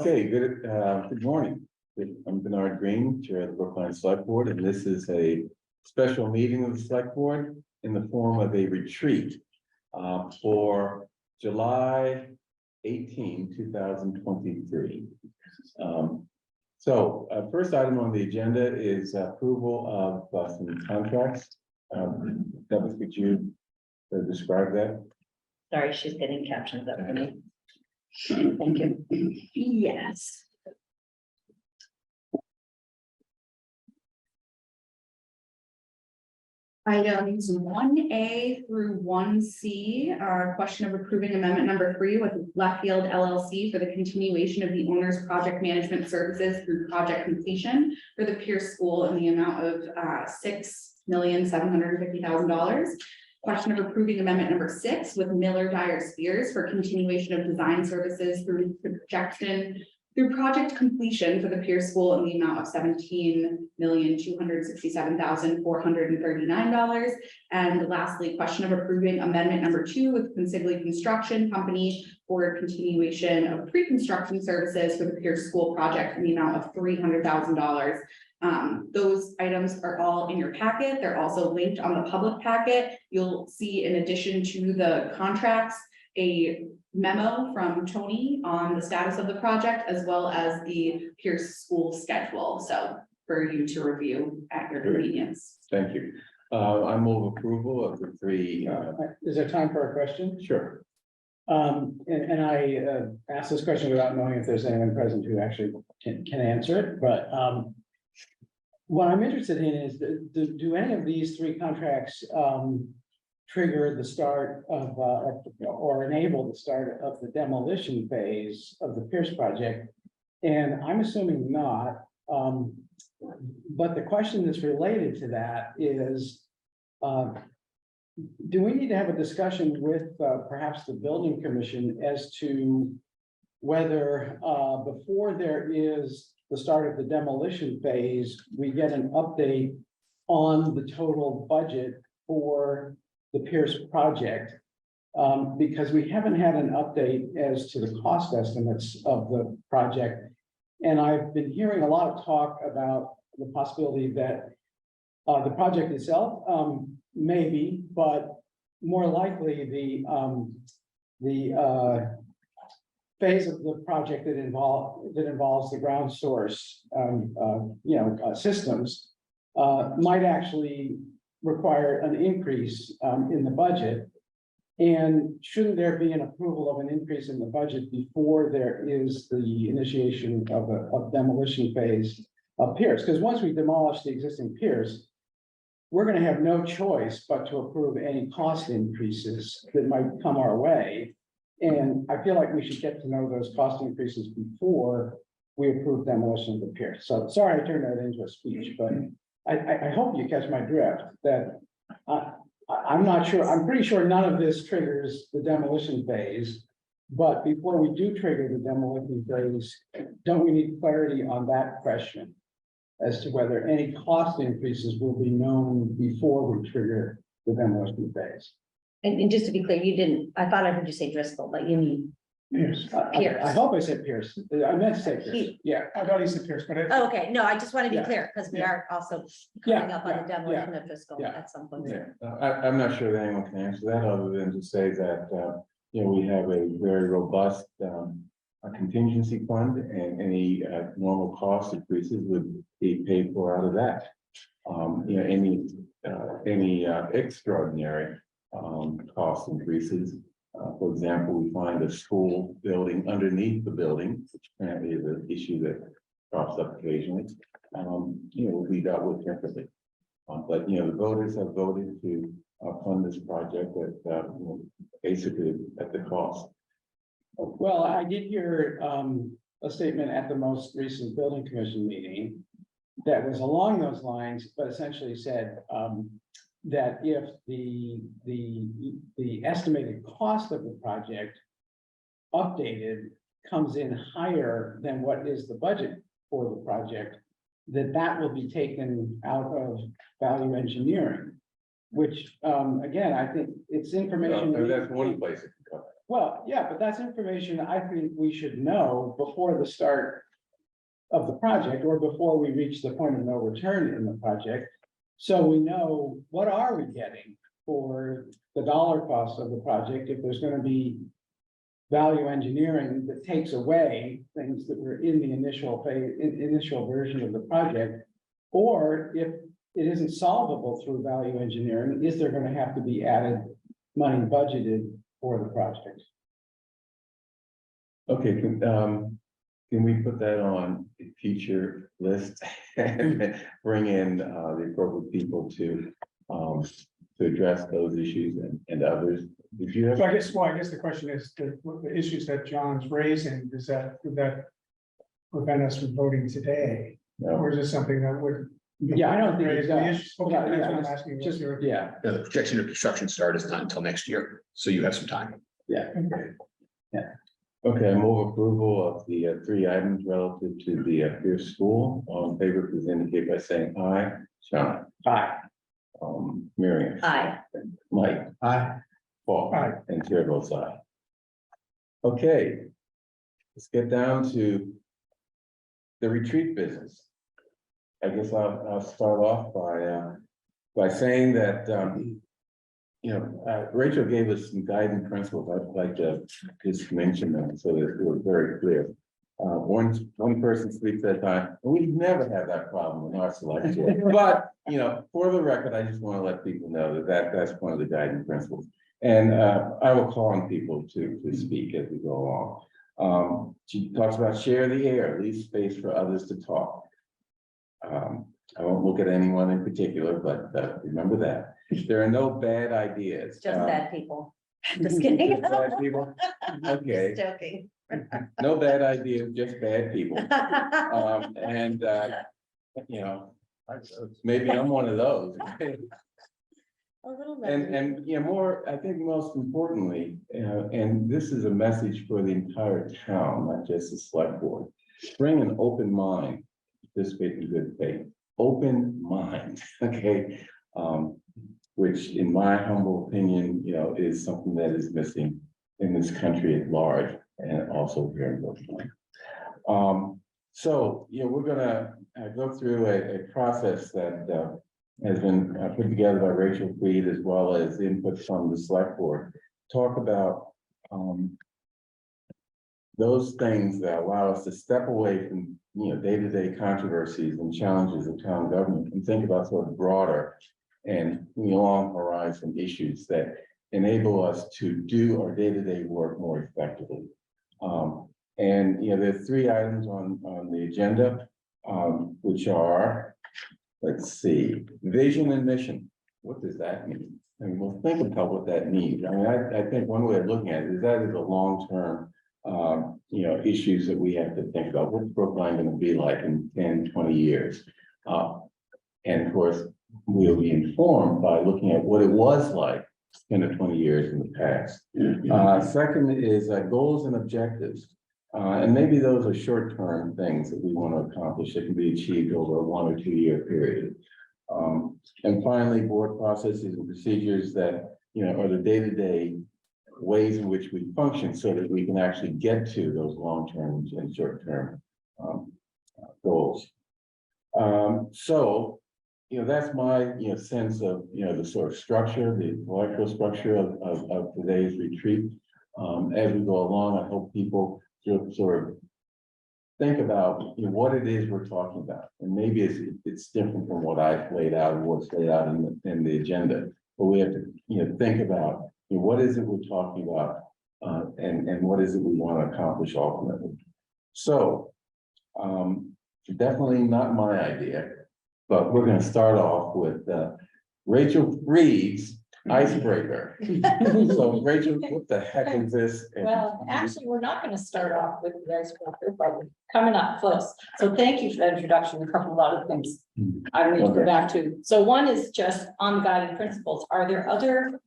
Okay, good morning. I'm Bernard Green, Chair of the Brookline Select Board, and this is a special meeting of the Select Board in the form of a retreat for July 18, 2023. First item on the agenda is approval of some contracts. Debbie, could you describe that? Sorry, she's getting captions up for me. Thank you. Yes. Items 1A through 1C are a question of approving amendment number 3 with Leftfield LLC for the continuation of the owner's project management services through project completion for the Pierce School in the amount of $6,750,000. Question of approving amendment number 6 with Miller Dyer Spears for continuation of design services through project completion for the Pierce School in the amount of $17,267,439. And lastly, question of approving amendment number 2 with Consigley Construction Company for continuation of pre-construction services for the Pierce School project in the amount of $300,000. Those items are all in your packet. They're also linked on the public packet. You'll see, in addition to the contracts, a memo from Tony on the status of the project, as well as the Pierce School schedule. So for you to review at your convenience. Thank you. I move approval of the 3. Is there time for a question? Sure. And I asked this question without knowing if there's anyone present who actually can answer it, but what I'm interested in is, do any of these 3 contracts trigger the start of, or enable the start of the demolition phase of the Pierce project? And I'm assuming not. But the question that's related to that is, do we need to have a discussion with perhaps the building commission as to whether before there is the start of the demolition phase, we get an update on the total budget for the Pierce project, because we haven't had an update as to the cost estimates of the project. And I've been hearing a lot of talk about the possibility that the project itself, maybe, but more likely the phase of the project that involves the ground source, systems, might actually require an increase in the budget. And shouldn't there be an approval of an increase in the budget before there is the initiation of a demolition phase of Pierce? Because once we demolish the existing Pierce, we're going to have no choice but to approve any cost increases that might come our way. And I feel like we should get to know those cost increases before we approve demolition of the Pierce. So sorry I turned that into a speech, but I hope you catch my drift that I'm not sure. I'm pretty sure none of this triggers the demolition phase, but before we do trigger the demolition phase, don't we need clarity on that question as to whether any cost increases will be known before we trigger the demolition phase? And just to be clear, you didn't, I thought I heard you say Driscoll, but you mean Pierce. Pierce. I hope I said Pierce. I meant to say Pierce. Yeah, I thought he said Pierce, but Oh, okay, no, I just want to be Yeah. clear, because we are also Yeah, coming up on the demolition of Driscoll yeah. at some point. Yeah, I'm not sure that anyone can answer that other than to say that, we have a very robust contingency fund, and any normal cost increases would be paid for out of that. Any extraordinary cost increases. For example, we find a school building underneath the building, which apparently is an issue that crops up occasionally. Will be dealt with differently. But the voters have voted to fund this project at basically at the cost. Well, I did hear a statement at the most recent building commission meeting that was along those lines, but essentially said that if the estimated cost of the project updated comes in higher than what is the budget for the project, that will be taken out of value engineering. which, again, I think it's information. That's one place it can go. Well, yeah, but that's information I think we should know before the start of the project or before we reach the point of no return in the project. So we know what are we getting for the dollar cost of the project, if there's gonna be value engineering that takes away things that were in the initial phase, initial version of the project. Or if it isn't solvable through value engineering, is there gonna have to be added money budgeted for the project? Okay, can we put that on the future list? And bring in, the appropriate people to address those issues and others? Did you have? So I guess the question is, the issues that John's raising, would that prevent us from voting today? No. Or is this something that would? Yeah, I don't think it raise the does. issues? Okay, that's what I'm asking. Just, yeah, The projection of construction start is not until next year, so you have some time. yeah. Okay, I move approval of the 3 items relative to the Pierce School. All in favor, please indicate by saying aye. Sean, Aye. Miriam, Aye. Mike, Aye. Paul, Aye. and chair votes aye. Okay, let's get down to the retreat business. I guess I'll start off by saying that, Rachel gave us some guiding principles. I'd like to just mention them so that we're very clear. One person sleeps at a time, and we never have that problem in our selection. But, for the record, I just want to let people know that that's one of the guiding principles. And I will call on people to speak as we go along. She talks about share the air, leave space for others to talk. I won't look at anyone in particular, but remember that. There are no bad ideas. Just bad people. Just kidding. Just bad people? Okay, Just joking. no bad ideas, just bad people. And maybe I'm one of those. A little bit. And more, I think most importantly, and this is a message for the entire town, not just the select board. Bring an open mind, participate in good faith, open mind, okay? Which in my humble opinion, is something that is missing in this country at large and also here in Brookline. So, we're gonna go through a process that has been put together by Rachel Freed as well as input from the select board. Talk about those things that allow us to step away from day-to-day controversies and challenges of town government and think about sort of broader and long horizon issues that enable us to do our day-to-day work more effectively. And there are 3 items on the agenda, which are, let's see, vision and mission. What does that mean? I mean, we'll think about what that means. I mean, I think one way of looking at it is that is a long-term issues that we have to think about. What's Brookline going to be like in 10, 20 years? And of course, we'll be informed by looking at what it was like 10 or 20 years in the past. Second is goals and objectives. And maybe those are short-term things that we want to accomplish that can be achieved over a 1 or 2 year period. And finally, board processes and procedures that, are the day-to-day ways in which we function so that we can actually get to those long-term and short-term goals. So, that's my, sense of, the sort of structure, the intellectual structure of today's retreat. As we go along, I hope people sort of think about what it is we're talking about. And maybe it's different from what I've laid out and what's laid out in the agenda. But we have to, think about what is it we're talking about and what is it we want to accomplish ultimately. So definitely not my idea, but we're going to start off with Rachel Freed's icebreaker. So Rachel, what the heck is this? Well, actually, we're not gonna start off with the icebreaker, but we're coming up close. So thank you for that introduction. A couple of other things I need to go back to. So one is just on the guiding principles. Are there other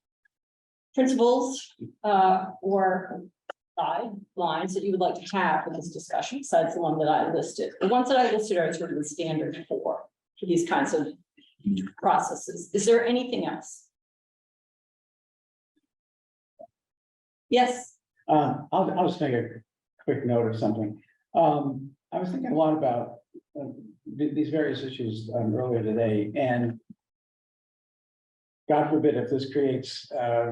principles or guidelines that you would like to have for this discussion besides the one that I listed? The ones that I listed are sort of the standard for these kinds of processes. Is there anything else Yes, I'll just make a quick note of something. I was thinking a lot about these various issues earlier today, and God forbid if this creates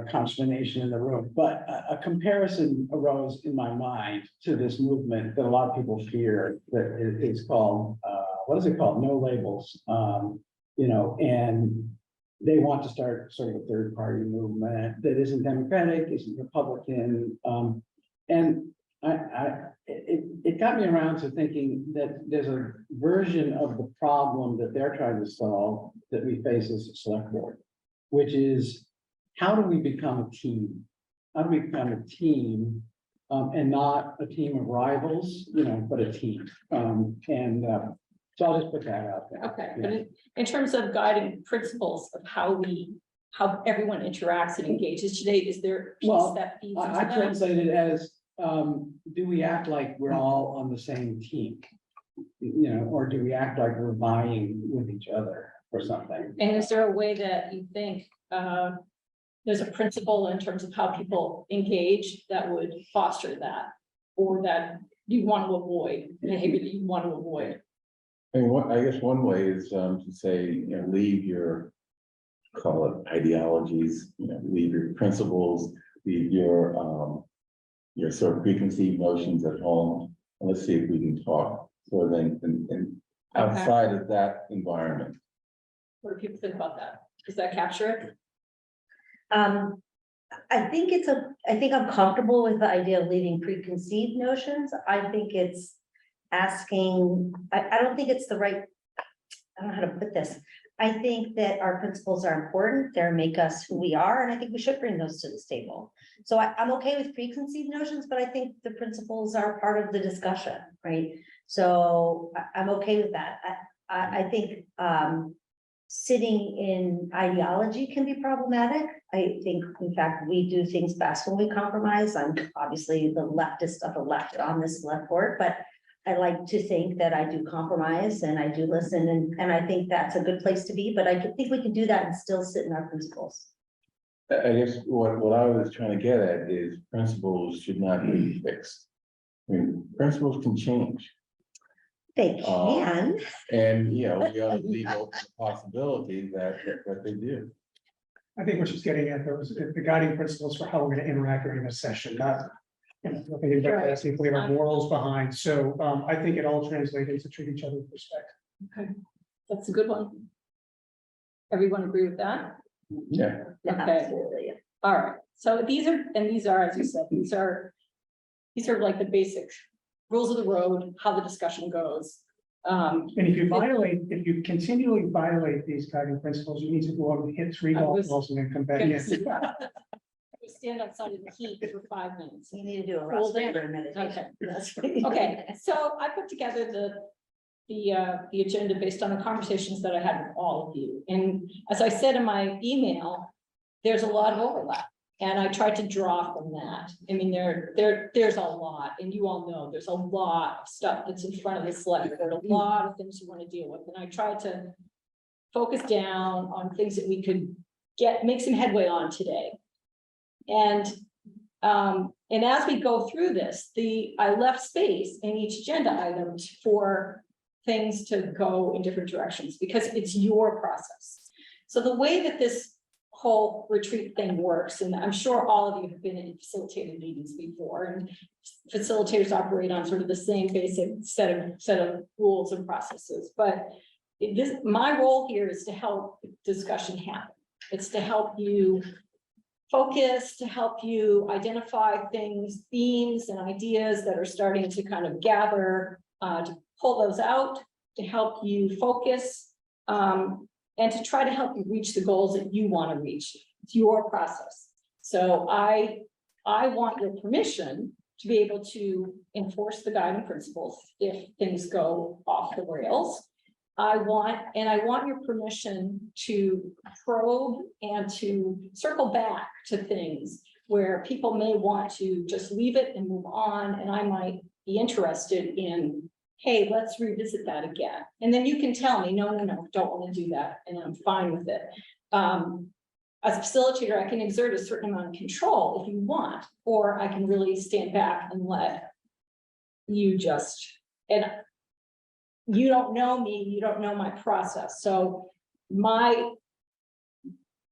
consternation in the room, but a comparison arose in my mind to this movement that a lot of people fear that is called, what is it called? No labels. You know, and they want to start sort of a third party movement that isn't Democratic, isn't Republican. And it got me around to thinking that there's a version of the problem that they're trying to solve that we face as a select board, which is how do we become a team? How do we become a team and not a team of rivals, you know, but a team? So I'll just put that out there. okay, Yeah. but in terms of guiding principles of how everyone interacts and engages today, is there a piece Well, that feeds I into that? translate it as, do we act like we're all on the same team? You know, or do we act like we're vying with each other or something? And is there a way that you think, there's a principle in terms of how people engage that would foster that? Or that you want to avoid, behavior that you want to avoid? I mean, I guess one way is to say, you know, leave your, call it ideologies, you know, leave your principles, leave your sort of preconceived notions at home. And let's see if we can talk. So then, and outside of that environment. What do people think about that? Does that capture it? I think I'm comfortable with the idea of leaving preconceived notions. I think it's asking, I don't think it's the right, I don't know how to put this. I think that our principles are important. They make us who we are, and I think we should bring those to this table. So I'm okay with preconceived notions, but I think the principles are part of the discussion, right? So I'm okay with that. I think sitting in ideology can be problematic. I think, in fact, we do things best when we compromise. I'm obviously the leftist of the left on this select board, but I like to think that I do compromise and I do listen, and I think that's a good place to be, but I think we can do that and still sit in our principles. I guess what I was trying to get at is principles should not be fixed. I mean, principles can change. They can. And, you know, we ought to leave open the possibility that they do. I think what she's getting at those, the guiding principles for how we're gonna interact during a session, not. You know, nothing about asking if we have our morals behind, so I think it all translates into treat each other with respect. Okay, that's a good one. Everyone agree with that? Yeah. Okay. Absolutely. All right, so these are, as you said, these are like the basic rules of the road, how the discussion goes. And if you continually violate these guiding principles, you need to go out and hit 3 golf balls and then come back in. We stand outside in the heat for 5 minutes. You need to do a Cool down. respirator meditation. Okay. Okay, so I put together the agenda based on the conversations that I had with all of you. And as I said in my email, there's a lot of overlap. And I tried to draw from that. I mean, there's a lot, and you all know, there's a lot of stuff that's in front of the select. There's a lot of things you want to deal with. And I tried to focus down on things that we could make some headway on today. And as we go through this, I left space in each agenda item for things to go in different directions because it's your process. So the way that this whole retreat thing works, and I'm sure all of you have been in facilitated meetings before, and facilitators operate on sort of the same basic set of rules and processes. But my role here is to help discussion happen. It's to help you focus, to help you identify things, themes and ideas that are starting to kind of gather, to pull those out, to help you focus, and to try to help you reach the goals that you want to reach. It's your process. So I want your permission to be able to enforce the guiding principles if things go off the rails. I want your permission to probe and to circle back to things where people may want to just leave it and move on, and I might be interested in, hey, let's revisit that again. And then you can tell me, no, don't want to do that, and I'm fine with it. as a facilitator, I can exert a certain amount of control if you want, or I can really stand back and let you just, and you don't know me, you don't know my process. So my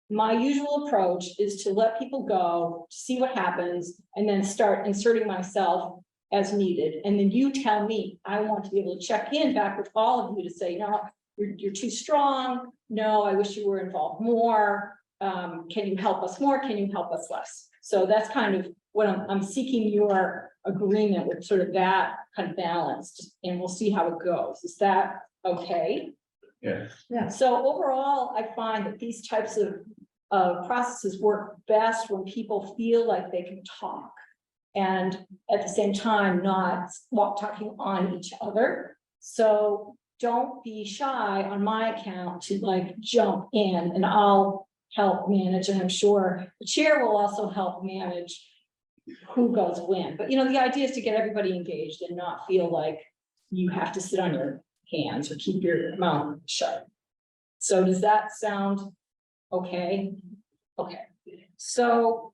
usual approach is to let people go, see what happens, and then start inserting myself as needed. And then you tell me, I want to be able to check in back with all of you to say, no, you're too strong. No, I wish you were involved more. Can you help us more? Can you help us less? So that's kind of what I'm seeking your agreement with, sort of that kind of balance, and we'll see how it goes. Is that okay? Yes. So overall, I find that these types of processes work best when people feel like they can talk. And at the same time, not talking on each other. So don't be shy on my account to like jump in, and I'll help manage. And I'm sure the chair will also help manage who goes when. But you know, the idea is to get everybody engaged and not feel like you have to sit on your hands or keep your mouth shut. So does that sound okay? Okay. So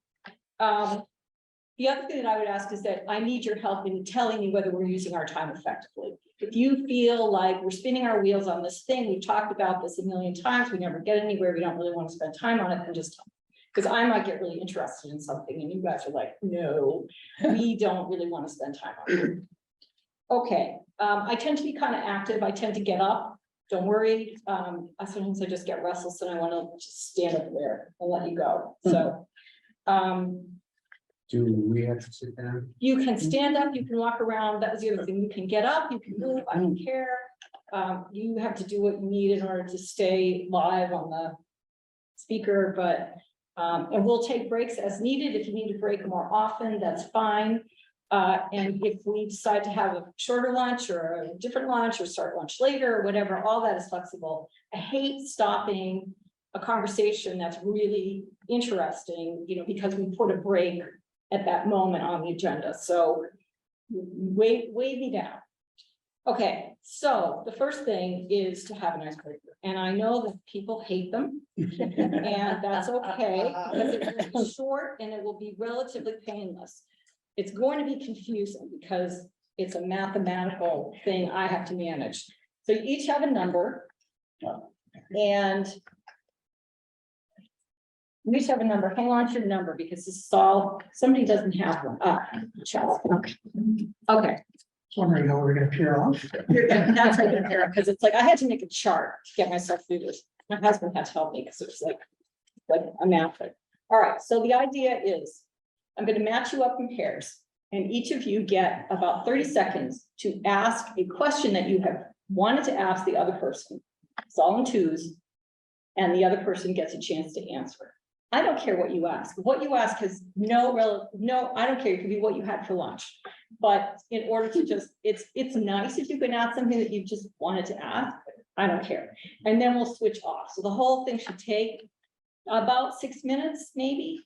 the other thing that I would ask is that I need your help in telling me whether we're using our time effectively. If you feel like we're spinning our wheels on this thing, we've talked about this a million times, we never get anywhere, we don't really want to spend time on it, then just tell me. Because I might get really interested in something and you guys are like, no, we don't really want to spend time on it. Okay, I tend to be kind of active, I tend to get up. Don't worry, sometimes I just get restless and I want to just stand up there and let you go. So Do we have to sit down? you can stand up, you can walk around. That was the other thing. You can get up, you can move, I don't care. You have to do what you need in order to stay live on the speaker, but and we'll take breaks as needed. If you need to break more often, that's fine. And if we decide to have a shorter lunch or a different lunch or start lunch later or whatever, all that is flexible. I hate stopping a conversation that's really interesting, you know, because we put a break at that moment on the agenda. So wave me down. Okay, so the first thing is to have an icebreaker. And I know that people hate them. And that's okay, because it will be short and it will be relatively painless. It's going to be confusing because it's a mathematical thing I have to manage. So you each have a number. And we each have a number. Hang on to your number because this is all, somebody doesn't have one. Okay. Okay. Wondering how we're gonna appear off. That's right there, because it's like I had to make a chart to get myself through this. My husband had to help me because it was like a math thing. All right, so the idea is I'm going to match you up in pairs, and each of you get about 30 seconds to ask a question that you have wanted to ask the other person. It's all in twos, and the other person gets a chance to answer. I don't care what you ask. What you ask has no, I don't care. It could be what you had for lunch. But in order to just, it's nice if you can ask something that you just wanted to ask. I don't care. And then we'll switch off. So the whole thing should take about 6 minutes, maybe.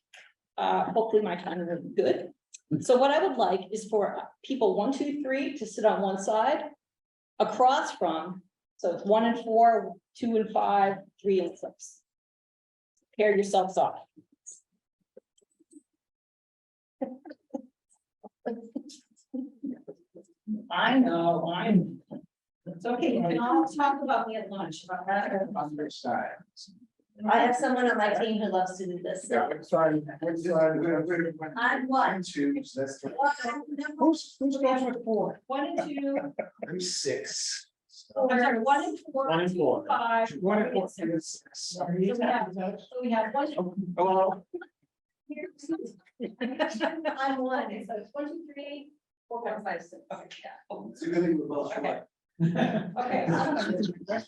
Hopefully my time will be good. So what I would like is for people 1, 2, 3 to sit on one side across from, so it's 1 and 4, 2 and 5, 3 and 6. Pair yourselves off. I know, it's okay. We can all talk about me at lunch. I have someone on my team who loves to do this. I'm one. Who's going with 4? 1 and 2. I'm 6. I'm sorry, 1 and 4. 1 and 2 4. and 5. 1 and 4. 6. So we have 1. Hello. I'm one. Okay, so it's 1, 2, 3, 4, 5, 6. Okay, yeah. It's a good thing we're both Okay. Okay. So just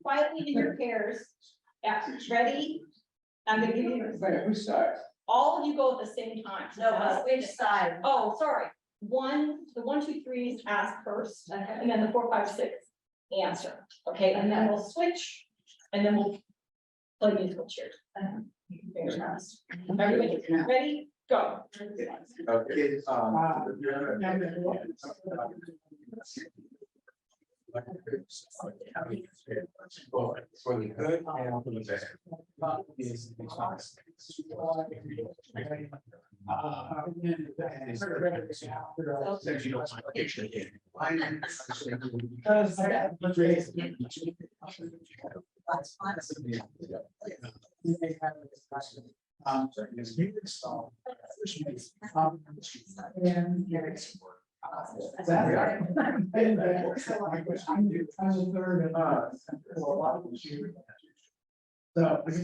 quietly in your pairs. Yeah, ready? I'm gonna give you. Who starts? All of you go at the same time. No, which side? Oh, sorry. The 1, 2, 3 ask first, and then the 4, 5, 6 answer. Okay, and then we'll switch, and then we'll play musical chairs. Fingers crossed. Everybody ready? Go. Okay. For the good and for the bad. Is So.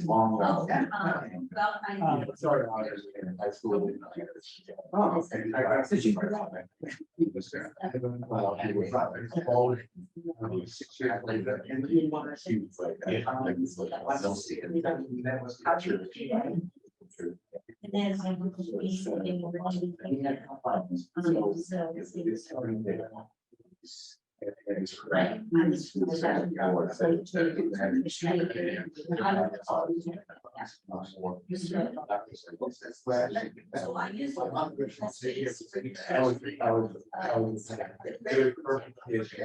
long. Sorry. High school. Oh, okay. And then I would be something over Right. So I use the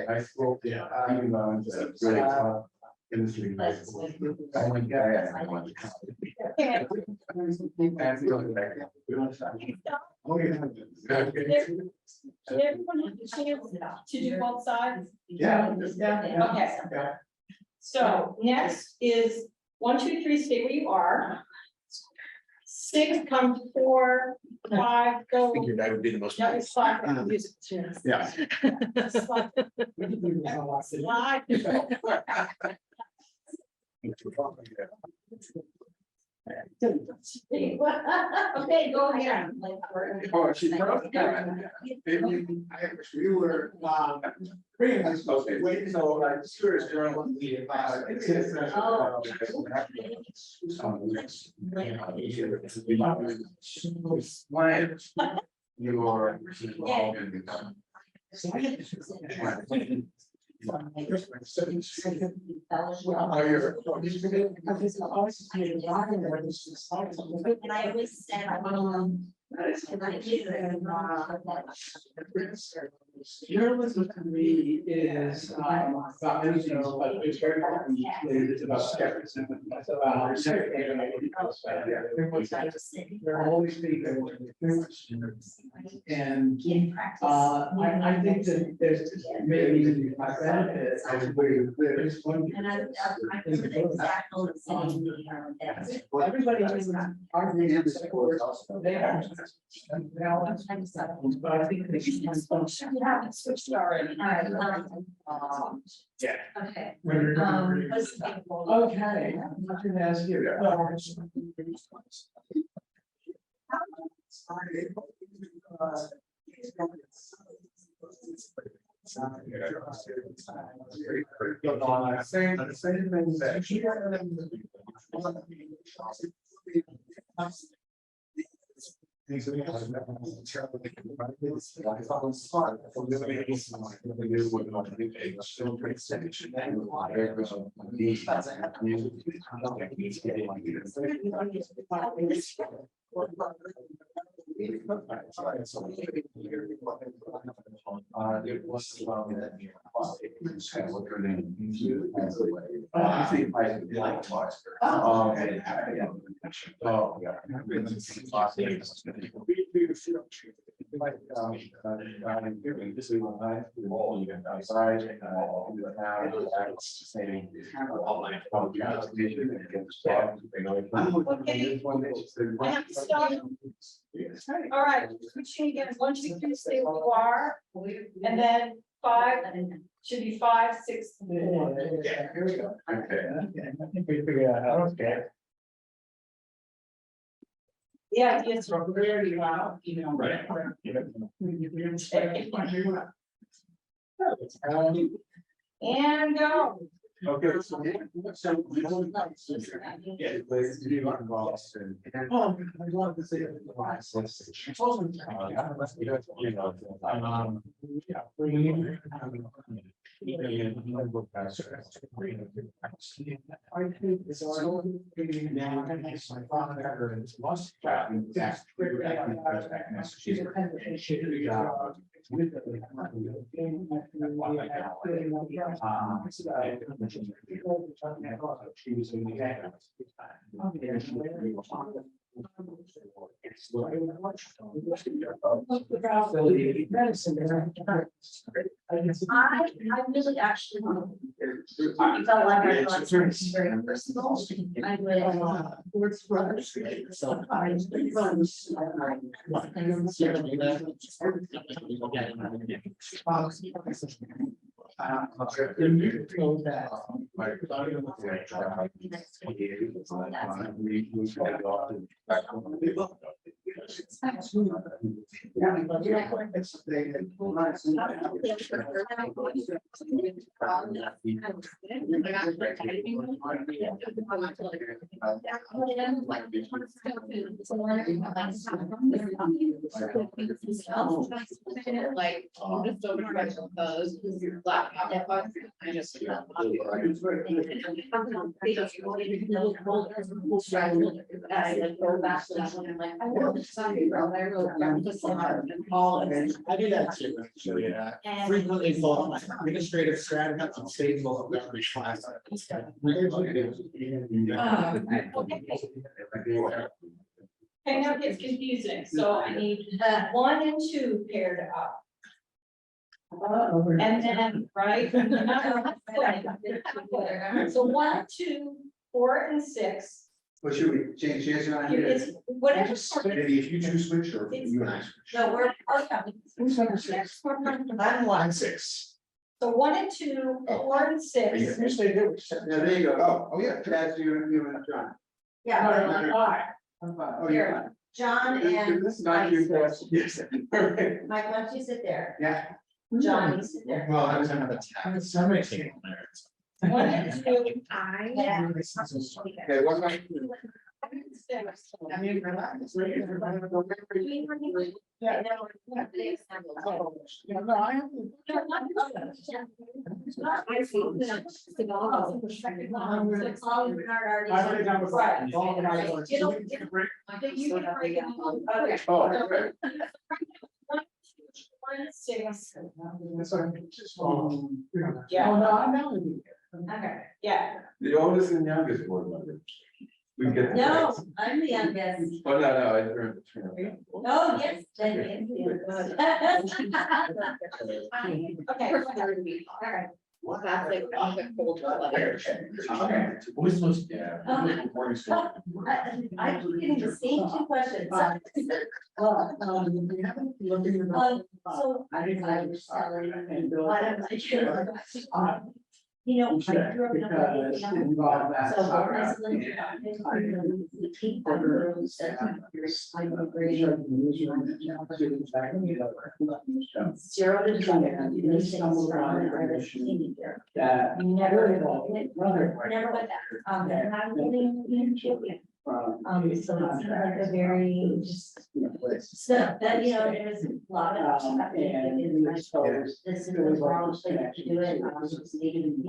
High school, even though I'm just really tough in the city high school. I went there, I went Did everyone have a chance to do both sides? Yeah. Okay. So next is 1, 2, 3, stay where you are. 6 come 4, 5, go. Figured I would be the most. Yeah, it's 5. Yeah. Slide. Okay, go again. Oh, she knows that. We were, pretty much, wait, so like, serious journal. You're involved in And I always said, Journalism to me is about many things, but it's very it's about skepticism. It's about there will always be and I think that there's maybe a benefit. There's one. and I exactly the same. Everybody is arguing they are. But I think they should. You haven't switched already. All right. Yeah. Okay. What's the big goal? Okay, I'm not gonna ask you. Same thing that. I think I like Foster. Oh, yeah. Like, this is one night, we all you can outside, do it now, saying. All night. All right, switching again, 1, 2, 3, stay where you are, and then 5 should be 5, 6, 4. Yeah, here we go. Okay. I think we figured out how to get. Yeah, it's very loud. Right. And go. Okay, so. Yeah, please, you are involved in. Oh, I love to say it. You know, I really actually I felt like I thought it was very personal. I would so Like, just over those, black. I just. I like go back to that one, I'm like, I wrote this on your girl, I wrote this on all of it. I do that too, actually, yeah. Frequently fall my administrative strategy on stable government class. Okay, now it gets confusing, so I need 1 and 2 paired up. And then, right? So 1, 2, 4, and 6. What should we change your Here is whatever. Maybe if you choose switch or if you and I switch. No, we're, okay. Who's number 6? I'm line 6. So 1 and 2, 4 and 6. You stay there. Yeah, there you go. Oh, yeah, that's you and John. Yeah, I'm fine. Oh, Here. you're fine. John and This is not your question. Yes. Perfect. Mike, why don't you sit there? Yeah. John, you sit there. Well, I was gonna have a tab. Somebody take it there. 1 and 2. Yeah. Okay, what's my? I mean, relax. Yeah. No, I have. Oh, okay. 6. Yeah. Oh, no, I'm not. Okay, yeah. The oldest and youngest board member. We get. the No, next. I'm the youngest. Oh, no, I turned. Oh, yes. then Okay. Alright. Well, that's like, a cold letter. Okay. We're supposed to. Yeah. I keep getting the same 2 questions. So. I didn't understand. What am I doing? You know, I grew up in a. Because it involved that. So honestly, we keep the rules that I agree. 0 to 20. You stumbled on it. That. Never went back. And I really. So it seems like a very just. So that, you know, there's a lot of. This is the wrong place to do it. It's needed to be.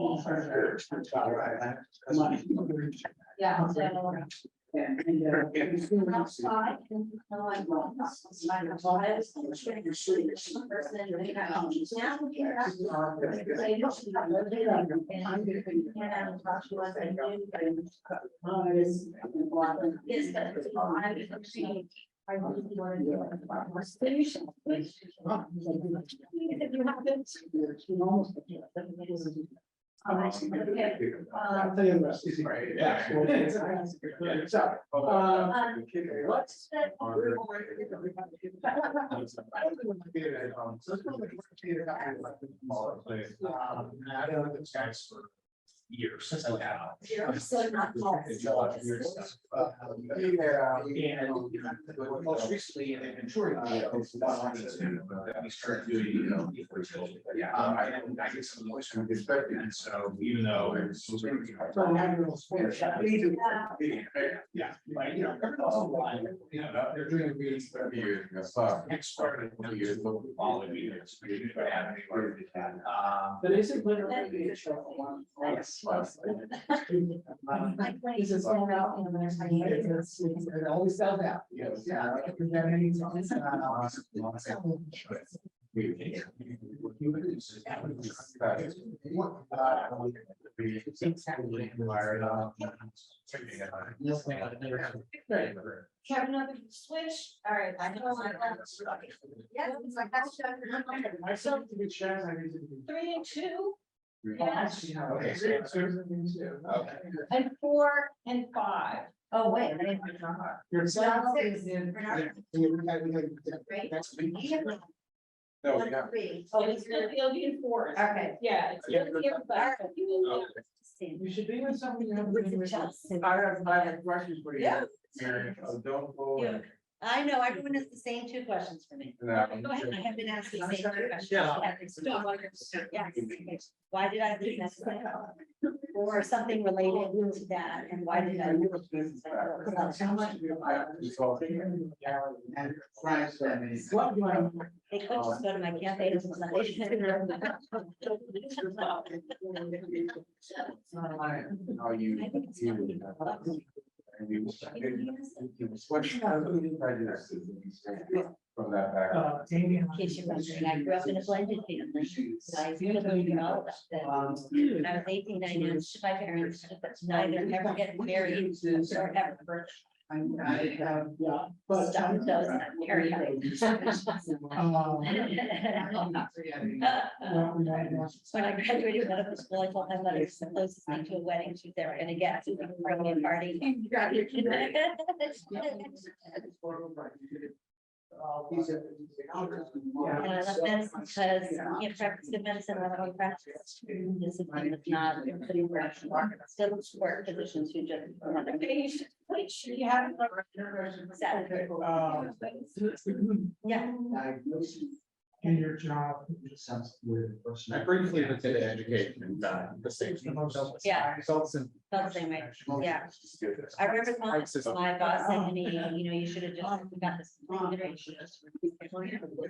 Yeah. So. Outside, and no, I won't. I was person, now here. I really want to do it. If you have it. Okay. I'll tell you the rest. Yeah. So, What's the? I don't know if it's guys for. years since I had. You're so not close. It's a lot of weird stuff. And most recently, they've been touring. We started doing, yeah, I get some voice from perspective, and so even though it's. Yeah, but you know, every once in a while, you know, they're doing meetings every year. It started 20 years ago, following meetings. But is it literally? Yes. My place is all out in there. It always sells out. Yes. Yeah. Have another switch? All right, I know. Yeah, it's like that's. I still have to be shared, I need to be. 3 and 2, Okay. and 4 and 5. Oh, wait. You're No, One, we have. three. Oh, it's gonna be, it'll be in 4. Okay. Yeah, it's gonna be, but. You should be with something you have. I have questions for you. Yeah. Mary, Don't go. Yeah. I know, everyone has the same 2 questions for me. No. Go ahead, I have been asked the same 2 questions. Yeah. Yes. Why did I leave that? Or something related to that, and why did I? They could just go to my cafe. How you. From that background. In case you're wondering, I grew up in a blended family. So I really know that when I was 18, I announced to my parents, neither ever get married or ever. Yeah, but. Stuff does not carry out. When I graduated medical school, I told my mother it's the closest thing to a wedding she's ever gonna get. So throw me a party. And I left medicine because you can't practice good medicine without going practice. Discipline is not putting pressure. Still support physicians who just want to be. Which you have. Yeah. In your job. I briefly looked at education, the same. Yeah. Results in. Felt the same way. Yeah. I remember my boss said to me, you know, you should have just got this.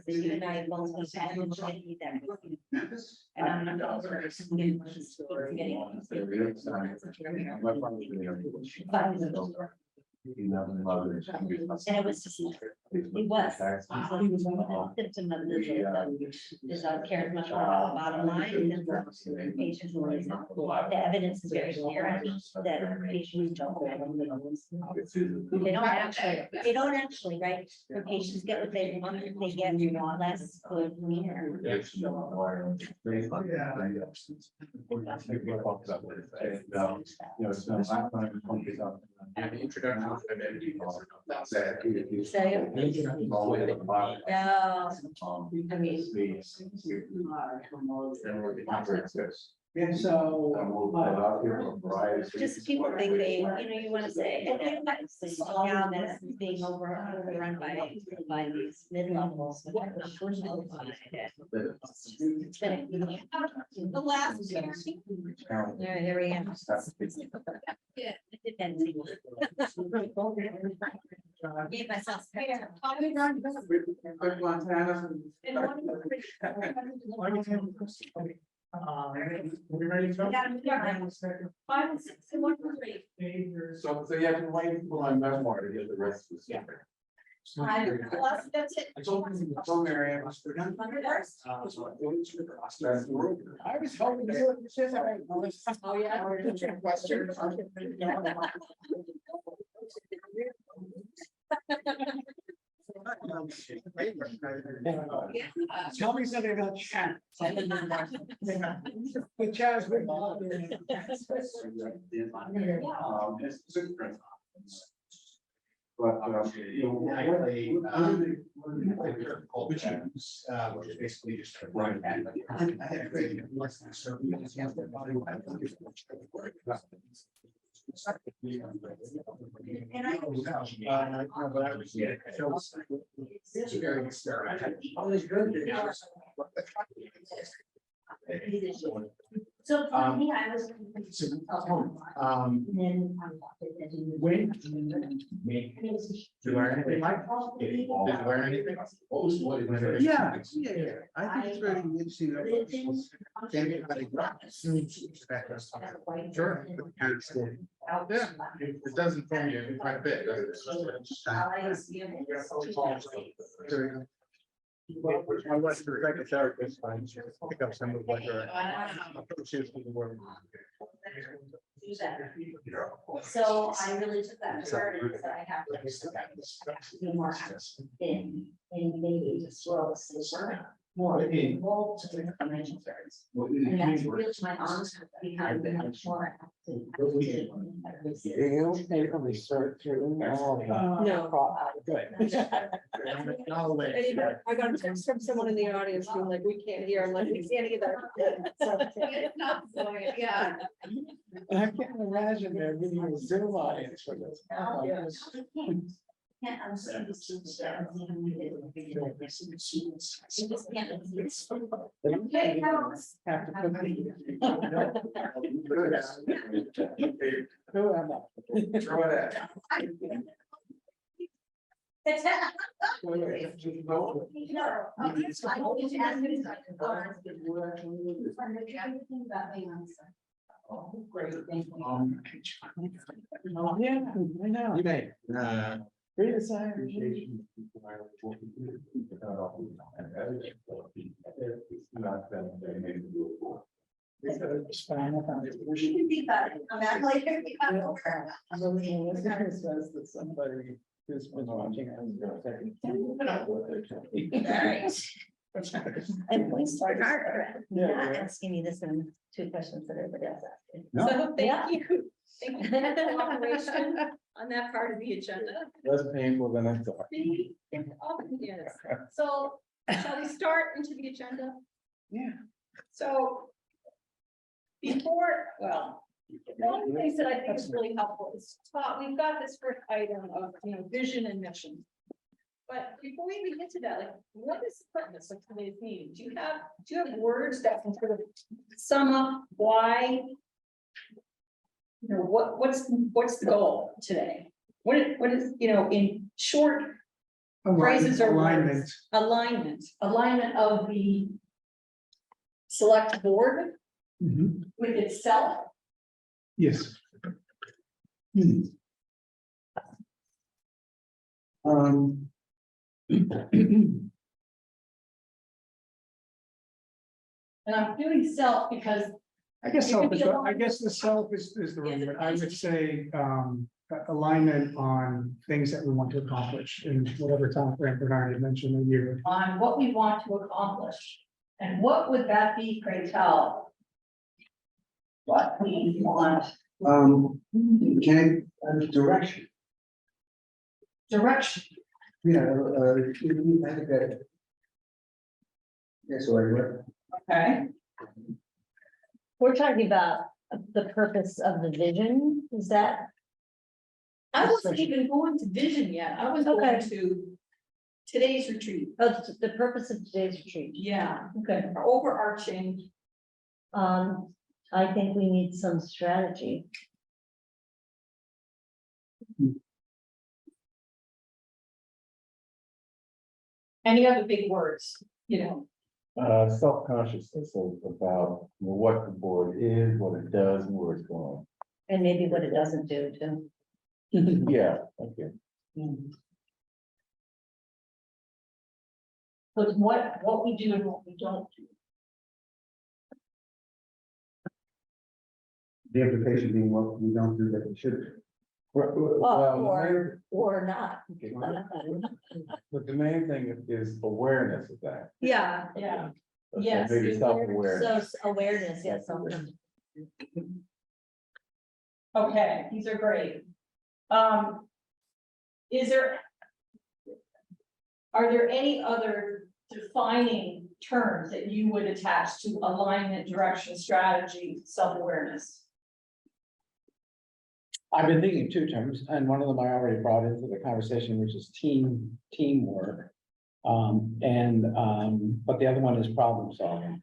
You and I both was having to eat that. And I'm not. And it was just, it was. He was one of the symptom of this, is cares much more about the bottom line than the patient. The evidence is very clear that patients don't. They don't actually, right? When patients get what they want, they get less good meter. The introduction of femininity. And so. Just people think they, you know, you want to say, now that it's being overrun by these mid-levels. The last. There we go. Gave myself spare. We ready to go? 5 and 6 and 1 and 3. So you have to wait for my memoir to get the rest of the stuff. That's it. I told Mary Ann, we're done. I was hoping to hear what you said. Oh, yeah. Questions. Tell me something about chat. The chat is big. But, you know, I play, which is basically just a run at. I had a great. So, And I. but I was, yeah, so it's very experimental. Always good. So for me, I was. Then. When do you make, do you wear anything like? Did you wear anything? What was, what? Yeah, I think it's very interesting. Sure. Yeah, it doesn't tell you quite a bit, does it? I was the secretary this time, pick up some of what her approaches to the world. So I really took that to heart and said I have to be more active in maybe just roll more involved to the financial service. And that's really my honest, because we have more active. Research through all of that. No. Good. I got a text from someone in the audience being like, we can't hear, I'm like, we can't either. It's not so, yeah. And I can't imagine there being a Zoom audience for this. Can't understand the students that are even needed. You just can't. Okay, have to put who am I? Throw it at. Great, thank you. Yeah, I know. You may. Read a sign. It's fine, I found it. You can think about it, come back later. Says that somebody who's been watching. And please start harder. Yeah, Not yeah. asking me this in 2 questions that everybody else asked. No. So thank you. Thank you for the cooperation on that part of the agenda. Less painful than I thought. It often is. So shall we start into the agenda? Yeah. So before, well, one of the things that I think is really helpful is we've got this first item of, vision and mission. But before we even get to that, like, what is the purpose of today's meeting? Do you have words that can sort of sum up why? What's the goal today? What is, in short phrases or words? Alignment of the select board Mhm. with itself. Yes. And I'm doing self because I guess You can self be is, the- alone. I guess the self is the wrong word. I would say, alignment on things that we want to accomplish in whatever time frame Bernard had mentioned a year. on what we want to accomplish. And what would that be, pray tell? What we want, Direction. direction. Yeah, I think that. That's what I read. Okay, We're talking about the purpose of the vision, is that? I wasn't even going to vision yet. I was going to today's retreat. Oh, the purpose of today's retreat. Yeah, Okay. our overarching. I think we need some strategy. Any other big words, Self-consciousness about what the board is, what it does, and where it's going. And maybe what it doesn't do too. Yeah, okay. but what we do and what we don't do. The implication being what we don't do that we should do. Or not. But the main thing is awareness of that. Yeah. Yeah. So Yes. maybe self-awareness. So awareness, yes, something. Okay, these are great. are there any other defining terms that you would attach to alignment, direction, strategy, self-awareness? I've been thinking two terms, and one of them I already brought into the conversation, which is teamwork. But the other one is problem solving.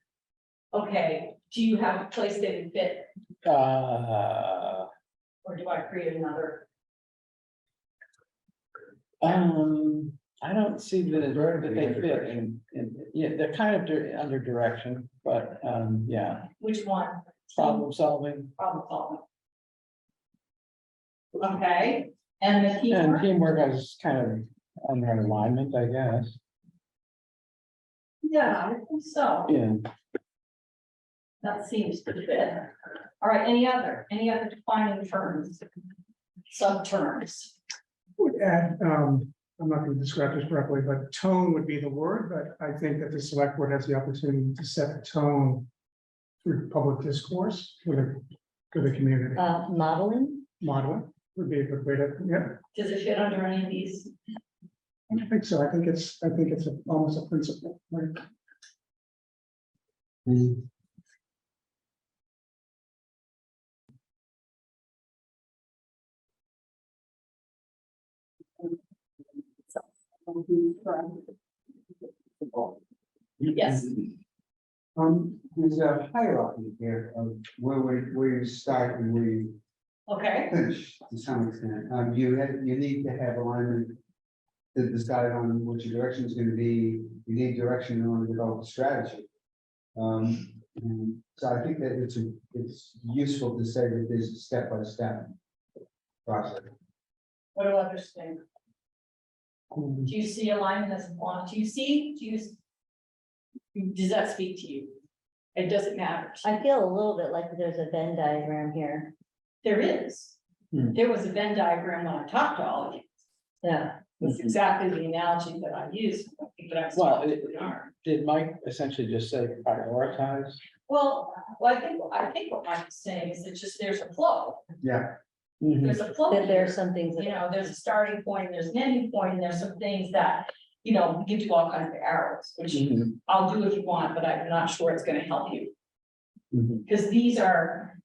Okay, do you have a place that would fit, Uh, or do I create another? I don't see that they fit yeah, they're kind of under direction, but, yeah, Which one? problem solving. Problem solving. Okay, and the And teamwork? teamwork is kind of under alignment, I guess. Yeah, I think so. Yeah. That seems to fit. All right, any other defining terms? Subterms. Would add, I'm not going to describe this correctly, but tone would be the word, but I think that the select board has the opportunity to set the tone through public discourse for the community. Modeling, Modeling would be a good way to, yeah, Does it fit under any of these? I think so. I think it's almost a principle, right? Yes, There's a hierarchy here of where you start and where you okay, finish to some extent. You need to have alignment to decide on what your direction is gonna be. You need direction in order to develop a strategy. And so I think that it's useful to say that there's a step-by-step process. what do others think? Do you see alignment as one? Does that speak to you? It doesn't matter. I feel a little bit like there's a Venn diagram here. There is. Hmm. There was a Venn diagram when I talked to all of you. Yeah. It's exactly the analogy that I used. But I was Well, talking to the arm. Did Mike essentially just say prioritize? Well, I think what Mike is saying is that just there's a flow. Yeah. Mhm. There's a flow. That there are here. some things that. You know, there's a starting point, and there's an ending point, and there's some things that, you know, give you all kinds of arrows, which Mhm. I'll do if you want, but I'm not sure it's gonna help you. Mhm. Because these are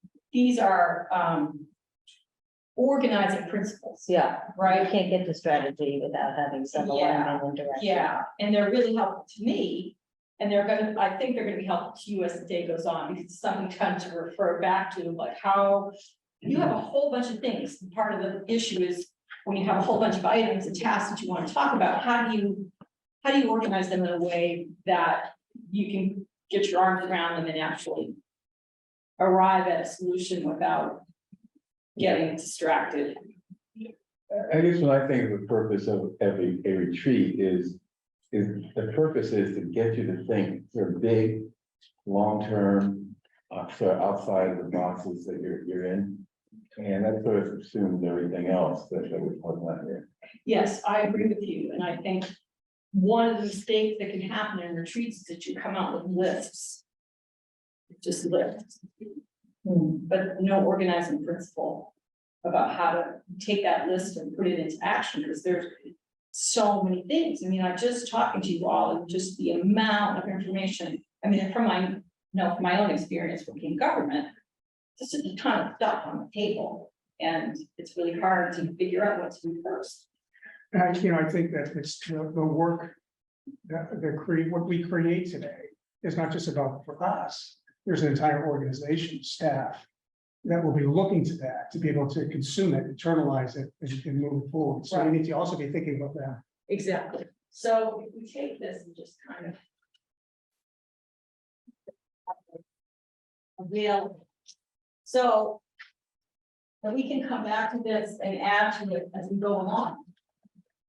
organizing principles, Yeah, you right? can't get to strategy without having some alignment and direction. Yeah, and they're really helpful to me. And I think they're gonna be helpful to you as the day goes on, because it's something kind to refer back to, like how you have a whole bunch of things. Part of the issue is when you have a whole bunch of items and tasks that you want to talk about, how do you organize them in a way that you can get your arms around them and actually arrive at a solution without getting distracted? I guess when I think of the purpose of a retreat is the purpose is to get you to think sort of big, long-term, sort of outside of the boxes that you're in. And that sort of assumes everything else that we're talking about here. Yes, I agree with you, and I think one of the mistakes that can happen in retreats is that you come out with lists. Just lists. But no organizing principle about how to take that list and put it into action, because there's so many things. I mean, I just talking to you all and just the amount of information. I mean, from my own experience working in government, just a ton of stuff on the table, and it's really hard to figure out what to do first. And I think that it's the work what we create today is not just about for us. There's an entire organization, staff that will be looking to that, to be able to consume it, internalize it, and move forward. So we need to also be thinking about that. Exactly. So if we take this and just kind of available. So then we can come back to this and add to it as we go along.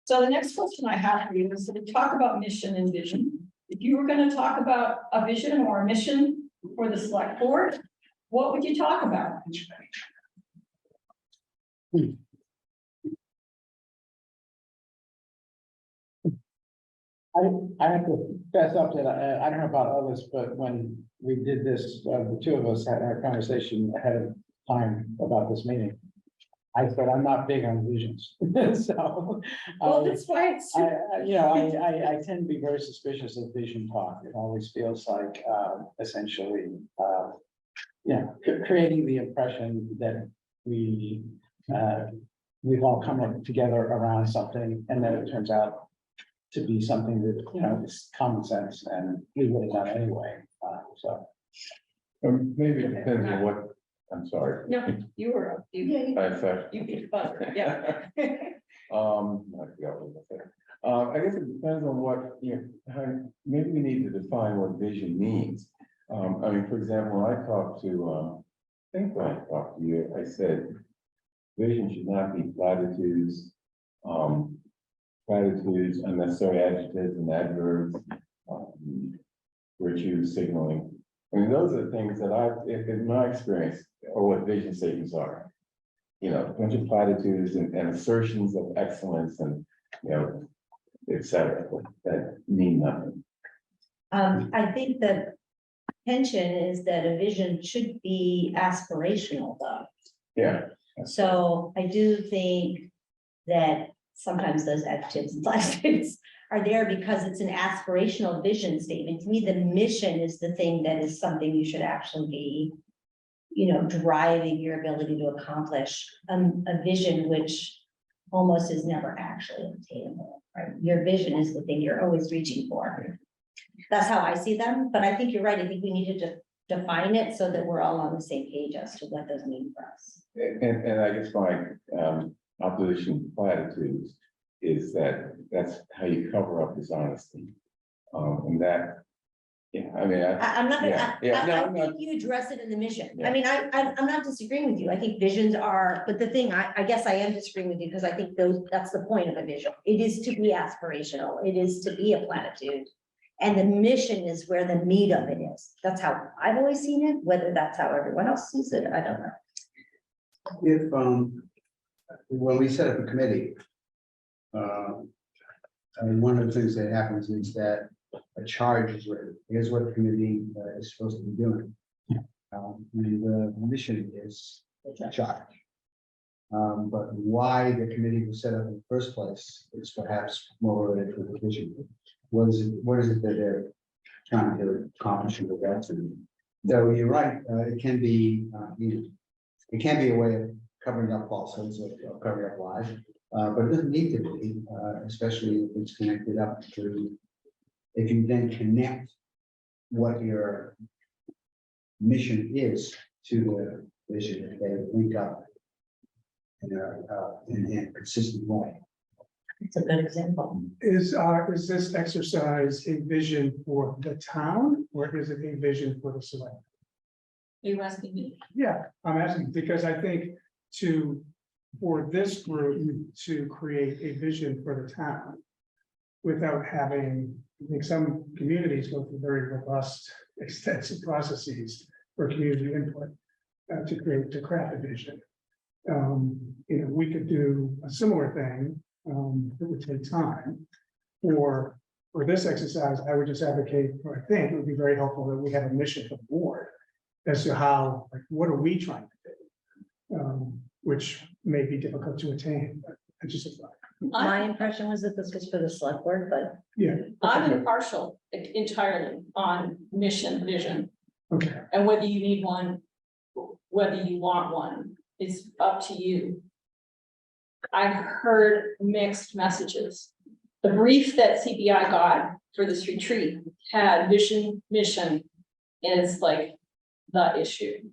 So the next question I have for you is to talk about mission and vision. If you were going to talk about a vision or a mission for the select board, what would you talk about? I have to fess up that I don't know about others, but when we did this, the two of us had our conversation ahead of time about this meeting. I said, I'm not big on visions, so. Well, that's why it's. I tend to be very suspicious of vision talk. It always feels like, essentially, creating the impression that we've all come up together around something, and then it turns out to be something that, is common sense, and we would have done anyway, so. Maybe it depends on what, I'm sorry. No, you were up. You I thought- beat the buzzer, yeah. I forgot what I said. I guess it depends on what, how, maybe we need to define what vision means. I mean, for example, when I talked to, I think when I talked to you, I said, vision should not be platitudes, unnecessary adjectives and adverbs, virtue signaling. I mean, those are the things that in my experience, are what vision statements are. A bunch of platitudes and assertions of excellence and, et cetera, that mean nothing. I think the tension is that a vision should be aspirational though. Yeah. So I do think that sometimes those adjectives and platitudes are there because it's an aspirational vision statement. To me, the mission is the thing that is something you should actually be, driving your ability to accomplish a vision which almost is never actually attainable, right? Your vision is the thing you're always reaching for. That's how I see them, but I think you're right. I think we need to define it so that we're all on the same page as to what those mean for us. And I guess my opposition to platitudes is that that's how you cover up dishonesty. And that, I'm not gonna, I'm I not. think you address it in the mission. Yeah. I mean, I'm not disagreeing with you. I think visions are, but the thing, I guess I am disagreeing with you because I think that's the point of a vision. It is to be aspirational. It is to be a platitude. And the mission is where the meat of it is. That's how I've always seen it. Whether that's how everyone else sees it, I don't know. If, when we set up a committee, one of the things that happens is that a charge is written. Here's what the committee is supposed to be doing. And the mission is a charge. But why the committee was set up in the first place is perhaps more related to the vision. What is it that they're trying to accomplish with that? So you're right, it can be, it can be a way of covering up falsehoods or covering up lies. But it doesn't need to be, especially if it's connected up to, if you then connect what your mission is to the vision, if they link up in a consistent way. It's a good example. Is this exercise a vision for the town or is it a vision for the select? Are you asking me? Yeah, I'm asking because I think for this group to create a vision for the town without having, I think some communities go through very robust, extensive processes for community input to craft a vision. We could do a similar thing. It would take time. For this exercise, I would just advocate, or I think it would be very helpful that we have a mission for the board as to how, what are we trying to do? Which may be difficult to attain, but I just. My impression was that this was for the select board, but Yeah. I'm impartial entirely on mission vision, Okay. and whether you need one, whether you want one, is up to you. I heard mixed messages. The brief that CBI got for this retreat had vision, mission is like the issue.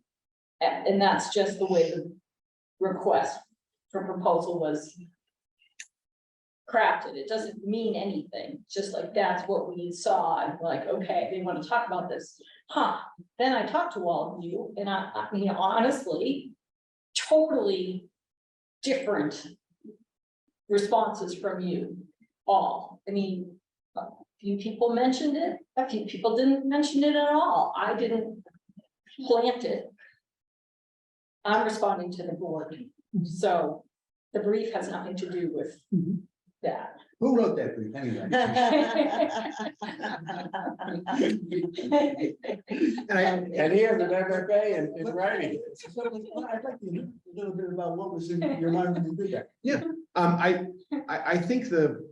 And that's just the way the request for proposal was crafted. It doesn't mean anything, just like that's what we saw. And like, okay, they want to talk about this. Then I talked to all of you and I mean, honestly, totally different responses from you all. I mean, a few people mentioned it, a few people didn't mention it at all. I didn't plant it. I'm responding to the board. So the brief has nothing to do with that. Who wrote that brief anyway? And he has an FFA in writing. So, I'd like to hear a little bit about what was in your mind when you did that. Yeah, I think the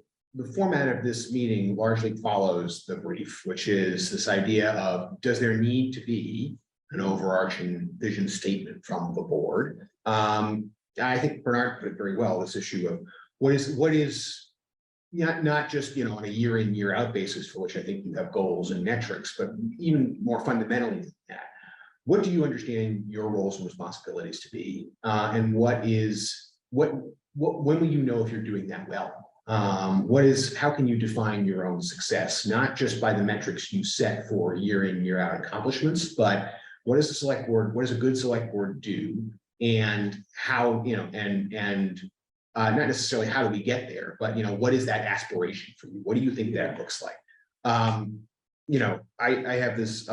format of this meeting largely follows the brief, which is this idea of, does there need to be an overarching vision statement from the board? I think Bernard put it very well, this issue of what is not just, on a year in, year out basis, for which I think you have goals and metrics, but even more fundamentally than that. What do you understand your roles and responsibilities to be? And when will you know if you're doing that well? How can you define your own success, not just by the metrics you set for year in, year out accomplishments, but what does a good select board do? And how, not necessarily how do we get there, but what is that aspiration for you? What do you think that looks like? I have this,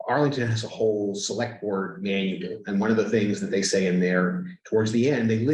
Arlington has a whole select board manual, and one of the things that they say in there towards the end, they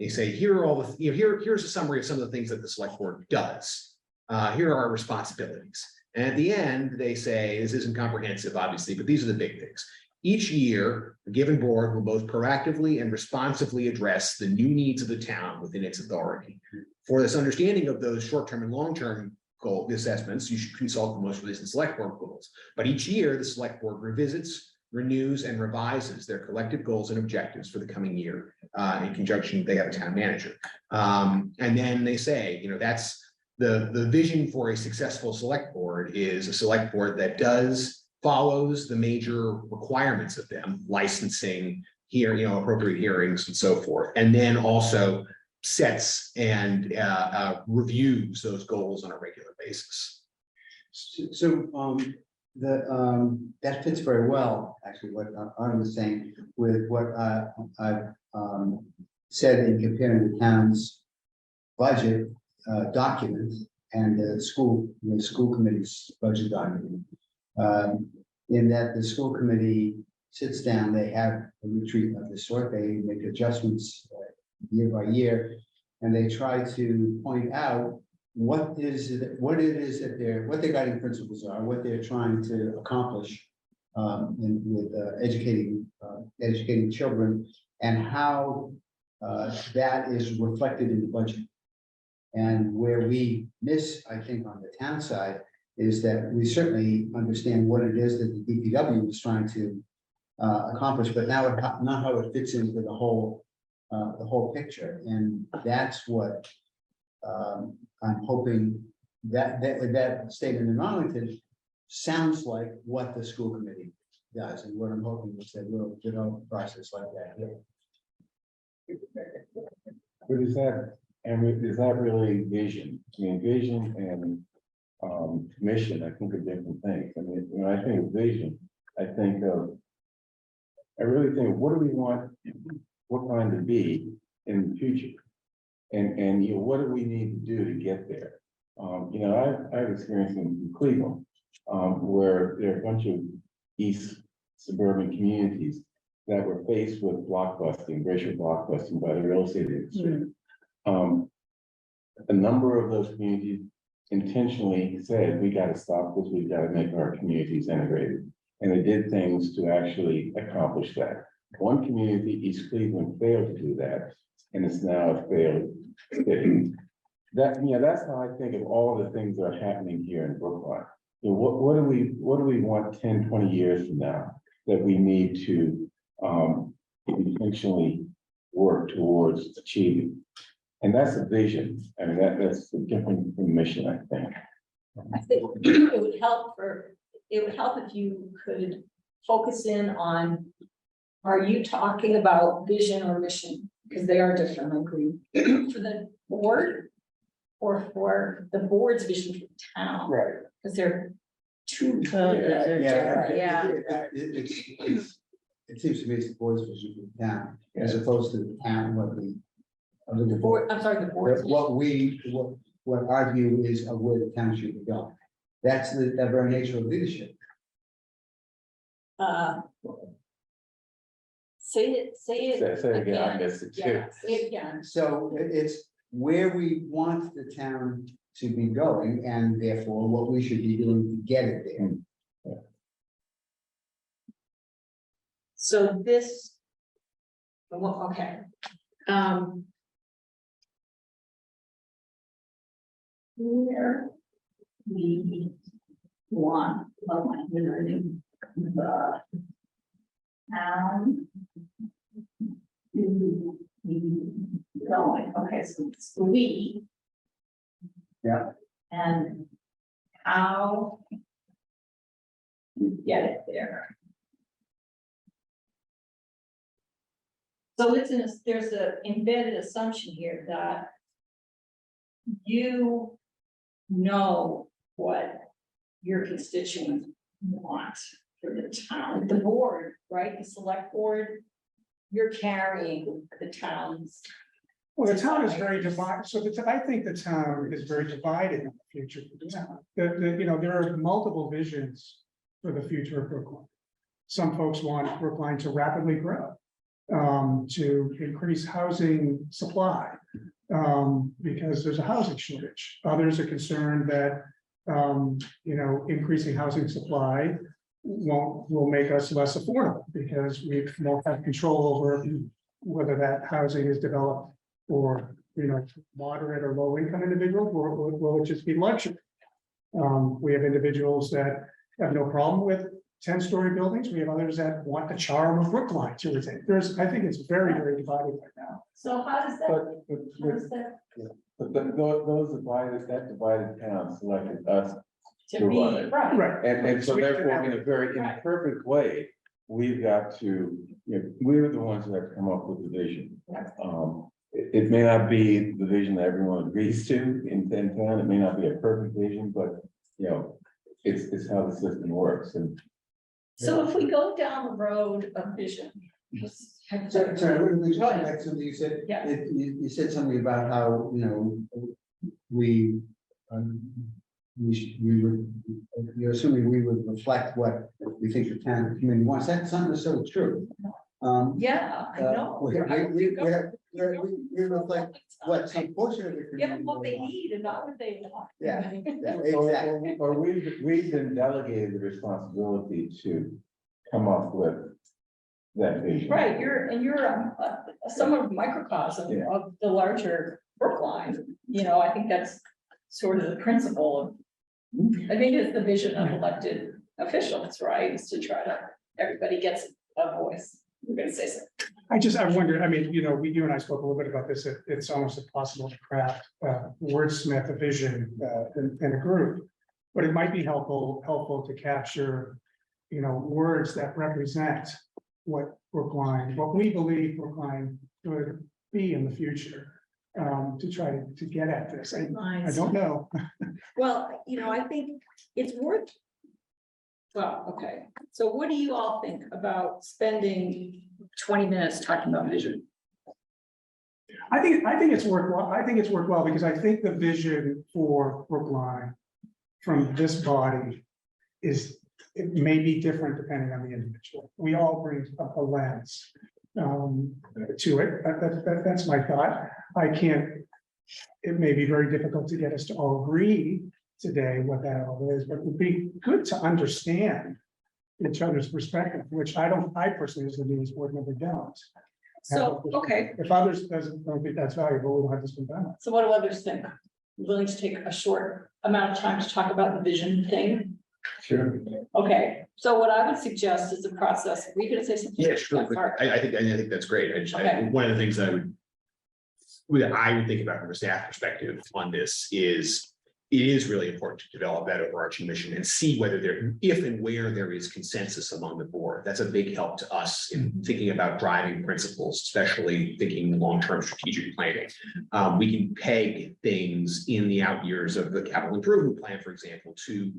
say, here are all the, here's a summary of some of the things that the select board does. Here are our responsibilities. And at the end, they say, this isn't comprehensive, obviously, but these are the big things. Each year, a given board will both proactively and responsively address the new needs of the town within its authority. For this understanding of those short-term and long-term goal assessments, you should consult the most recent select board goals. But each year, the select board revisits, renews, and revises their collective goals and objectives for the coming year in conjunction, they have a town manager. And then they say, that's the vision for a successful select board is a select board that follows the major requirements of them, licensing, appropriate hearings and so forth, and then also sets and reviews those goals on a regular basis. So, that fits very well, actually, what Arne was saying with what I've said in comparing the town's budget document and the school committee's budget document. In that the school committee sits down, they have a retreat of this sort, they make adjustments year by year, and they try to point out what their guiding principles are, what they're trying to accomplish with educating children, and how that is reflected in the budget. And where we miss, I think, on the town side, is that we certainly understand what it is that the DPW is trying to accomplish, but now not how it fits into the whole picture. And that's what I'm hoping that statement in Arlington sounds like what the school committee does, and what I'm hoping is that we'll develop a process like that here. But is that really vision? I mean, vision and mission, I think, are different things. I mean, when I think of vision, I really think of what do we want Brookline to be in the future, and what do we need to do to get there? I've experienced in Cleveland, where there are a bunch of east suburban communities that were faced with racial blockbusting by the real estate industry. A number of those communities intentionally said, we got to stop this, we've got to make our communities integrated. And they did things to actually accomplish that. One community, East Cleveland, failed to do that, and it's now a failed city. That's how I think of all the things that are happening here in Brookline. What do we want 10, 20 years from now that we need to intentionally work towards achieving? And that's a vision. I mean, that's a different mission, I think. I think it would help if you could focus in on, are you talking about vision or mission? Because they are different, I agree. For the board or for the board's vision for the town? Right. Because they're two. It seems to me it's the board's vision for the town, as opposed to the town, The board, I'm sorry, the board's vision. what our view is of where the town should be going. That's the very nature of leadership. Say it. Say it again, I missed it too. Yeah, say it again. So it's where we want the town to be going, and therefore what we should be doing to get it there. So this. Well, okay. Where we want the town to be going, okay, so it's we. Yeah. And how to get it there. So it's there's a embedded assumption here that you know what your constituents want for the town, the board, right? The select board, you're carrying the town's. Well, the town is very divided, so I think the town is very divided in the future for the town. You know, there are multiple visions for the future of Brookline. Some folks want Brookline to rapidly grow, to increase housing supply, because there's a housing shortage. Others are concerned that, you know, increasing housing supply will make us less affordable because we won't have control over whether that housing is developed for, you know, moderate or low income individuals, or will it just be luxury? We have individuals that have no problem with 10-story buildings. We have others that want the charm of Brookline to retain. I think it's very, very divided right now. So how does that, how does that But those divided town selected us, to me, run it. right? Right. and so So we can therefore, have- in a very Right. imperfect way, we've got to, you know, we're the ones who have to come up with the vision. Right. It may not be the vision that everyone agrees to in town, it may not be a perfect vision, but, you know, it's how the system works, and So if we go down the road of vision. just Sorry, we talked about something you said, Yeah. you said something about how, you know, we would, you're assuming we would reflect what we think the town and community wants. That's not necessarily true. Yeah, I know. We reflect what some portion of the Give them community. what they wants. need and not what they want. Yeah, yeah, exactly. or we've been delegated the responsibility to come up with that vision. Right, you're somewhat of a microcosm Yeah. of the larger Brookline, you know, I think that's sort of the principle of. I think it's the vision of elected officials, right, is to try to, everybody gets a voice, we're gonna say something. I wonder, I mean, you know, you and I spoke a little bit about this, it's almost impossible to craft, wordsmith a vision, in a group. But it might be helpful to capture, you know, words that represent what Brookline, what we believe Brookline could be in the future. To try to get at this, I don't know. Well, you know, I think it's worth. Well, okay, so what do you all think about spending 20 minutes talking about vision? I think it's worthwhile. I think it's worthwhile because I think the vision for Brookline from this body is, it may be different depending on the individual. We all bring a lens to it. That's my thought. It may be very difficult to get us to all agree today what that all is, but it would be good to understand each other's perspective, which I personally, as the news board member, don't. So, okay, If others don't think that's valuable, we don't have to spend time. so what do others think? Willing to take a short amount of time to talk about the vision thing? Sure. Okay, so what I would suggest is a process, were you gonna say something? Yeah, sure. Mark. I think that's great. Okay. One of the things that I would think about from a staff perspective on this is, it is really important to develop that overarching mission and see whether if and where there is consensus among the board. That's a big help to us in thinking about driving principles, especially thinking long-term strategic planning. We can peg things in the out years of the capital improvement plan, for example, to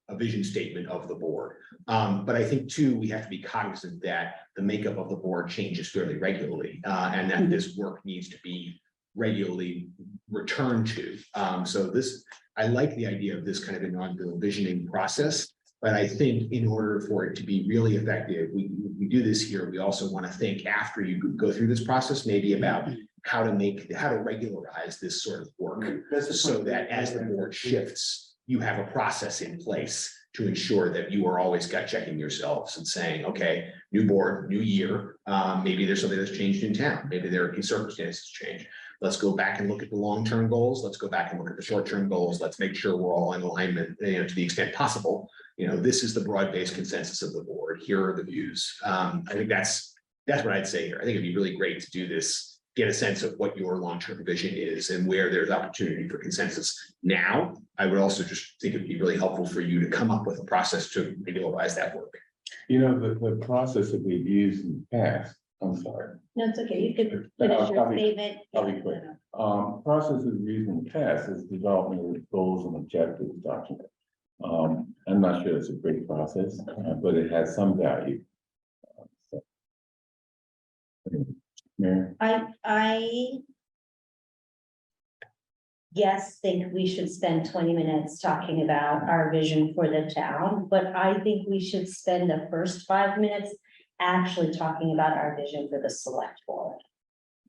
a vision statement of the board. But I think too, we have to be cognizant that the makeup of the board changes fairly regularly, and that this work needs to be regularly returned to. I like the idea of this kind of inaugural visioning process, but I think in order for it to be really effective, we do this here. We also want to think after you go through this process, maybe about how to regularize this sort of work. So that as the board shifts, you have a process in place to ensure that you are always checking yourselves and saying, okay, new board, new year. Maybe there's something that's changed in town. Maybe there are circumstances change. Let's go back and look at the long-term goals. Let's go back and look at the short-term goals. Let's make sure we're all in alignment, to the extent possible. This is the broad-based consensus of the board. Here are the views. I think that's what I'd say here. I think it'd be really great to do this, get a sense of what your long-term vision is and where there's opportunity for consensus. Now, I would also just think it'd be really helpful for you to come up with a process to regularize that work. The process that we've used in the past, I'm sorry. No, it's okay, you could I'll finish your be- statement. I'll be quick. Processes we've used in the past is development of goals and objectives document. I'm not sure it's a great process, but it has some value. Mary? I yes, think we should spend 20 minutes talking about our vision for the town, but I think we should spend the first 5 minutes actually talking about our vision for the select board.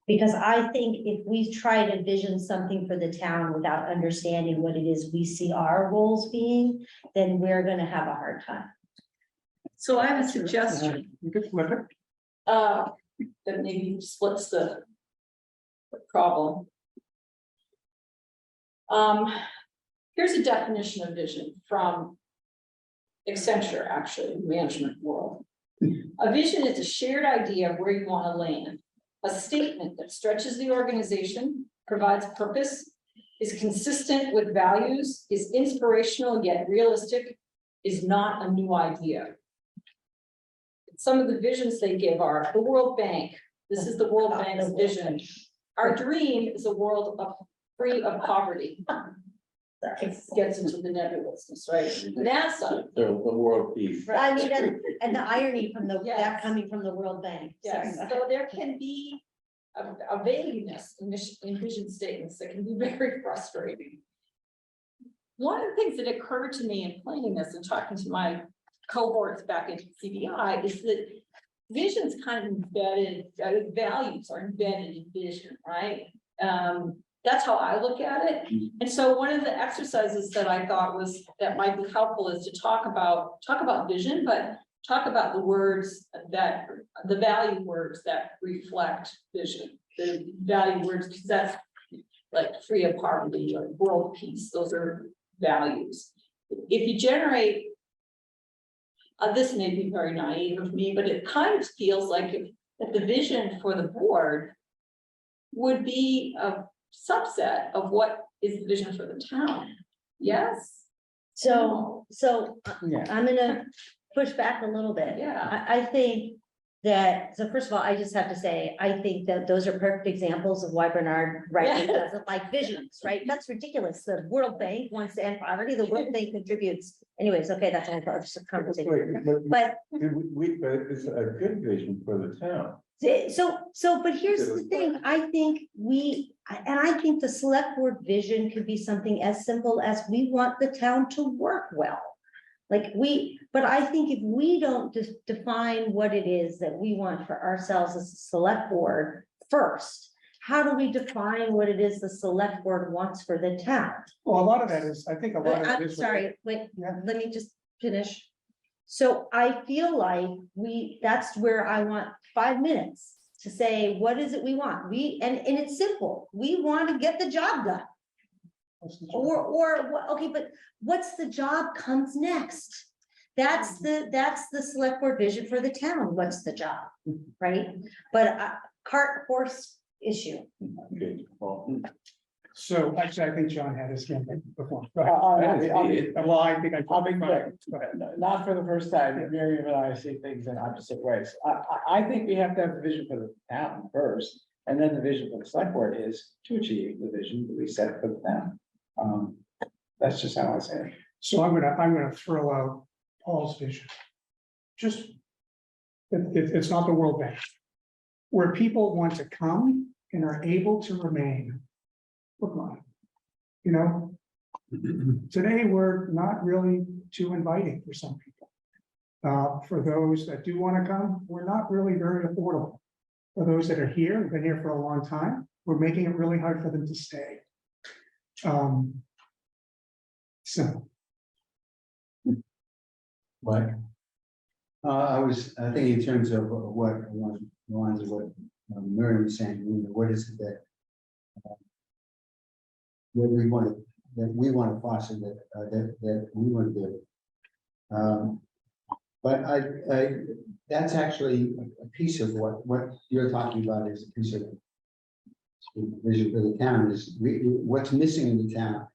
Because I think if we try to vision something for the town without understanding what it is we see our goals being, then we're gonna have a hard time. So I have a suggestion, You could flip it. that maybe splits the problem. Here's a definition of vision from Accenture, actually, management world. A vision is a shared idea of where you want to land. A statement that stretches the organization, provides purpose, is consistent with values, is inspirational yet realistic, is not a new idea. Some of the visions they give are the World Bank. This is the World Bank's vision. Our dream is a world free of poverty. It gets into the nebulousness, right? NASA. The world peace. I mean, and the irony from that Yes. coming from the World Bank. Yes, Sorry. so there can be a vagueness in vision statements that can be very frustrating. One of the things that occurred to me in planning this and talking to my cohorts back in CBI is that vision's kind of embedded, values are embedded in vision, right? That's how I look at it. And so one of the exercises that I thought that might be helpful is to talk about vision, but talk about the value words that reflect vision, the value words, because that's like free of poverty or world peace. Those are values. If you generate, this may be very naive of me, but it kind of feels like if the vision for the board would be a subset of what is the vision for the town. Yes? So Yeah. I'm gonna push back a little bit. Yeah. I think that, so first of all, I just have to say, I think that those are perfect examples of why Bernard rightly Yeah. doesn't like visions, right? That's ridiculous. The World Bank wants to end poverty, the World Bank contributes. Anyways, okay, that's another conversation. But But it's a good vision for the town. but here's the thing, I think I think the select board vision could be something as simple as we want the town to work well. But I think if we don't just define what it is that we want for ourselves as a select board first, how do we define what it is the select board wants for the town? Well, a lot of that is, I think a lot of it I'm is. sorry, wait, Yeah. let me just finish. So I feel like that's where I want 5 minutes to say, what is it we want? And it's simple, we want to get the job done. Okay, but what's the job comes next? That's the select board vision for the town, what's the job, right? But cart horse issue. Okay, well, So actually, I think John had his hand up before. Go I'll ahead. be Well, I think I'll be quick. Go ahead. Not for the first time, Miriam and I see things in opposite ways. I think we have to have the vision for the town first, and then the vision for the select board is to achieve the vision that we set for the town. That's just how I say it. So I'm gonna throw out Paul's vision. Just, it's not the World Bank. Where people want to come and are able to remain. Brookline. Today, we're not really too inviting for some people. For those that do want to come, we're not really very affordable. For those that are here, have been here for a long time, we're making it really hard for them to stay. Simple. Mike? I was, I think in terms of what, along the lines of what Mary was saying, you know, what is it that what we want to foster, that we want to do. But that's actually a piece of what you're talking about is a piece of the vision for the town is what's missing in the town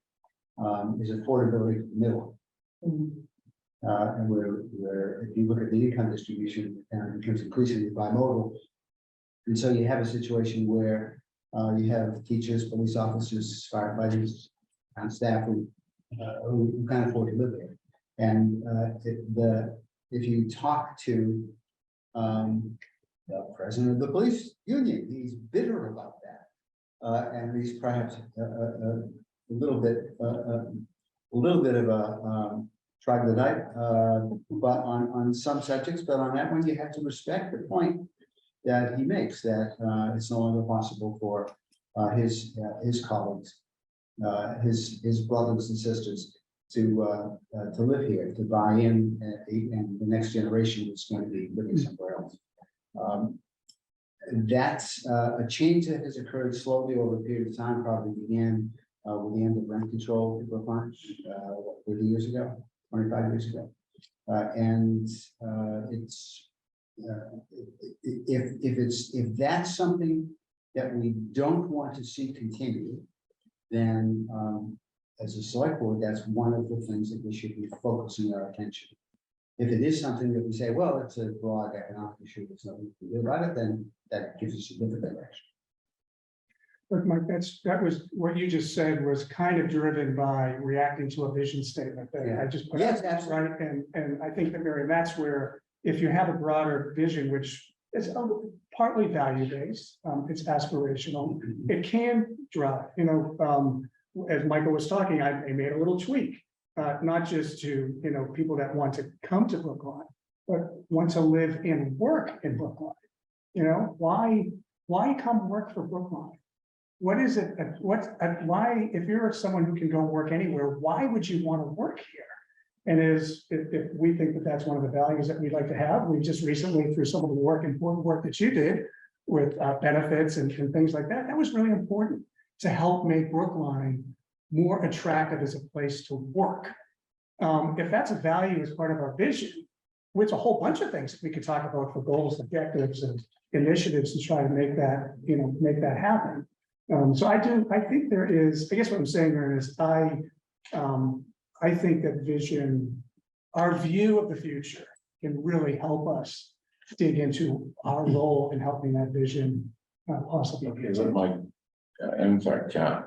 is affordability for the middle. And where if you look at the income distribution in the town, it becomes increasingly bimodal. And so you have a situation where you have teachers, police officers, firefighters, and staff who can't afford to live there. And if you talk to the president of the police union, he's bitter about that. And he's perhaps a little bit of a troglodyte, but on some subjects, but on that one, you have to respect the point that he makes, that it's no longer possible for his colleagues, his brothers and sisters to live here, to buy in, and the next generation is going to be living somewhere else. That's a change that has occurred slowly over a period of time, probably began with the end of rent control in Brookline 30 years ago, 25 years ago. And it's if that's something that we don't want to see continue, then as a select board, that's one of the things that we should be focusing our attention. If it is something that we say, well, it's a broad economic issue, there's nothing to do about it, then that gives us a different direction. But Mike, that was, what you just said was kind of driven by reacting to a vision statement that I just put out. Yes, absolutely. Right, and I think that, Mary, that's where, if you have a broader vision, which is partly value-based, it's aspirational, it can drive, as Michael was talking, I made a little tweak, not just to, people that want to come to Brookline, but want to live and work in Brookline. Why come work for Brookline? What is it? Why, if you're someone who can go work anywhere, why would you want to work here? And if we think that that's one of the values that we'd like to have, we just recently, through some of the important work that you did with benefits and things like that, that was really important to help make Brookline more attractive as a place to work. If that's a value as part of our vision, with a whole bunch of things that we could talk about for goals, objectives, and initiatives to try to make that, make that happen. So I think there is, I guess what I'm saying there is, I think that vision, our view of the future can really help us dig into our role in helping that vision possibly. Okay, so Mike, I'm sorry, John.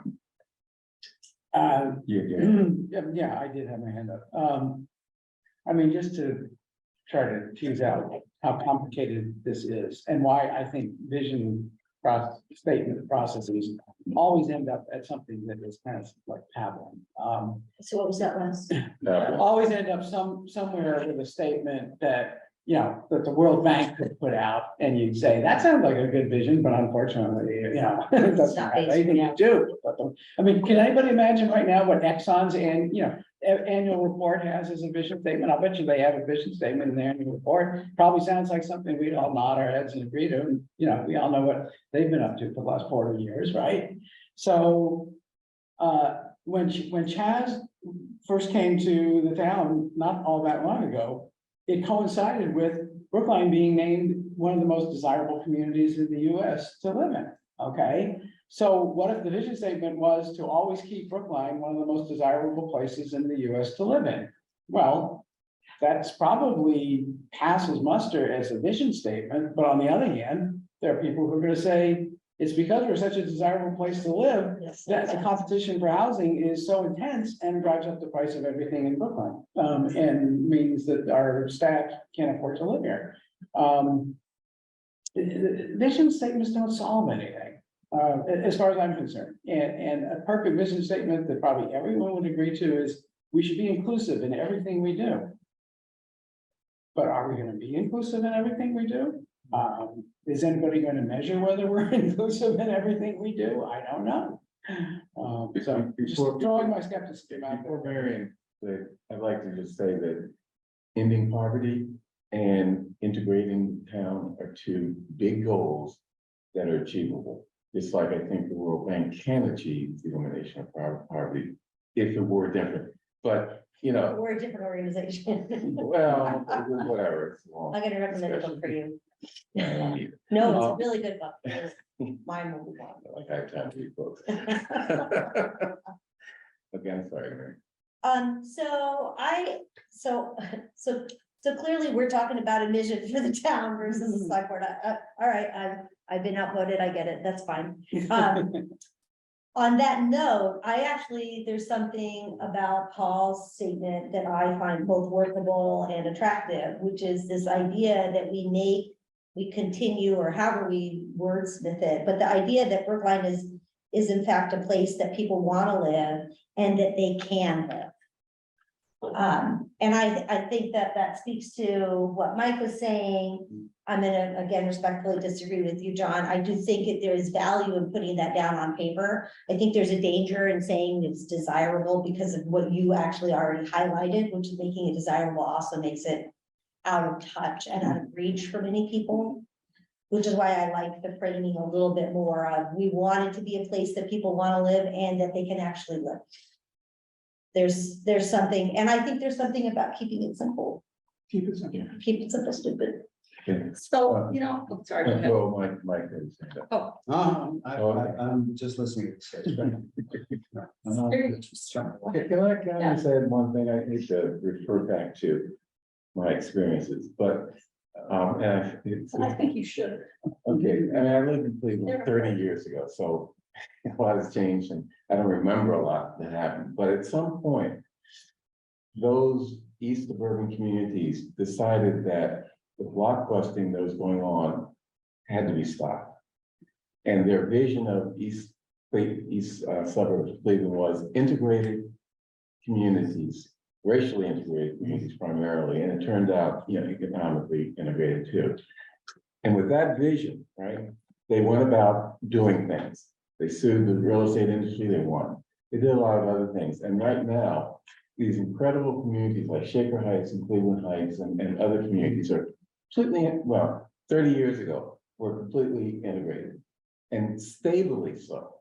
Yeah, I did have my hand up. I mean, just to try to tease out how complicated this is and why I think vision statement processes always end up at something that is kind of like paddling. So what was that last? Always end up somewhere with a statement that, that the World Bank could put out, and you'd say, that sounds like a good vision, but unfortunately, it doesn't have anything to do with them. I mean, can anybody imagine right now what Exxon's annual report has as a vision statement? I'll bet you they have a vision statement in their annual report. Probably sounds like something we'd all nod our heads and agree to. And, we all know what they've been up to for the last 40 years, right? So when Chaz first came to the town, not all that long ago, it coincided with Brookline being named one of the most desirable communities in the US to live in. Okay. So what if the vision statement was to always keep Brookline one of the most desirable places in the US to live in? Well, that's probably passes muster as a vision statement, but on the other hand, there are people who are going to say it's because we're such a desirable place to live that the competition for housing is so intense and drives up the price of everything in Brookline, and means that our staff can't afford to live here. Vision statements don't solve anything. As far as I'm concerned, and a perfect vision statement that probably everyone would agree to is we should be inclusive in everything we do. But are we going to be inclusive in everything we do? Is anybody gonna measure whether we're inclusive in everything we do? I don't know. So just throwing my skepticism out Before there. Marion, I'd like to just say that ending poverty and integrating town are two big goals that are achievable. Just like I think the World Bank can achieve the elimination of poverty if it were different. But, you know, We're a different organization. well, whatever. It's long I'm gonna recommend a book discussion. for you. Yeah, I don't need it. No, it's a really good book. It's mine will be one. Like I have time to read books. Okay, I'm sorry, Mary. So clearly we're talking about a mission for the town versus the select board. All right, I've been outvoted. I get it. That's fine. On that note, there's something about Paul's statement that I find both workable and attractive, which is this idea that we continue, or however we wordsmith it, but the idea that Brookline is in fact a place that people want to live and that they can live. And I think that speaks to what Mike was saying. I'm gonna, again, respectfully disagree with you, John. I do think that there is value in putting that down on paper. I think there's a danger in saying it's desirable because of what you actually already highlighted, which is making it desirable also makes it out of touch and out of reach for many people. Which is why I like the framing a little bit more of, we want it to be a place that people want to live and that they can actually live. There's something, and I think there's something about keeping it simple. Keep it simple. Keep it simple, stupid. So, you know, I'm sorry. go ahead. Well, Mike is saying that. I'm just listening to this. Very interesting. Can I just add one thing? I hate to refer back to my experiences, but, I think you should. okay, I mean, I lived in Cleveland 30 years ago, so a lot has changed and I don't remember a lot that happened, but at some point, those east suburban communities decided that the blockbusting that was going on had to be stopped. And their vision of east suburbs of Cleveland was integrated communities, racially integrated communities primarily, and it turned out, you know, economically integrated too. And with that vision, right, they went about doing things. They sued the real estate industry, they won. They did a lot of other things. And right now, these incredible communities like Shaker Heights and Cleveland Heights and other communities are completely, well, 30 years ago, were completely integrated and stably so.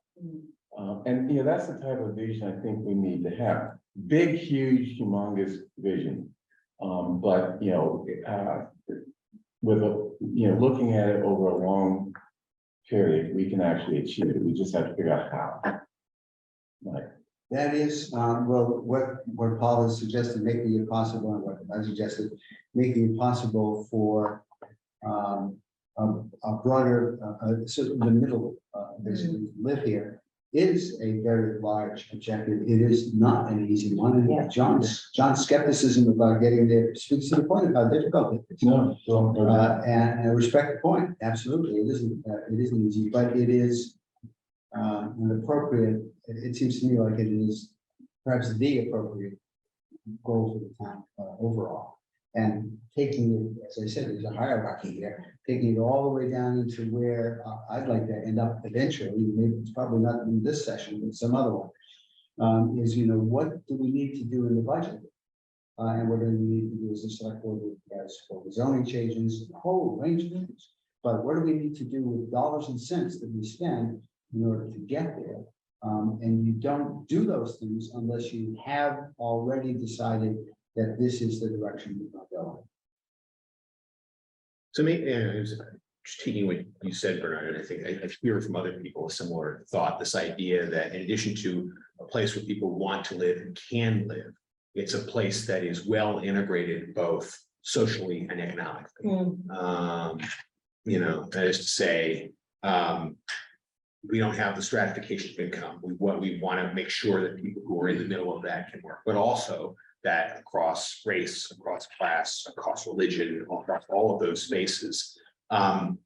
And you know, that's the type of vision I think we need to have. Big, huge, humongous vision. But you know, with a, you know, looking at it over a long period, we can actually achieve it. We just have to figure out how. Like, That is, well, what Paul has suggested, making it possible, and what I suggested, making it possible for a broader, sort of the middle, basically to live here, is a very large objective. It is not an easy one. Yeah. And John's skepticism about getting there speaks to the point of how difficult it is. no, And I respect the point. Absolutely, it isn't easy, but it is an appropriate. It seems to me like it is perhaps the appropriate goal for the town overall. And taking it, as I said, there's a hierarchy here, taking it all the way down into where I'd like to end up eventually. Maybe it's probably not in this session, but some other one. Is, you know, what do we need to do in the budget? And what do we need to do as a select board with regards for the zoning changes, a whole range of things. But what do we need to do with dollars and cents that we spend in order to get there? And you don't do those things unless you have already decided that this is the direction you're going to go. So maybe, just taking what you said, Bernard, and I think I hear from other people a similar thought, this idea that in addition to a place where people want to live and can live, it's a place that is well integrated both socially and economically. You know, that is to say, we don't have the stratification of income. We want to make sure that people who are in the middle of that can work, but also that across race, across class, across religion, across all of those spaces. You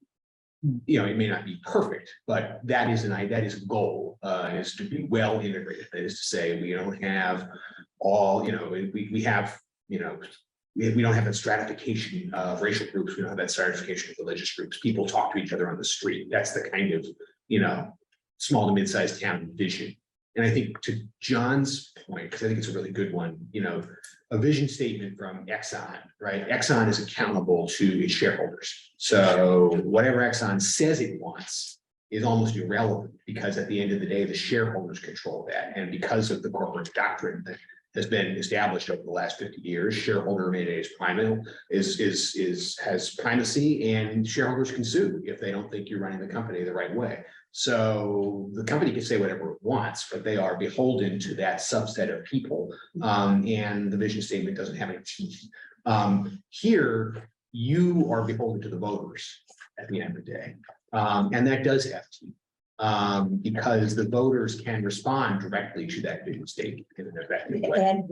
know, it may not be perfect, but that is a goal, is to be well integrated. That is to say, we don't have all, you know, we have, you know, we don't have that stratification of racial groups, we don't have that stratification of religious groups, people talk to each other on the street, that's the kind of, small to mid-sized town vision. And I think to John's point, because I think it's a really good one, a vision statement from Exxon, right? Exxon is accountable to its shareholders. So whatever Exxon says it wants is almost irrelevant, because at the end of the day, the shareholders control that. And because of the corporate doctrine that has been established over the last 50 years, shareholder mandate has primacy, and shareholders can sue if they don't think you're running the company the right way. So the company can say whatever it wants, but they are beholden to that subset of people. And the vision statement doesn't have any teeth. Here, you are beholden to the voters at the end of the day. And that does have teeth. Because the voters can respond directly to that vision statement in an effective way.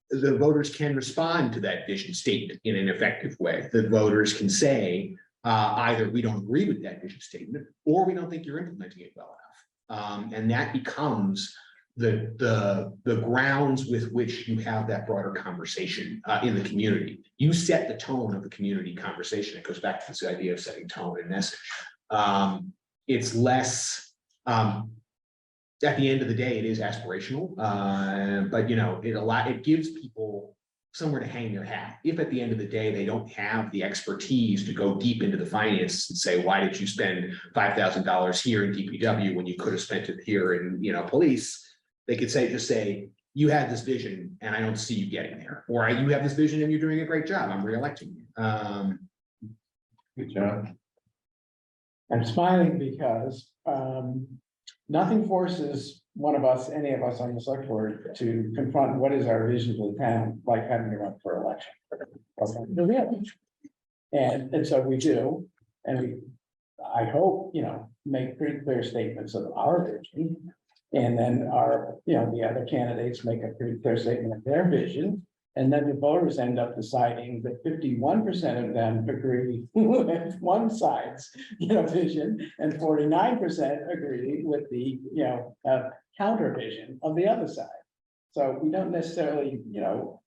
The voters can respond to that vision statement in an effective way. The voters can say, either we don't agree with that vision statement, or we don't think you're implementing it well enough. And that becomes the grounds with which you have that broader conversation in the community. You set the tone of the community conversation. It goes back to this idea of setting tone and message. It's less, at the end of the day, it is aspirational, but it gives people somewhere to hang their hat. If at the end of the day, they don't have the expertise to go deep into the finances and say, why did you spend $5,000 here in DPW when you could have spent it here in, police? They could just say, you had this vision and I don't see you getting there. Or you have this vision and you're doing a great job, I'm reelecting you. Good job. I'm smiling because nothing forces any of us on the select board to confront what is our vision for the town, like having to run for election. And so we do, and I hope, make pretty clear statements of our vision. And then the other candidates make a pretty clear statement of their vision. And then the voters end up deciding that 51% of them agree with one side's, vision, and 49% agree with the, counter vision of the other side. So we don't necessarily,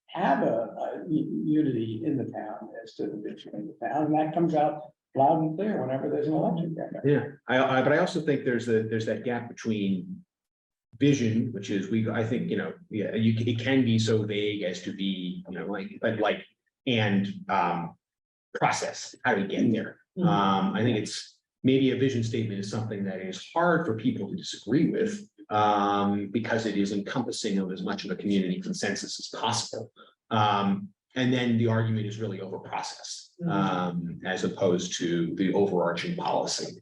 have a unity in the town as to the vision of the town, and that comes out loud and clear whenever there's an election. Yeah, but I also think there's that gap between vision, which is it can be so vague as to be, and process, how do we get there? I think it's maybe a vision statement is something that is hard for people to disagree with, because it is encompassing of as much of a community consensus as possible. And then the argument is really over process, as opposed to the overarching policy.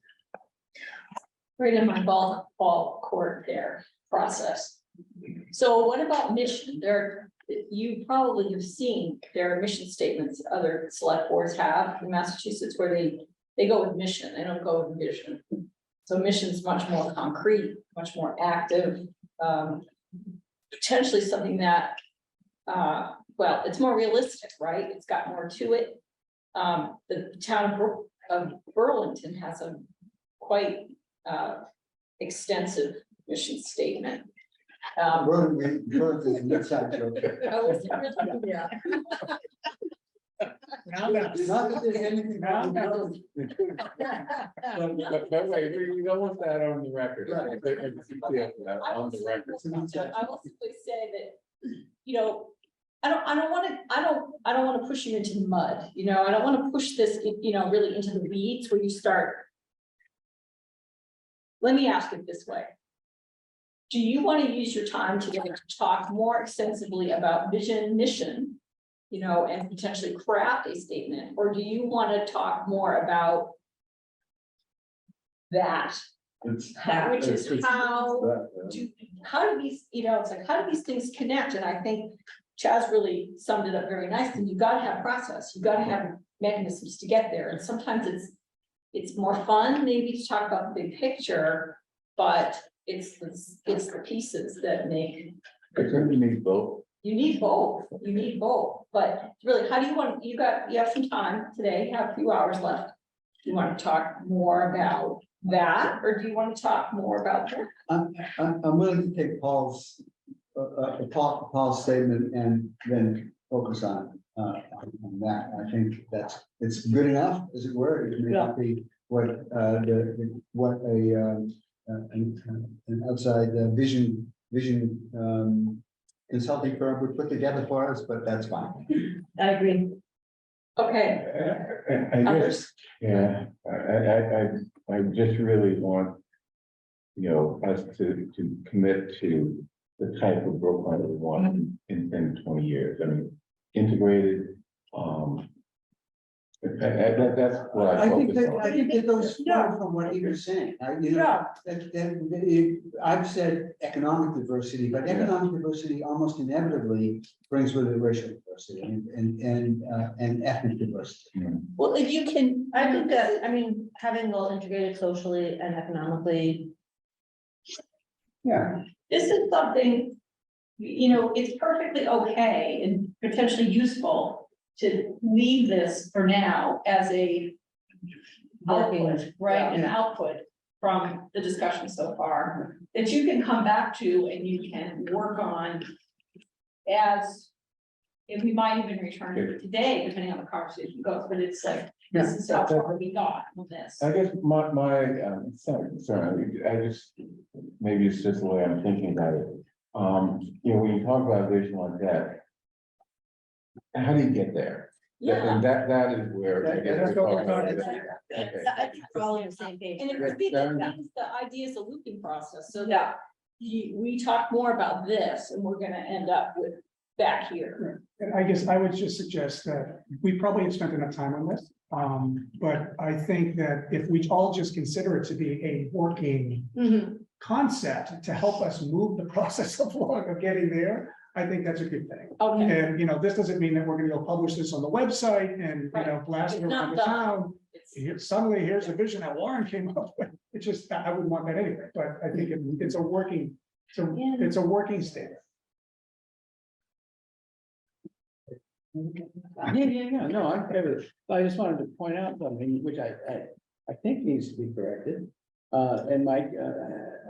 Right in my ball court there, process. So what about mission? You probably have seen there are mission statements other select boards have in Massachusetts where they go with mission, they don't go with vision. So mission's much more concrete, much more active, potentially something that, it's more realistic, right? It's got more to it. The town of Burlington has a quite extensive mission statement. Burlington is a mid-sized joke. Yeah. Not that there's anything wrong with it. But wait, we don't want that on the record. Right. On the record. I will simply say that, I don't want to push you into the mud, I don't want to push this, really into the weeds where you start. Let me ask it this way. Do you want to use your time today to talk more extensively about vision, mission, and potentially craft a statement? Or do you want to talk more about that? Which is how do these, it's like, how do these things connect? And I think Chaz really summed it up very nicely. You got to have process, you got to have mechanisms to get there. And sometimes it's more fun maybe to talk about the big picture, but it's the pieces that make. You need both. You need both, but really, how do you want, you have some time today, you have a few hours left. Do you want to talk more about that, or do you want to talk more about that? I'm willing to take Paul's statement and then focus on on that. I think it's good enough, as it were. It may not be what, what an outside vision, consulting firm would put together for us, but that's fine. I agree. Okay, I others? guess, yeah, I just really want, us to commit to the type of Brookline that we want in 20 years. I mean, integrated, that's what I focus on. I think that goes far from what he was saying. I've said economic diversity, but economic diversity almost inevitably brings with it racial diversity and ethnic diversity. Well, if you can. I think that, having all integrated socially and economically. Yeah. This is something, it's perfectly okay and potentially useful to leave this for now as a output, right, an output from the discussion so far, that you can come back to and you can work on as, and we might even return to it today, depending on the conversation goes, but it's like, this is how far we got on this. I guess sorry, I just, maybe it's just the way I'm thinking about it. When you talk about a vision like that, how do you get there? Yeah. And that is where I guess That's we're what we're talking talking about. I think we're all on the same page. And it could be that the idea is a looping process, so that we talk more about this and we're gonna end up with back here. And I guess I would just suggest that we probably have spent enough time on this. But I think that if we all just consider it to be a working concept to help us move the process along of getting there, I think that's a good thing. Okay, And, this doesn't mean that we're gonna go publish this on the website and, blast it It's not around the done. town. it's, Suddenly, here's a vision that Lauren came up with. It's just, I wouldn't want that anyway, but I think it's a working, it's a working statement. Yeah, no, I'm okay with it. I just wanted to point out something which I think needs to be corrected. And Mike,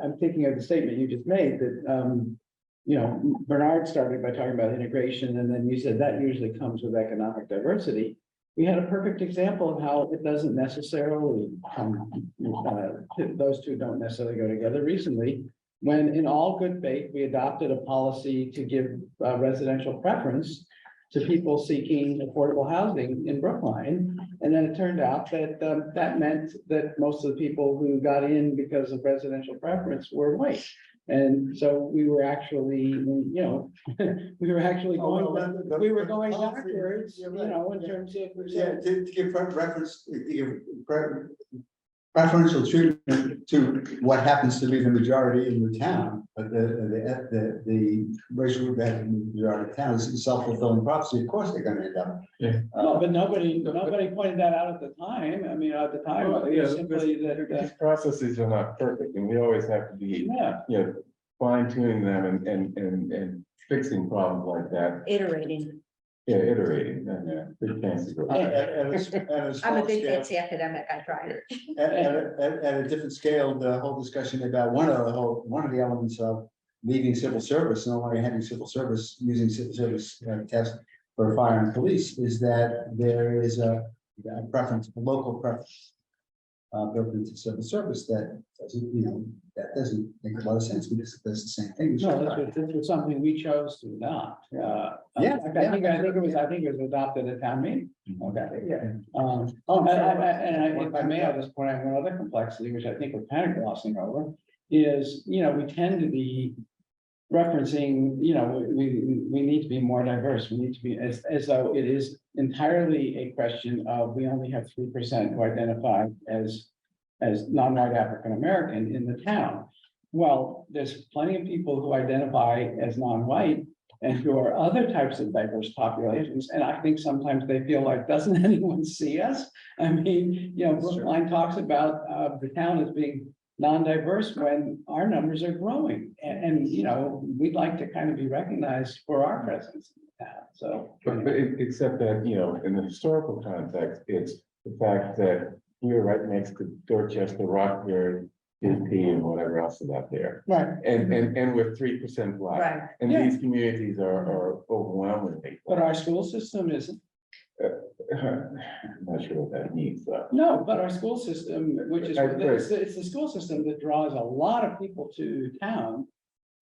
I'm thinking of the statement you just made that, Bernard started by talking about integration, and then you said that usually comes with economic diversity. We had a perfect example of how it doesn't necessarily come, those two don't necessarily go together recently. When in all good faith, we adopted a policy to give residential preference to people seeking affordable housing in Brookline. And then it turned out that that meant that most of the people who got in because of residential preference were white. And so we were actually, we were actually going, we were going backwards, in terms of. Yeah, to give reference, to give preferential treatment to what happens to be the majority in the town, but the racial group that in the majority of town is self-fulfilling prophecy. Of course, they're going to end up. Yeah. No, but nobody pointed that out at the time. I mean, at the time, it was simply that. These processes are not perfect, and we always have to be, Yeah. fine tuning them and fixing problems like that. Iterating. Yeah, iterating, big fancy. I'm a big fancy academic, I tried it. At a different scale, the whole discussion about one of the elements of leaving civil service and only having civil service, using civil service test for fire and police is that there is a preference, a local preference built into civil service that doesn't make a lot of sense because it does the same thing. No, this was something we chose to adopt. Yeah. I think it was adopted at town meeting. Okay. Yeah. And I may have this point out one other complexity, which I think we're kind of glossing over, is, we tend to be referencing, we need to be more diverse. We need to be as though it is entirely a question of we only have 3% who identify as non-white African-American in the town. Well, there's plenty of people who identify as non-white and who are other types of diverse populations. And I think sometimes they feel like, doesn't anyone see us? I mean, Brookline talks about the town as being non-diverse when our numbers are growing. And we'd like to kind of be recognized for our presence in the town. So. But except that, in the historical context, it's the fact that we're right next to Dorchester, Rockford, BP and whatever else is out there. Right. And we're 3% black. Right. And Yeah. these communities are overwhelmingly. But our school system isn't. I'm not sure what that means, though. No, but our school system, which is, Right, right. it's the school system that draws a lot of people to town.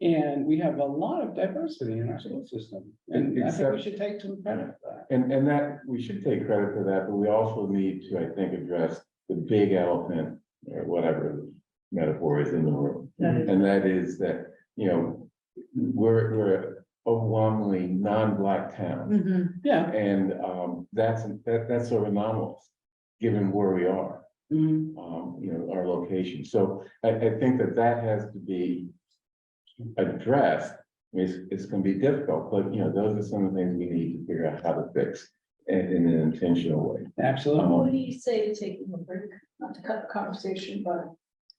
And we have a lot of diversity in our school system, and I think we Except- should take some credit for that. And that, we should take credit for that, but we also need to, I think, address the big elephant, or whatever the metaphor is in the room. And that is that, you know, we're overwhelmingly non-black town. Mhm. Yeah. And that's sort of anomalous, given where we are, Mhm. you know, our location. So I think that has to be addressed. I mean, it's gonna be difficult, but you know, those are some of the things we need to figure out how to fix in an intentional way. Absolutely. What do you say to taking a break? Not to cut the conversation, but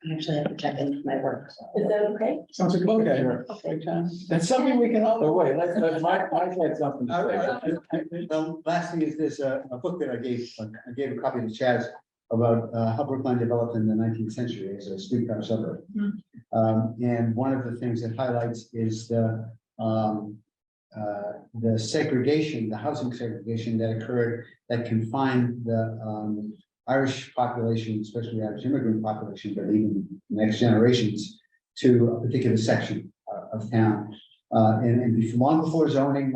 I actually have to check into my work. is that okay? Sounds like. Okay. Sure. Big time. That's something we can all. But wait, Mike had something to say. Last thing is this, a book that I gave a copy to Chaz about how Brookline developed in the 19th century as a streetcar suburb. And one of the things it highlights is the segregation, the housing segregation that occurred that confined the Irish population, especially the Irish immigrant population, but even next generations, to a particular section of town. Long before zoning,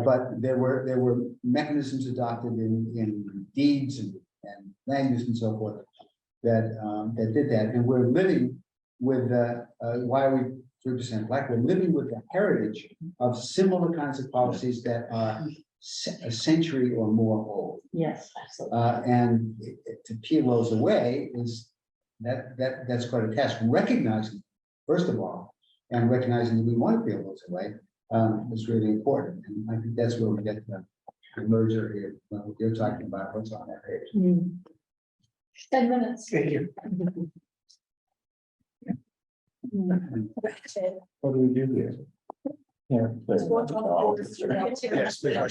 but there were mechanisms adopted in deeds and land use and so forth that did that. And we're living with why are we 3% black? We're living with the heritage of similar kinds of policies that are a century or more old. Yes, absolutely. And to peel those away is that's quite a task. Recognizing, first of all, and recognizing that we want to peel those away is really important. And I think that's where we get the merger here. When you're talking about what's on that page. 10 minutes. Thank you. What do we do here? Yeah. Yes, they are.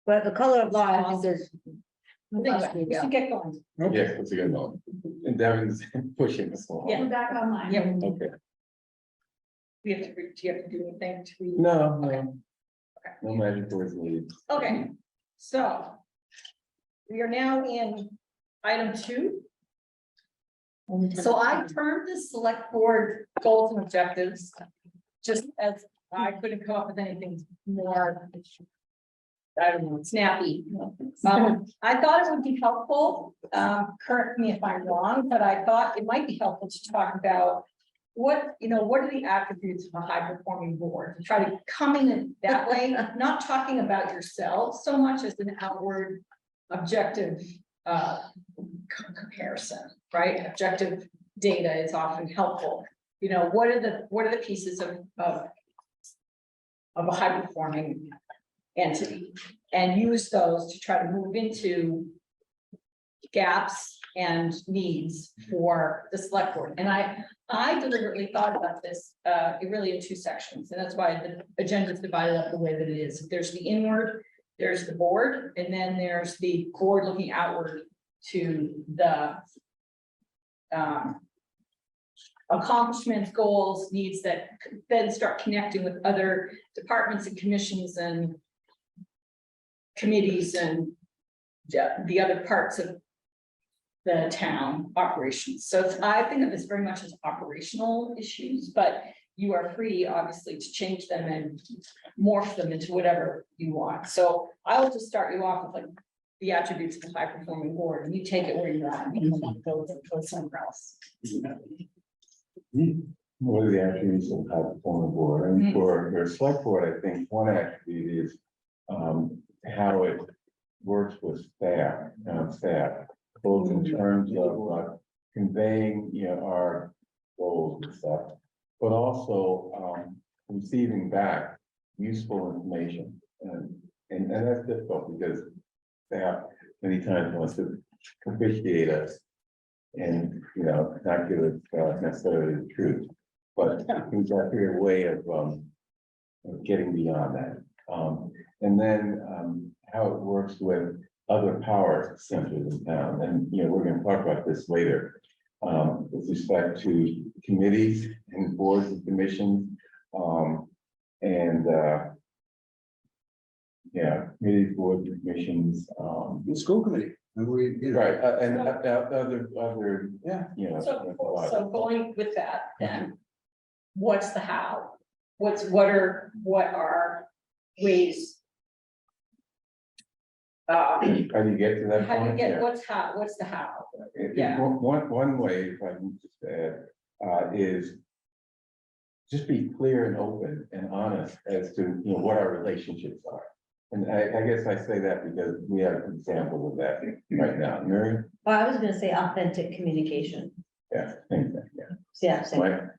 But the color of law, I think there's, Anyway, we should get going. Yes, that's a good one. And Devin's pushing us along. Yeah. We're back online. Yeah, Okay, we have to, do you have to do anything to? no, no magic words needed. Okay, so we are now in item 2. So I termed this select board goals and objectives, just as I couldn't come up with anything more, I don't know, snappy. I thought it would be helpful, correct me if I'm wrong, but I thought it might be helpful to talk about what are the attributes of a high performing board, to try to come in that way, not talking about yourself so much as an outward objective comparison, right? Objective data is often helpful. What are the pieces of a high performing entity, and use those to try to move into gaps and needs for the select board. And I deliberately thought about this really in 2 sections, and that's why the agenda is divided up the way that it is. There's the inward, there's the board, and then there's the board looking outward to the accomplishments, goals, needs that then start connecting with other departments and commissions and committees and the other parts of the town operations. So I think of this very much as operational issues, but you are free, obviously, to change them and morph them into whatever you want. So I will just start you off with like the attributes of a high performing board, and you take it where you're at, and you go somewhere else. What are the attributes of high performing board? And for a select board, I think one attribute is how it works with staff, both in terms of conveying, our goals and stuff, but also receiving back useful information. And that's difficult because staff many times wants to propitiate us and, not give us necessarily the truth. But we've got to figure a way of getting beyond that. And then how it works with other power centers in town. And, we're going to talk about this later with respect to committees and boards and commissions. Committees, boards, and commissions. The school committee, and Right, and other, So going with that, then, what's the how? What are ways? how do you get to that How do you point? get, Yeah. what's the how? It- Yeah. One way, if I can just add, is just be clear and open and honest as to, what our relationships are. And I guess I say that because we have examples of that right now. Mary? well, I was gonna say authentic communication. Yeah, same thing, yeah. Yeah, same. Mike?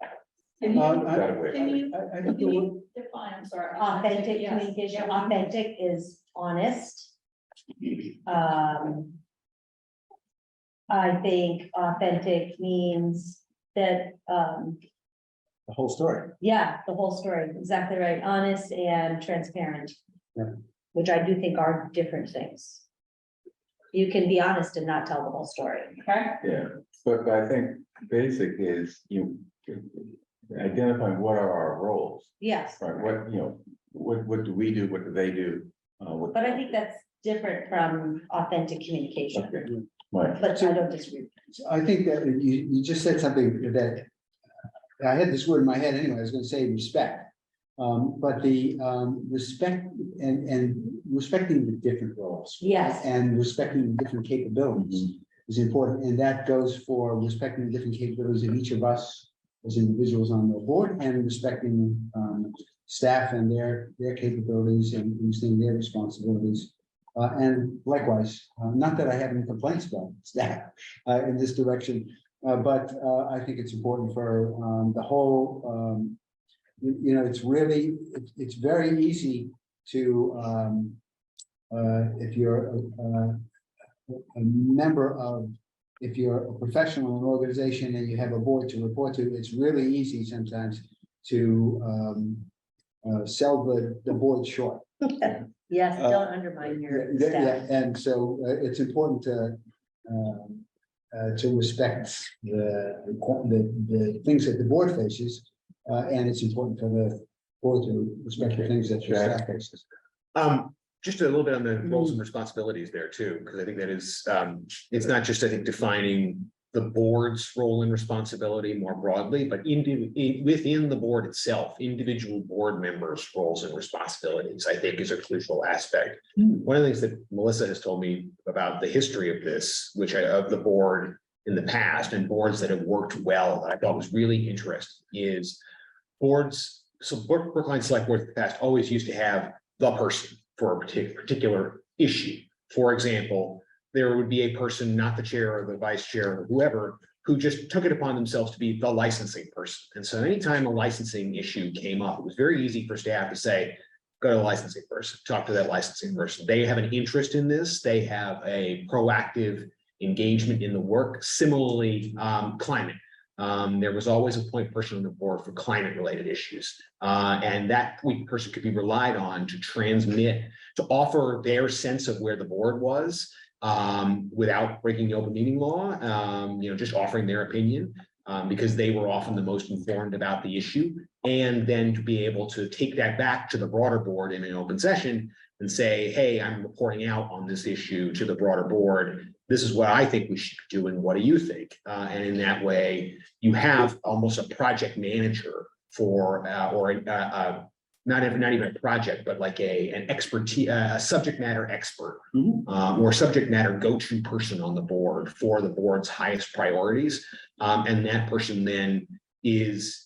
Can you, That way. can you, I can think the word, you define, I'm sorry. Authentic Yes. communication, Yeah. authentic is honest. I think authentic means that, the whole story. yeah, the whole story, exactly right, honest and transparent. Yeah. Which I do think are different things. You can be honest and not tell the whole story. Okay, Yeah, but I think basic is identifying what are our roles, Yes, right? What do we do? What do they do? but I think that's different from authentic communication, Okay, Mike. but I don't disagree. I think that you just said something that I had this word in my head anyway, I was gonna say respect. But the respect and respecting the different roles. Yes. And respecting the different capabilities is important, and that goes for respecting the different capabilities of each of us as individuals on the board, and respecting staff and their capabilities and understanding their responsibilities. And likewise, not that I have any complaints about staff in this direction, but I think it's important for the whole. It's very easy to, if you're a member of, if you're a professional in an organization and you have a board to report to, it's really easy sometimes to sell the board short. Yes, don't undermine your staff. And so it's important to respect the things that the board faces. And it's important for the board to respect the things that your staff faces. Just a little bit on the roles and responsibilities there too, because I think that is, it's not just, I think, defining the board's role and responsibility more broadly, but within the board itself, individual board members' roles and responsibilities, I think, is a crucial aspect. One of the things that Melissa has told me about the history of this, of the board in the past and boards that have worked well, that I thought was really interesting, is boards. So Brookline Select Board in the past always used to have the person for a particular issue. For example, there would be a person, not the chair or the vice chair or whoever, who just took it upon themselves to be the licensing person. And so anytime a licensing issue came up, it was very easy for staff to say, go to the licensing person, talk to that licensing person. They have an interest in this. They have a proactive engagement in the work. Similarly, climate. There was always a point person on the board for climate related issues. And that person could be relied on to transmit, to offer their sense of where the board was, without breaking the open meeting law, just offering their opinion, because they were often the most informed about the issue. And then to be able to take that back to the broader board in an open session and say, hey, I'm reporting out on this issue to the broader board. This is what I think we should be doing. What do you think? And in that way, you have almost a project manager for, not even a project, but like an expertise, a subject matter expert, or subject matter go-to person on the board for the board's highest priorities. And that person then is,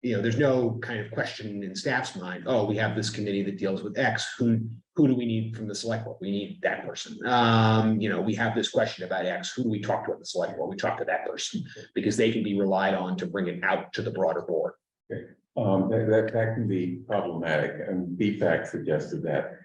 there's no kind of question in staff's mind, oh, we have this committee that deals with X, who do we need from the select board? We need that person. We have this question about X, who do we talk to at the select board? We talk to that person, because they can be relied on to bring it out to the broader board. That can be problematic, and BFAC suggested that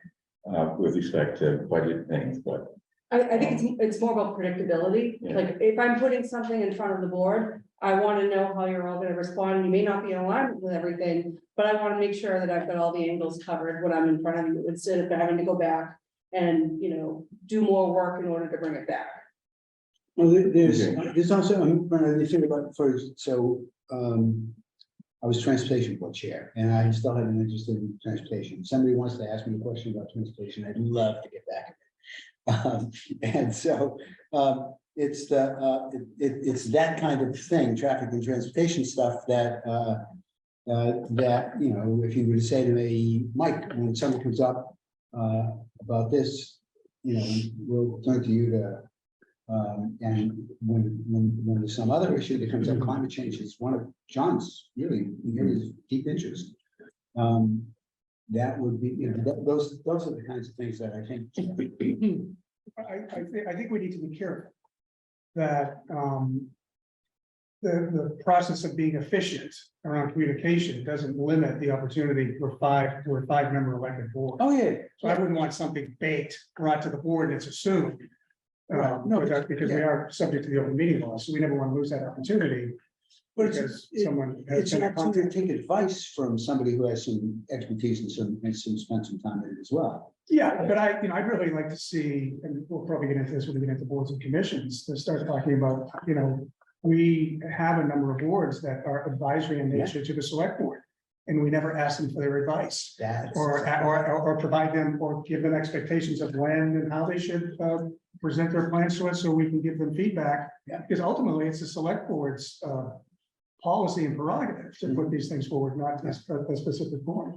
with respect to budget things, but I think it's more about predictability. Yeah. Like if I'm putting something in front of the board, I want to know how you're all going to respond. You may not be in alignment with everything, but I want to make sure that I've got all the angles covered when I'm in front of you, instead of having to go back and, do more work in order to bring it back. Well, there's also, I'm thinking about first, so, I was transportation board chair, and I still have an interest in transportation. Somebody wants to ask me a question about transportation, I'd love to get back. And so it's that kind of thing, traffic and transportation stuff that if you were to say to me, Mike, when something comes up about this, we'll turn to you to. And when there's some other issue that comes up, climate change is one of John's really deep interest. That would be, those are the kinds of things that I think. I think we need to be careful that the process of being efficient around communication doesn't limit the opportunity for a five-member elected board. Oh, yeah. So I wouldn't want something baked, brought to the board, and it's assumed. Because we are subject to the open meeting law, so we never want to lose that opportunity. But Because someone has it's an been opportunity to take advice from somebody who has some expertise and spent some time in it as well. Yeah, but I'd really like to see, and we'll probably get into this when we get into boards and commissions, to start talking about, we have a number of boards that are advisory in nature to the select board. And we never ask them for their advice or provide them or give them expectations of when and how they should present their plans to us so we can give them feedback. Yeah. Because ultimately it's the select board's policy and prerogative to put these things forward, not a specific board.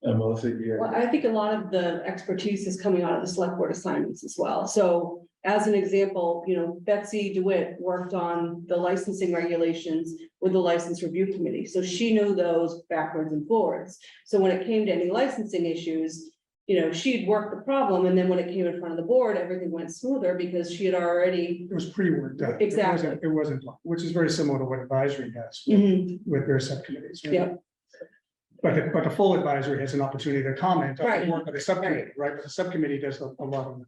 Melissa, Well, I think a lot of the expertise is coming out of the select board assignments as well. So as an example, Betsy DeWitt worked on the licensing regulations with the license review committee. So she knew those backwards and forwards. So when it came to any licensing issues, she'd worked the problem, and then when it came in front of the board, everything went smoother because she had already. It was pre-work done. Exactly. It wasn't, which is very similar to what advisory does with their subcommittees. Right? Yep. But the full advisory has an opportunity to comment on Right. the work of the subcommittee, right? But the subcommittee does a lot of.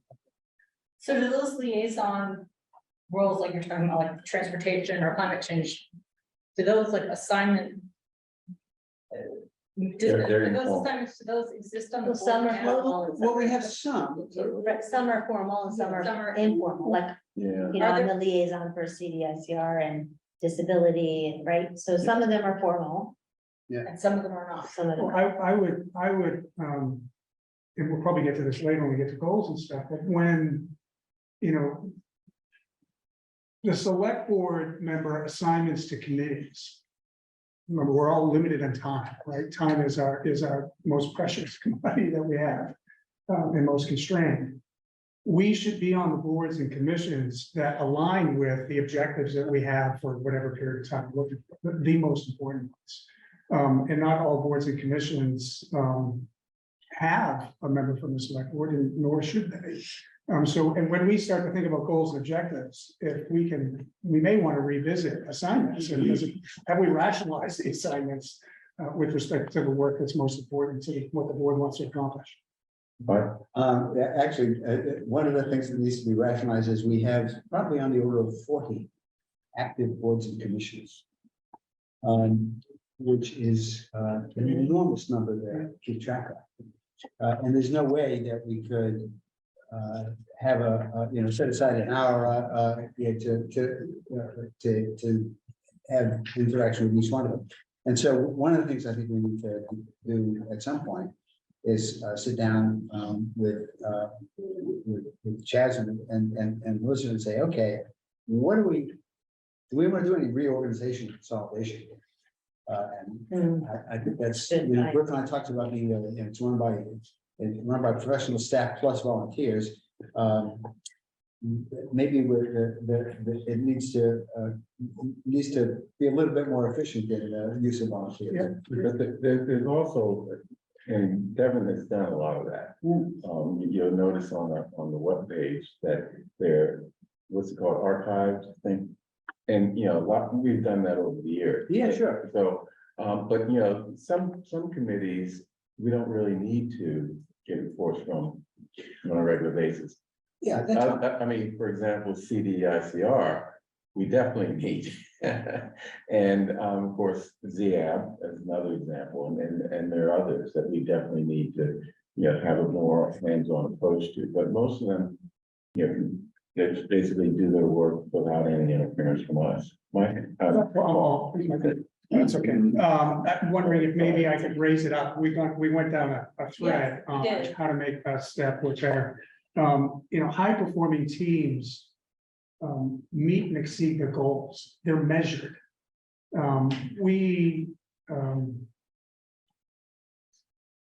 So do those liaison roles, like you're talking about, like transportation or climate change, do those like assignment They're Do those informal. assignments, do those exist on the Well, some board are now? formal. Well, we have some. Right, some are formal and some Some are are informal, like, Yeah, you know, I'm the liaison for CDICR and disability, right? So some of them are formal, And some of them are not. some of them. Well, I would, and we'll probably get to this later when we get to goals and stuff, but when, you know, the select board member assignments to committees. Remember, we're all limited in time, right? Time is our most precious commodity that we have, and most constrained. We should be on the boards and commissions that align with the objectives that we have for whatever period of time, what the most important ones. And not all boards and commissions have a member from the select board, and nor should they. So, and when we start to think about goals and objectives, if we can, we may want to revisit assignments, and have we rationalized the assignments with respect to the work that's most important to what the board wants to accomplish? but Actually, one of the things that needs to be rationalized is we have probably on the order of 40 active boards and commissions. Which is an enormous number there to keep track of. And there's no way that we could have set aside an hour to have interaction with each one of them. And so one of the things I think we need to do at some point is sit down with Chaz and listen and say, okay, what do we want to do any reorganization consolidation? I think that's, Brookline talks about being, it's run by professional staff plus volunteers. Maybe it needs to be a little bit more efficient in the use of volunteers. but there's also, and Devin has done a lot of that. You'll notice on the webpage that there, what's it called, archives, I think. And, we've done that over the years. Yeah, sure. So, but, some committees, we don't really need to get reports from on a regular basis. Yeah, that's I mean, for example, CDICR, we definitely need. And, of course, ZAB is another example, and there are others that we definitely need to, have a more hands-on approach to, but most of them, they just basically do their work without any interference from us. That's okay. I'm wondering if maybe I could raise it up. We went down a thread on Yes, we did. how to make that step work better. High performing teams meet and exceed their goals. They're measured.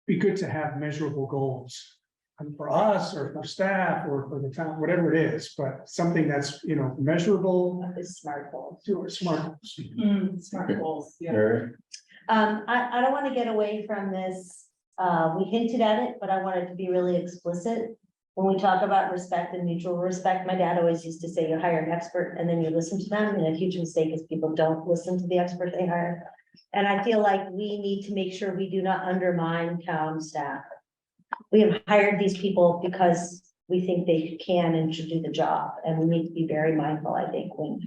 Be good to have measurable goals. For us or for staff or for the town, whatever it is, but something that's, measurable It's smart goals. to smart. Smart goals, yeah. Mary? I don't want to get away from this. We hinted at it, but I want it to be really explicit. When we talk about respect and mutual respect, my dad always used to say, you hire an expert and then you listen to them. And a huge mistake is people don't listen to the expert they hire. And I feel like we need to make sure we do not undermine town staff. We have hired these people because we think they can and should do the job. And we need to be very mindful, I think, when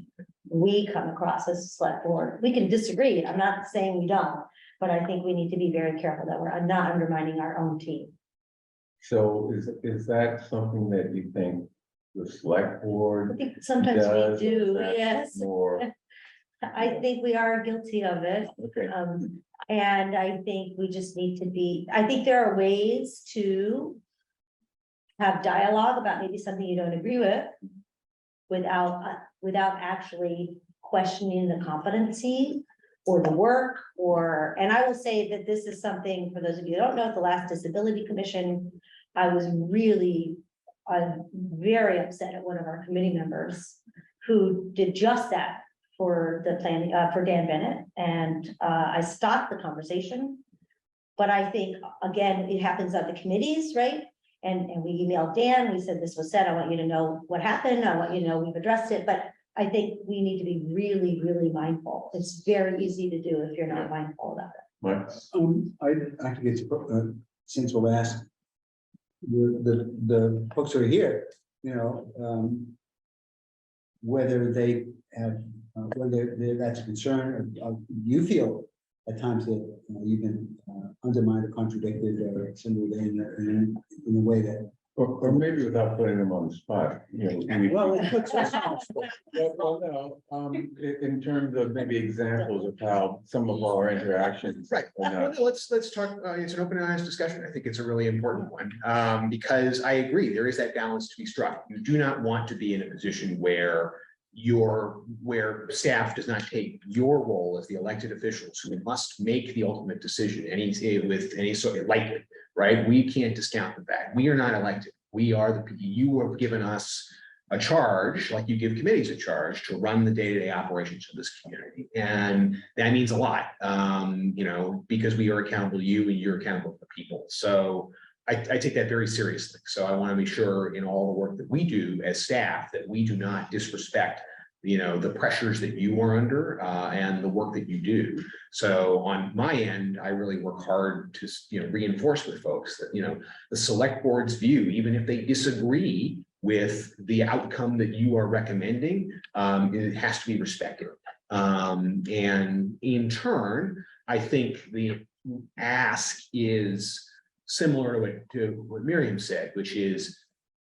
we come across as a select board. We can disagree. I'm not saying we don't, but I think we need to be very careful that we're not undermining our own team. So is that something that you think the select I board think sometimes does? we do, Is that yes. More, I think we are guilty of it. okay, And I think we just need to be, I think there are ways to have dialogue about maybe something you don't agree with without actually questioning the competency or the work and I will say that this is something, for those of you who don't know, at the last Disability Commission, I was really very upset at one of our committee members who did just that for the planning, for Dan Bennett, and I stopped the conversation. But I think, again, it happens at the committees, right? And we emailed Dan, we said, this was said, I want you to know what happened, I want you to know we've addressed it, but I think we need to be really, really mindful. It's very easy to do if you're not mindful about it. Mike? I think it's, since we'll ask the folks who are here, whether they have, whether that's a concern, or you feel at times that you've been undermined or contradicted or similar in a way that. Or maybe without putting them on the spot, Well, it puts us on the spot. Well, no, in terms of maybe examples of how some of our interactions. Right, are not- well, let's talk, it's an open and honest discussion. I think it's a really important one. Because I agree, there is that balance to be struck. You do not want to be in a position where where staff does not take your role as the elected officials who must make the ultimate decision with any sort of lightly, right? We can't discount the fact. We are not elected. We are the people. You have given us a charge, like you give committees a charge to run the day-to-day operations of this community. And that means a lot, because we are accountable to you and you're accountable to the people. So I take that very seriously. So I want to be sure in all the work that we do as staff that we do not disrespect, the pressures that you are under and the work that you do. So on my end, I really work hard to reinforce with folks that the select board's view, even if they disagree with the outcome that you are recommending, it has to be respected. And in turn, I think the ask is similar to what Miriam said, which is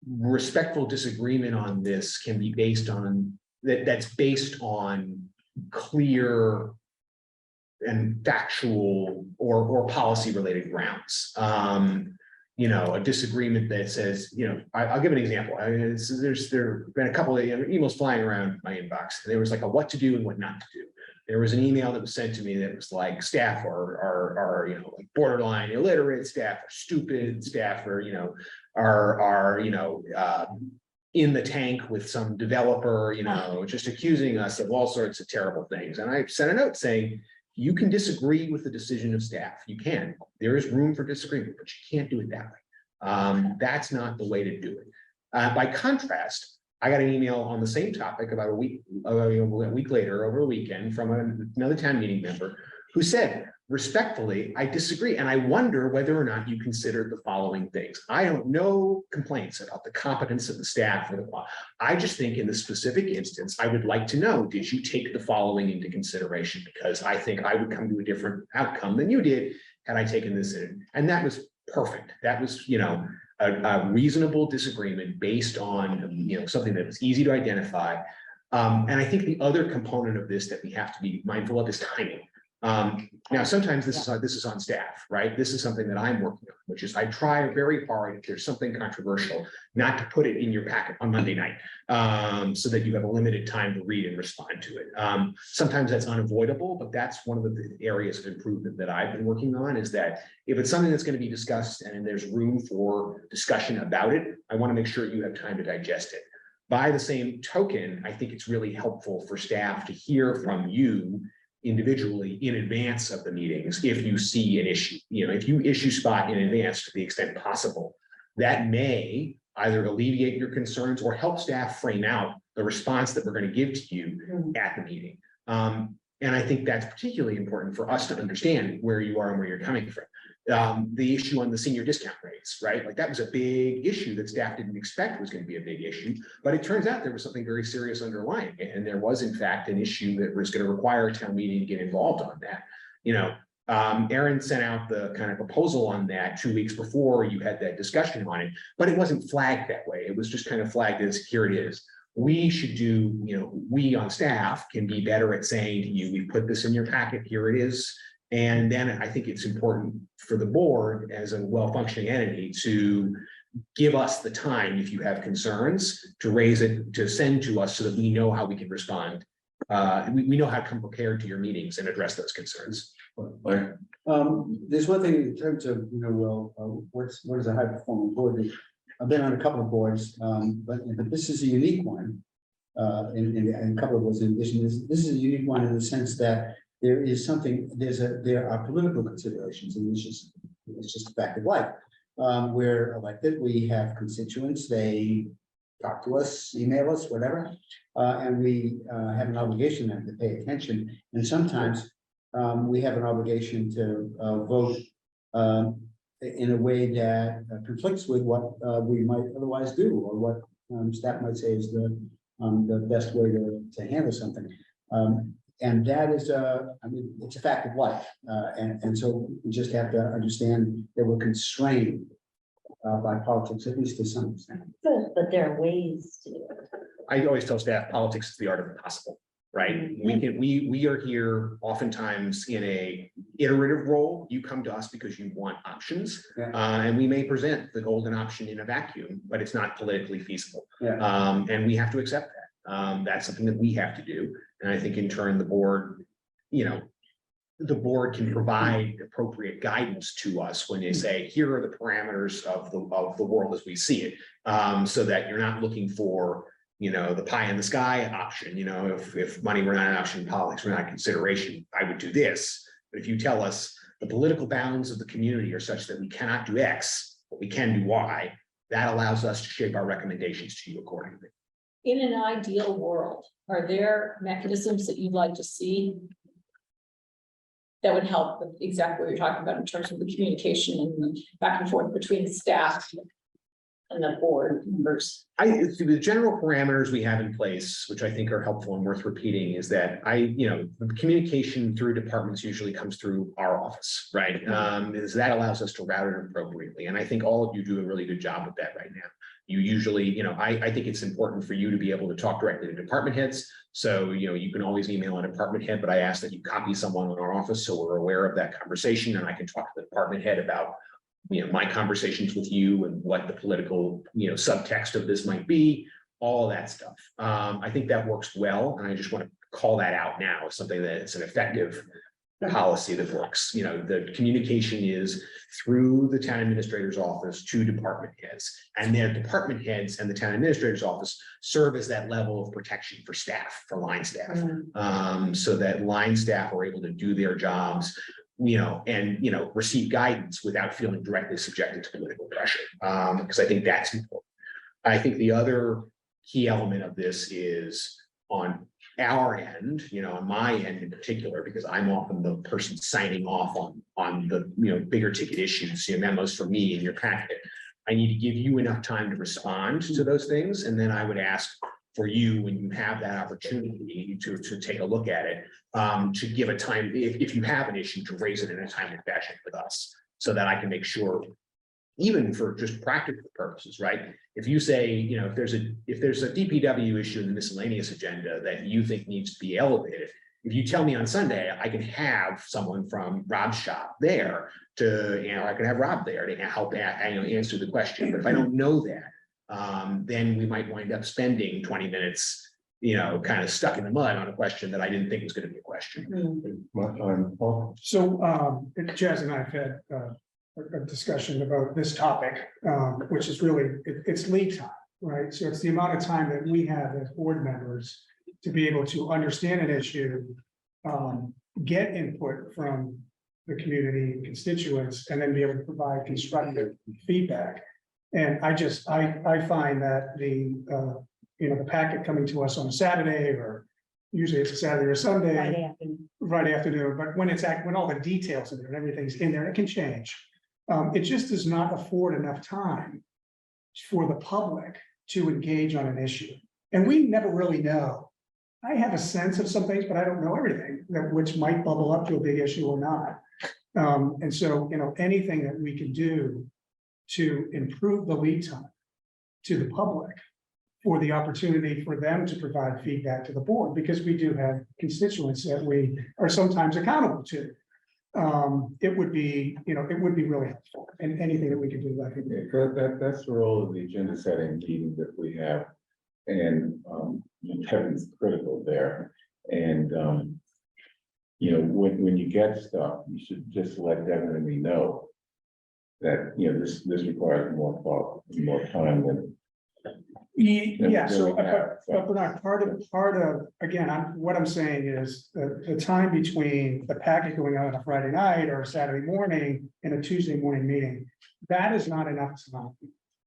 respectful disagreement on this can be based on that's based on clear and factual or policy related grounds. A disagreement that says, I'll give an example. I mean, there have been a couple of emails flying around my inbox. There was like a what to do and what not to do. There was an email that was sent to me that was like staff are like borderline illiterate, staff are stupid, staff are in the tank with some developer, just accusing us of all sorts of terrible things. And I sent a note saying, you can disagree with the decision of staff. You can. There is room for disagreement, but you can't do it that way. That's not the way to do it. By contrast, I got an email on the same topic about a week later over a weekend from another town meeting member who said, respectfully, I disagree. And I wonder whether or not you considered the following things. I don't know complaints about the competence of the staff or the law. I just think in this specific instance, I would like to know, did you take the following into consideration? Because I think I would come to a different outcome than you did had I taken this in. And that was perfect. That was, a reasonable disagreement based on, something that was easy to identify. And I think the other component of this that we have to be mindful of is timing. Now, sometimes this is on staff, right? This is something that I'm working on, which is I try very hard if there's something controversial, not to put it in your packet on Monday night, so that you have a limited time to read and respond to it. Sometimes that's unavoidable, but that's one of the areas of improvement that I've been working on, is that if it's something that's going to be discussed and there's room for discussion about it, I want to make sure you have time to digest it. By the same token, I think it's really helpful for staff to hear from you individually in advance of the meetings. If you see an issue, if you issue spot in advance to the extent possible, that may either alleviate your concerns or help staff frame out the response that we're going to give to you at the meeting. And I think that's particularly important for us to understand where you are and where you're coming from. The issue on the senior discount rates, right? Like that was a big issue that staff didn't expect was going to be a big issue, but it turns out there was something very serious underlying it. And there was in fact an issue that was going to require a town meeting to get involved on that. Aaron sent out the kind of proposal on that 2 weeks before you had that discussion on it, but it wasn't flagged that way. It was just kind of flagged as here it is. We should do, we on staff can be better at saying to you, we put this in your packet, here it is. And then I think it's important for the board as a well-functioning entity to give us the time, if you have concerns, to raise it, to send to us so that we know how we can respond. We know how to come prepared to your meetings and address those concerns. There's one thing in terms of, what is a high performing board? I've been on a couple of boards, but this is a unique one. In a couple of boards, in addition, this is a unique one in the sense that there is something, there are political considerations, and it's just a fact of life. We're elected, we have constituents, they talk to us, email us, whatever, and we have an obligation to pay attention. And sometimes we have an obligation to vote in a way that conflicts with what we might otherwise do, or what staff might say is the best way to handle something. And that is I mean, it's a fact of life. And so we just have to understand that we're constrained by politics, at least to some extent. But there are ways to. I always tell staff, politics is the art of the possible, right? We are here oftentimes in a iterative role. You come to us because you want options. Yeah. And we may present the golden option in a vacuum, but it's not politically feasible. Yeah. And we have to accept that. That's something that we have to do. And I think in turn, the board, the board can provide appropriate guidance to us when they say, here are the parameters of the world as we see it. So that you're not looking for, the pie in the sky option. If money were not an option in politics, were not a consideration, I would do this. But if you tell us the political bounds of the community are such that we cannot do X, but we can do Y, that allows us to shape our recommendations to you accordingly. In an ideal world, are there mechanisms that you'd like to see that would help with exactly what you're talking about in terms of the communication and the back and forth between the staff and the board members? The general parameters we have in place, which I think are helpful and worth repeating, is that the communication through departments usually comes through our office, right? Is that allows us to route it appropriately. And I think all of you do a really good job with that right now. You usually, I think it's important for you to be able to talk directly to department heads. So, you can always email a department head, but I ask that you copy someone in our office so we're aware of that conversation and I can talk to the department head about my conversations with you and what the political, subtext of this might be, all of that stuff. I think that works well. And I just want to call that out now as something that it's an effective policy that works. The communication is through the town administrator's office to department heads, and their department heads and the town administrator's office serve as that level of protection for staff, for line staff. So that line staff are able to do their jobs, and receive guidance without feeling directly subjected to political pressure. Because I think that's important. I think the other key element of this is on our end, on my end in particular, because I'm often the person signing off on the bigger ticket issues, memos from me in your packet. I need to give you enough time to respond to those things, and then I would ask for you, when you have that opportunity to take a look at it, to give a time, if you have an issue, to raise it in a timely fashion with us, so that I can make sure, even for just practical purposes, right? If you say, if there's a DPW issue in the miscellaneous agenda that you think needs to be elevated, if you tell me on Sunday, I can have someone from Rob's shop there to, I can have Rob there to help answer the question. But if I don't know that, then we might wind up spending 20 minutes, kind of stuck in the mud on a question that I didn't think was going to be a question. So Jazz and I have had a discussion about this topic, which is really, it's lead time, right? So it's the amount of time that we have as board members to be able to understand an issue, get input from the community and constituents, and then be able to provide constructive feedback. And I find that the packet coming to us on a Saturday, or usually it's a Saturday or Sunday, Friday afternoon, but when all the details in there and everything's in there, it can change. It just does not afford enough time for the public to engage on an issue. And we never really know. I have a sense of some things, but I don't know everything, which might bubble up to a big issue or not. And so, anything that we can do to improve the lead time to the public, for the opportunity for them to provide feedback to the board, because we do have constituents that we are sometimes accountable to. It would be really helpful, and anything that we could do, I think. That's the role of the agenda setting meeting that we have. And Kevin's critical there. And when you get stuff, you should just let Devin and me know that this requires more thought, more time than. Yeah, so, but Bernard, part of, again, what I'm saying is the time between the packet going out on a Friday night or a Saturday morning and a Tuesday morning meeting, that is not enough time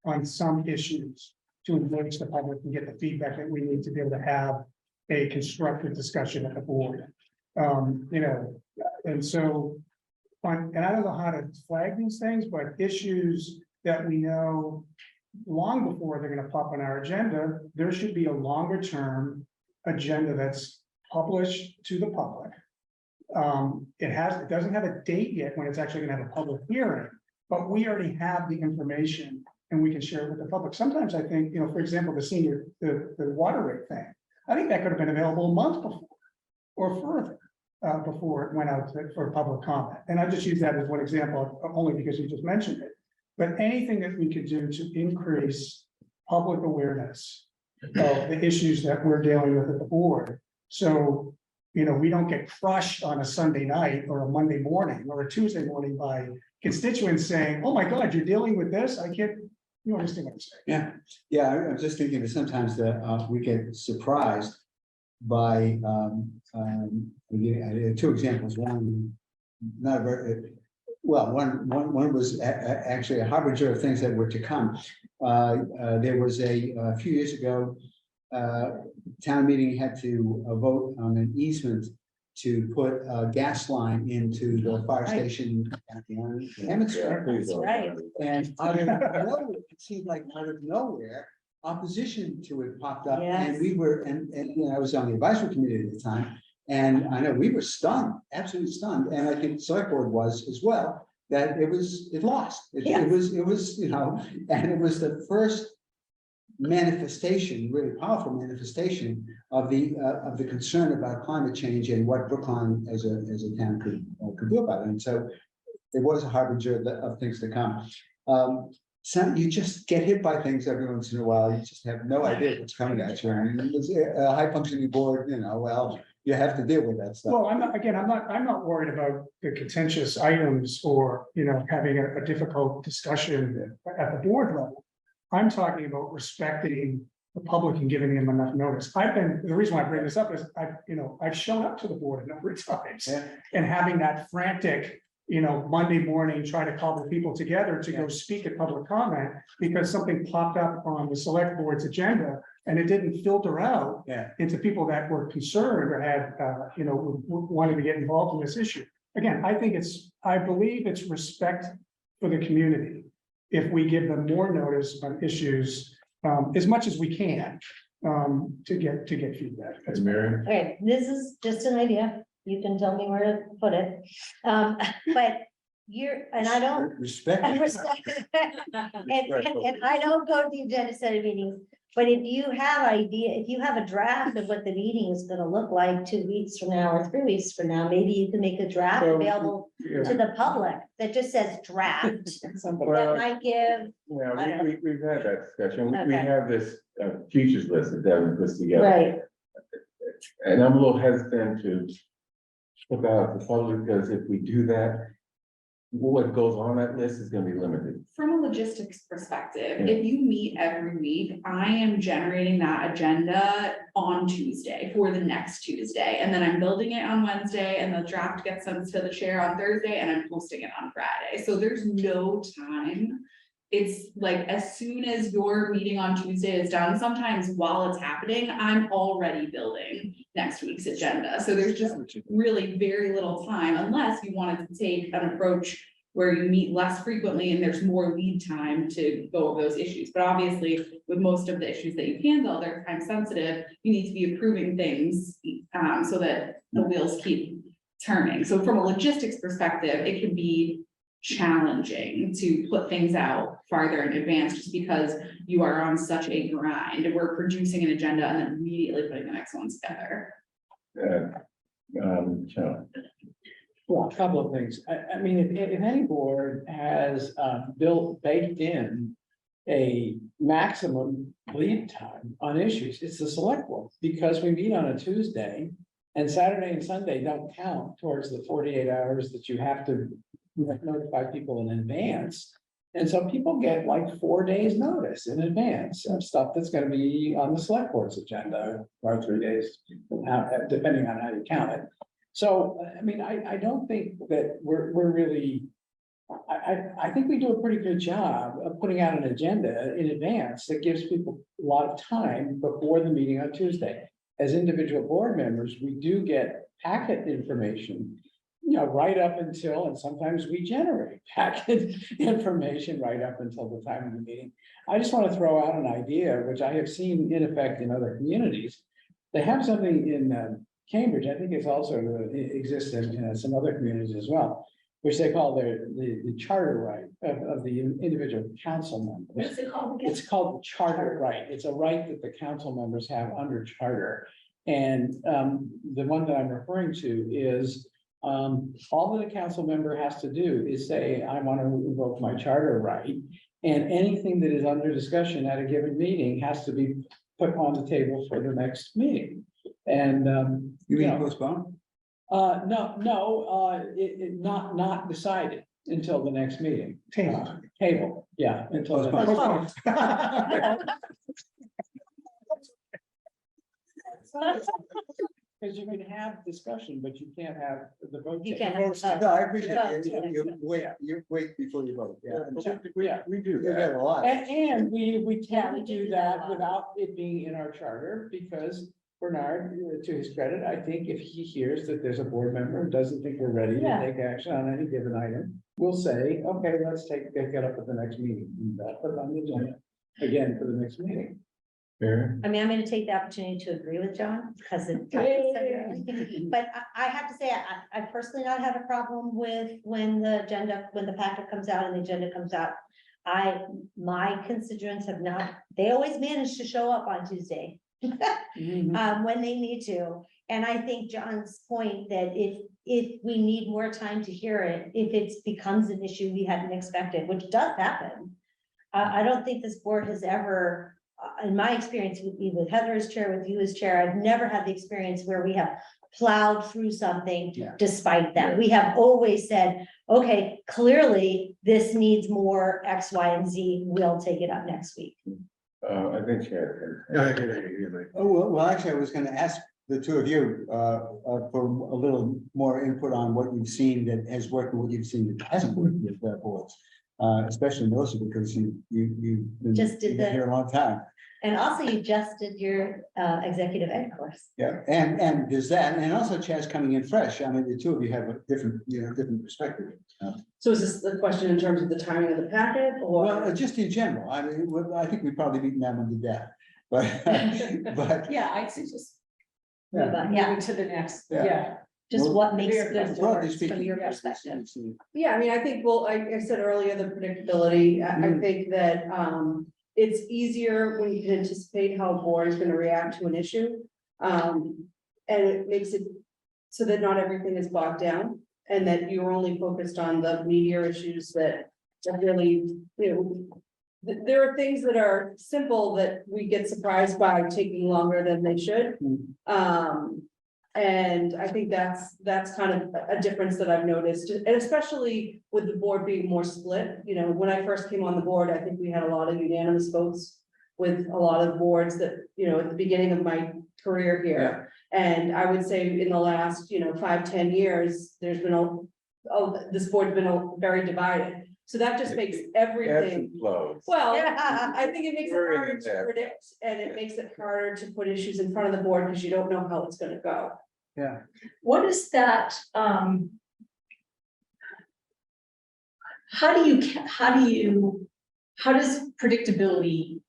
on some issues to engage the public and get the feedback that we need to be able to have a constructive discussion at the board. And so, and I don't know how to flag these things, but issues that we know long before they're going to pop on our agenda, there should be a longer term agenda that's published to the public. It doesn't have a date yet when it's actually gonna have a public hearing, but we already have the information and we can share it with the public. Sometimes I think, for example, the water rate thing, I think that could have been available a month before or further. Before it went out for public comment. And I just use that as one example, only because you just mentioned it. But anything that we could do to increase public awareness of the issues that we're dealing with at the board. So, we don't get crushed on a Sunday night or a Monday morning or a Tuesday morning by constituents saying, oh my God, you're dealing with this? I can't, you understand what I'm saying? Yeah, I'm just thinking that sometimes that we get surprised by two examples. One, not very well. One was actually a harbinger of things that were to come. There was a few years ago, town meeting had to vote on an easement to put a gas line into the fire station at the end. That's right. And out of nowhere, it seemed like out of nowhere, opposition to it popped up, and we were, and I was on the advisory committee at the time, and I know we were stunned, absolutely stunned, and I think the select board was as well, that it lost. It was, and it was the first manifestation, really powerful manifestation of the concern about climate change and what Brookline as a town could do about it. And so it was a harbinger of things to come. So you just get hit by things every once in a while. You just have no idea what's coming at you. And it's a high functioning board, well, you have to deal with that stuff. Well, I'm not worried about the contentious items or, having a difficult discussion at the board level. I'm talking about respecting the public and giving them enough notice. The reason why I bring this up is I've shown up to the board a number of times and having that frantic, Monday morning, try to call the people together to go speak at public comment because something popped up on the select board's agenda and it didn't filter out into people that were concerned or had, wanted to get involved in this issue. Again, I believe it's respect for the community. If we give them more notice on issues, as much as we can, to get feedback. That's Mary. Okay, this is just an idea. You can tell me where to put it. But I don't. Respect. And I don't go to the agenda setting meetings, but if you have a draft of what the meeting is gonna look like 2 weeks from now or 3 weeks from now, maybe you can make a draft available to the public that just says draft. That might give, Yeah, we've had that discussion. We Okay. have this futures list that Devin puts together. right, And I'm a little hesitant to put that out to the public because if we do that, what goes on that list is gonna be limited. From a logistics perspective, Yeah. if you meet every week, I am generating that agenda on Tuesday for the next Tuesday. And then I'm building it on Wednesday and the draft gets sent to the chair on Thursday and I'm posting it on Friday. So there's no time. It's like as soon as your meeting on Tuesday is done, sometimes while it's happening, I'm already building next week's agenda. So there's just really very little time unless you wanted to take an approach where you meet less frequently and there's more lead time to go over those issues. But obviously, with most of the issues that you handle, they're time sensitive. You need to be approving things so that the wheels keep turning. So from a logistics perspective, it can be challenging to put things out farther in advance just because you are on such a grind and we're producing an agenda and then immediately putting the next ones together. Sean. Well, a couple of things. I mean, if any board has baked in a maximum lead time on issues, it's the select board, because we meet on a Tuesday and Saturday and Sunday don't count towards the 48 hours that you have to notify people in advance. And so people get like 4 days notice in advance of stuff that's going to be on the select board's agenda, or 3 days, depending on how you count it. So, I mean, I don't think that we're really, I think we do a pretty good job of putting out an agenda in advance that gives people a lot of time before the meeting on Tuesday. As individual board members, we do get packet information, right up until, and sometimes we generate packet information right up until the time of the meeting. I just want to throw out an idea, which I have seen in effect in other communities. They have something in Cambridge, I think it's also exists in some other communities as well, which they call the charter right of the individual council members. What's it called again? It's called the charter right. It's a right that the council members have under charter. And the one that I'm referring to is all that a council member has to do is say, I want to invoke my charter right. And anything that is under discussion at a given meeting has to be put on the table for the next meeting. And You mean know, postpone? not decided until the next meeting. Table. Table, yeah, until. the- Postpone. Because you can have discussion, but you can't have the vote. You taken. can't have. No, I appreciate Vote, it. You wait, yeah. you wait before you vote, yeah. We do You that. get a lot. And we Yeah, tend we to do do that a that lot. without it being in our charter, because Bernard, to his credit, I think if he hears that there's a board member who doesn't think we're ready to Yeah. take action on any given item, we'll say, okay, let's take it up at the next meeting, and put it on the agenda again for the next meeting. Mary? I mean, I'm gonna take the opportunity to agree with John, because it. But I have to say, I personally not have a problem with when the packet comes out and the agenda comes out. My constituents have not, they always manage to show up on Tuesday. When they need to, and I think John's point that if we need more time to hear it, if it becomes an issue we hadn't expected, which does happen. I don't think this board has ever, in my experience, with Heather as chair, with you as chair, I've never had the experience where we have plowed through something Yeah. despite that. We have always said, okay, clearly this needs more X, Y, and Z. We'll take it up next week. I think she had. Oh, well, actually, I was gonna ask the two of you, for a little more input on what you've seen that has worked and what you've seen that hasn't worked with their boards. Especially Melissa, because you've been Just did been here a long time. And also you just did your executive ed course. Yeah, and there's that, and also Chad's coming in fresh. I mean, the two of you have a different, different perspective. So is this the question in terms of the timing of the packet Well, or? just in general, I mean, I think we've probably beaten that one to death, but, Yeah, I'd say just yeah. Yeah, moving to the next, Yeah. yeah. just Well, what makes very good broadly boards from speaking, your yes, perspective. Yeah, I mean, I think, well, I said earlier, the predictability, I think that, it's easier when you can anticipate how a board is gonna react to an issue. And it makes it so that not everything is bogged down and that you're only focused on the meatier issues that really, there are things that are simple that we get surprised by taking longer than they should. And I think that's kind of a difference that I've noticed, and especially with the board being more split. When I first came on the board, I think we had a lot of unanimous votes with a lot of boards that, at the beginning of my career here. And I would say in the last, 5-10 years, there's been this board's been very divided. So that just makes everything, Flows. well, Yeah. I think it makes it Very harder to in-depth. predict, and it makes it harder to put issues in front of the board because you don't know how it's gonna go. Yeah. What is that, how does predictability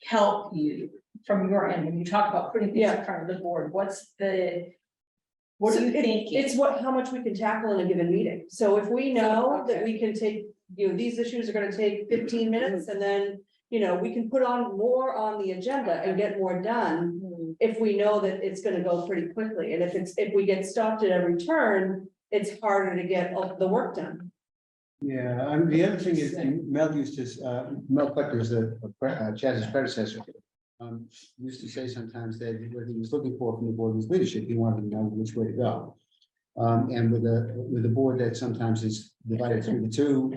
help you from your end? When you talk about putting things in front of the board, what So do you think? It's how much we can tackle in a given meeting. So if we know that we can take, these issues are gonna take 15 minutes and then, we can put on more on the agenda and get more done. If we know that it's gonna go pretty quickly, and if we get stopped at every turn, it's harder to get the work done. Yeah, the other thing is, and Mel used to, Mel Plecker is Chaz's predecessor. Used to say sometimes that what he was looking for from the board was leadership. He wanted to know which way to go. And with a board that sometimes is divided through the two,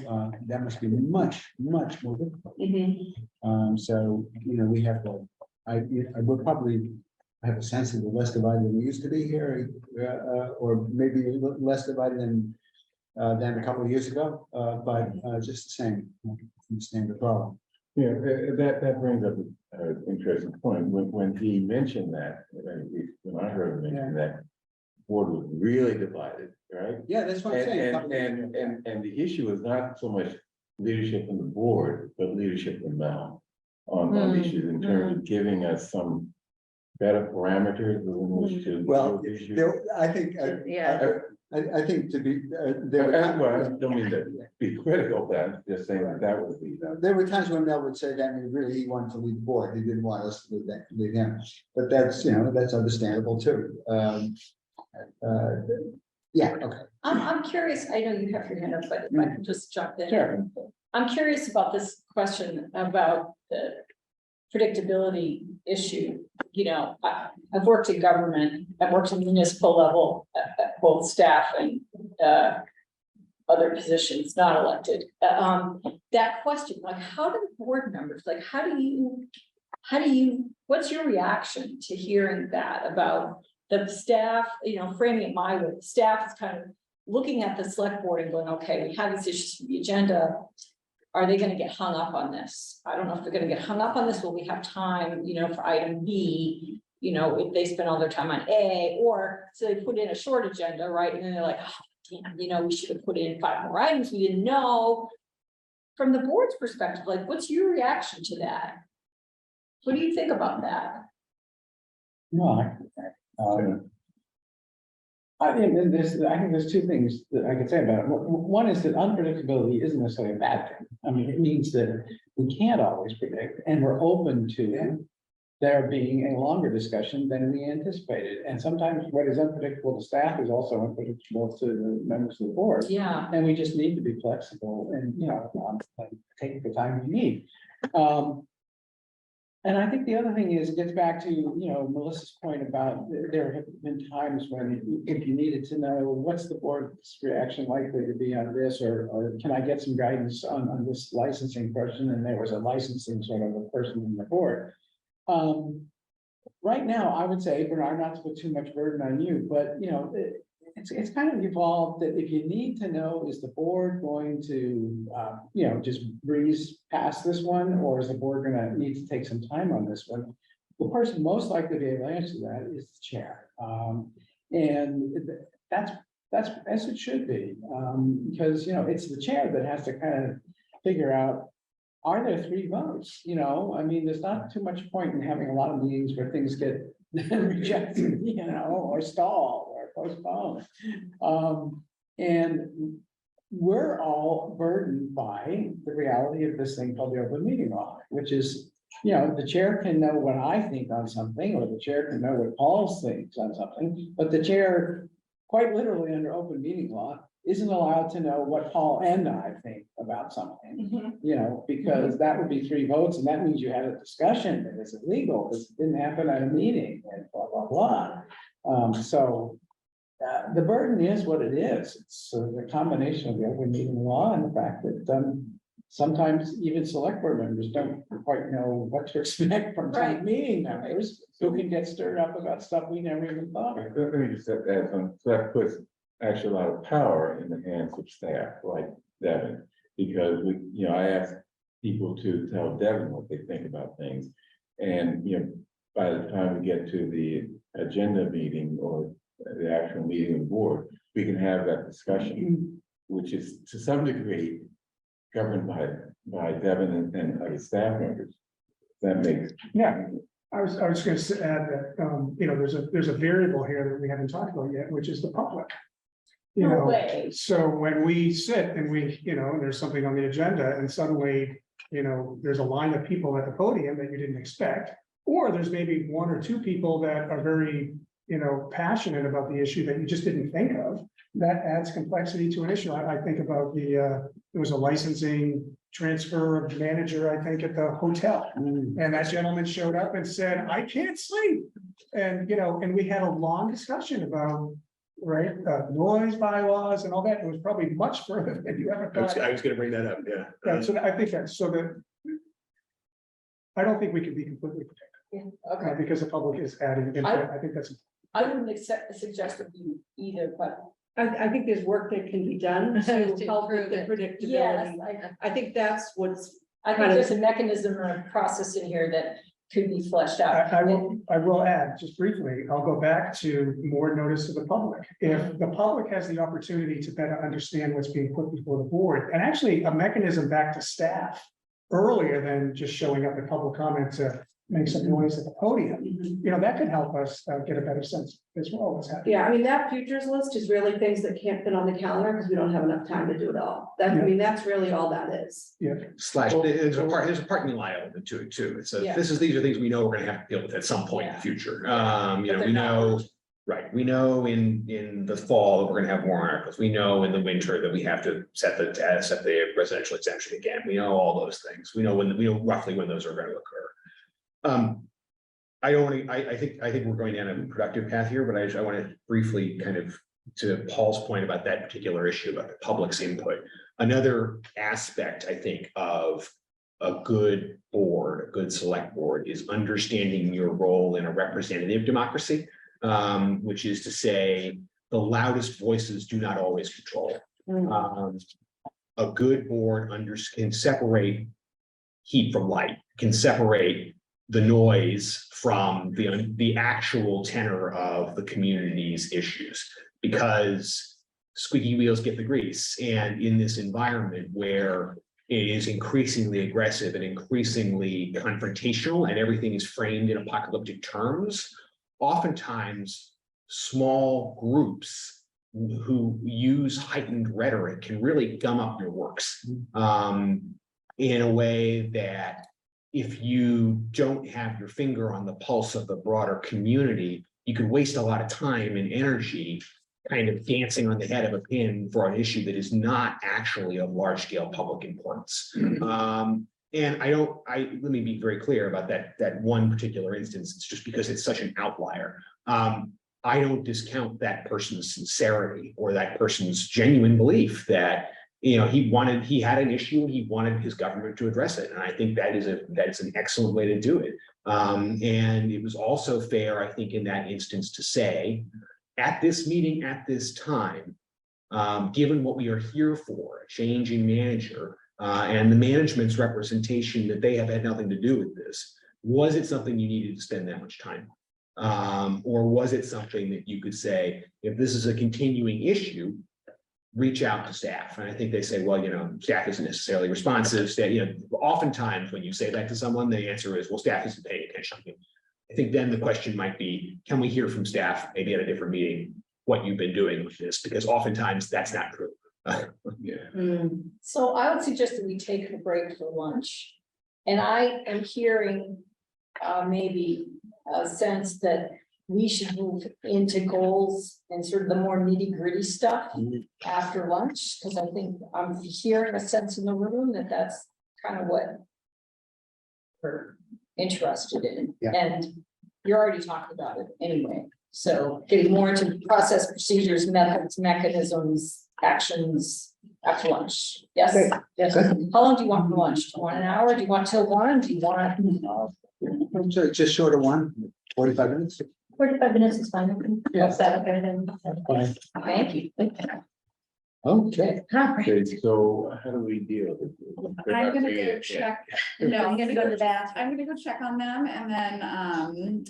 that must be much more difficult. So, we have to, I will probably have a sense that we're less divided than we used to be here, or maybe a little less divided than a couple of years ago, but just the same, I understand the problem. Yeah, that brings up an interesting point. When he mentioned that, when I heard him mention that, board was really divided, right? Yeah, that's what I'm saying. And the issue is not so much leadership in the board, but leadership in Mel on issues in terms of giving us some better parameters in which to. Well, deal with issues? I think, Yeah. I think to be, Well, I don't mean to be critical of that, just saying that would be. there were times when Mel would say that he really wanted to lead the board, he didn't want us to lead him, but that's, that's understandable too. Yeah, okay. I'm curious, I know you have your hand up, but if I can just jump in. Sure. I'm curious about this question about the predictability issue. I've worked in government, I've worked in municipal level, both staff and other positions, not elected. That question, like, how do the board members, like, how do you, what's your reaction to hearing that about the staff, framing it my way, the staff is kind of looking at the select board and going, okay, we have these issues for the agenda. Are they gonna get hung up on this? I don't know if they're gonna get hung up on this. Will we have time, for item B? If they spend all their time on A, or so they put in a short agenda, right? And then they're like, oh, damn, we should have put in 5 more items. We didn't know. From the board's perspective, like, what's your reaction to that? What do you think about that? I think there's two things that I could say about it. One is that unpredictability isn't necessarily a bad thing. I mean, it means that we can't always predict, and we're open to there being a longer discussion than we anticipated. And sometimes what is unpredictable to staff is also unpredictable to the members of the board. Yeah. And we just need to be flexible and, take the time we need. And I think the other thing is, it gets back to, Melissa's point about there have been times when if you needed to know what's the board's reaction likely to be on this, or can I get some guidance on this licensing question? And there was a licensing sort of a person in the board. Right now, I would say, Bernard, not to put too much burden on you, but it's kind of evolved that if you need to know, is the board going to, just breeze past this one, or is the board gonna need to take some time on this one? The person most likely to be able to answer that is the chair. And that's as it should be, because, it's the chair that has to kind of figure out, are there 3 votes? I mean, there's not too much point in having a lot of meetings where things get rejected, or stalled or postponed. And we're all burdened by the reality of this thing called the open meeting law, which is, the chair can know what I think on something, or the chair can know what Paul thinks on something, but the chair, quite literally under open meeting law, isn't allowed to know what Paul and I think about something, because that would be 3 votes, and that means you had a discussion that is illegal, because it didn't happen at a meeting, and blah, blah, blah. So the burden is what it is. It's the combination of the open meeting law and the fact that sometimes even select board members don't quite know what to expect from town meeting members who can get stirred up about stuff we never even thought of. Let me just add something. So that puts actually a lot of power in the hands of staff like Devin, because I ask people to tell Devin what they think about things. And, by the time we get to the agenda meeting or the actual meeting of the board, we can have that discussion, which is to some degree governed by Devin and other staff members. That makes. Yeah, I was going to add that, there's a variable here that we haven't talked about yet, which is the public. No way. So when we sit and there's something on the agenda and suddenly, there's a line of people at the podium that you didn't expect, or there's maybe 1 or 2 people that are very, passionate about the issue that you just didn't think of, that adds complexity to an issue. I think about there was a licensing transfer of manager, I think, at the hotel. And that gentleman showed up and said, I can't sleep. And, and we had a long discussion about noise bylaws and all that. It was probably much further than you ever thought. I was gonna bring that up, yeah. Right, so I think that's so that. I don't think we can be completely protected. Okay. Because the public is adding input. I think that's. I wouldn't suggest with you either, but I think there's work that can be done to help with the predictability. yes, I think that's what's. I think there's a mechanism or a process in here that could be fleshed out. I will add, just briefly, I'll go back to more notice to the public. If the public has the opportunity to better understand what's being put before the board, and actually a mechanism back to staff earlier than just showing up at public comment to make some noise at the podium, Mhm. you know, that could help us get a better sense as well what's happening. Yeah, I mean, that futures list is really things that can't fit on the calendar because we don't have enough time to do it all. That, I mean, that's really all that is. Yeah, Slash, there's a parking lot element to it too. It's Yeah. these are things we know we're gonna have to deal with at some point in the Yeah. future. You But know, they're we not know, urgent. right, we know in the fall that we're gonna have warrant articles. We know in the winter that we have to set the residential exemption again. We know all those things. We know roughly when those are gonna occur. I don't want to, I think we're going down a productive path here, but I want to briefly kind of to Paul's point about that particular issue about the public's input. Another aspect, I think, of a good board, a good select board is understanding your role in a representative democracy, which is to say the loudest voices do not always control. A good board can separate heat from light, can separate the noise from the actual tenor of the community's issues, because squeaky wheels get the grease. And in this environment where it is increasingly aggressive and increasingly confrontational and everything is framed in apocalyptic terms, oftentimes small groups who use heightened rhetoric can really gum up your works in a way that if you don't have your finger on the pulse of the broader community, you can waste a lot of time and energy kind of dancing on the head of a pin for an issue that is not actually of large scale public importance. And let me be very clear about that one particular instance. It's just because it's such an outlier. I don't discount that person's sincerity or that person's genuine belief that he had an issue and he wanted his government to address it. And I think that's an excellent way to do it. And it was also fair, I think, in that instance to say, at this meeting, at this time, given what we are here for, a changing manager, and the management's representation that they have had nothing to do with this, was it something you needed to spend that much time? Or was it something that you could say, if this is a continuing issue, reach out to staff? And I think they say, well, staff isn't necessarily responsive. Oftentimes when you say that to someone, the answer is, well, staff isn't paying attention. I think then the question might be, can we hear from staff, maybe at a different meeting, what you've been doing with this? Because oftentimes that's not true. So I would suggest that we take a break for lunch. And I am hearing maybe a sense that we should move into goals and sort of the more nitty gritty stuff after lunch, because I think I'm hearing a sense in the room that that's kind of what we're interested in. Yeah. And you're already talking about it anyway. So getting more into process, procedures, methods, mechanisms, actions after lunch. Yes. Yes. How long do you want for lunch? Do you want an hour? Do you want till 1? Do you want? Just short of 45 minutes. 45 minutes is fine. Yeah. Is that okay then? Fine. Thank you. Okay, All right. okay, so how do we deal with it? I'm gonna go check. No, I'm gonna go to the bathroom. I'm gonna go check on them and then,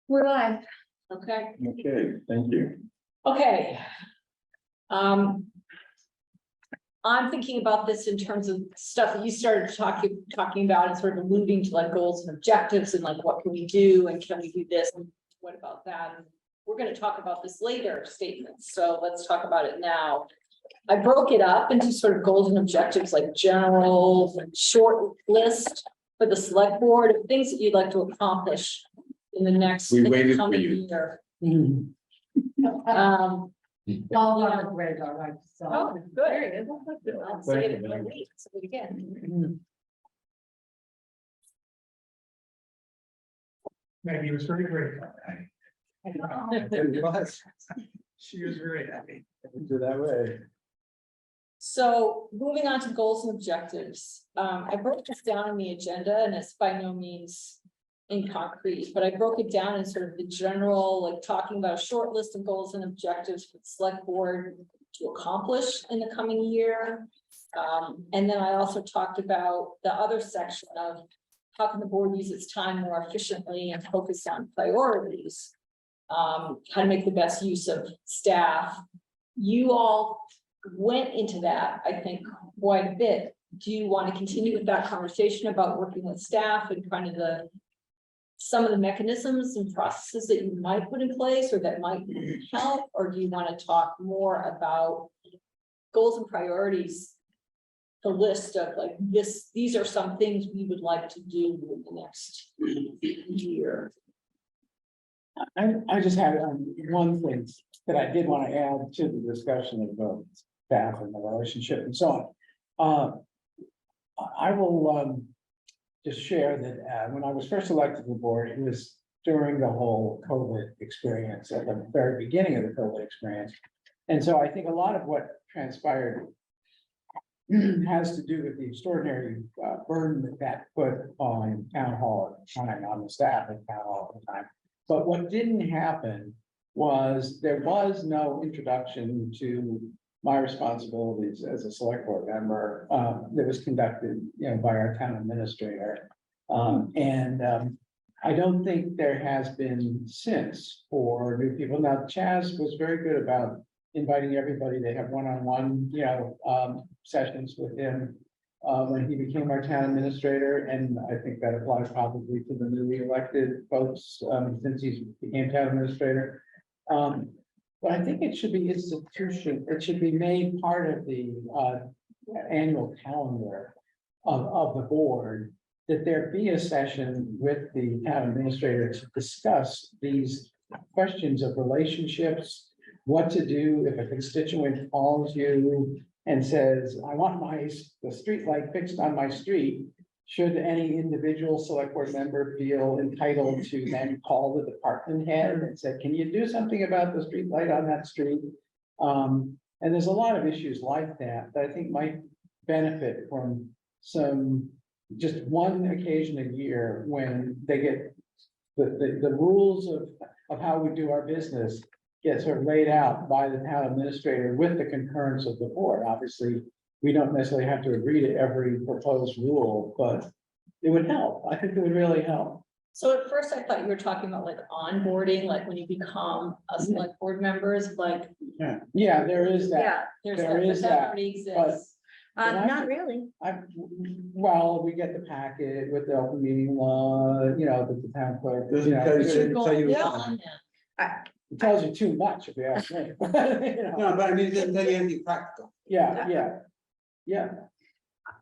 We're live. Okay, Okay, thank you. okay. I'm thinking about this in terms of stuff that you started talking about and sort of alluding to like goals and objectives and like what can we do and can we do this and what about that? And we're going to talk about this later statements, so let's talk about it now. I broke it up into sort of goals and objectives, like general, short list for the select board of things that you'd like to accomplish in the next We waited for coming you. year. Mhm. All on the radar, right, so. Oh, good. I'll say it again. Say it again. Maybe it was very great. It was. She was very happy. Do that way. So moving on to goals and objectives, I broke this down in the agenda and it's by no means in concrete, but I broke it down in sort of the general, like talking about a short list of goals and objectives for the select board to accomplish in the coming year. And then I also talked about the other section of how can the board use its time more efficiently and focus on priorities. How to make the best use of staff. You all went into that, I think, quite a bit. Do you want to continue with that conversation about working with staff and kind of some of the mechanisms and processes that you might put in place or that might help? Or do you want to talk more about goals and priorities? The list of like this, these are some things we would like to do in the next year. I just had one thing that I did want to add to the discussion of staff and the relationship and so on. I will just share that when I was first elected to the board, it was during the whole COVID experience, at the very beginning of the COVID experience. And so I think a lot of what transpired has to do with the extraordinary burden that put on town hall at the time, on the staff at town hall at the time. But what didn't happen was there was no introduction to my responsibilities as a select board member that was conducted, by our town administrator. I don't think there has been since for new people. Now, Chaz was very good about inviting everybody to have one-on-one, sessions with him when he became our town administrator, and I think that applies probably to the newly elected folks since he became town administrator. But I think it should be it should be made part of the annual calendar of the board, that there be a session with the town administrator to discuss these questions of relationships, what to do if a constituent calls you and says, I want the street light fixed on my street. Should any individual select board member feel entitled to then call the department head and say, can you do something about the street light on that street? And there's a lot of issues like that I think might benefit from just one occasion a year when they get the rules of how we do our business get sort of laid out by the town administrator with the concurrence of the board. Obviously, we don't necessarily have to agree to every proposed rule, but it would help. I think it would really help. So at first I thought you were talking about like onboarding, like when you become a select board member, is like, Yeah, there is that. Yeah, there's There that, but is that that, already exists. not really. Well, we get the packet with the open meeting law, that the town clerk. Doesn't you know, tell you- it Should go tell you- beyond that. tells you too much, if you ask me. No, but I mean, it doesn't tell you anything practical. Yeah.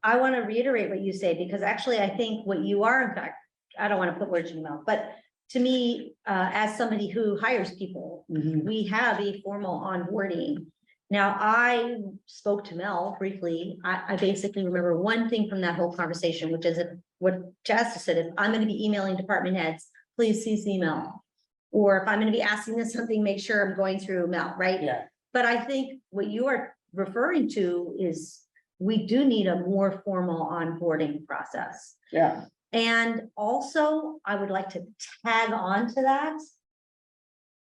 I want to reiterate what you say, because actually I think what you are, in fact, I don't want to put words in your mouth, but to me, as somebody who hires people, Mhm. we have a formal onboarding. Now, I spoke to Mel briefly. I basically remember one thing from that whole conversation, which is what Chaz said, if I'm going to be emailing department heads, please CC Mel. Or if I'm going to be asking them something, make sure I'm going through Mel, right? Yeah. But I think what you are referring to is we do need a more formal onboarding process. Yeah. And also, I would like to tag on to that.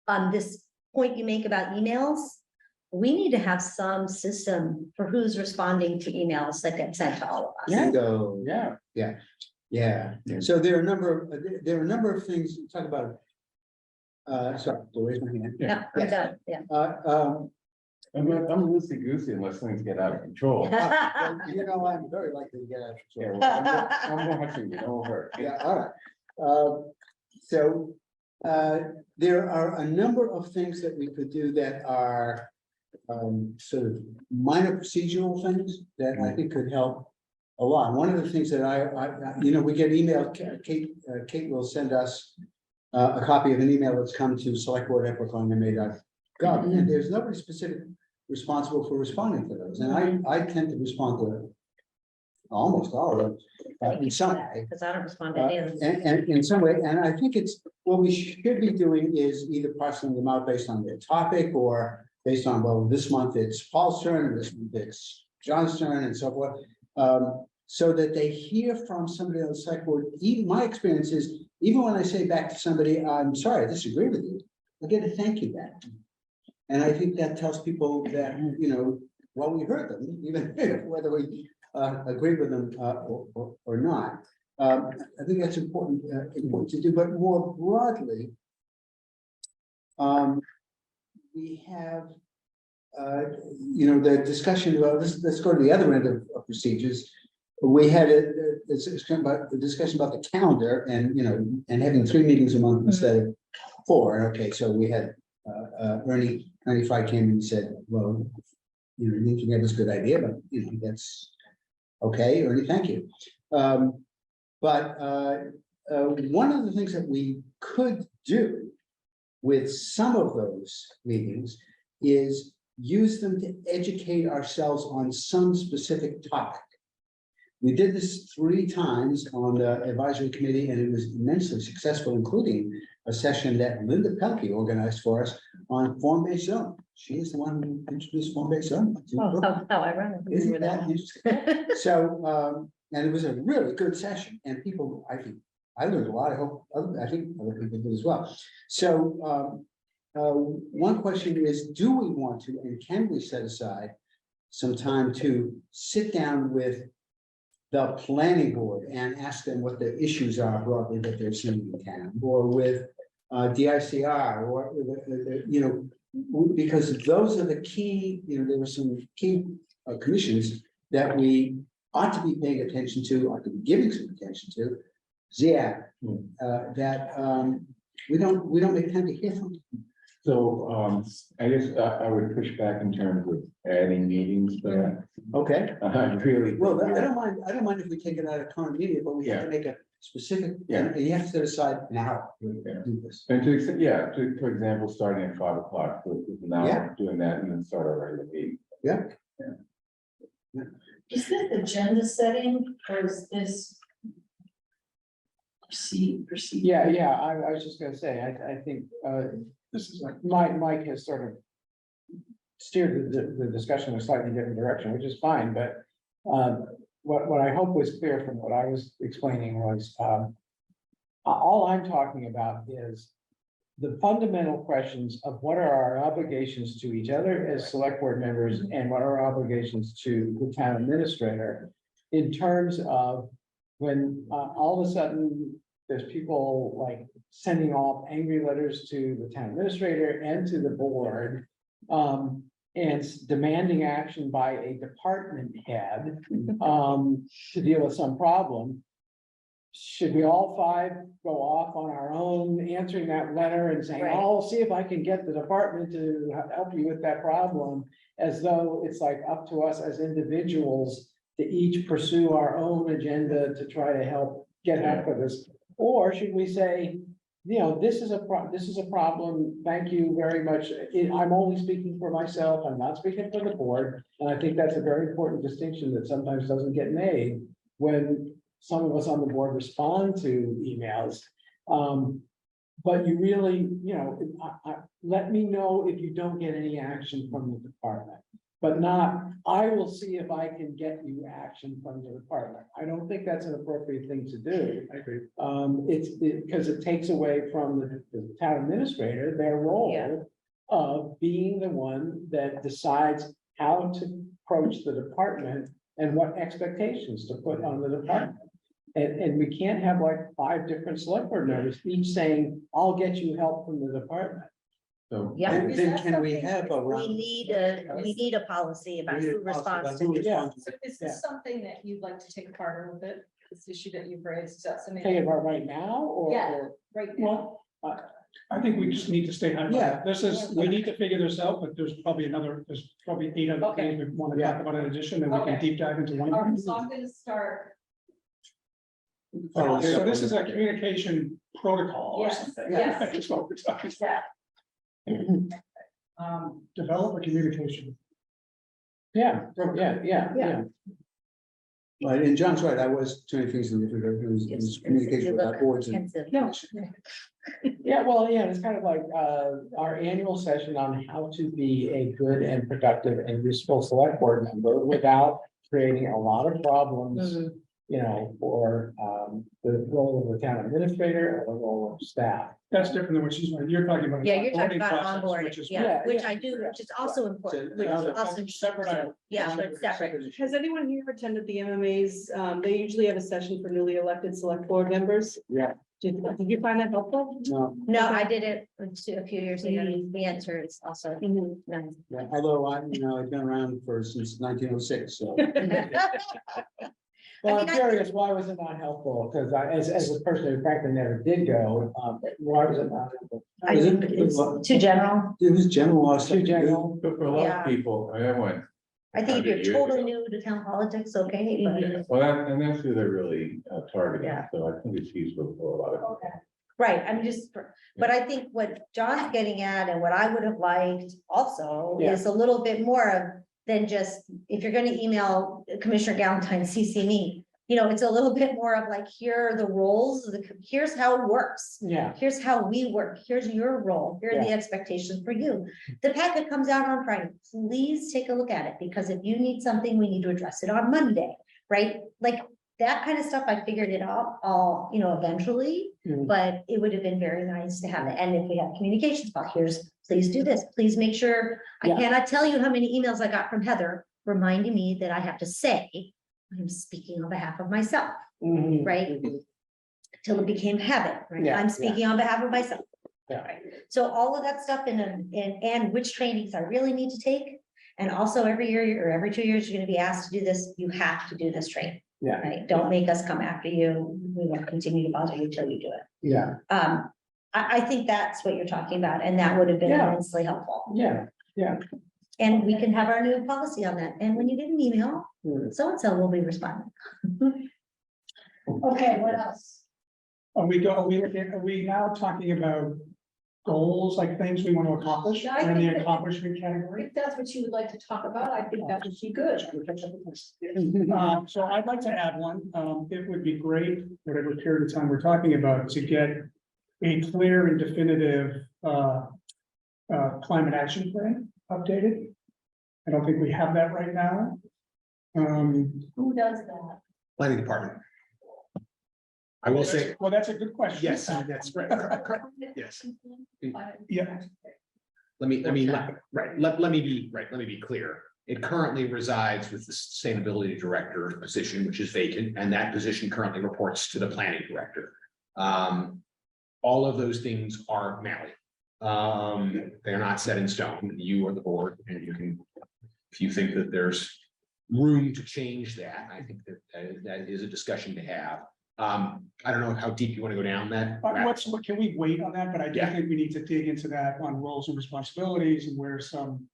On this point you make about emails, we need to have some system for who's responding to emails that get sent to all of us. Yeah. So, Yeah. yeah. So there are a number of things, talk about Sorry, to raise my hand. No, I'm Yes. done, yeah. I'm loosey goosey unless things get out of control. You know, I'm very likely to get out of Yeah, control. well, I'm watching you, don't hurt. Yeah, all right. So, there are a number of things that we could do that are sort of minor procedural things that I think could help a lot. One of the things that we get email, Kate will send us a copy of an email that's come to selectboard@brookline.ma.gov, and there's nobody specific responsible for responding to those, and I tend to respond to almost all of them in some way. Because I don't respond to any of them. And in some way, and I think it's, what we should be doing is either parceling them out based on their topic or based on, well, this month it's Paul's turn, and this month it's John's turn, and so forth. So that they hear from somebody on the select board. Even my experience is, even when I say back to somebody, I'm sorry, I disagree with you, I get a thank you back. And I think that tells people that, well, we heard them, even whether we agree with them or not. I think that's important to do, but more broadly, we have, the discussion about this. Let's go to the other end of procedures. We had a discussion about the calendar and, and having 3 meetings a month instead of 4. Okay, so we had Ernie Fry came and said, well, you think you have this good idea, but that's okay, Ernie, thank you. But one of the things that we could do with some of those meetings is use them to educate ourselves on some specific topic. We did this 3 times on the advisory committee, and it was immensely successful, including a session that Linda Pelkey organized for us on form-based zoning. She is the one who introduced form-based zoning. Oh, how ironic. Isn't that interesting? So, and it was a really good session, and people, I think, I learned a lot. I think other people did as well. So, one question is, do we want to, and can we set aside some time to sit down with the planning board and ask them what the issues are broadly that they're seeing in town, or with DICR, or because those are the key, there were some key commissions that we ought to be paying attention to, ought to be giving some attention to. ZIAC, that we don't make time to hear from them. So, I guess I would push back in terms of adding meetings, but Okay. I really. Well, I don't mind if we take it out of current media, but we have to make a specific, you have to set aside an hour to do this. And for example, starting at 5 o'clock, so now doing that and then start our regular meeting. Yeah. Is this agenda setting or is this? Proceed. Yeah, I was just gonna say, I think, this is like, Mike has sort of steered the discussion in a slightly different direction, which is fine, but what I hope was clear from what I was explaining was, all I'm talking about is the fundamental questions of what are our obligations to each other as select board members and what are our obligations to the town administrator in terms of when all of a sudden there's people like sending off angry letters to the town administrator and to the board and demanding action by a department head to deal with some problem. Should we all 5 go off on our own answering that letter and saying, Right. I'll see if I can get the department to help you with that problem, as though it's like up to us as individuals to each pursue our own agenda to try to help get help with this? Or should we say, this is a problem. Thank you very much. I'm only speaking for myself. I'm not speaking for the board. And I think that's a very important distinction that sometimes doesn't get made when some of us on the board respond to emails. But you really, let me know if you don't get any action from the department. But not, I will see if I can get you action from the department. I don't think that's an appropriate thing to do. I agree. It's because it takes away from the town administrator, their role of being the one that decides how to approach the department and what expectations to put on the department. And we can't have like 5 different select board members, each saying, I'll get you help from the department. So. Yeah. Then Is then that can we something- have a We round? need a policy about We need a who policy responds about to who this. responds. So is this something that you'd like to take part in with it, this issue that you've raised, is that something? Take it about right now, or? Yeah. or- Right now, Well, I think we just need to stay high. Yeah. This is, we need to figure this out, but there's probably 8 other Okay. things we want to talk about in addition, and we can Okay. deep dive into one. all right, so I'm gonna start, Oh, So this is a communication protocol or Yes, something. yes. That's what we're talking about. yeah. Develop a communication. Yeah, yeah. Right, and John's right, I was doing things in different, it was communication with our boards and. Intensive. No. Yeah, well, yeah, it's kind of like, our annual session on how to be a good and productive and useful select board member without creating a lot of problems. You know, for, the role of the town administrator or the role of staff. That's different than what you're talking about. Yeah, you're talking onboarding about process, onboarding, which is- yeah, which yeah. I do, which is also important, which Yeah, is that's also. separate item. Yeah, but separate. Has anyone here attended the MMAs? They usually have a session for newly elected select board members. Yeah. Did you find that helpful? No, No, I did it a few years ago. The answer is also. no. yeah, although I've been around since 1906, so. Well, I I'm mean, curious, why was it not helpful? Because as a person who frankly never did go, why was it not helpful? I think it's too general. It was general law stuff. Too general? But for a lot Yeah. of people, I went. I think if 100 you're years totally ago. new to town politics, okay, but, Well, and that's who they're really targeting, Yeah. so I think it's useful for a lot of. Okay. right, I'm just, but I think what John's getting at and what I would have liked also Yeah. is a little bit more of than just, if you're gonna email Commissioner Galantine, CC me. You know, it's a little bit more of like, here are the roles, here's how it works. Yeah, Here's how we work. Here's your role. Here are the expectations for you. The packet comes out on Friday. Please take a look at it, because if you need something, we need to address it on Monday, right? Like that kind of stuff, I figured it out all, eventually, Mhm. but it would have been very nice to have it. And if we have communications about, please do this, please make sure. I Yeah. cannot tell you how many emails I got from Heather reminding me that I have to say, I'm speaking on behalf of myself, Mhm. right? Till it became habit, right? Yeah, I'm speaking on behalf of myself. Yeah. Right. So all of that stuff and which trainings I really need to take. And also every year or every 2 years, you're gonna be asked to do this, you have to do this training, Yeah, right? Don't make us come after you. We won't continue to bother you until you do it. yeah, I think that's what you're talking about, and that would have been Yeah. immensely helpful. yeah. And we can have our new policy on that. And when you get an email, Hmm. so-and-so will be responding. Okay, what else? Are we now talking about goals, like things we want to accomplish, I or in the think that- accomplishment category? If that's what you would like to talk about, I think that would be good. So I'd like to add one. It would be great, whatever period of time we're talking about, to get a clear and definitive climate action plan updated. I don't think we have that right now. Who does that? Planning department. I will say, Well, that's a good question. yes, that's right. Yes. Yeah, Let me be clear. It currently resides with the sustainability director position, which is vacant, and that position currently reports to the planning director. All of those things are Maui. They're not set in stone. You or the board, and you can, if you think that there's room to change that, I think that is a discussion to have. I don't know how deep you want to go down that. can we wait on that? But I do Yeah. think we need to dig into that on roles and responsibilities and where some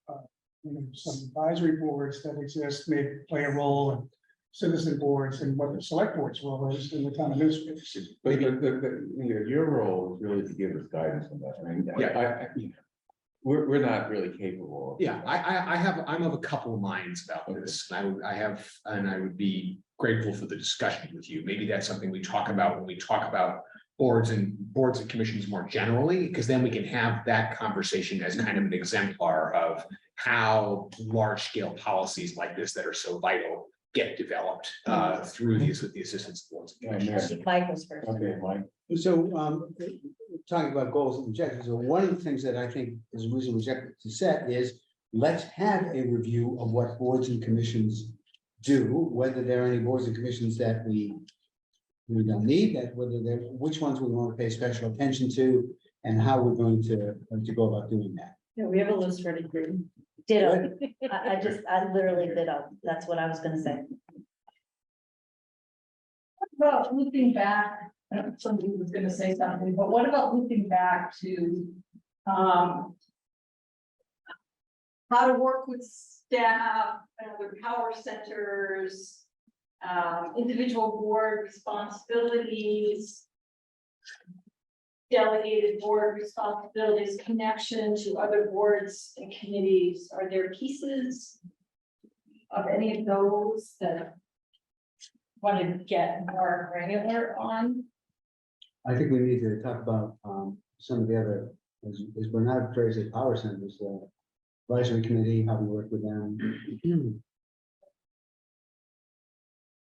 advisory boards that exist may play a role, and citizen boards, and what the select board's role is in the town administration. But your role is really to give us guidance on that. I mean, we're not really capable. Yeah, I'm of a couple of minds about this. And I would be grateful for the discussion with you. Maybe that's something we talk about when we talk about boards and commissions more generally, because then we can have that conversation as kind of an exemplar of how large scale policies like this that are so vital get developed through these with the assistance of boards and commissions. Mike was first. Okay, Mike. So, talking about goals and objectives, so one of the things that I think is a reasonable objective to set is, let's have a review of what boards and commissions do, whether there are any boards and commissions that we we don't need, that whether they're, which ones we want to pay special attention to, and how we're going to go about doing that. Yeah, we have a list ready for you. Ditto. I literally ditto. That's what I was gonna say. About looping back, somebody was gonna say something, but what about looping back to, how to work with staff and other power centers, individual board responsibilities, delegated board responsibilities, connection to other boards and committees? Are there pieces of any of those that want to get more granular on? I think we need to talk about, some of the other, as Bernard phrased it, power centers, advisory committee, how we work with them.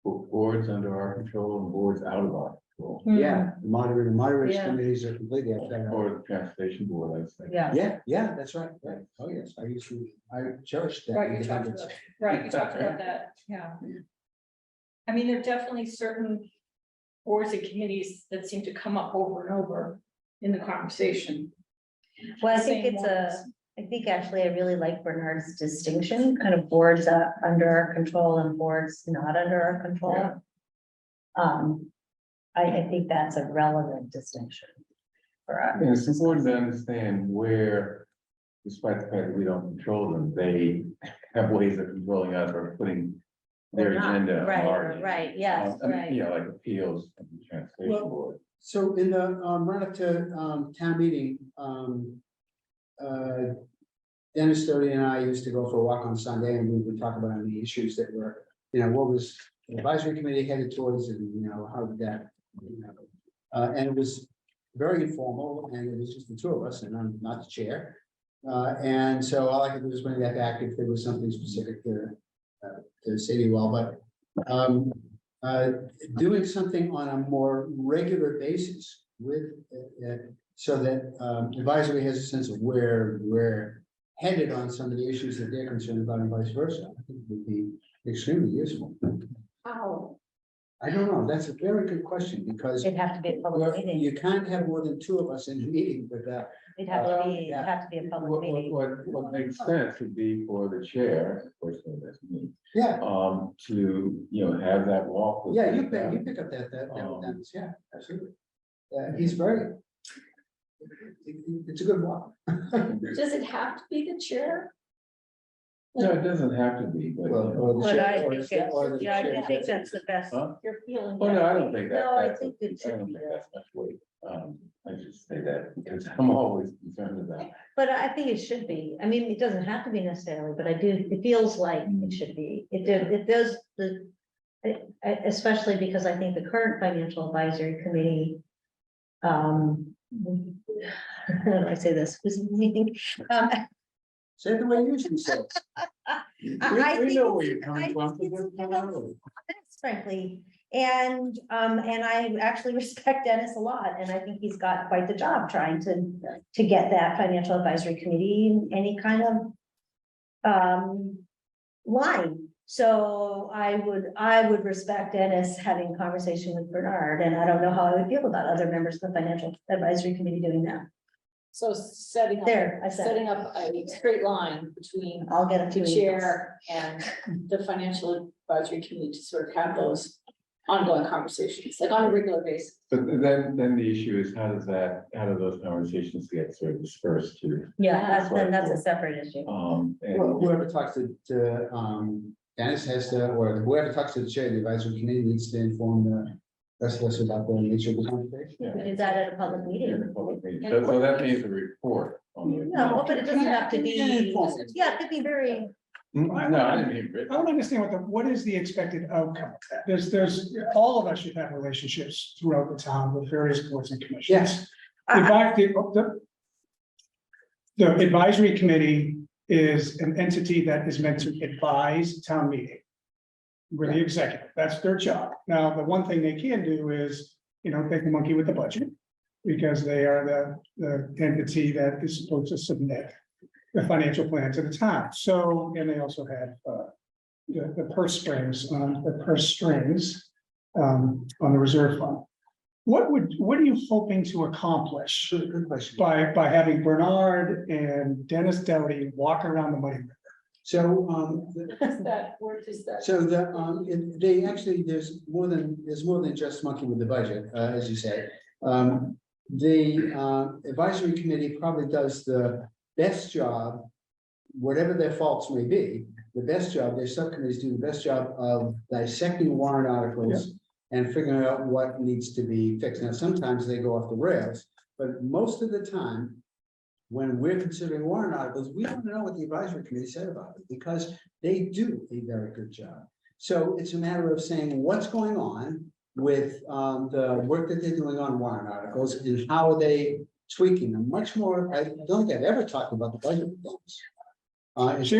Boards under our control and boards out of our control. Yeah, moderators Yeah. committees are completely outside our. Or the transportation board, I think. Yeah. Yeah, that's right, right. Oh, yes, I cherished that. Right, you talked about, right, you talked about that, yeah. I mean, there are definitely certain boards and committees that seem to come up over and over in the conversation. Well, I think Same it's ones. I think actually I really like Bernard's distinction, kind of boards under our control and boards not under our control. I think that's a relevant distinction for us. And it's important to understand where, despite the fact that we don't control them, they have ways of controlling us or putting their Or not. agenda. on our agenda. Right, yes, I mean, right. you know, like appeals of the transportation Well, board. So in the run up to town meeting, Dennis Sturdy and I used to go for a walk on Sunday, and we would talk about the issues that were, what was the advisory committee headed towards, and how did that, and it was very informal, and it was just the two of us, and I'm not the chair. And so all I could do was bring that back if there was something specific to say to you all, but doing something on a more regular basis with, so that advisory has a sense of where we're headed on some of the issues that they're concerned about and vice versa, I think would be extremely useful. How? I don't know, that's a very good question, because It'd have to be a public meeting. you can't have more than two of us in the meeting, but It'd have to be a public meeting. What makes sense would be for the chair, of course, that's me, yeah, to, have that walk. with yeah, them. you pick up that, yeah, absolutely. Yeah, he's very, it's a good walk. Does it have to be the chair? No, it doesn't have to be, but. But I think that's the best. Huh? You're feeling. Oh, no, I that. don't think that. No, I that's- think it I don't should be think that's much weight. I just say that because I'm always concerned about. But I think it should be. I mean, it doesn't have to be necessarily, but it feels like it should be. It does, especially because I think the current financial advisory committee. How do I say this? Say it the way you usually say it. We know where you're coming from. Frankly, and I actually respect Dennis a lot, and I think he's got quite the job trying to get that financial advisory committee in any kind of line. So I would respect Dennis having a conversation with Bernard, and I don't know how I would feel about other members of the financial advisory committee doing that. So setting up, There, I said, setting up a straight line between I'll get it to the you. chair and the financial advisory committee to sort of have those ongoing conversations, like on a regular basis. But then the issue is how do those conversations get sort of dispersed to, Yeah, that's a separate issue. Well, and whoever talks to Dennis has to, or whoever talks to the chair of the advisory committee needs to inform the rest of us about the nature of the conversation. yeah. We do that at a public in meeting. the public meeting. So that means a report on the. No, but it doesn't have to be, yeah, it could be very, No, I didn't mean I written. don't understand what is the expected outcome of that? All of us should have relationships throughout the town with various boards and commissions. Yes. The advisory committee is an entity that is meant to advise town meeting. We're the executive, that's their job. Now, the one thing they can do is, they can monkey with the budget. Because they are the entity that is supposed to submit the financial plan to the town. So, and they also have the purse strings on the reserve fund. What are you hoping to accomplish Good question. by having Bernard and Dennis Doughty walk around the Muddy River? So, Where is that? so the, they actually, there's more than just monkey with the budget, as you say. The advisory committee probably does the best job, whatever their faults may be, the best job, their subcommittees do the best job of dissecting warrant articles and figuring out what needs to be fixed. Now, sometimes they go off the rails, but most of the time, when we're considering warrant articles, we don't know what the advisory committee said about it because they do a very good job. So it's a matter of saying what's going on with the work that they're doing on warrant articles and how are they tweaking them. Much more, I don't think I've ever talked about the budget reforms. So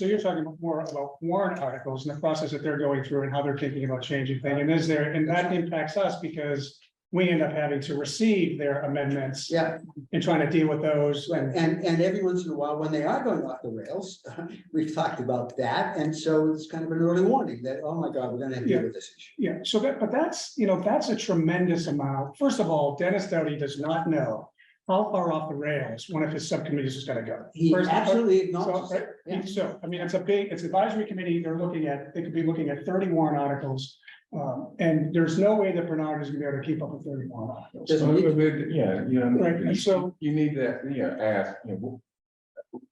you're talking more about warrant articles and the process that they're going through and how they're thinking about changing things. And that impacts us because we end up having to receive their amendments. Yeah. And trying to deal with those. And every once in a while, when they are going off the rails, we've talked about that. And so it's kind of an early warning that, oh my God, we're gonna have to deal with this issue. Yeah, so but that's, that's a tremendous amount. First of all, Dennis Doughty does not know how far off the rails one of his subcommittees is gonna go. He First- absolutely acknowledges So, it. Yeah. so, I mean, it's advisory committee, they could be looking at 30 warrant articles. And there's no way that Bernard is gonna be able to keep up with 30 warrant articles. Doesn't Yeah, Right, and so- you need to, ask,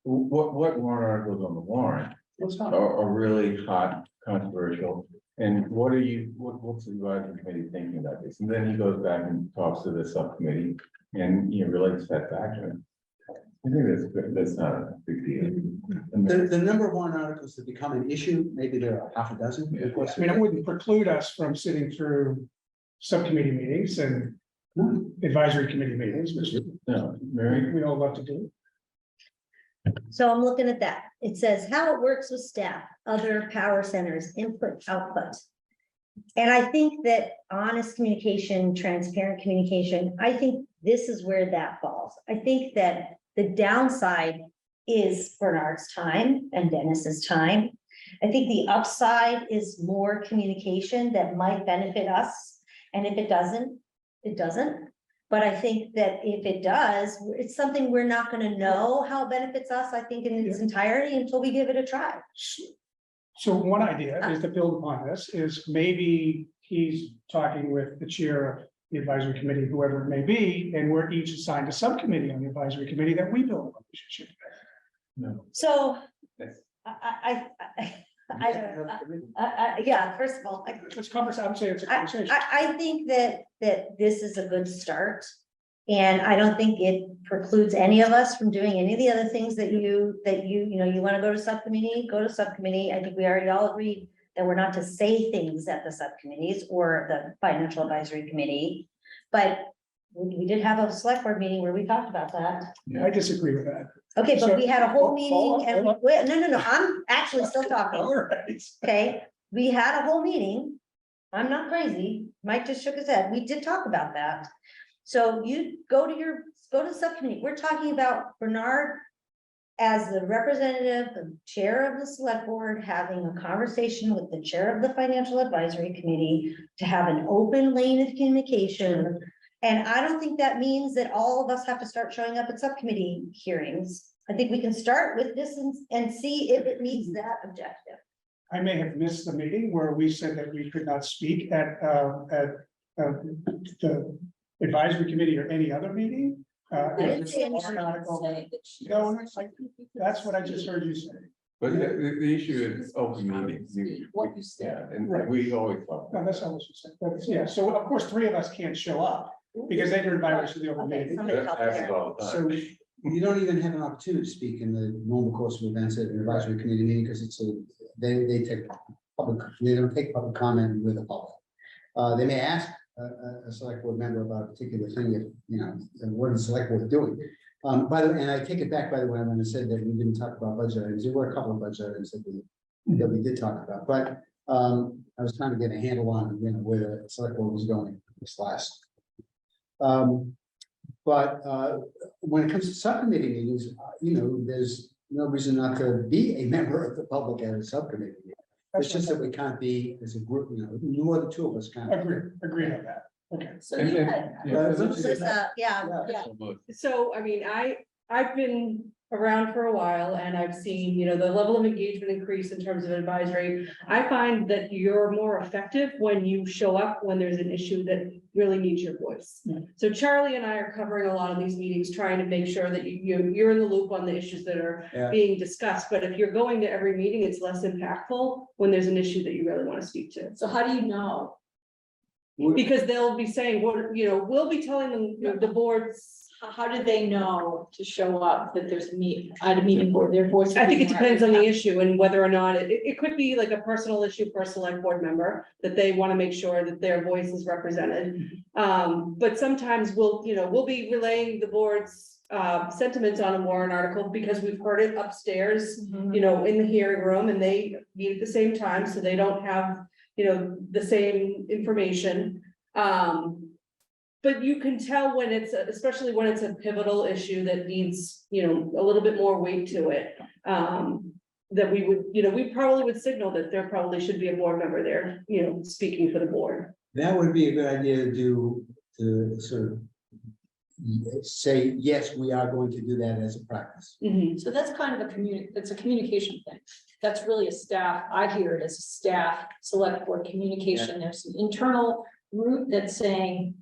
what warrant articles on the warrant It's not. are really hot, controversial? And what's the advisory committee thinking about this? And then he goes back and talks to the subcommittee and, relates that back to him. I think that's not a big deal. And The number of warrant articles that become an issue, maybe there are half a dozen. Of course. I mean, it wouldn't preclude us from sitting through subcommittee meetings and advisory committee meetings, which No, Mary, we all love to do. So I'm looking at that. It says how it works with staff, other power centers, input, output. And I think that honest communication, transparent communication, I think this is where that falls. I think that the downside is Bernard's time and Dennis's time. I think the upside is more communication that might benefit us. And if it doesn't, it doesn't. But I think that if it does, it's something we're not going to know how it benefits us, I think, in its entirety until we give it a try. So one idea is to build upon this, is maybe he's talking with the chair of the advisory committee, whoever it may be, and we're each assigned a subcommittee on the advisory committee that we build a relationship. no. So That's- yeah, first of all, It's conversation, I'm saying it's a conversation. I think that this is a good start. And I don't think it precludes any of us from doing any of the other things that you want to go to subcommittee, go to subcommittee. I think we already all agreed that we're not to say things at the subcommittees or the financial advisory committee. But we did have a select board meeting where we talked about that. I disagree with that. Okay, but we had a whole meeting and, Hold on. wait, no, I'm actually still talking. All right. Okay, we had a whole meeting. I'm not crazy. Mike just shook his head. We did talk about that. So you go to subcommittee. We're talking about Bernard as the representative, the chair of the select board, having a conversation with the chair of the financial advisory committee to have an open lane of communication. And I don't think that means that all of us have to start showing up at subcommittee hearings. I think we can start with this and see if it meets that objective. I may have missed the meeting where we said that we could not speak at the advisory committee or any other meeting. didn't say any No, that's what I just heard you say. But the issue is open meetings. What you said. Yeah, and Right. we always talk. No, that's not what you said. But yeah, so of course, 3 of us can't show up because they did violation of the open Okay, meeting. somebody That help happens there. all the So time. you don't even have an opportunity to speak in the normal course of events at an advisory committee meeting because they take they don't take public comment with the public. They may ask a select board member about a particular thing if, what is the select board doing? By the way, and I take it back, by the way, when I said that we didn't talk about budget items, there were a couple of budget items that we did talk about, but I was trying to get a handle on, where the select board was going this last. But when it comes to subcommittee meetings, there's no reason not to be a member of the public at a subcommittee meeting. It's just that we can't be as a group, more than two of us can't. Agree on that, okay. So you had, Yeah, So, I mean, I've been around for a while and I've seen, the level of engagement increase in terms of advisory. I find that you're more effective when you show up when there's an issue that really needs your voice. So Charlie and I are covering a lot of these meetings, trying to make sure that you're in the loop on the issues that are Yeah. being discussed. But if you're going to every meeting, it's less impactful when there's an issue that you really want to speak to. so how do you know? Because they'll be saying, we'll be telling them, the boards. How do they know to show up that there's at a meeting where their voice? I think it depends on the issue and whether or not, it could be like a personal issue for a select board member, that they want to make sure that their voice is represented. But sometimes we'll be relaying the board's sentiments on a warrant article because we've heard it upstairs, in the hearing room, and they meet at the same time, so they don't have, the same information. But you can tell when especially when it's a pivotal issue that needs, a little bit more weight to it. That we would, we probably would signal that there probably should be a board member there, speaking for the board. That would be a good idea to sort of say, yes, we are going to do that as a practice. So that's kind of it's a communication thing. That's really a staff, I hear it as a staff select board communication. There's an internal group that's saying,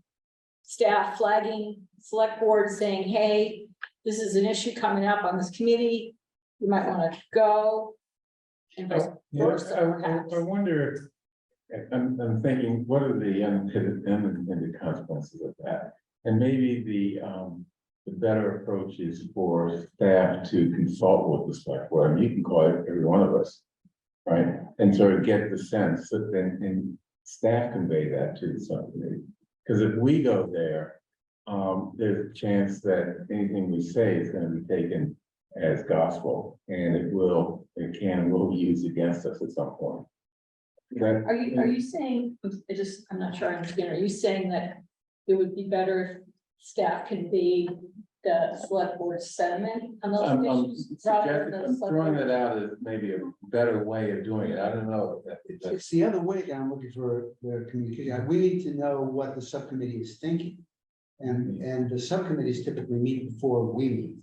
staff flagging, select board saying, hey, this is an issue coming up on this committee. You might want to go. And vice versa, perhaps. I wonder, I'm thinking, what are the unintended consequences of that? And maybe the better approach is for staff to consult with the select board. I mean, you can call it every one of us, right? And sort of get the sense that then staff convey that to the subcommittee. Because if we go there, there's a chance that anything we say is going to be taken as gospel, and it will be used against us at some point. Are you saying, I'm not sure I understand, are you saying that it would be better if staff conveyed the select board sentiment on those issues? I'm throwing it out as maybe a better way of doing it. I don't know. It's the other way that I'm looking for the communication. We need to know what the subcommittee is thinking. And the subcommittees typically meet before we meet.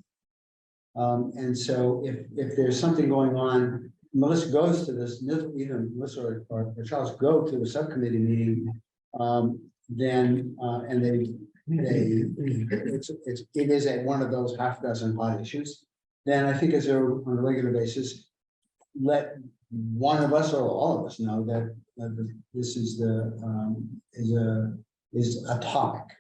And so if there's something going on, Melissa goes to this, either Melissa or Charles go to a subcommittee meeting, then it is at one of those half dozen hot issues. Then I think on a regular basis, let one of us or all of us know that this is a topic.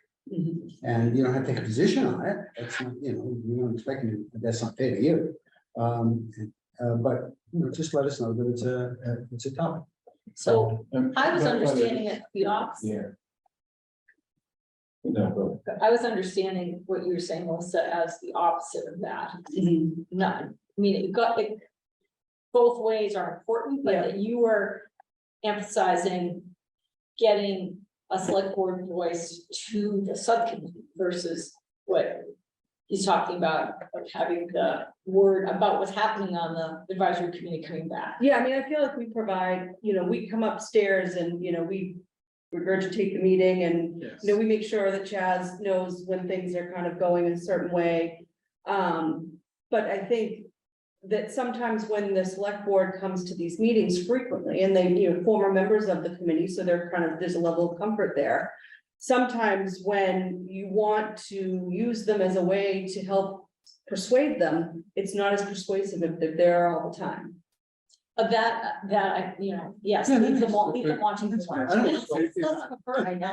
And you don't have to take a position on it. That's not, we don't expect you, that's not fair to you. But just let us know that it's a topic. So I was understanding it the opposite. Yeah. No, I was understanding what you were saying, Melissa, as the opposite of that. Not, I mean, it both ways are important, but that you were emphasizing getting a select board voice to the subcommittee versus what he's talking about, having the word about what's happening on the advisory committee coming back. Yeah, I mean, I feel like we provide, we come upstairs and, we regurgitate the meeting and, we make sure that Chaz knows when things are kind of going in a certain way. But I think that sometimes when the select board comes to these meetings frequently and they, former members of the committee, so they're there's a level of comfort there. Sometimes when you want to use them as a way to help persuade them, it's not as persuasive if they're there all the time. Yes, leave them wanting to watch. I know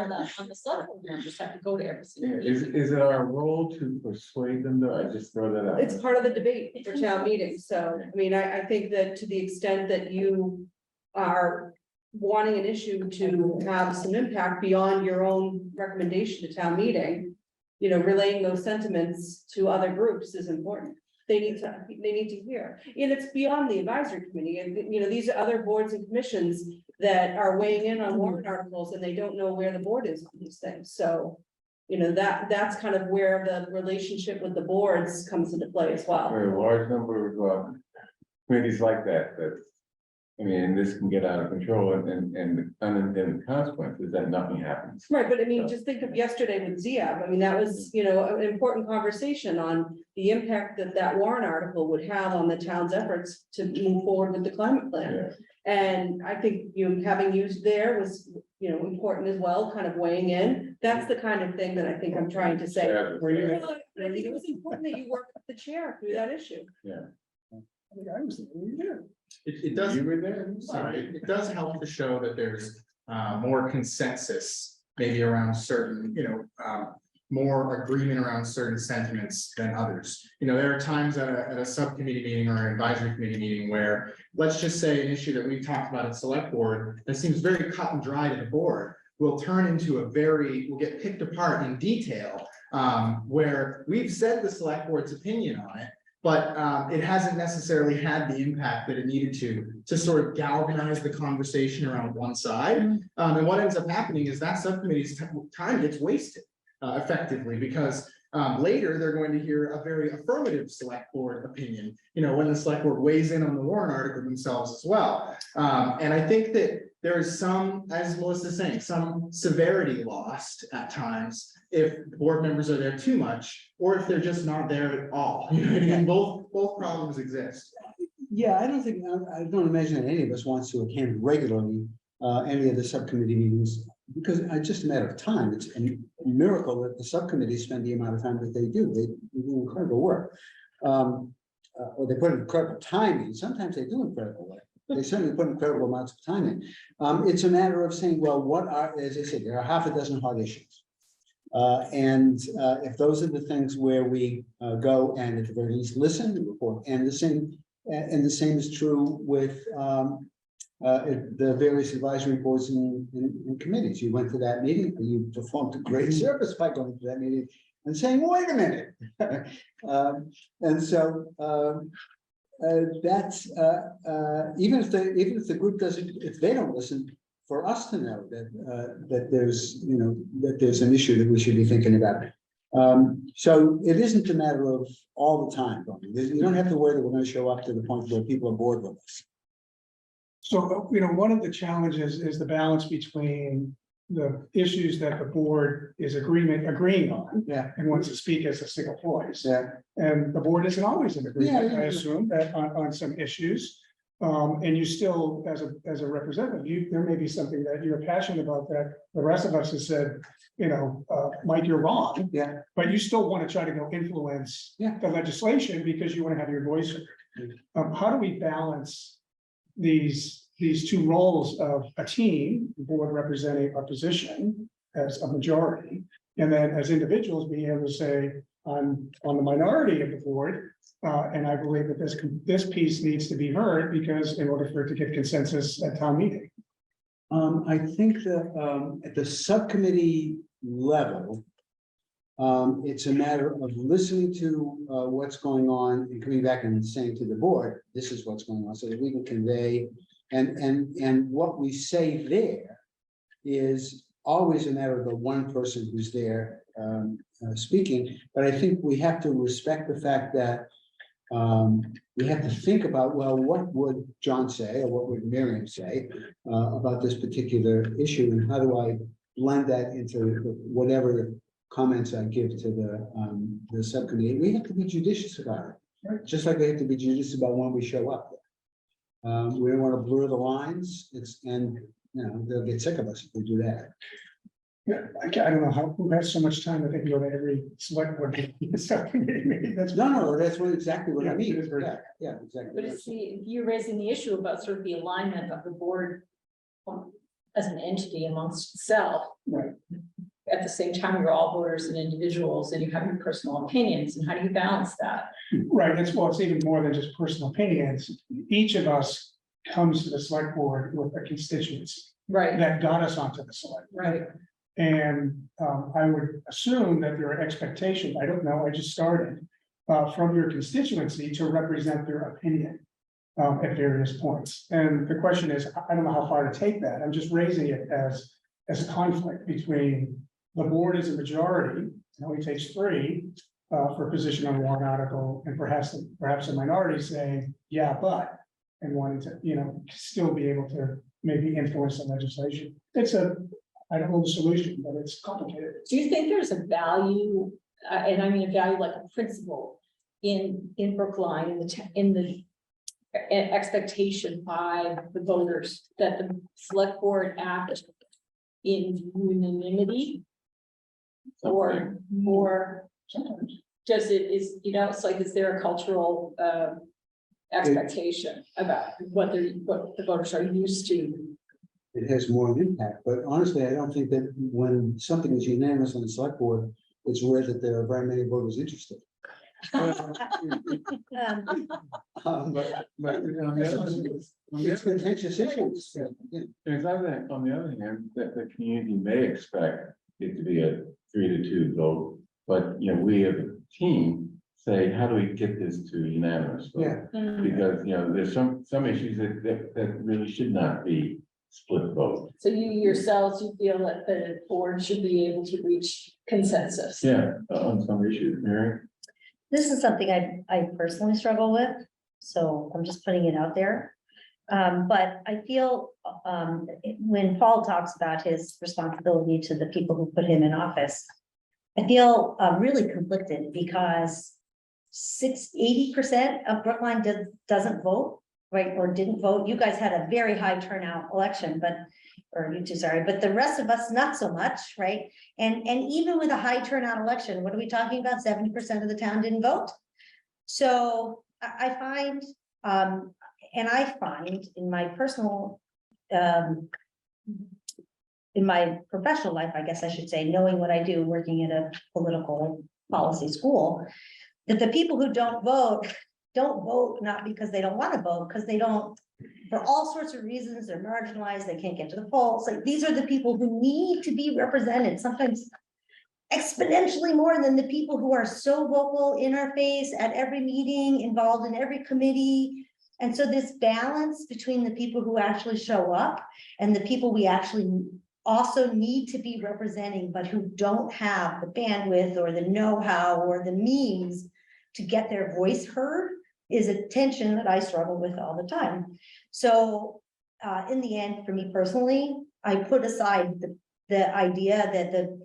that on the select board members have to go to every single meeting. Is it our role to persuade them though? I just throw that out. It's part of the debate for town meetings. So, I mean, I think that to the extent that you are wanting an issue to have some impact beyond your own recommendation to town meeting, relaying those sentiments to other groups is important. They need to hear, and it's beyond the advisory committee, and these are other boards and commissions that are weighing in on warrant articles and they don't know where the board is on these things. So, that's kind of where the relationship with the boards comes into play as well. There are a large number of committees like that I mean, this can get out of control and the unintended consequence is that nothing happens. Right, but I mean, just think of yesterday with Ziab. I mean, that was, you know, an important conversation on the impact that that warrant article would have on the town's efforts to move forward with the climate plan. Yeah. And I think, you know, having used there was, you know, important as well, kind of weighing in. That's the kind of thing that I think I'm trying to say. Yeah, Were you- Well, I think it was important that you worked with the chair through that issue. I was thinking, yeah. It does, You were there? sorry, it does help to show that there's more consensus, maybe around certain, more agreement around certain sentiments than others. You know, there are times at a subcommittee meeting or an advisory committee meeting where, let's just say an issue that we've talked about at select board that seems very cut and dry to the board will turn into will get picked apart in detail, where we've said the select board's opinion on it, but it hasn't necessarily had the impact that it needed to sort of galvanize the conversation around one side. And what ends up happening is that subcommittee's time gets wasted effectively, because later they're going to hear a very affirmative select board opinion, when the select board weighs in on the warrant article themselves as well. And I think that there is some, as Melissa's saying, some severity lost at times if board members are there too much, or if they're just not there at all. You know what I mean? Both problems exist. Yeah, I don't imagine that any of us wants to attend regularly any of the subcommittee meetings, because it's just a matter of time. It's a miracle that the subcommittees spend the amount of time that they do. They do incredible work. Or they put incredible time in. Sometimes they do incredible work. They certainly put incredible amounts of time in. It's a matter of saying, well, as I said, there are half a dozen hard issues. And if those are the things where we go and at the very least listen to report, and the same is true with the various advisory boards and committees. You went to that meeting, you performed a great service by going to that meeting and saying, wait a minute. And so that's even if the group doesn't, if they don't listen, for us to know that there's an issue that we should be thinking about. So it isn't a matter of all the time. You don't have to worry that we're going to show up to the point where people are bored with us. So, one of the challenges is the balance between the issues that the board is agreeing on. Yeah. And wants to speak as a single voice. Yeah. And the board isn't always in agreement, Yeah. I assume, that on some issues. And you still, as a representative, there may be something that you're passionate about that the rest of us has said, Mike, you're wrong. Yeah. But you still want to try to go influence Yeah. the legislation because you want to have your voice heard. How do we balance these two roles of a team, the board representing a position as a majority, and then as individuals being able to say, I'm on the minority of the board, and I believe that this piece needs to be heard because in order for it to get consensus at town meeting. I think that at the subcommittee level, it's a matter of listening to what's going on and coming back and saying to the board, this is what's going on, so that we can convey, and what we say there is always a matter of the one person who's there speaking. But I think we have to respect the fact that we have to think about, well, what would John say, or what would Miriam say about this particular issue, and how do I blend that into whatever comments I give to the subcommittee. We have to be judicious about it, right? Just like we have to be judicious about when we show up. We don't want to blur the lines. They'll get sick of us if we do that. Yeah, I don't know who has so much time that they can go to every select board meeting. That's That's exactly what I Yeah, mean. it is very- Yeah, exactly. But you're raising the issue about sort of the alignment of the board as an entity amongst itself. Right. At the same time, you're all voters and individuals, and you have your personal opinions, and how do you balance that? Right, it's even more than just personal opinions. Each of us comes to the select board with a constituency Right, that got us onto the select. board. right. And I would assume that there are expectations, I don't know, I just started, from your constituency to represent their opinion at various points. And the question is, I don't know how far to take that. I'm just raising it as a conflict between the board as a majority, it only takes 3 for a position on a warrant article, and perhaps a minority saying, yeah, but and wanting to, still be able to maybe influence the legislation. I don't know the solution, but it's complicated. Do you think there's a value, and I mean a value like a principle in Brookline, in the expectation by the voters that the select board act in unanimity? Or more, Sometimes. does it is, it's like, is there a cultural expectation about what the voters are used to? It has more of an impact, but honestly, I don't think that when something is unanimous on the select board, it's rare that there are very many voters interested. Um, It's contentious issues. Yeah. Exactly. On the other hand, that the community may expect it to be a 3-2 vote, but we as a team say, how do we get this to unanimous vote? Yeah. Because there's some issues that really should not be split vote. So you yourselves, you feel that the board should be able to reach consensus? Yeah, on some issues, Mary. This is something I personally struggle with, so I'm just putting it out there. But I feel, when Paul talks about his responsibility to the people who put him in office, I feel really conflicted because 80% of Brookline doesn't vote, right, or didn't vote. You guys had a very high turnout election, or you two, sorry, but the rest of us, not so much, right? And even with a high turnout election, what are we talking about? 70% of the town didn't vote. So I find, and I find in my personal, in my professional life, I guess I should say, knowing what I do, working at a political policy school, that the people who don't vote not because they don't want to vote, because they don't, for all sorts of reasons, they're marginalized, they can't get to the polls. Like, these are the people who need to be represented, sometimes exponentially more than the people who are so vocal, in our face, at every meeting, involved in every committee. And so this balance between the people who actually show up and the people we actually also need to be representing, but who don't have the bandwidth or the know-how or the means to get their voice heard, is a tension that I struggle with all the time. So in the end, for me personally, I put aside the idea that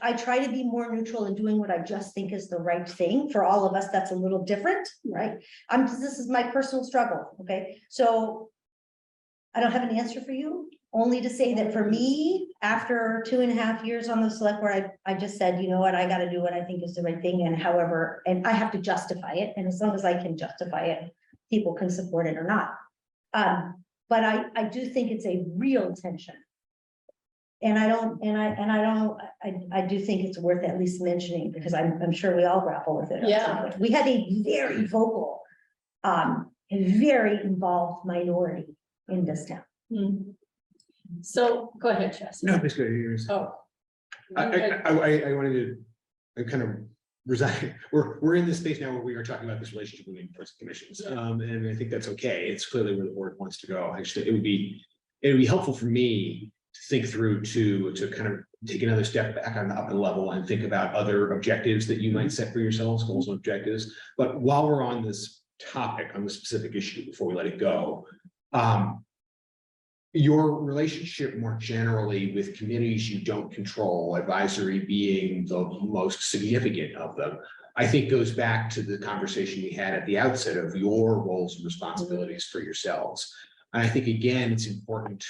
I try to be more neutral in doing what I just think is the right thing. For all of us, that's a little different, right? This is my personal struggle, okay? So I don't have an answer for you, only to say that for me, after 2.5 years on the select board, I just said, you know what, I got to do what I think is the right thing, and however, and I have to justify it, and as long as I can justify it, people can support it or not. But I do think it's a real tension, and I do think it's worth at least mentioning, because I'm sure we all grapple with it. Yeah. We had a very vocal, a very involved minority in this town. Hmm. So go ahead, Chess. No, basically, yours. Oh. I wanted to kind of resign. We're in this space now where we are talking about this relationship between commissions. And I think that's okay. It's clearly where the board wants to go. Actually, it would be helpful for me to think through to kind of take another step back on the upper level and think about other objectives that you might set for yourselves, goals and objectives. But while we're on this topic, on the specific issue, before we let it go, your relationship more generally with committees you don't control, advisory being the most significant of them, I think goes back to the conversation we had at the outset of your roles and responsibilities for yourselves. And I think, again, it's important,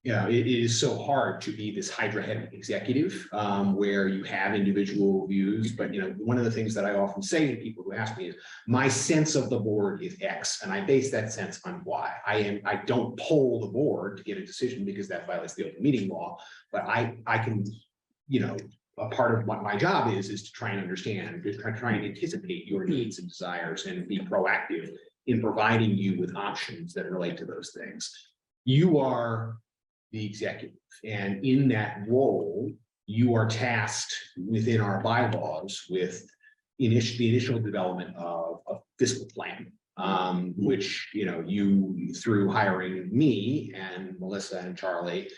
it is so hard to be this hydra-headed executive where you have individual views. But, one of the things that I often say to people who ask me is, my sense of the board is X, and I base that sense on Y. I don't poll the board to get a decision because that violates the open meeting law, but I can, a part of what my job is to try and understand, to try and anticipate your needs and desires and be proactive in providing you with options that relate to those things. You are the executive, and in that role, you are tasked within our bylaws with the initial development of a fiscal plan, which you, through hiring me and Melissa and Charlie,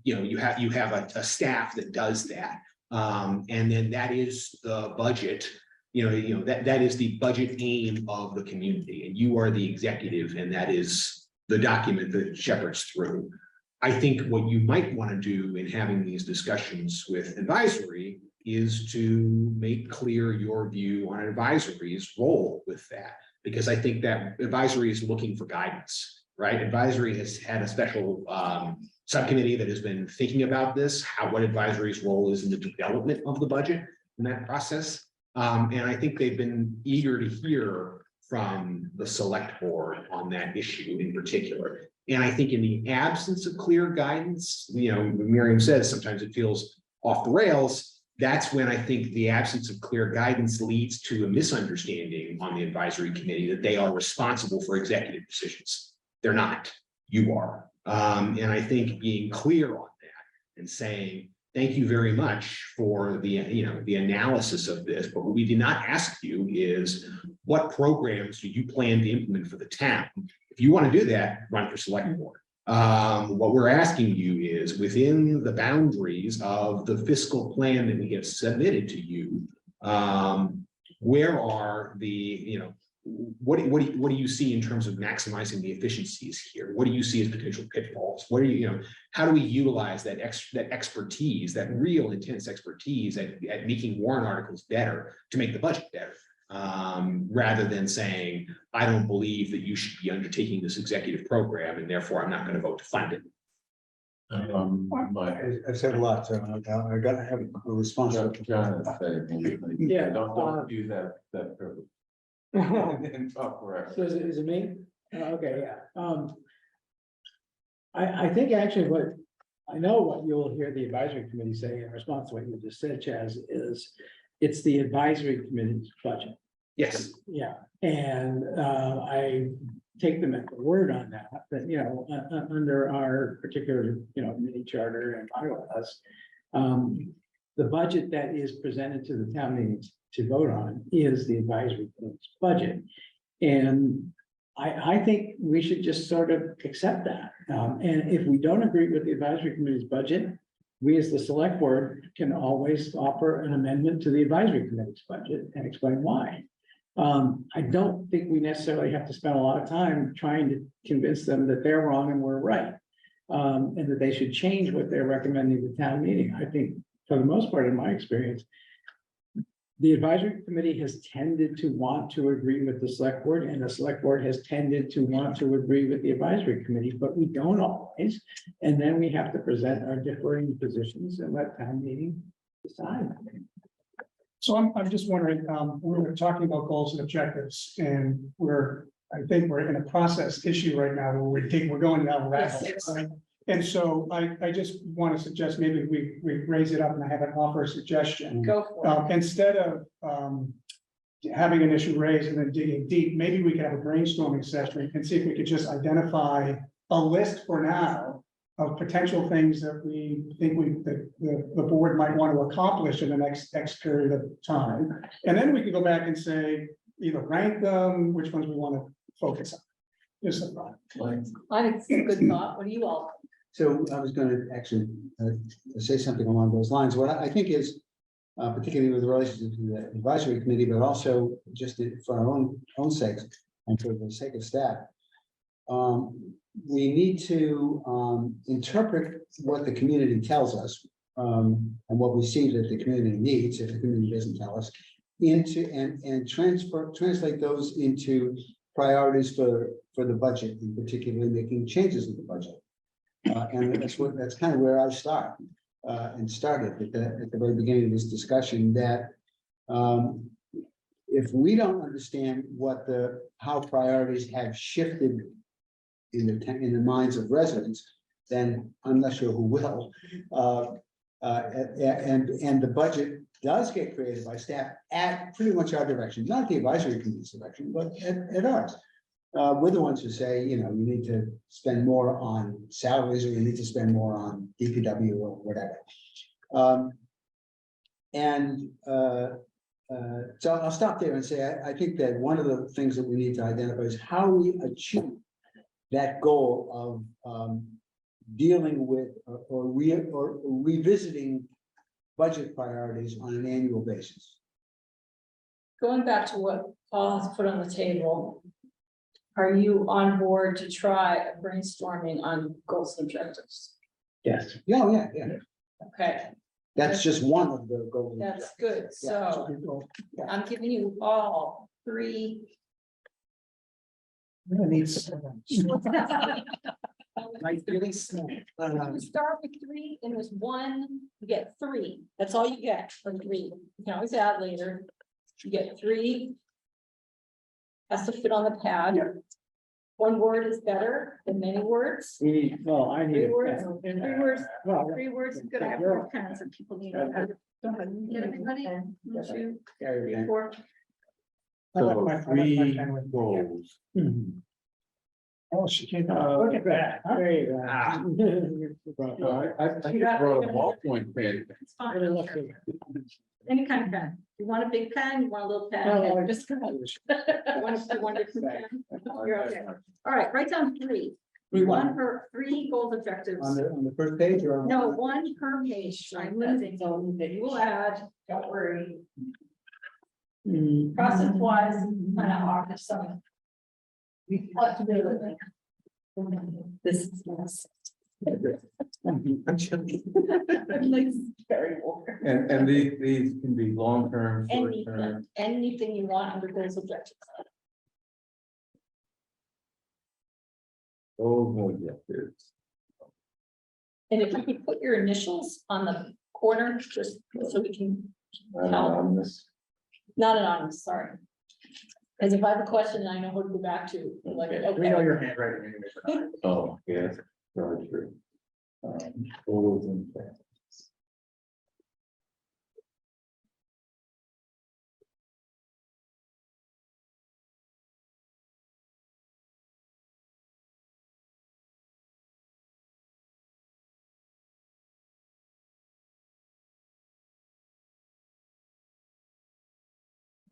you have a staff that does that, and then that is the budget that is the budget aim of the community, and you are the executive, and that is the document that shepherds through. I think what you might want to do in having these discussions with advisory is to make clear your view on advisory's role with that, because I think that advisory is looking for guidance, right? Advisory has had a special subcommittee that has been thinking about this, what advisory's role is in the development of the budget in that process. And I think they've been eager to hear from the select board on that issue in particular. And I think in the absence of clear guidance, Miriam says sometimes it feels off the rails. That's when I think the absence of clear guidance leads to a misunderstanding on the advisory committee that they are responsible for executive decisions. They're not, you are. And I think being clear on that and saying, thank you very much for the analysis of this, but what we did not ask you is what programs do you plan to implement for the town? If you want to do that, run for select board. What we're asking you is within the boundaries of the fiscal plan that we have submitted to you, where are the, what do you see in terms of maximizing the efficiencies here? What do you see as potential pitfalls? What do how do we utilize that expertise, that real intense expertise at making warrant articles better to make the budget better? Rather than saying, I don't believe that you should be undertaking this executive program, and therefore I'm not going to vote to fund it. I've said a lot, so I gotta have a response. Yeah. Don't use that privilege. And talk forever. So is it me? Okay, yeah. I think actually I know what you'll hear the advisory committee say in response to what you just said, Chaz, is it's the advisory committee's budget. Yes. Yeah, and I take them at the word on that, under our particular, mini charter and bylaws. The budget that is presented to the town meetings to vote on is the advisory committee's budget. And I think we should just sort of accept that. And if we don't agree with the advisory committee's budget, we as the select board can always offer an amendment to the advisory committee's budget and explain why. I don't think we necessarily have to spend a lot of time trying to convince them that they're wrong and we're right. And that they should change what they're recommending to town meeting. I think for the most part, in my experience, the advisory committee has tended to want to agree with the select board, and the select board has tended to want to agree with the advisory committee, but we don't always. And then we have to present our differing positions and let town meeting decide. So I'm just wondering, we're talking about goals and objectives, and I think we're in a process issue right now where we're going down a rabbit hole, right? And so I just want to suggest maybe we raise it up and I have an offer suggestion. Go for it. Instead of having an issue raised and then digging deep, maybe we could have a brainstorming session and see if we could just identify a list for now of potential things that we think the board might want to accomplish in the next X period of time. And then we could go back and say, either rank them, which ones we want to focus on. Just a thought. I think it's a good thought. What do you all? So I was going to actually say something along those lines. What I think is, particularly with the relationship to the advisory committee, but also just for our own sake and for the sake of staff, we need to interpret what the community tells us and what we see that the community needs, if the community doesn't tell us, and translate those into priorities for the budget, and particularly making changes in the budget. And that's kind of where I started at the very beginning of this discussion, that if we don't understand how priorities have shifted in the minds of residents, then I'm not sure who will. And the budget does get created by staff at pretty much our direction, not the advisory committee's direction, but at ours. We're the ones who say, you need to spend more on salaries, or you need to spend more on DPW or whatever. So I'll stop there and say, I think that one of the things that we need to identify is how we achieve that goal of dealing with or revisiting budget priorities on an annual basis. going back to what Paul has put on the table. Are you on board to try a brainstorming on goals and objectives? Yes. Yeah. Okay, That's just one of the goals. that's good. So I'm giving you all 3. Like really small. You start with 3 and there's 1, you get 3. That's all you get from 3. You can always add later. You get 3. Has to fit on the pad. 1 word is better than many words. We need, well, I need. 3 a words, pen. 3 words, Well, 3 words is good. I have you're- 4 pens and people need. Get everybody? 1, 2, Carry it. 4. So 3 goals. Oh, she can't. Look at that. There you go. I think brought a ballpoint pen. It's fine. Really lucky. Any kind of pen. You want a big pen, you want a little pen? Oh, Just you want a different pen? You're okay. All right, write down 3. 1 per 3 goals objectives. On the first page or? No, 1 per page. I'm limiting them that you will add, don't worry. Process wise, kind of offer some. Flexibility. This is nice. I'm joking. Like, very warm. And these can be long-term, short-term. Anything you want under goals objectives. Goals and objectives. And if you could put your initials on the corner, just so we can, Anonymous. not anonymous, sorry. Because if I have a question and I know who to go back to, like, Okay. We know okay. your handwriting anyway. Oh, yes, very true. Goals and objectives.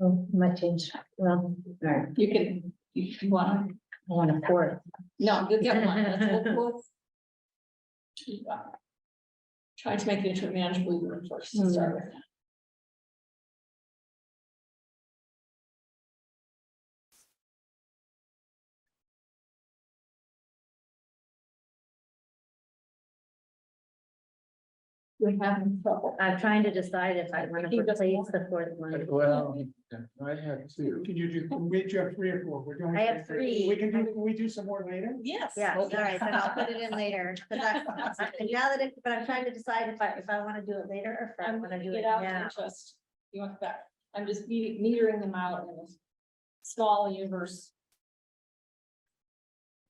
Oh, might change, well, alright, You can, you want to, I want to pour it. no, you'll get one. Let's try to make it into a manageable word first to start with. We're having trouble. I'm trying to decide if I want to He doesn't replace want the 4th one. Well, I have 2. Can you do, we do have 3 or 4, we're doing. I have 3. Can we do some more later? Yes. Yeah, all right, then I'll put it in later, because now that it, but I'm trying to decide if I want to do it later or if I I'm want to gonna do it get out now. and just, you want that, I'm just metering them out in a small universe.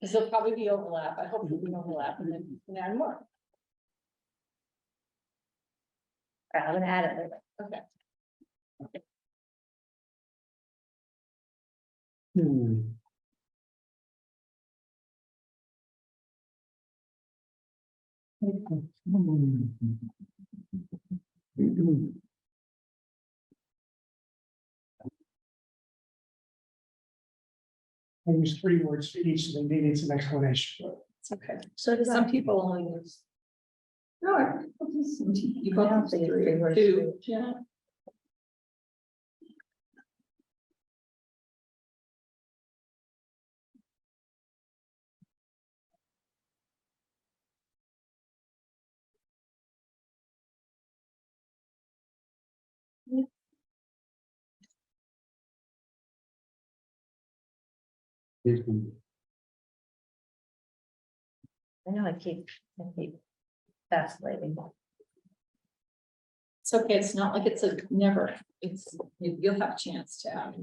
Because there'll probably be overlap, I hope there'll be overlap and then we can add more. All right, I'm gonna add it later. Okay. I use 3 words for each, so they need some explanation. It's okay. So does Some people only use. No, you both have Yeah, 3 3 words, 2, yeah. I know I keep vacillating. It's okay, it's not like it's a never, it's, you'll have a chance to add.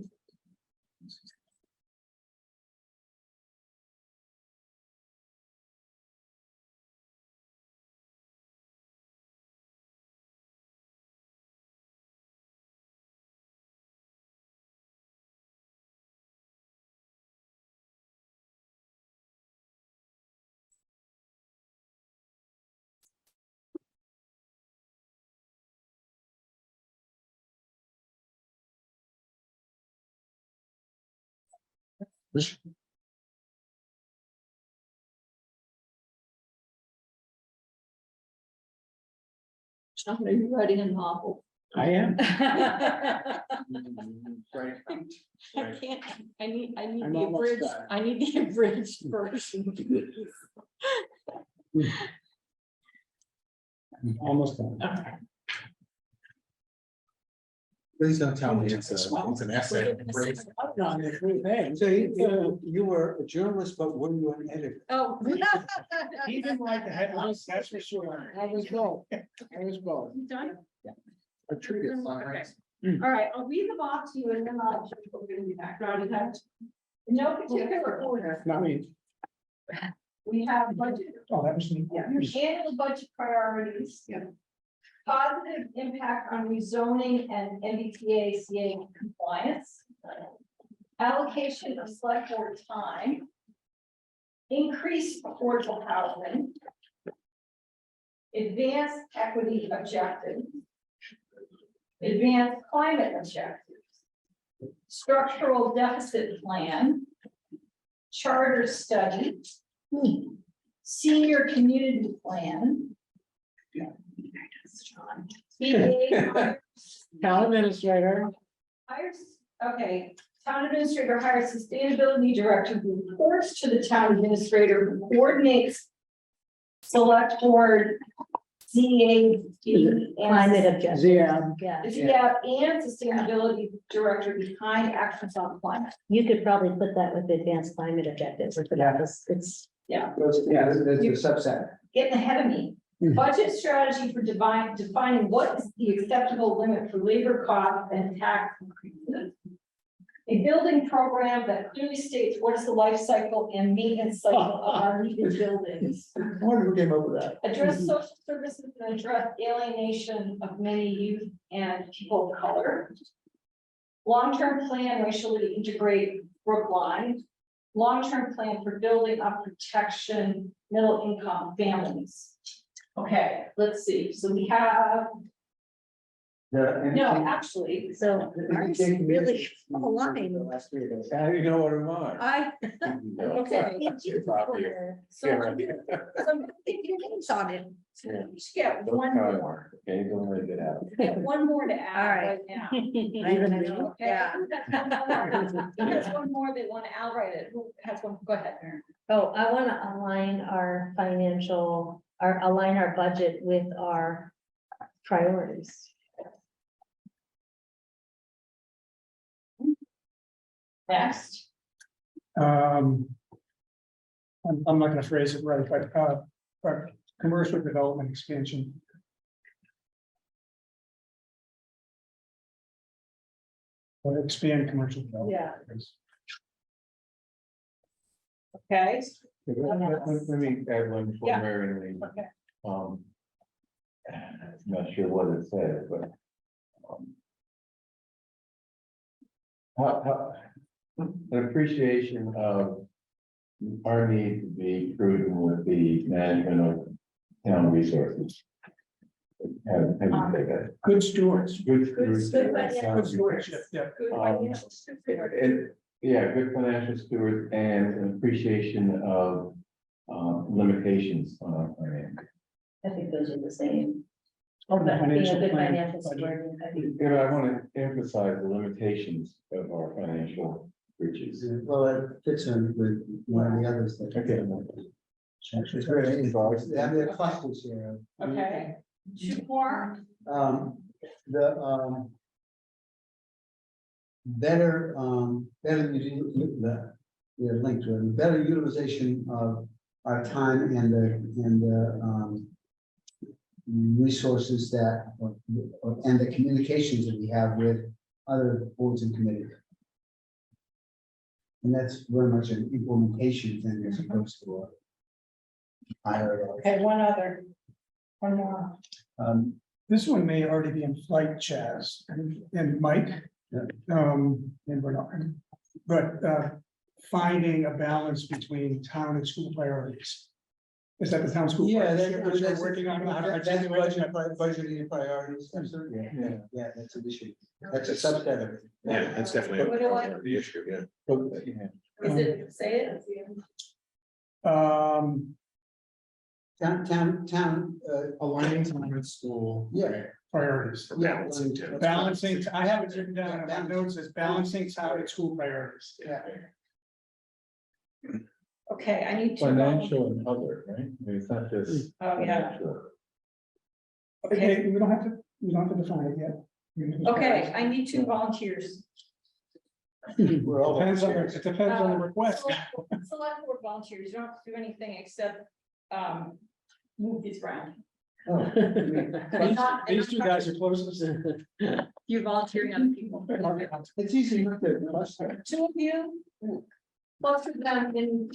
Are you writing a novel? I am. I Right. can't, I need I'm the almost abridged, done. I need the abridged version. please. Almost done. Okay. Please don't tell me it's an essay. No, the three things. So you were a journalist, but were you an editor? Oh. He didn't like the headlines, that's for sure. I was both. I was both. You done? A treatise on Okay. rights. All right, I'll read them off to you and then I'll. We're gonna be back. Rowdy, have- in no particular order, Not me. we have budget. Oh, that was me. Annual budget priorities. Positive impact on rezoning and MBTA CA compliance. Allocation of select board time. Increased affordable housing. Advanced equity objectives. Advanced climate objectives. Structural deficit plan. Charter study. Senior community plan. TA Town administrator. hires, okay, town administrator hires sustainability director who reports to the town administrator who coordinates. Select board. ZA. Climate objectives. Yeah. Yeah, And sustainability director behind actions on climate. you could probably put that with advanced climate objectives, or put that as, it's, Yeah, that's a subset. Getting ahead of me. Budget strategy for defining what is the acceptable limit for labor costs and tax increases. A building program that clearly states what is the life cycle and maintenance cycle of our needed buildings. I wonder who came up with that. Address social services and address alienation of many youth and people of color. Long-term plan racially integrate Brookline. Long-term plan for building up protection, middle income families. Okay, let's see, so we have, no, actually, so ours really aligned. How do you know what I'm on? I. okay. So, so If your name's on it. we should get one more, Okay, don't worry it out. get one more to add All right. right now. Yeah. Okay, who has one more they want to outright it, who has one, go ahead, Mary. Oh, I want to align our financial, align our budget with our priorities. Next, I'm not gonna phrase it right, but commercial development expansion. Or expand commercial development. okay, Let me add one for Yeah. Mary. okay, I'm not sure what it says, but. An appreciation of our need to be prudent with the management of town resources. How do you say that? Good stewards. Good. Good Good stewardship, yeah. good Um, financial stewardship. Yeah, good financial steward and an appreciation of limitations on our finance. I think those are the same. Or the But being a financial good plan. financial steward, I think. You know, I want to emphasize the limitations of our financial riches. Well, it fits in with one of the others that. Okay. It's very involved. Yeah, there are clusters here. Okay, two more, The better, link to it, better utilization of our time and the resources that, and the communications that we have with other boards and committees. And that's very much an implementation thing as opposed to a higher. okay, one more, This one may already be in flight, Chaz and Mike. Yeah. And we're not, but finding a balance between town and school priorities. Is that the town school? Yeah, partnership which we're that's working on. budgeting priorities. Yeah, that's an issue. That's a subset of it. Yeah, that's definitely What do I- part of the issue, yeah. is it, say it? town, Aligning time with school. Yeah. right? Priorities. yeah. Balancing, I have it written down in my notes as balancing town and school priorities. Yeah. Okay, I need to. Financial and other, right? I mean, it's not just. Oh, yeah. financial. Okay, we don't have to define it yet. Okay, I need 2 volunteers. We're all Depends on, it depends on the request. Select board volunteers, you don't have to do anything except, move these around. Oh. These two guys are closest. You're volunteering other people. It's easy to look at. 2 of you, closer than in,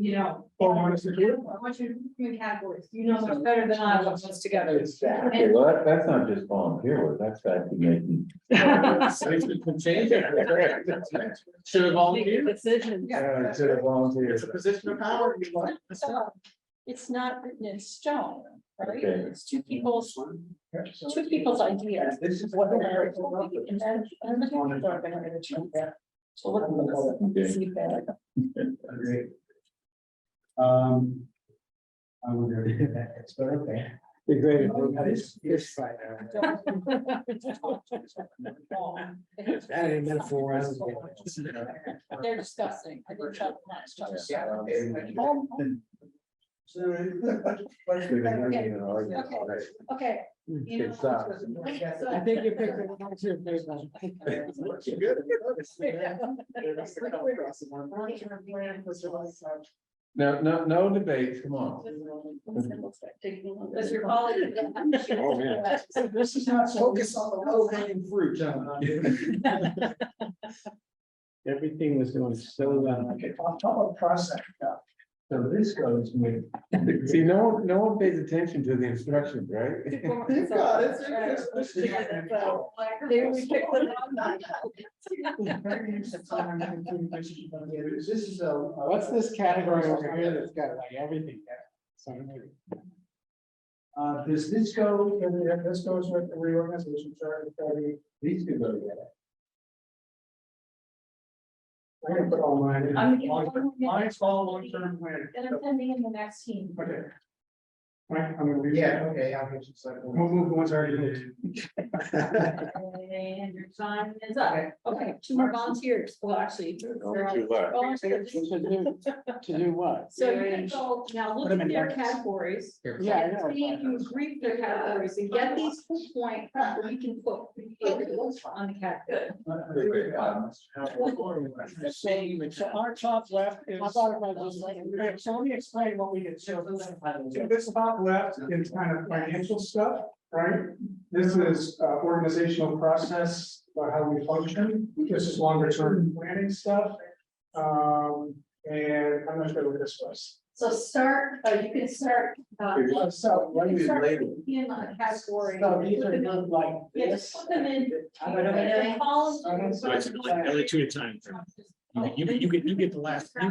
you know. Or want us to do it? I want you to put them in categories, you know much better than I want us together. Okay, well, that's not just volunteer work, that's actually making. Should have volunteered. Decision. Should have volunteered. It's a position of power. It's not written in stone, right? Okay. It's two people's ideas. This is What they're doing, and then the people are gonna achieve that. So look at this. See that. Great. I wonder if that's, but okay. Be great. This fight. That ain't metaphor. They're disgusting. I didn't shop last time. Okay. You know, I think you picked it up to your paper. No debates, come on. Does your colleague? Oh, yeah. This is not focus on the low hanging fruit, John. Everything was going so well. Okay, on top of process. So this goes with. See, no one pays attention to the instructions, right? You got it. This is a. What's this category over here that's got like everything? Does this go, this goes with the reorganization chart, these two go together. I'm gonna put all mine in. I'm- Mine's all long-term plan. And I'm sending in the next team. Okay. Right, I'm gonna leave. Yeah, okay, I'll get you second. We'll move the ones already moved. And your time is up. Okay, 2 more volunteers. Well, actually. Only 2 left. Volunteers. To do what? So you can go, now look Put 'em at in their brackets. categories. Yeah, I know. See if you agree with their categories and get these to the point where you can put on the category. So our top left is. Okay, so let me explain what we did. So this top left is kind of financial stuff, right? This is organizational process, how we function. This is longer term planning stuff. And I'm not sure what this was. So start, you can start. So You can start in a category. So these are not like Yeah, just this. put them in. What are we doing? Only 2 at a time. You get the last crack.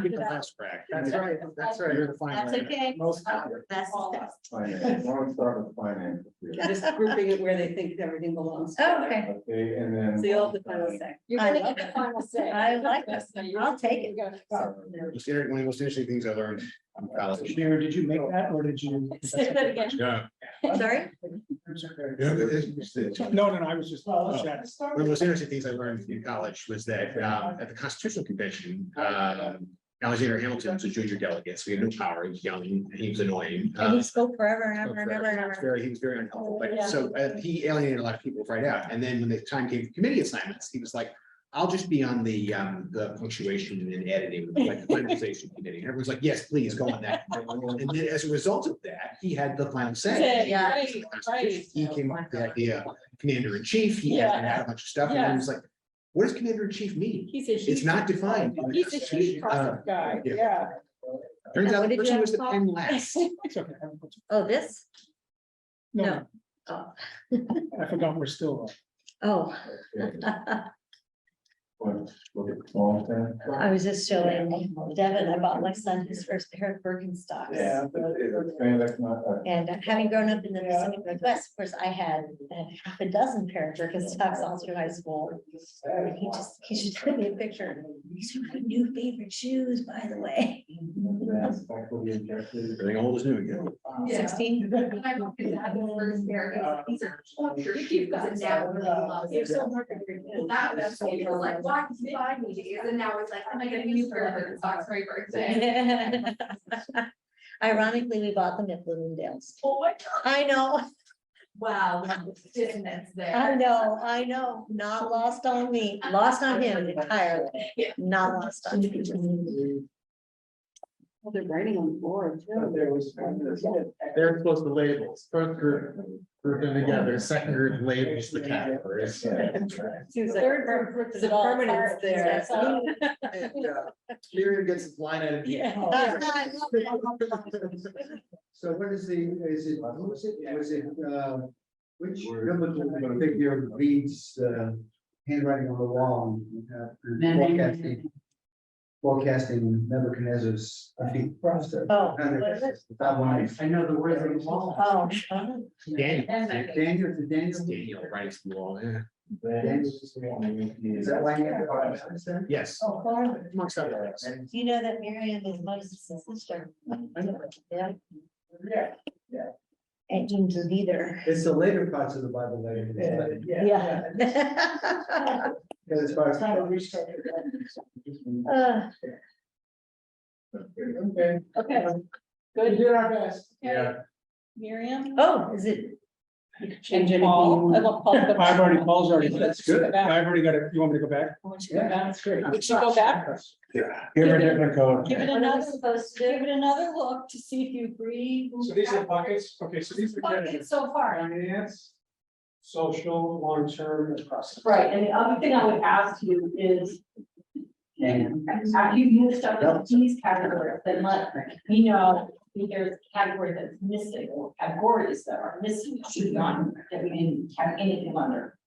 That's right, that's right. You're the final. That's okay. Most. That's All the best. Finance, I want to start with finance. Just grouping it where they think everything belongs. Oh, okay. Okay, and then. So you'll have the final say. You're I gonna love get the final say. I like this. I'll take it. One of the most interesting things I learned in college. Mayor, did you make that or did you? Say that again. Yeah. Sorry? No, I was just. One of the most interesting things I learned in college was that at the Constitutional Convention, Alexander Hamilton was a junior delegate, so he had no power, he was young, he was annoying. And he spoke forever and ever and ever and He was ever. very unhelpful, but Yeah. so he alienated a lot of people right out, and then when the time came for committee assignments, he was like, I'll just be on the punctuation and editing, like the finalization committee, and everyone's like, yes, please go on that. And then as a result of that, he had the final say. Yeah. Right. He came up with the idea, of commander in chief, he had a bunch of stuff, and he was like, what does commander in chief mean? He's a. It's not defined. in the He's a chief Constitution. process guy, yeah. yeah. Turns out What the did you person have, was the Paul? pen last. It's okay. Oh, this? No, Oh. I forgot we're still. Oh. Look at the small thing. I was just showing Devin, I bought my son his first pair of Birkenstocks. Yeah, but that's not. And having grown up in the Pacific Northwest, of course, I had half a dozen pair of Birkenstocks all through high school. And he should send me a picture. These are my new favorite shoes, by the way. Everything old is new again. 16. That was so you're like, why did you buy me these? And now it's like, am I getting a new pair of Birkenstocks for your birthday? Ironically, we bought them at Bloomingdale's. Oh my God. I know, Wow, dissonance there. I know, not lost on me, lost on him entirely, not lost on me. Well, they're writing on the board. They're supposed to label, first group them together, second group labels the categories. Seems like Third group the permanence there. That's all. Miriam gets his line out of. Yeah. So what is was it, which biblical figure reads, handwriting on the wall? and Forecasting Nebuchadnezzar's defeat process. Oh, what is it? That one. I know the words on the wall. Oh. Daniel, Daniel writing some wall, yeah. Is that why you have to? Yes. Amongst other things. You know that Miriam is Moses' sister. Yeah. Yeah. And James is either. It's the later parts of the Bible that. Yeah. Because as far as. Okay, good. did our best. Yeah. Miriam? Oh, is it? And Jenny Paul, I Bean. love Paul. I've already, Paul's already. That's good. I've already got it. You want me to go back? I want you to go back. That's great. Would you go back? Give her a different code. Give it What am I another, supposed to give do? it another look to see if you agree. So these are the buckets. Okay, so these are Buckets so far. finance, social, long-term, and process. Right, and the other thing I would ask you is. After you list out these categories, then let me know if there's a category that's missing or categories that are missing, should not, that we didn't have anything under.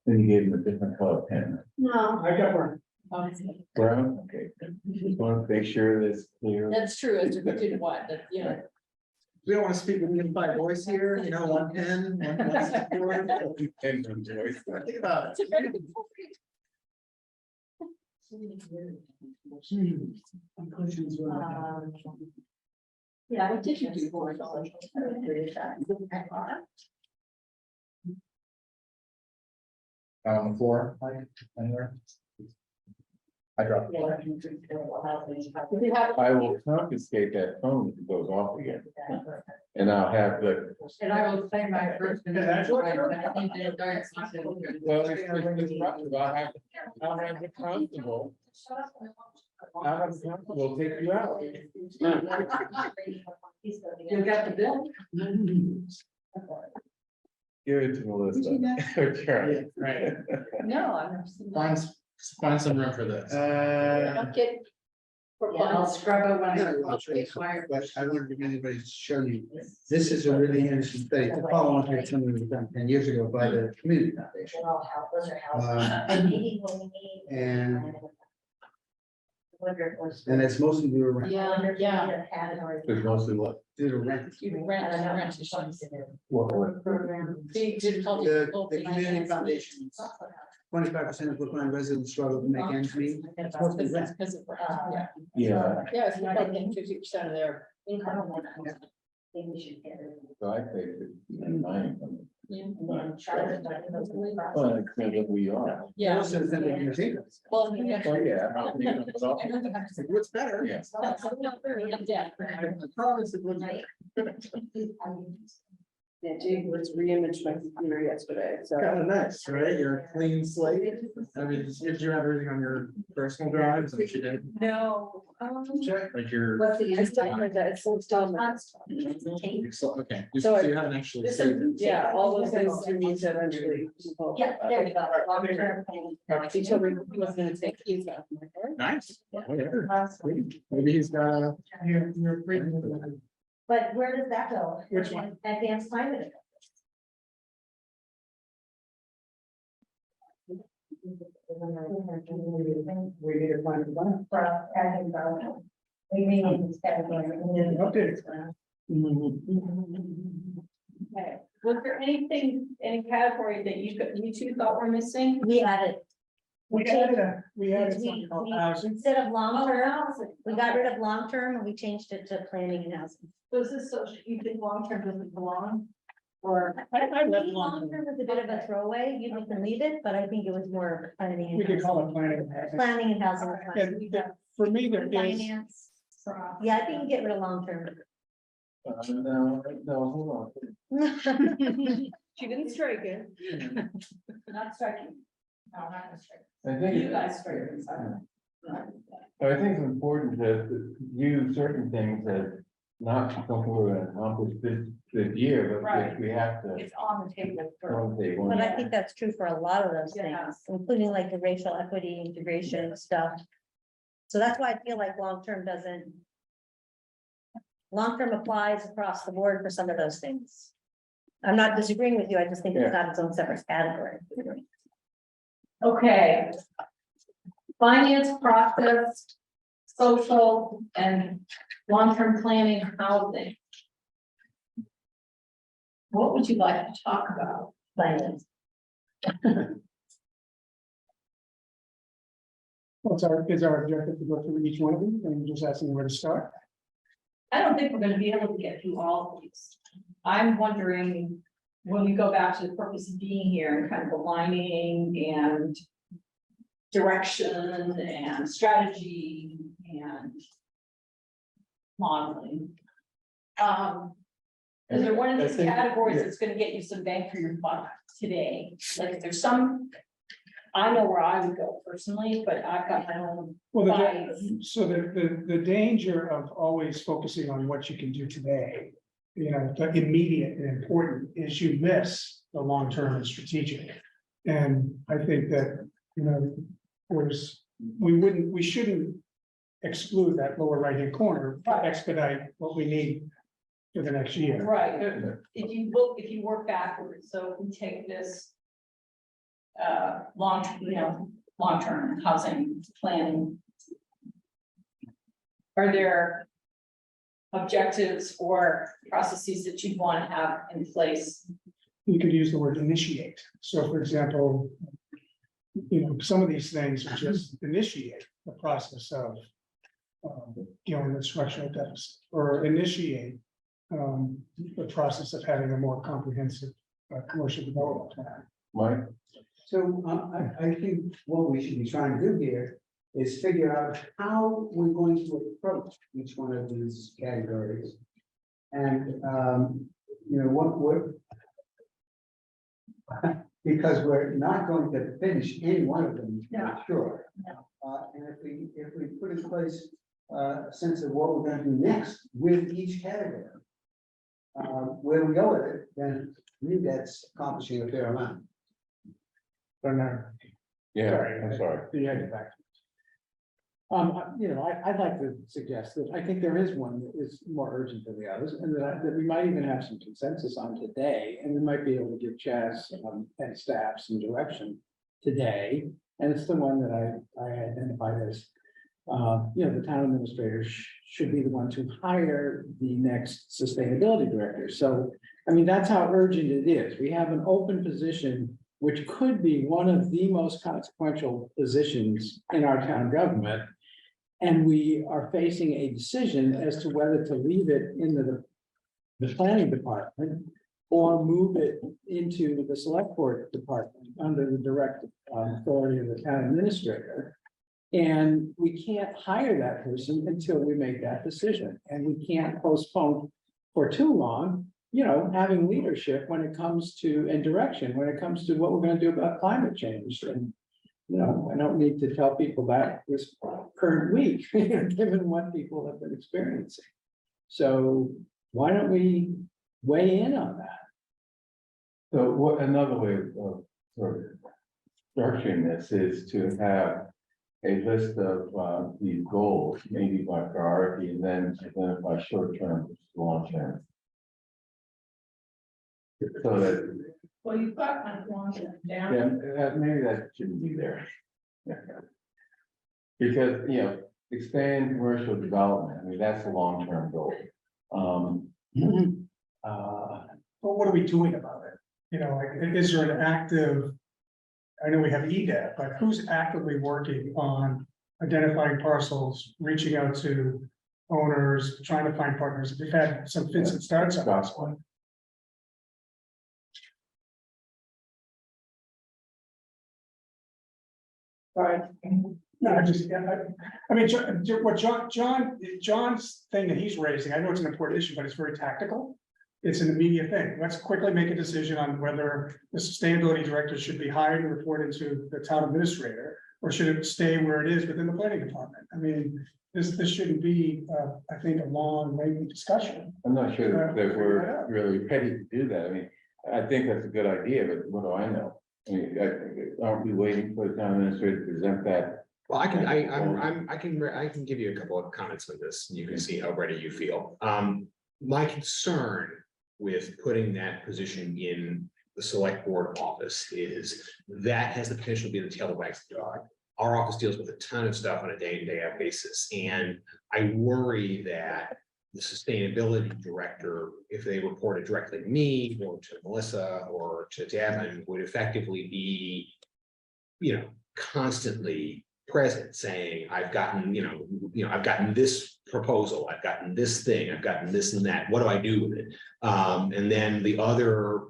Then you gave him a different color pen. No. I got one. Brown, okay. Just want to make sure that's clear. That's true, as to who did what, that, you know. We don't want to speak with unified voice here, you know, one pen, one. And enjoy. Think about it. It's a very good Yeah, what did you do for it? On the floor, like, anywhere? I dropped. Did you have? I will confiscate that phone if it goes off again. And I'll have the, And I will say my first. well, it's about how the constable, how the constable take you out. You got the bill? Give it to Melissa. Okay. Right, No, I've never seen that. find some room for this. Don't get. For Yeah, I'll fun. scrub it when I. But I wonder if anybody's shown you, this is a really interesting study, to follow on to something that was done 10 years ago by the Community Foundation. And it's mostly due to rent. Yeah. There's mostly what? Due to rent. Rent. What? Big difficulty. The Community Foundation, 25% of Brookline residents struggle to make ends meet. It's mostly rent. Yeah. Yeah, Yeah, it's like 50% of their income. so I think it's. Yeah. Well, it's kind of what we are. Yeah. Also, it's never gonna take us. Well, yeah. Oh, yeah. What's better? Yeah. Yeah. I promise it wouldn't. Yeah, Jake was re-imaged my computer yesterday, so. Kind of nice, right? You're a clean slate. I mean, did you have everything on your personal drives? And you did, No. like your. I still heard that, it's still done. Okay, So so you haven't actually. This saved is, it. yeah, all those things to me that actually. Yeah, there you go. He told me he was gonna take keys out. I'm like, all right. Nice. Whatever. Maybe he's got a. You're free. But where does that go? Which one? Advanced climate. We need to find a plan. We may need this category. Okay. Okay, was there anything, any category that you two thought were missing? We added, We added something called housing. instead of long-term, Housing. we got rid of long-term and we changed it to planning and housing. So is this social, you think long-term doesn't belong? Or? I left long-term. Long-term was a bit of a throwaway, you can leave it, but I think it was more planning We and could call housing. it planning. and housing. Planning and housing. And for me, there is, Finance, yeah, I think you can get rid of long-term. No, hold on. She didn't strike it. Not striking. No, not gonna strike. I think. You guys strike it. I think it's important to view certain things as not something we're gonna accomplish this year, but Right. which we have to. It's on the table for. on the table. But I think that's true for a lot of those Yeah. things, including like the racial equity integration stuff. So that's why I feel like long-term doesn't. Long-term applies across the board for some of those things. I'm not disagreeing with you, I just think it's got its own separate category. Okay. Finance process, social and long-term planning, housing. What would you like to talk about? Finance. what's is our objective to go through each one of them and just asking where to start? I don't think we're gonna be able to get through all of these. I'm wondering, when we go back to the purpose of being here and kind of aligning and direction and strategy and modeling. Is there one of I these think- categories yeah. that's gonna get you some bang for your buck today? Like, if there's some, I know where I would go personally, but I've got my own. Well, bias. so the danger of always focusing on what you can do today, you know, the immediate and important is you miss the long-term and strategic. And I think that, you know, we shouldn't exclude that lower right-hand corner to expedite what we need for the next year. Right, if you work backwards, so if we take this. Long-term housing planning. Are there objectives or processes that you'd want to have in place? You could use the word initiate. So for example, you know, some of these things are just initiate the process of dealing with structural deficit, or initiate the process of having a more comprehensive commercial development plan. Mike? So I think what we should be trying to do here is figure out how we're going to approach each one of these categories. And, you know, what because we're not going to finish any one of them, No. for sure. And if we put in place a sense of what we're gonna do next with each category, where we go with it, then I think that's accomplishing a fair amount. Don't know. Yeah, Sorry. I'm sorry. Yeah, get back. You know, I'd like to suggest that I think there is one that is more urgent than the others, and that we might even have some consensus on today, and we might be able to give Chaz and staff some direction today. And it's the one that I identified as, you know, the town administrator should be the one to hire the next sustainability director. So, I mean, that's how urgent it is. We have an open position, which could be one of the most consequential positions in our town government. And we are facing a decision as to whether to leave it in the planning department or move it into the select board department under the direct authority of the town administrator. And we can't hire that person until we make that decision, and we can't postpone for too long, you know, having leadership when it comes to, and direction, when it comes to what we're gonna do about climate change. And, you know, I don't need to tell people that this current week, given what people have been experiencing. So why don't we weigh in on that? So what, another way of sort of structuring this is to have a list of these goals, maybe by priority, and then identify short term, long term. So that Well, you've got kind of long down. Yeah, maybe that shouldn't be there. Because, you know, expand commercial development, I mean, that's a long-term goal. But what are we doing about it? You know, like, is there an active? I know we have EDAP, but who's actively working on identifying parcels, reaching out to owners, trying to find partners? We've had some fits and starts on this one. Right. No, I just, yeah, I mean, what John's thing that he's raising, I know it's an important issue, but it's very tactical. It's an immediate thing. Let's quickly make a decision on whether the sustainability director should be hired and report into the town administrator, or should it stay where it is within the planning department? I mean, this shouldn't be, I think, a long, lengthy discussion. I'm not sure that we're really ready to do that. I mean, I think that's a good idea, but what do I know? I mean, aren't we waiting for the town administrator to present that? Well, I can give you a couple of comments on this, and you can see how ready you feel. My concern with putting that position in the select board office is that has the potential to be the tail that wags the dog. Our office deals with a ton of stuff on a day in, day out basis, and I worry that the sustainability director, if they reported directly to me or to Melissa or to Devin, would effectively be, you know, constantly present saying, I've gotten, I've gotten this proposal, I've gotten this thing, I've gotten this and that, what do I do with it? And then the other,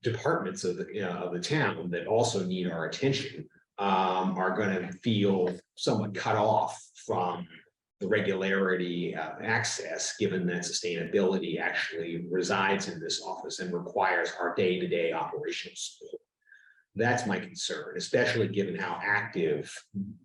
departments of the town that also need our attention are going to feel somewhat cut off from the regularity of access, given that sustainability actually resides in this office and requires our day-to-day operational support. That's my concern, especially given how active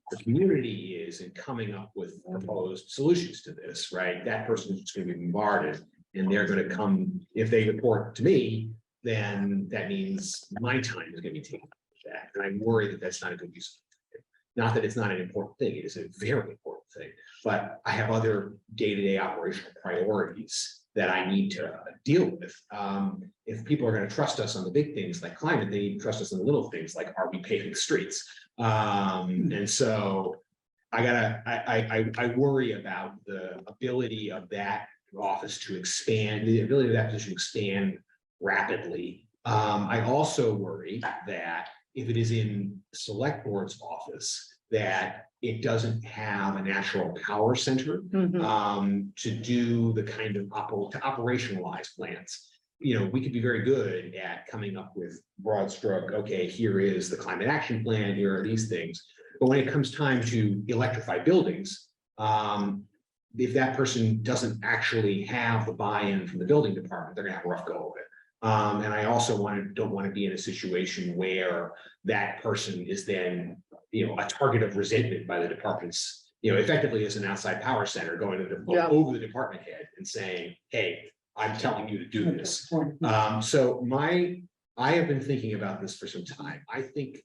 the community is in coming up with proposed solutions to this, right? That person is just going to be bombarded, and they're going to come, if they report to me, then that means my time is going to be taken with that. And I'm worried that that's not a good use of it. Not that it's not an important thing, it is a very important thing, but I have other day-to-day operational priorities that I need to deal with. If people are going to trust us on the big things like climate, they need to trust us on the little things like, are we paving streets? And so I worry about the ability of that office to expand, the ability of that position to expand rapidly. I also worry that if it is in the select board's office, that it doesn't have a natural power center to do the kind of to operationalize plans. We could be very good at coming up with broad stroke, okay, here is the climate action plan, here are these things. But when it comes time to electrify buildings, if that person doesn't actually have the buy-in from the building department, they're gonna have a rough go of it. And I also don't want to be in a situation where that person is then, a target of resentment by the departments, effectively as an outside power center going over the department head and saying, hey, I'm telling you to do this. So I have been thinking about this for some time. I think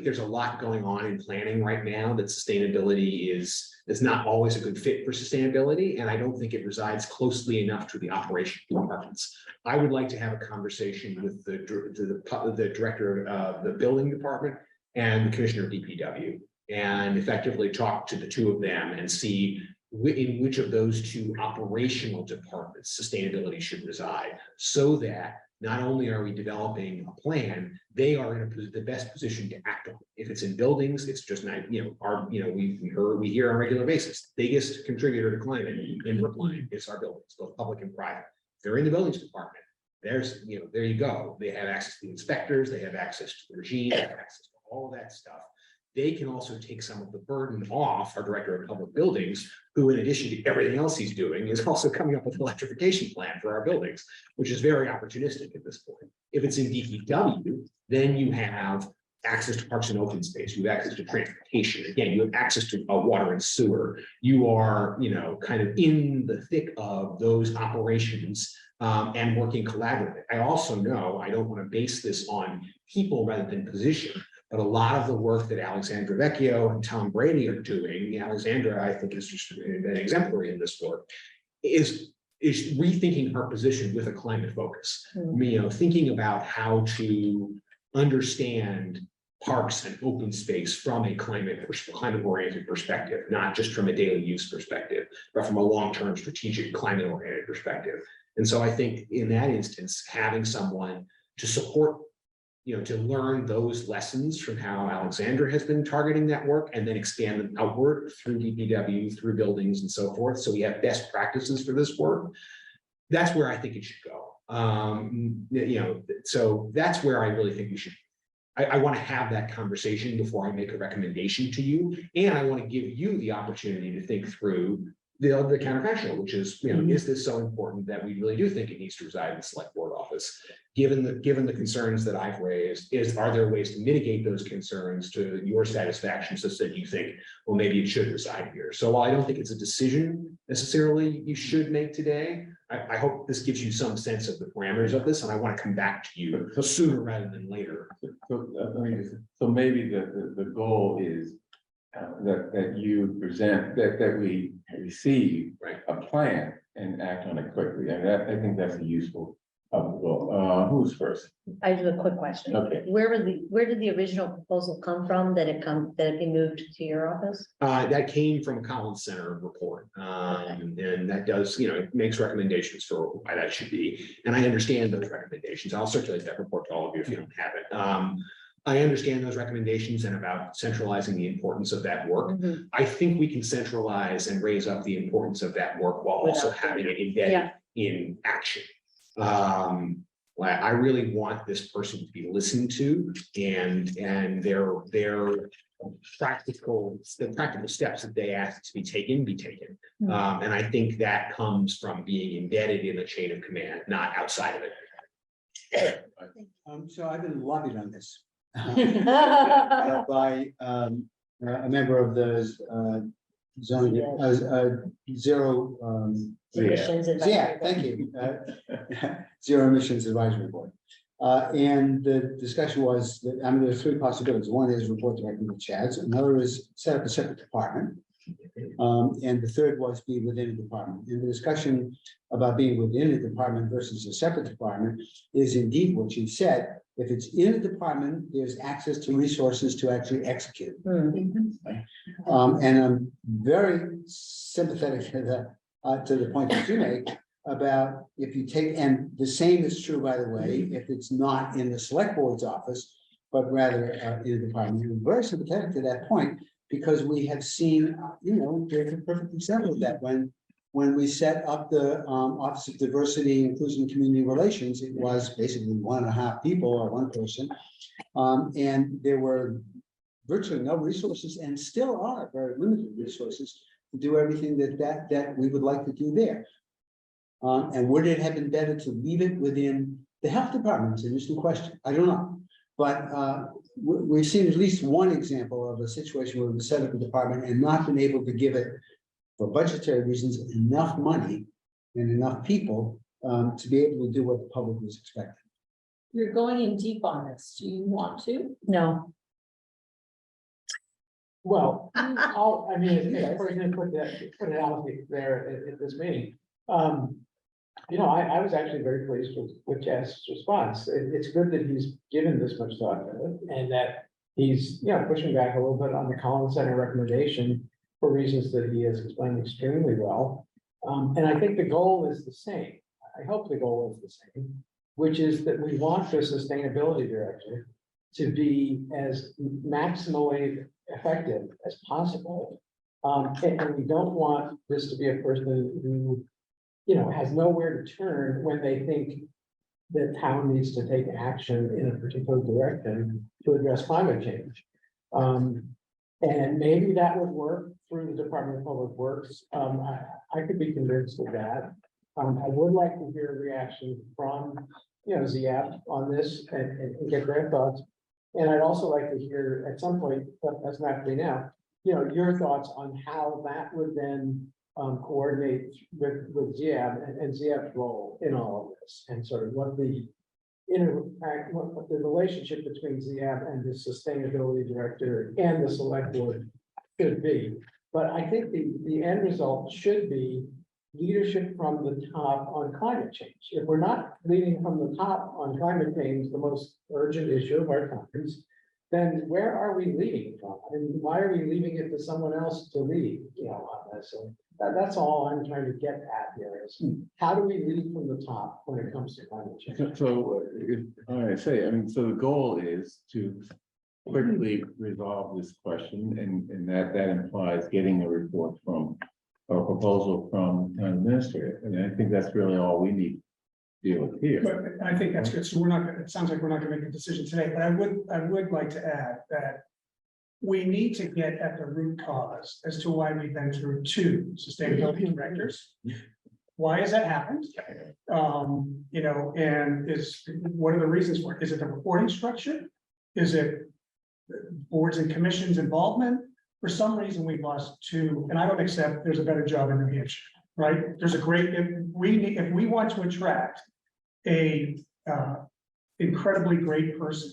there's a lot going on in planning right now that sustainability is not always a good fit for sustainability. And I don't think it resides closely enough to the operational departments. I would like to have a conversation with the director of the building department and the commissioner of DPW, and effectively talk to the two of them and see in which of those two operational departments sustainability should reside, so that not only are we developing a plan, they are in the best position to act on. If it's in buildings, it's just not, we hear on a regular basis, biggest contributor to climate in Brookline is our buildings, both public and private. If they're in the buildings department, there you go. They have access to the inspectors, they have access to the regime, they have access to all that stuff. They can also take some of the burden off our director of public buildings, who in addition to everything else he's doing is also coming up with an electrification plan for our buildings, which is very opportunistic at this point. If it's in DPW, then you have access to parks and open space, you have access to transportation. Again, you have access to water and sewer. You are, kind of in the thick of those operations and working collaboratively. I also know, I don't want to base this on people rather than position, but a lot of the work that Alexandra Vecchio and Tom Brady are doing, Alexandra, I think, is just an exemplary in this work, is is rethinking her position with a climate focus. You know, thinking about how to understand parks and open space from a climate oriented perspective, not just from a daily use perspective, but from a long-term strategic climate oriented perspective. And so I think in that instance, having someone to support, you know, to learn those lessons from how Alexandra has been targeting that work and then expand them outward through DPW, through buildings and so forth. So we have best practices for this work. That's where I think it should go. You know, so that's where I really think we should. I want to have that conversation before I make a recommendation to you. And I want to give you the opportunity to think through the counterfactual, which is, you know, is this so important that we really do think it needs to reside in the select board office? Given the concerns that I've raised, are there ways to mitigate those concerns to your satisfaction such that you think, well, maybe it should reside here? So while I don't think it's a decision necessarily you should make today, I hope this gives you some sense of the parameters of this, and I want to come back to you sooner rather than later. So maybe the goal is that you present, that we receive a plan and act on it quickly. And I think that's a useful goal. Who's first? I have a quick question. Okay. Where did the original proposal come from? That it be moved to your office? That came from a Collins Center report. And that does, you know, it makes recommendations for why that should be. And I understand those recommendations. I'll circulate that report to all of you if you don't have it. I understand those recommendations and about centralizing the importance of that work. I think we can centralize and raise up the importance of that work while also having it embedded in action. I really want this person to be listened to and their practical steps that they ask to be taken. And I think that comes from being embedded in the chain of command, not outside of it. So I've been lobbied on this. By a member of the zoning zero Emissions yeah, advisory thank you. Zero Emissions Advisory Board. And the discussion was that, I mean, there's three possibilities. One is report directly to Chad's, another is set up a separate department. And the third was be within a department. And the discussion about being within a department versus a separate department is indeed what you said. If it's in a department, there's access to resources to actually execute. And I'm very sympathetic to the point that you make about if you take, and the same is true, by the way, if it's not in the select board's office, but rather in a department. I'm very sympathetic to that point because we have seen, you know, there's a perfect example of that when we set up the Office of Diversity, Inclusion, and Community Relations. It was basically 1.5 people or one person, and there were virtually no resources, and still are very limited resources to do everything that we would like to do there. And would it have been better to leave it within the health department? It's an interesting question. I don't know. But we've seen at least one example of a situation where we set up a department and not been able to give it, for budgetary reasons, enough money and enough people to be able to do what the public was expecting. You're going in deep on this. Do you want to? No. Well, I mean, if we're gonna put it out there at this meeting. You know, I was actually very pleased with Jess's response. It's good that he's given this much thought to it and that he's, you know, pushing back a little bit on the Collins Center recommendation for reasons that he has explained extremely well. And I think the goal is the same. I hope the goal is the same, which is that we want the sustainability director to be as maximally effective as possible. And we don't want this to be a person who, you know, has nowhere to turn when they think the town needs to take action in a particular direction to address climate change. And maybe that would work through the Department of Public Works. I could be convinced of that. I would like to hear a reaction from, you know, ZF on this and get their thoughts. And I'd also like to hear at some point, but that's not to be now, you know, your thoughts on how that would then coordinate with ZF and ZF's role in all of this, and sort of what the what the relationship between ZF and the sustainability director and the select board should be. But I think the end result should be leadership from the top on climate change. If we're not leading from the top on climate change, the most urgent issue of our times, then where are we leading from? And why are we leaving it to someone else to lead, on this? And that's all I'm trying to get at here is, how do we lead from the top when it comes to climate change? So, I say, I mean, so the goal is to quickly resolve this question, and that implies getting a report from, or proposal from town administrator, and I think that's really all we need to deal with here. But I think that's good. So we're not, it sounds like we're not gonna make a decision today, but I would like to add that we need to get at the root cause as to why we've been through 2 sustainability directors. Why has that happened? And what are the reasons for it? Is it the reporting structure? Is it boards and commissions involvement? For some reason, we've lost 2, and I don't accept there's a better job in New Hampshire, right? There's a great, if we want to attract a incredibly great person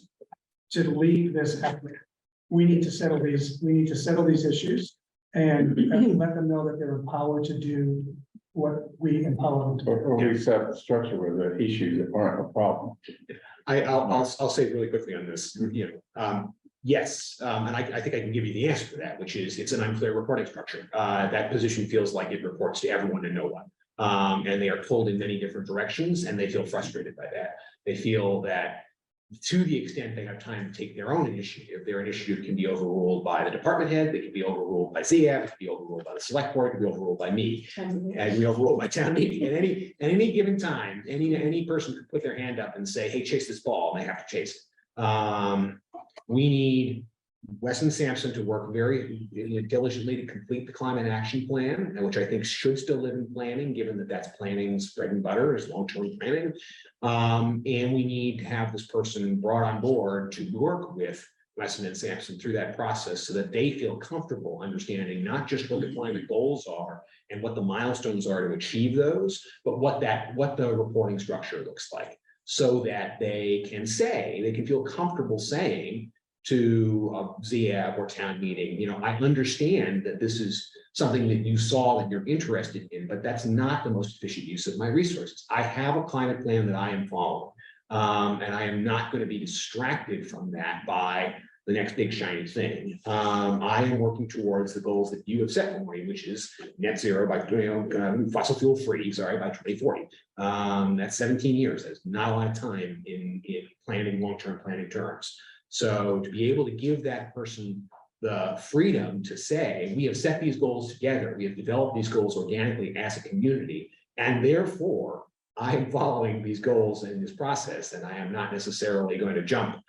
to lead this effort, we need to settle these issues and let them know that they're empowered to do what we empower them to do. Or we set up a structure where the issues aren't a problem. I'll say really quickly on this, yes, and I think I can give you the answer to that, which is it's an unclear reporting structure. That position feels like it reports to everyone and no one. And they are pulled in many different directions, and they feel frustrated by that. They feel that to the extent they have time to take their own initiative, their initiative can be overruled by the department head, they can be overruled by ZF, it can be overruled by the select board, it can be overruled by me. And we overruled by town meeting. At any given time, any person could put their hand up and say, hey, chase this ball, and they have to chase it. We need Wes and Sampson to work very diligently to complete the climate action plan, which I think should still live in planning, given that that's planning's bread and butter is long-term planning. And we need to have this person brought on board to work with Weston and Sampson through that process so that they feel comfortable understanding not just what the climate goals are and what the milestones are to achieve those, but what the reporting structure looks like, so that they can feel comfortable saying to a ZAB or town meeting, I understand that this is something that you saw that you're interested in, but that's not the most efficient use of my resources. I have a climate plan that I am following, and I am not going to be distracted from that by the next big shiny thing. I am working towards the goals that you have set for me, which is net zero by fossil fuel free, by 2040. That's 17 years. That's not a lot of time in planning, long-term planning terms. So to be able to give that person the freedom to say, we have set these goals together, we have developed these goals organically as a community, and therefore I am following these goals in this process, and I am not necessarily going to jump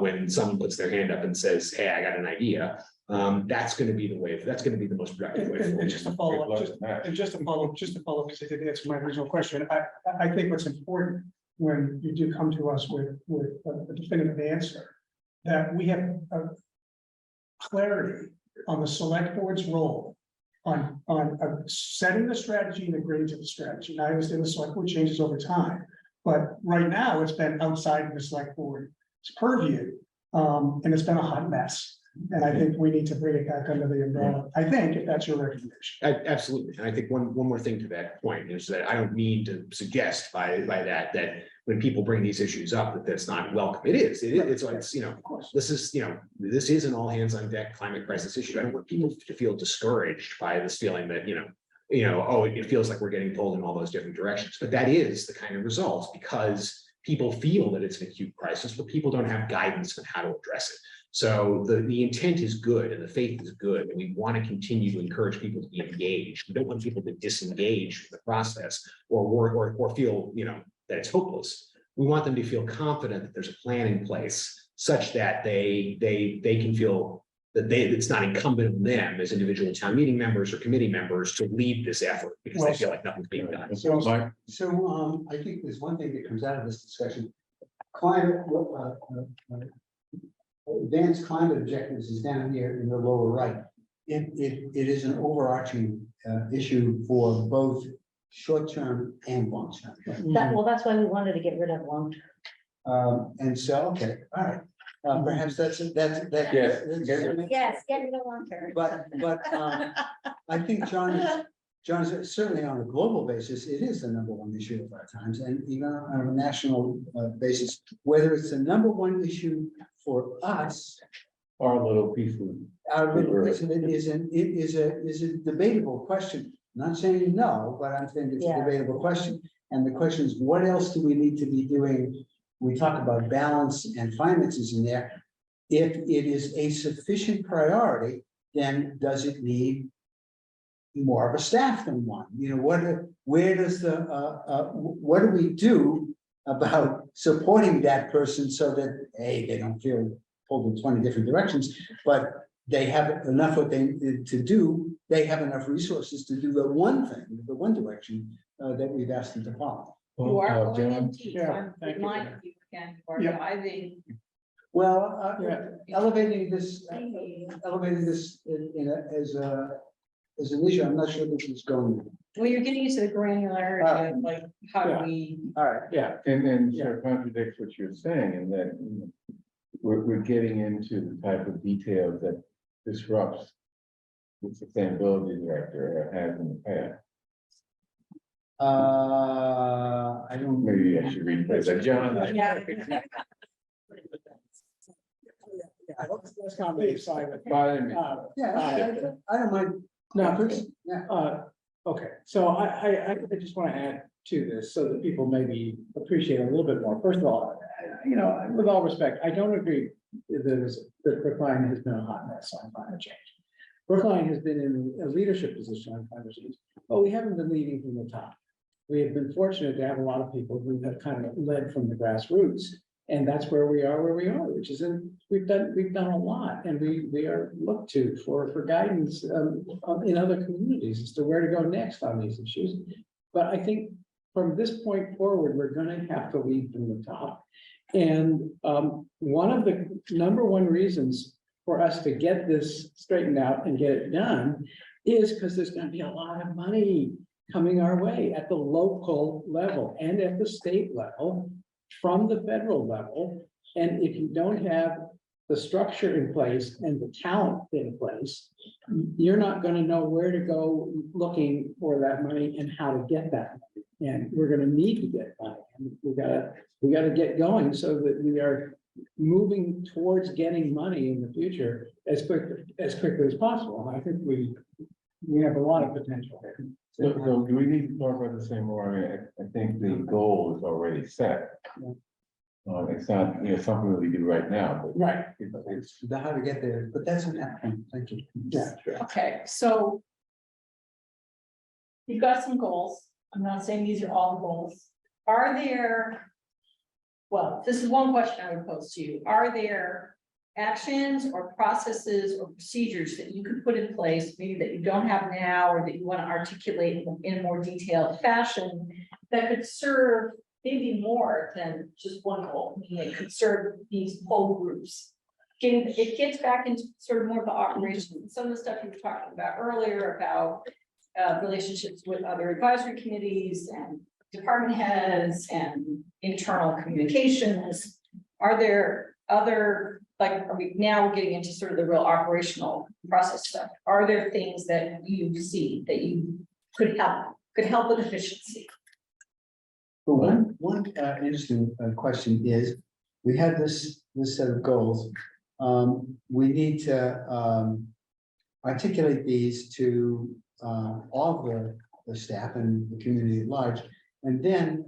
when someone puts their hand up and says, hey, I got an idea. That's going to be the way, that's going to be the most productive way. And just to follow up, because I did answer my original question, I think what's important when you do come to us with a definitive answer, that we have clarity on the select board's role on setting the strategy and agreeing to the strategy. Now, I understand the select board changes over time, but right now it's been outside of the select board's purview, and it's been a hot mess. And I think we need to bring it back under the umbrella. I think if that's your recommendation. Absolutely. And I think one more thing to that point is that I don't mean to suggest by that when people bring these issues up, that's not welcome. It is, it's this is an all hands on deck climate crisis issue. I don't want people to feel discouraged by this feeling that, it feels like we're getting pulled in all those different directions. But that is the kind of results, because people feel that it's an acute crisis, but people don't have guidance on how to address it. So the intent is good and the faith is good, and we want to continue to encourage people to be engaged. We don't want people to disengage from the process or feel that it's hopeless. We want them to feel confident that there's a plan in place such that they can feel that it's not incumbent on them as individual town meeting members or committee members to lead this effort because they feel like nothing's being done. So I think there's one thing that comes out of this discussion. Climate, advanced climate objectives is down here in the lower right. It is an overarching issue for both short-term and long-term. That's why we wanted to get rid of long-term. And so, okay, all right. Perhaps that's. Yes. Yes, get rid of long-term. But I think John John, certainly on a global basis, it is the number one issue of our times, and even on a national basis, whether it's the number one issue for us. Our little piece of. Our little piece of it is a debatable question. I'm not saying no, but I'm saying it's a Yeah. debatable question. And the question is, what else do we need to be doing? We talk about balance and finances in there. If it is a sufficient priority, then does it need more of a staff than one? You know, where does what do we do about supporting that person so that, hey, they don't feel pulled in 20 different directions, but they have enough what they need to do, they have enough resources to do the one thing, the one direction that we've asked them to follow. You are John, going in deep. Yeah, I'm thank you. reminding you again, you are Yeah. diving. Well, Yeah. elevating this as an issue, I'm not sure this is going. Well, you're getting into the granularity of like, how do Yeah. we, All right, Yeah, And Yeah. sort of contradicts what you're saying, in that we're getting into the type of details that disrupts the sustainability director has in the past. I don't. Maybe I should rephrase that, John. That's comedy side. Pardon me. Yeah, I don't mind. No, Chris, yeah. Okay, so I just want to add to this so that people maybe appreciate a little bit more. First of all, you know, with all respect, I don't agree that Brookline has been a hot mess on climate change. Brookline has been in a leadership position on climate change, but we haven't been leading from the top. We have been fortunate to have a lot of people who have kind of led from the grassroots. And that's where we are, which is we've done a lot, and we are looked to for guidance in other communities as to where to go next on these issues. But I think from this point forward, we're gonna have to lead from the top. And one of the number one reasons for us to get this straightened out and get it done is because there's gonna be a lot of money coming our way at the local level and at the state level, from the federal level. And if you don't have the structure in place and the talent in place, you're not going to know where to go looking for that money and how to get that money. And we're going to need to get money. And we gotta get going so that we are moving towards getting money in the future as quickly as possible. And I think we have a lot of potential here. So do we need to talk about the same more? I mean, I think the goal is already set. It's not, something that we do right now, but. Right. It's the how to get there, but that's an action. Thank you. Yeah. okay, so. You've got some goals. I'm not saying these are all the goals. Are there? Well, this is one question I would pose to you. Are there actions or processes or procedures that you could put in place, maybe that you don't have now, or that you want to articulate in a more detailed fashion that could serve maybe more than just one goal, meaning it could serve these whole groups? It gets back into sort of more of the operation, some of the stuff you were talking about earlier about relationships with other advisory committees and department heads and internal communications. Are there other, like, are we now getting into sort of the real operational process stuff? Are there things that you see that you could help with efficiency? But one interesting question is, we have this set of goals. We need to articulate these to all the staff and the community at large. And then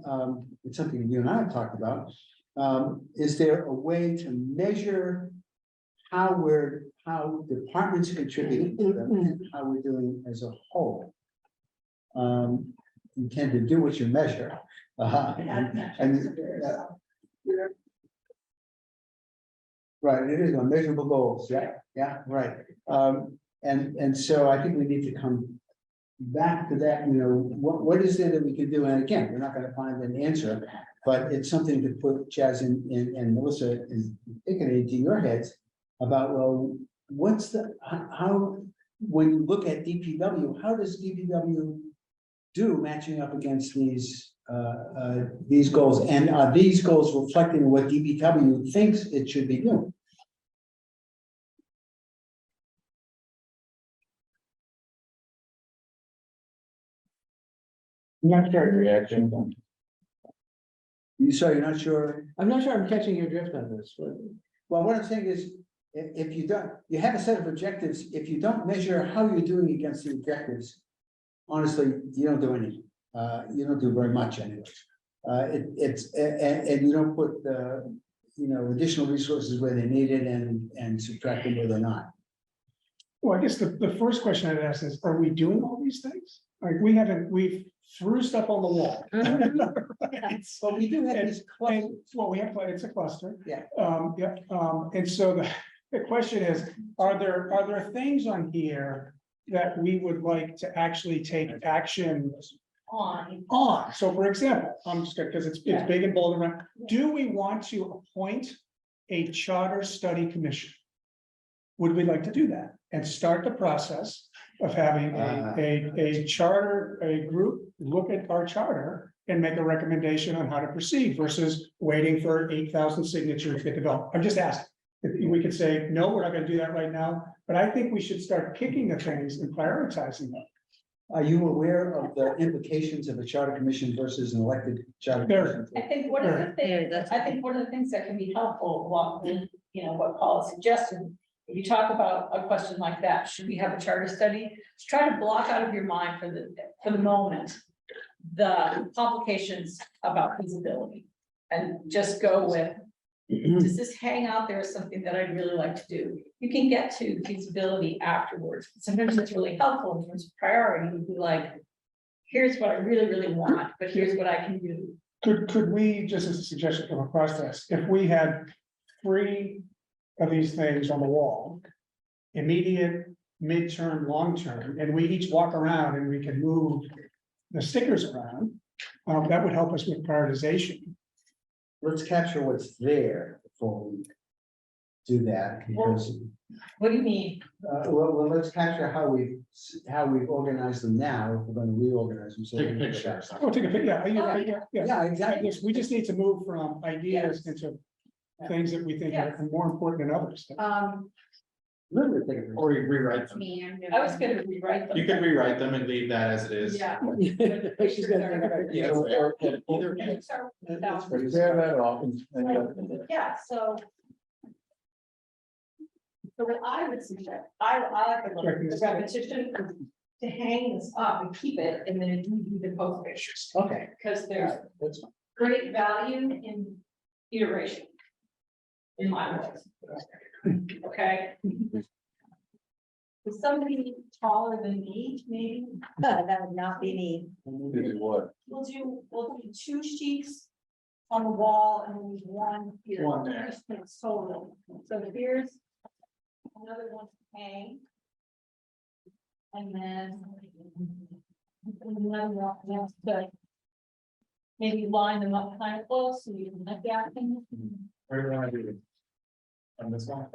it's something you and I have talked about. Is there a way to measure how departments contribute to them and how we're doing as a whole? You tend to do what you measure. Right, it is on measurable goals. Yeah, right. And so I think we need to come back to that, what is there that we can do? And again, we're not going to find an answer, but it's something to put Chaz and Melissa is thinking into your heads about, well, how, when you look at DPW, how does DPW do matching up against these goals? And are these goals reflecting what DPW thinks it should be doing? Not sure. Reaction. You sorry, you're not sure? I'm not sure I'm catching your drift on this, but. Well, what I'm saying is, if you don't, you have a set of objectives, if you don't measure how you're doing against the objectives. Honestly, you don't do anything, you don't do very much anyway. And you don't put, additional resources where they need it and subtract them where they're not. Well, I guess the first question I'd ask is, are we doing all these things? Like, we've threw stuff on the wall. But we do have these clusters. Well, we have, it's a cluster. Yeah. And so the question is, are there things on here that we would like to actually take action on? So for example, I'm just gonna, because it's big and bold around, do we want to appoint a charter study commission? Would we like to do that and start the process of having a group look at our charter and make a recommendation on how to proceed versus waiting for 8,000 signatures to get developed? I'm just asking. We could say, no, we're not gonna do that right now, but I think we should start picking the things and prioritizing them. Are you aware of the implications of a charter commission versus an elected charter commission? I think one of the things, that can be helpful, what Paul suggested. If you talk about a question like that, should we have a charter study? Just try to block out of your mind for the moment, the complications about feasibility. And just go with, does this hang out there as something that I'd really like to do? You can get to feasibility afterwards. Sometimes it's really helpful in terms of priority, to be like, here's what I really, really want, but here's what I can do. Could we, just as a suggestion from across this, if we had 3 of these things on the wall, immediate, midterm, long-term, and we each walk around and we can move the stickers around, that would help us with prioritization. Let's capture what's there before we do that, because, What do you mean? well, let's capture how we've organized them now, if we're gonna reorganize them. So Take a picture. Oh, take a pic, yeah, yeah. Yeah, exactly. Yes, we just need to move from ideas into things that we think are more important than others. Literally take a picture. Or you rewrite them. I was gonna rewrite them. You could rewrite them and leave that as it is. Yeah. She's gonna take a picture. Yeah, or either. Tear that off and. Yeah, so. So what I would suggest, I like the repetition to hang this up and keep it, and then do the post pictures. Okay. Because there's That's fine. great value in iteration. In my words. Okay. Is somebody taller than me, maybe? That would not be me. What? We'll do 2 sheets on the wall and then one here. One there. Total. So here's another one to hang. And then another one to maybe line them up kind of close so you can look at them. Where do you want to do it? On this one?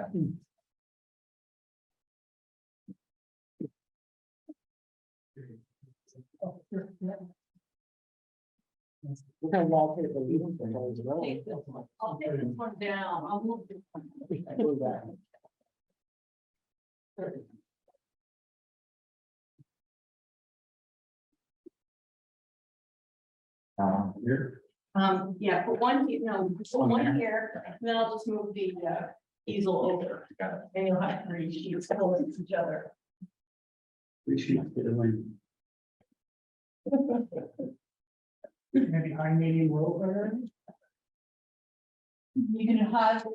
What kind of wallpaper are you looking for as well? I'll take this one down. I'll move this one. Move that. Here. Yeah, put one, put one here, and then I'll just move the easel over. And you'll have 3 sheets close to each other. We should get it in. Maybe high, medium, low, or You can have,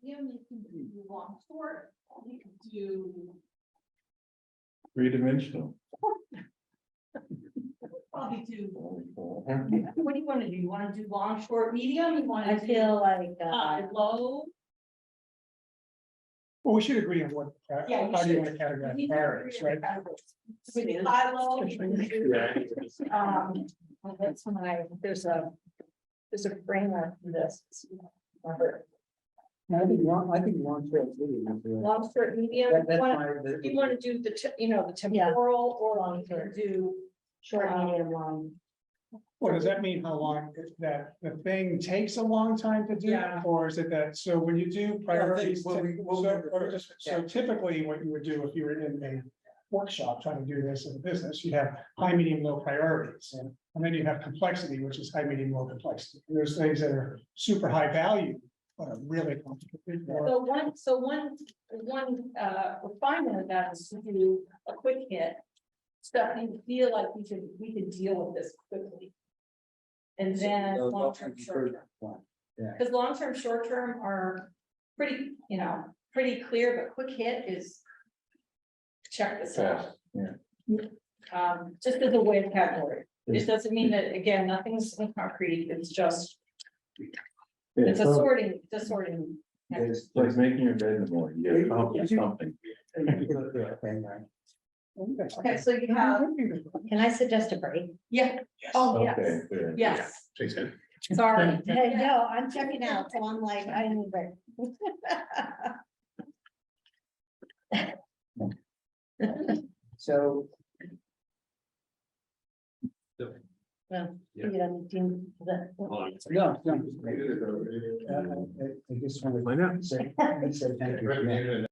you can do long, short, you can do. 3-dimensional. Probably do. What do you want to do? You want to do long, short, medium? You want I to feel do like, high, low? well, we should agree on what, Yeah, you how do you should. want to categorize We need to priorities, agree on right? categories. So we do high, low. you can do, well, that's when there's a framework for this. I think long trail really. long, short, medium. That's You want to do the, the temporal, or you can do. Short, medium, long. Well, does that mean how long that the thing takes a long time to do? Yeah. Or is it that, so when you do priorities, what we- what we- so typically what you would do if you were in a workshop trying to do this in a business, you'd have high, medium, low priorities. And then you have complexity, which is high, medium, low complexity. And there's things that are super high value, but are really complicated. or- One refinement of that is to do a quick hit. Stuff you feel like we could deal with this quickly. And then long-term, short-term. Because long-term, short-term are pretty, pretty clear, but quick hit is. Check this out. Just as a way of category. It doesn't mean that, again, nothing's in concrete, it's just, it's a sorting. It's like making your bed in the morning, you accomplish something. Okay, so you have, Can I suggest a break? yeah, oh, yes, Okay, good. yes, She said. sorry. Hey, no, I'm checking out, so I'm like, I need a break. So, Well, you don't do the- No, no. I just wanted Why not? to say thank you.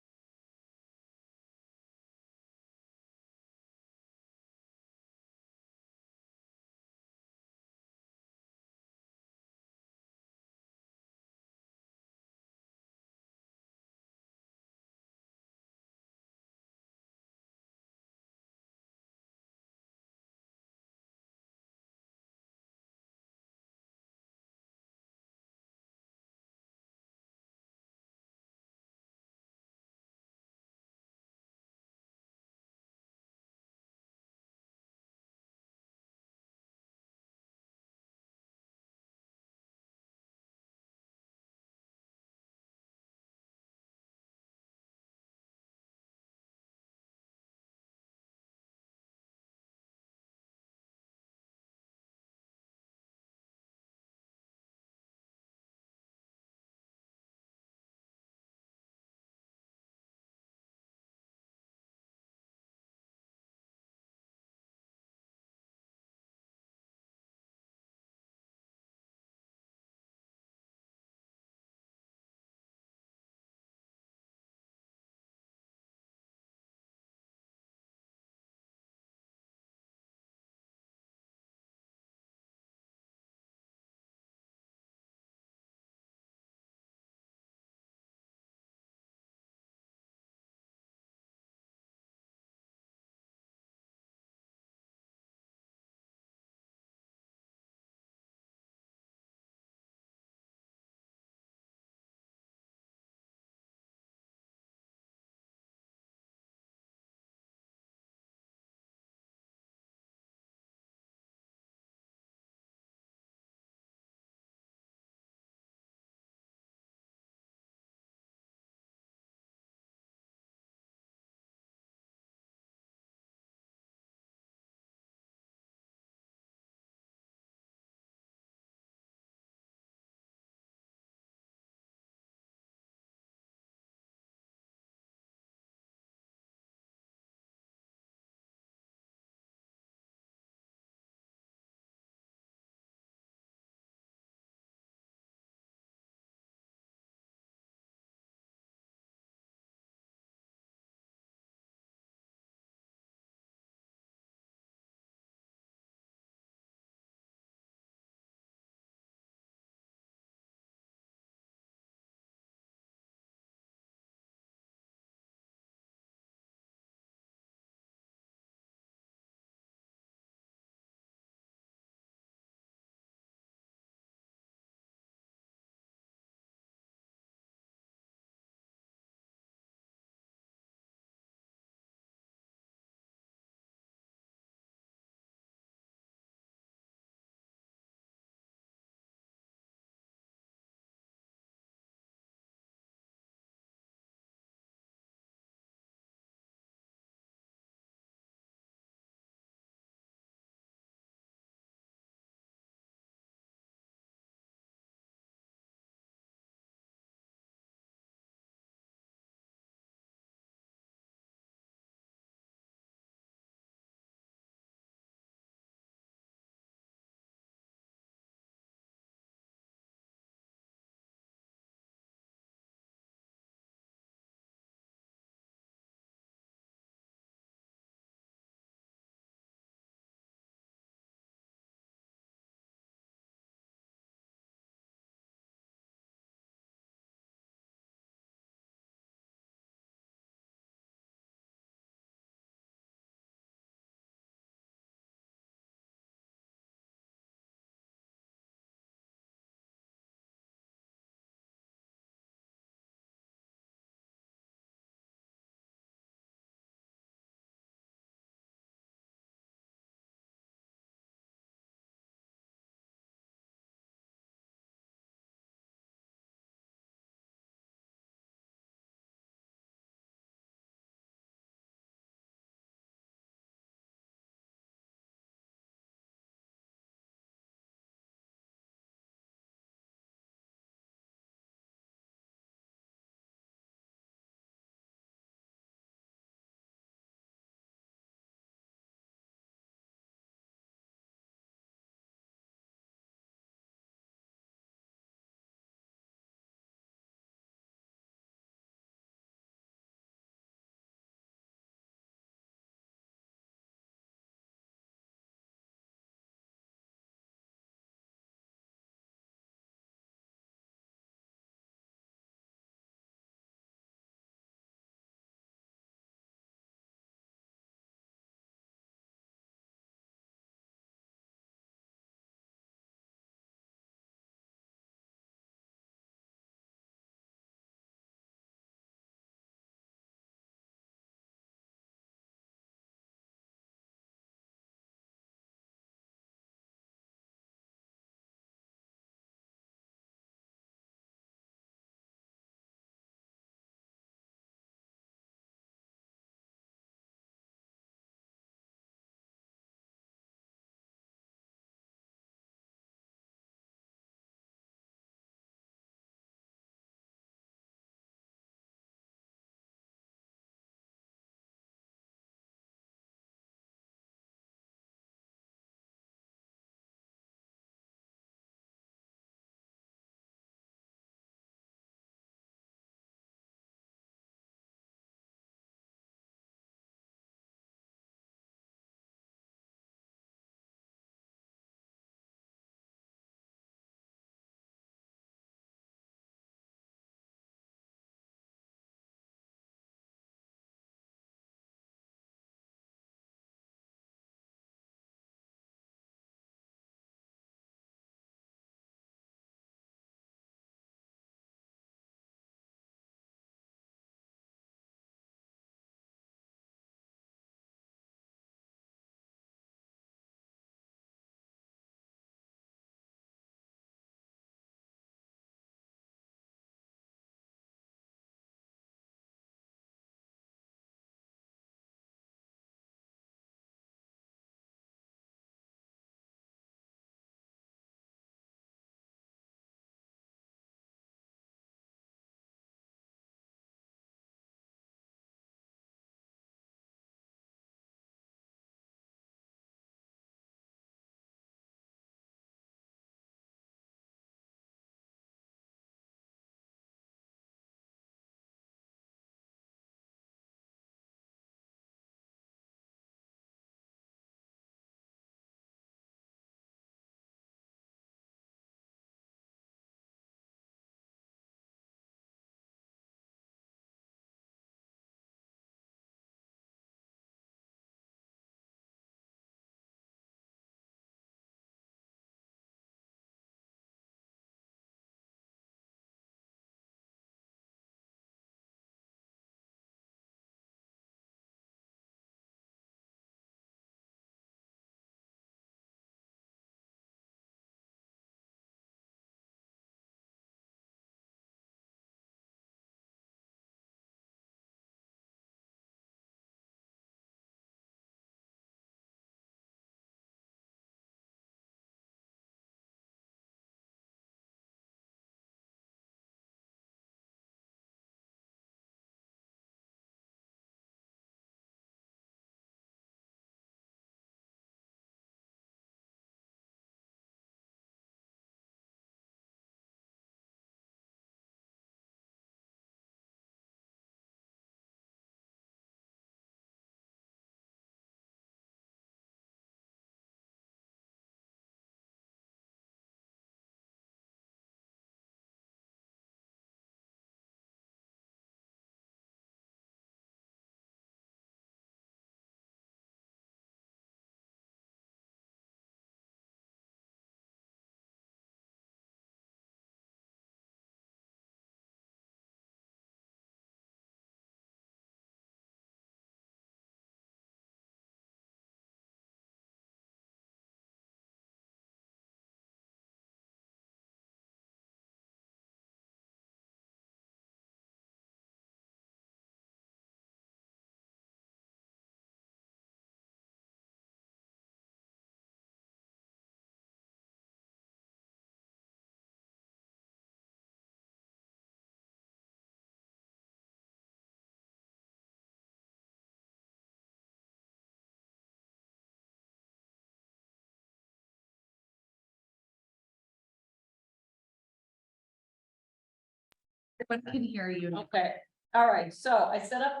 Everyone can hear you. Okay, all right, so I set up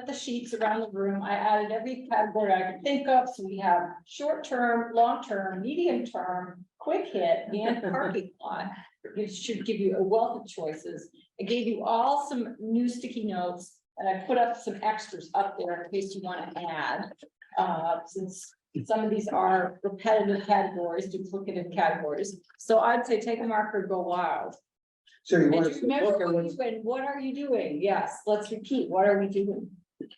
the sheets around the room. I added every category I could think of. So we have short-term, long-term, medium-term, quick hit, and parking lot. It should give you a wealth of choices. I gave you all some new sticky notes, and I put up some extras up there in case you want to add. Since some of these are repetitive categories, duplicative categories. So I'd say take a marker, go wild. So you And want just to remember look at what what's, you and what are you doing? Yes, let's repeat. What are we doing?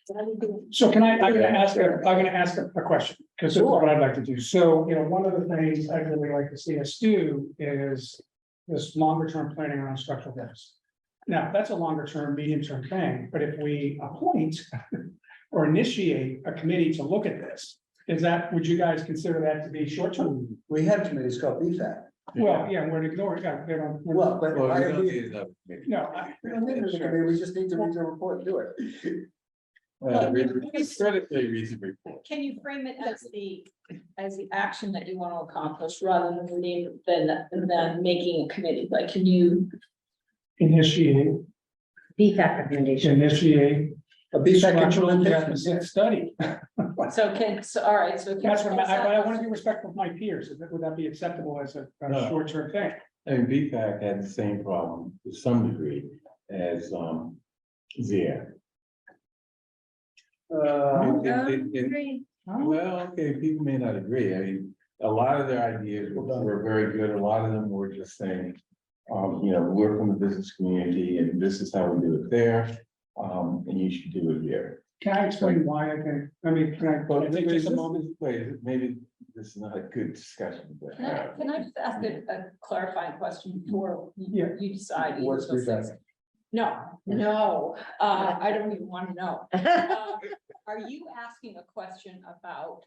What are we doing? So I'm gonna ask a question, because this is what I'd like to do. So, one of the things I'd really like to see us do is this longer term planning around structural deficit. Now, that's a longer term, medium term thing, but if we appoint or initiate a committee to look at this, would you guys consider that to be short term? we have committees called BFAC. Well, yeah, we're ignoring, Well, but Well, I we don't agree. need another committee. no, We don't need another committee, we just need to read the report and do it. Critically reason report. Can you frame it as the action that you want to accomplish rather than making a committee? Like, can you? initiate BFAC recommendation. A BFAC structural implementation. deficit study. All right, so. That's what I want to be respectful of my peers. Would that be acceptable as a No. short term thing? And VPAC had the same problem to some degree as, ZIA. Well, okay, people may not agree. I mean, a lot of their ideas were very good. A lot of them were just saying, we're from the business community and this is how we do it there. And you should do it here. Can I explain why I think, can I take just a moment? Wait, maybe this is not a good discussion, but. Can I just ask a clarifying question before Yeah. you decide? What's BFAC? No, I don't even want to know. Are you asking a question about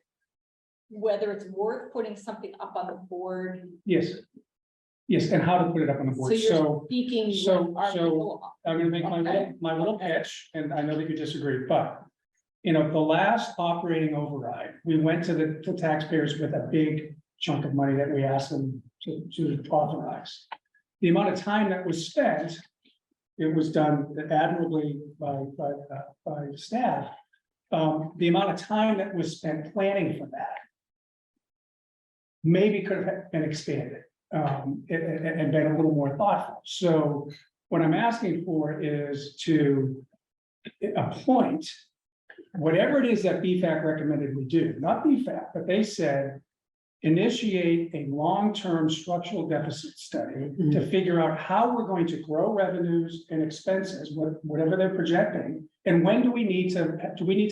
whether it's worth putting something up on the board? Yes. Yes, and how to put it up on the So board. you're So speaking. so- our so- legal- I'm gonna make my little pitch, and I know that you disagree, but. The last operating override, we went to the taxpayers with a big chunk of money that we asked them to authorize. The amount of time that was spent, it was done admirably by staff. The amount of time that was spent planning for that. Maybe could have been expanded, and been a little more thoughtful. So what I'm asking for is to appoint whatever it is that BFAC recommended we do, not BFAC, but they said initiate a long-term structural deficit study to figure out how we're going to grow revenues and expenses, whatever they're projecting, and when do we need to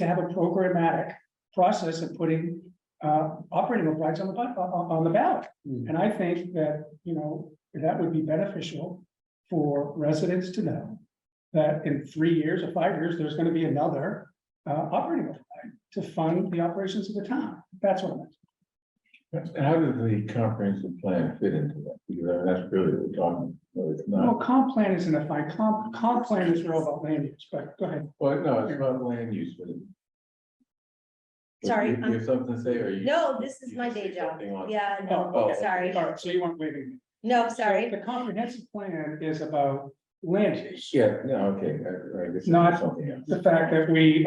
have a programmatic process of putting operating overrides on the ballot. And I think that, that would be beneficial for residents to know that in 3 years or 5 years, there's going to be another operating override to fund the operations of the town. That's what I meant. How does the comprehensive plan fit into that? Because that's really what we're talking, no, it's Well, not. comp plan isn't a fine, comp plan is real about land use, but go ahead. Well, no, it's about land use, but. Sorry, You have something to say, or you? No, this is you my just day say job. something on- Yeah, Oh, no, okay. sorry. All right, so you want waiting. No, So sorry. the comprehensive plan is about land use. Yeah, no, okay, I guess. Not something else. the fact that we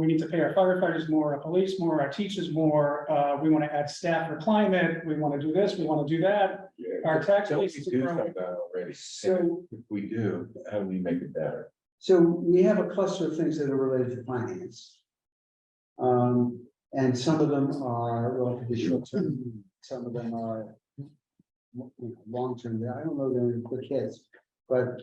need to pay our firefighters more, our police more, our teachers more, we want to add staff for climate, we want to do this, we want to do that. Yeah, Our tax don't we bases are do growing. something already? So, If we do, how do we make it better? so we have a cluster of things that are related to finance. And some of them are relatively short term, some of them are long term. I don't know they're quick hits, but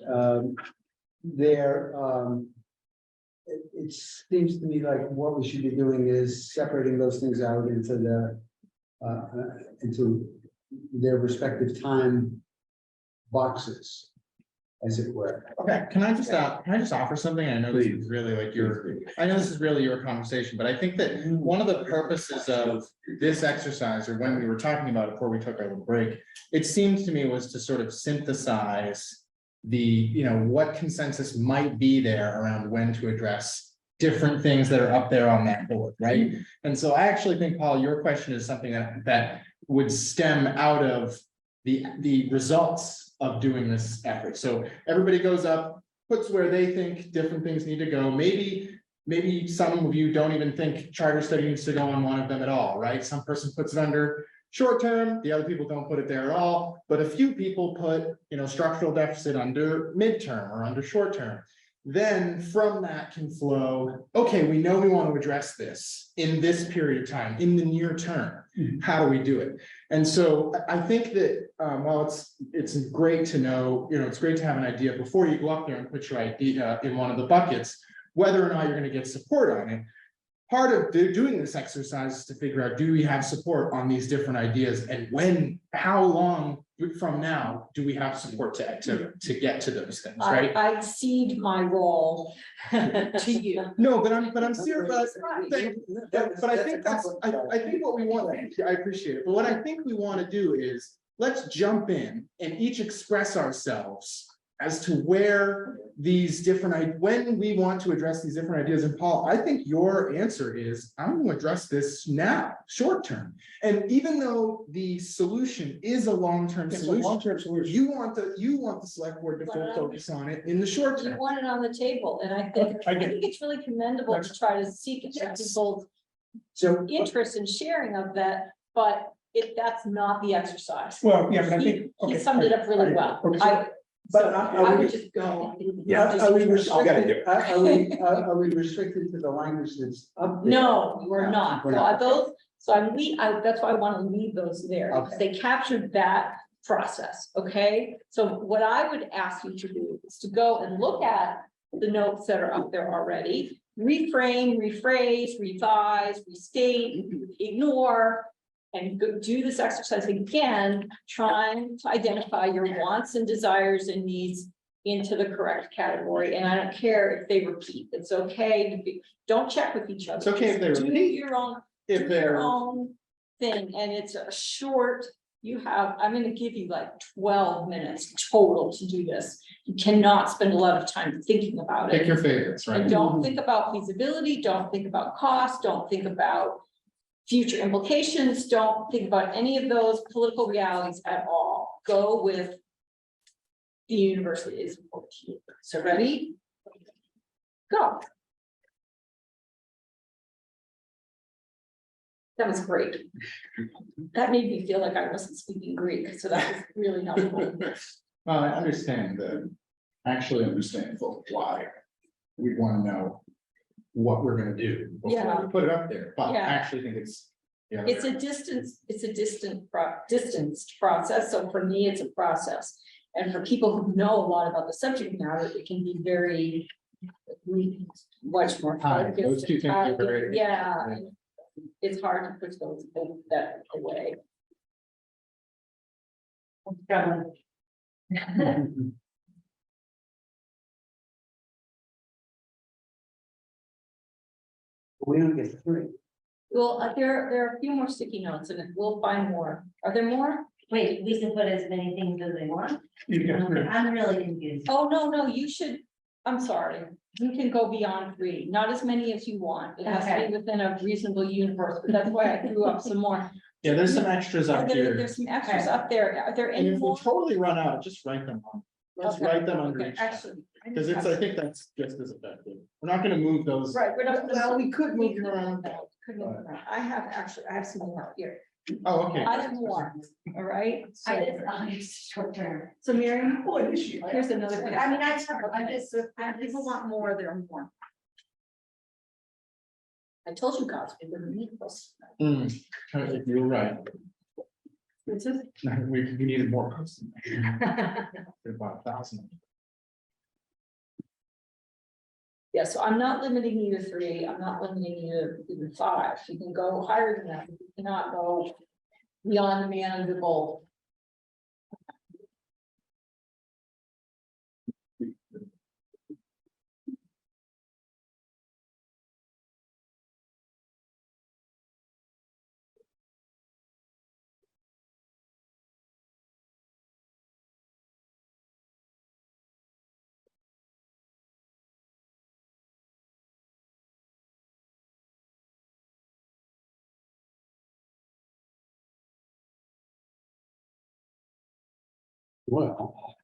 it seems to me like what we should be doing is separating those things out into their respective time boxes, as it were. Okay, can I just offer something? I know this is really like I know this is really your conversation, but I think that one of the purposes of this exercise, or when we were talking about it before we took our little break, it seems to me was to sort of synthesize what consensus might be there around when to address different things that are up there on that board, right? And so I actually think, Paul, your question is something that would stem out of the results of doing this effort. So everybody goes up, puts where they think different things need to go. Maybe some of you don't even think charter study needs to go on one of them at all, right? Some person puts it under short term, the other people don't put it there at all, but a few people put, structural deficit under midterm or under short term. Then from that can flow, okay, we know we want to address this in this period of time, in the near term. How do we do it? And so I think that while it's great to know, it's great to have an idea before you go up there and put your idea in one of the buckets, whether or not you're going to get support on it. Part of doing this exercise is to figure out, do we have support on these different ideas, and how long from now do we have support to get to those things, right? I cede my role to you. No, but I'm serious, but I think I think what we want, I appreciate it, but what I think we want to do is, let's jump in and each express ourselves as to where these different, when we want to address these different ideas. And Paul, I think your answer is, I'm going to address this now, short term. And even though the solution is a long-term solution, you want the select board to focus on it in the short You term. want it on the table, and I think it's really commendable to try to seek people's interest in sharing of that, but that's not the exercise. Well, yeah, but I think. He summed it up really well. But I would just go. Are we restricted to the language that's up there? No, we're not. We're So not. that's why I want to leave those there, because they captured that process, okay? So what I would ask you to do is to go and look at the notes that are up there already, reframe, rephrase, revise, restate, ignore, and go do this exercise again, trying to identify your wants and desires and needs into the correct category. And I don't care if they repeat, it's okay to be, don't check with each other. It's okay if they Do repeat. your own, If do your they're, own thing, and it's a short, I'm gonna give you like 12 minutes total to do this. You cannot spend a lot of time thinking about pick it. your favorites, And right? don't think about feasibility, don't think about cost, don't think about future implications, don't think about any of those political realities at all. Go with the university is important. So ready? Go. That was great. That made me feel like I wasn't speaking Greek, so that was really helpful. Well, I understand actually understand why we want to know what we're gonna do Yeah. before we put it up there, but I Yeah. actually think it's. It's a distanced process, so for me, it's a process. And for people who know a lot about the subject matter, it can be very, much more. Those focused. two things are very. Yeah, it's hard to push those that away. We don't get three. Well, there are a few more sticky notes, and we'll find more. Are there more? Wait, we can put as many things as they want? You get three. I'm really confused. Oh, no, you should, I'm sorry, you can go beyond 3, not as many as you want. It has to Okay. be within a reasonable universe, but that's why I threw up some more. Yeah, there's some extras up here. There's some extras up there. Are there And any if we more? totally run out, just write them on. Let's Okay, write them under okay, each. tab. actually. Because I think that's just as effective. We're not gonna move those. Right, we're not. Well, we could move them around. Could move them around. I have some more here. Oh, okay. I have more, all right? It's short term. So Miriam, here's another. thing. I mean, People want more, there are more. I told you guys, we wouldn't need this. You're right. This is. We needed more. Posts. About 1,000. Yeah, so I'm not limiting you to 3, I'm not limiting you to even 5, you can go higher than that, you cannot go beyond the manageable. Well.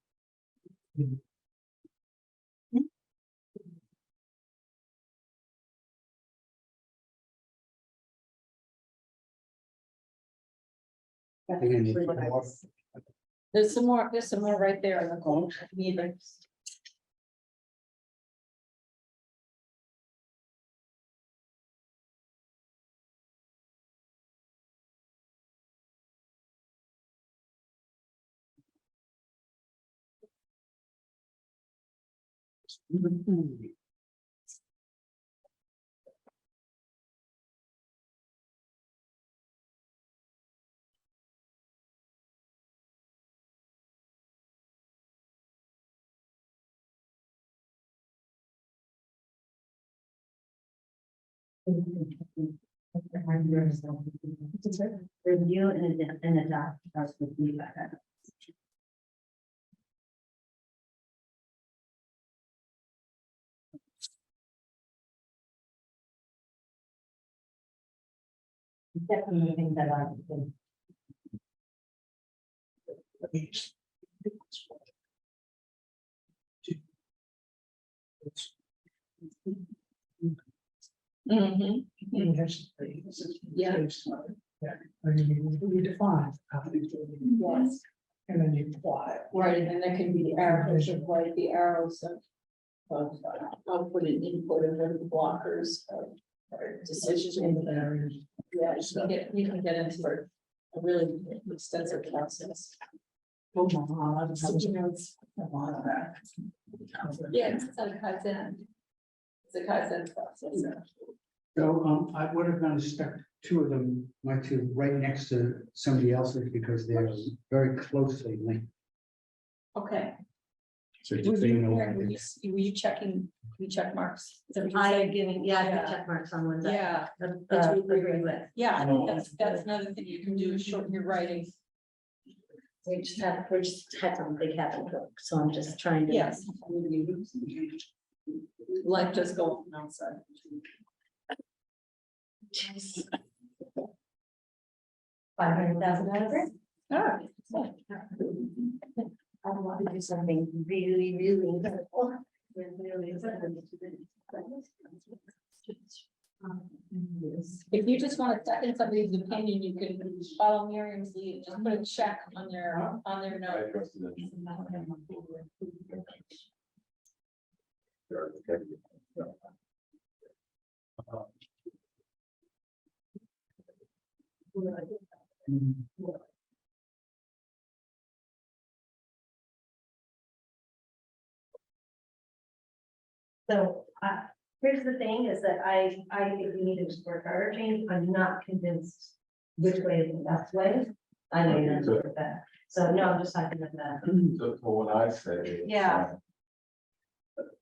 There's some more right there in the corner. Neither. Review and adopt. That's what we got. Definitely think that I. Mhm. Yeah. We define. Yes. And then you apply it. Right, and there can be arrows, like the arrows of output and input and what are the blockers of decisions. Yeah, you can get into a really extensive process. Oh, my God. Yeah, it's a Kaizen. It's a Kaizen process. So, I would have done stuck two of them, my two, right next to somebody else's because they're very closely linked. Okay. So Were just so you know. you checking, you check marks? Is that what you're I saying? am giving, yeah, I can check marks on ones. Yeah. Agree with. Yeah, I think that's another thing you can do is shorten your writing. We just had some big happen, so I'm just trying to. Yes. Life just go on outside. $500,000. Oh. I want to do something really, really incredible. If you just want to second somebody's opinion, you can follow Miriam's lead, just put a check on their note. So, here's the thing is that I think we need to explore charter change. I'm not convinced which way is the best way. I know you're not sure of that. So no, I'm just talking about that. So for what I say. is, Yeah.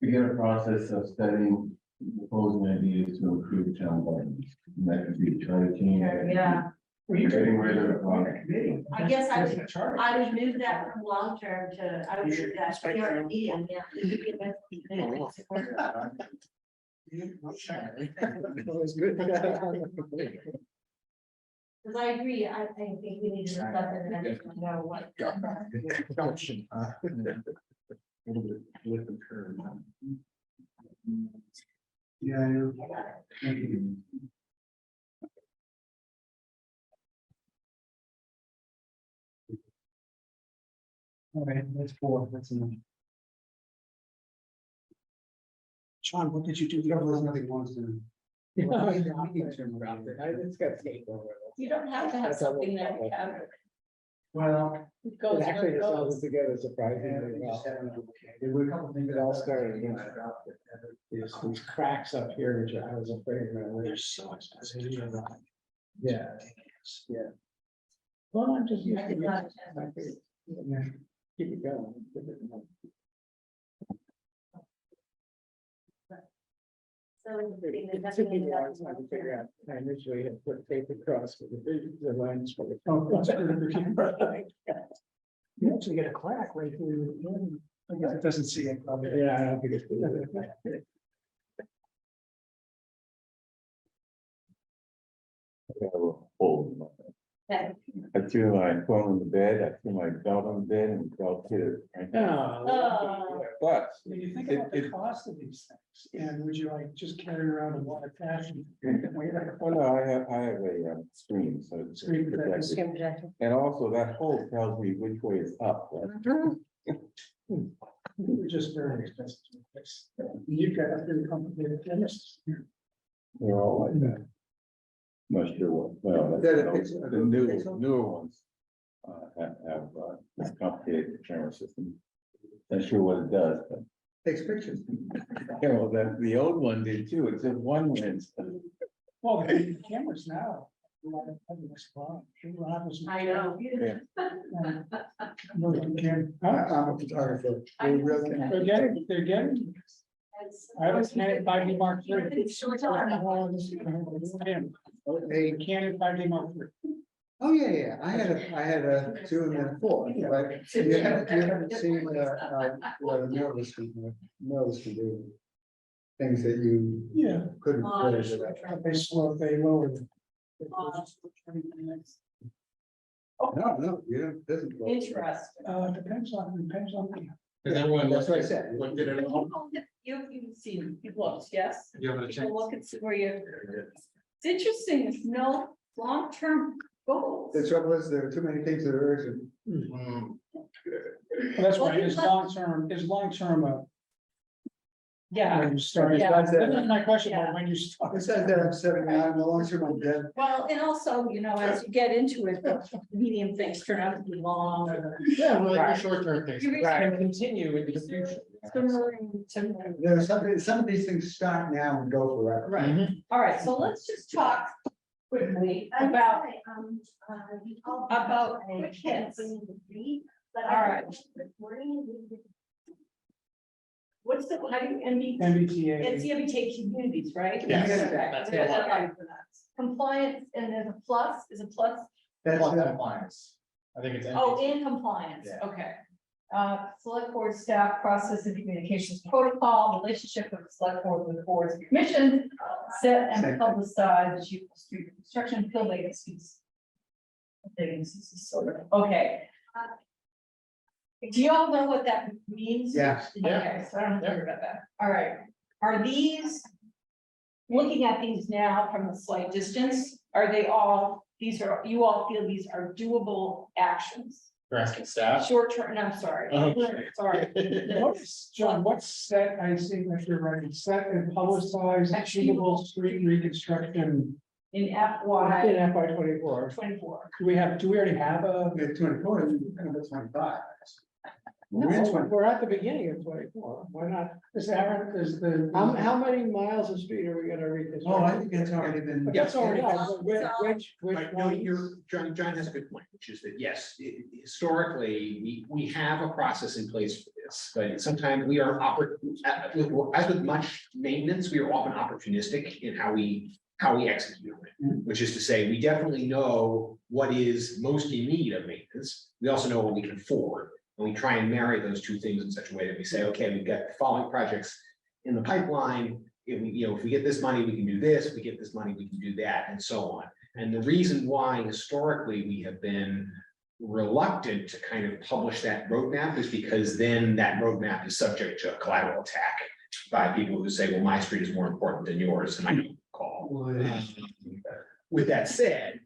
Begin a process of studying, proposing ideas to improve town government. And that could be charter change. Yeah. Getting rid of, I guess I would move that from long term to, I would move that pure medium, yeah. Because I agree, I think we need to discuss it and then know what. Yeah, I know. Thank you. All right, that's 4, that's enough. Sean, what did you do? There was nothing wants to. I just got taken over. You don't have to have something that we have. Well, It goes it actually where it just all goes. put together surprisingly well. There were a couple things. It all started with these cracks up here, which I was afraid were. They're so expensive. Yeah, yeah. Well, I'm just used to it. Yeah, keep it going. So. It took me a long time to figure out. I initially had put tape across with the lines for the. Oh, that's good. You actually get a crack right through. I guess it doesn't see it. Probably. Yeah, I don't think it's. Old. Okay. I threw my phone on the bed, I threw my belt on the bed and belt hit it. right? Oh. But When you think It- about the it- cost of these things, and would you like just carry around a lot of cash? well, no, I have a screen, so it's Screen protector. protected. Screen protector. And also that hole tells me which way is up. right? They're just very expensive to fix. You've got a very complicated chemist. They're all like that. Not sure what, well, That that's, it- the newer ones. Have this complicated camera system. Not sure what it does, but. Takes pictures. You know, that the old one did too, it's just one lens. Well, the cameras now. I know. Yeah. No, you can't. I'm a photographer. They're getting. I have a Canon 5D Mark III. Hey, Canon 5D Mark III. oh, yeah, I had a 2 and a 4, but you haven't seen, what a mirrorless can do. Things that you Yeah. couldn't. put. They lower them. No, you don't, doesn't. Interesting. Depends on the. Has everyone That's what I looked said. looked at it all? You've seen, you've looked, yes? You have a You chance? can look and see where you, it's interesting, there's no long-term goals. The trouble is, there are too many things that are urgent. Mm, Well, that's right, it's long term, Yeah, when you start, Yeah. this is my question, about when you start. Besides that, I'm 79, no longer I'm dead. well, and also, you know, as you get into it, the medium things turn out to be long. Yeah, well, like Right. the short term things. You Can continue into the future. There's some of these things start now and go forever. Right, Mhm. all right, so let's just talk quickly about quick hits. All right. What's the, how do you, MBTA. it's the MBTA communities, right? Yes, Okay. that's the one. Compliance, and there's a plus, is a plus, That's Plus it. compliance. I think it's. oh, in compliance, Yeah. okay. Select board staff process and communications protocol, relationship of the select board with boards and commissions, set and publicize achievable street construction, fill vacancies. Vacancies is sort of, okay. Do you all know what that means? Yeah. Okay, so I don't have to worry about that. All right, are these? Looking at these now from a slight distance, are they all, these are, you all feel these are doable actions? You're asking staff? Short term, and I'm sorry, sorry. What's, John, what's set, I see that you're writing, set and publicize achievable street reconstruction In in FY FY 24. 24. Do we already have a? We have 24, and that's 25. No, We're in 20. we're at the beginning of 24, why not? Is Aaron, is the? How many miles of street are we gonna reconstruct? Oh, I think that's already been. But that's already, So- which Right, no, one? John has a good point, which is that, yes, historically, we have a process in place for this, but sometimes we are as with much maintenance, we are often opportunistic in how we execute it. Which is to say, we definitely know what is most in need of maintenance, we also know what we can afford. And we try and marry those two things in such a way that we say, okay, we've got the following projects in the pipeline. If we, if we get this money, we can do this, if we get this money, we can do that, and so on. And the reason why historically we have been reluctant to kind of publish that roadmap is because then that roadmap is subject to a collateral attack by people who say, well, my street is more important than yours, and I don't call. With that said,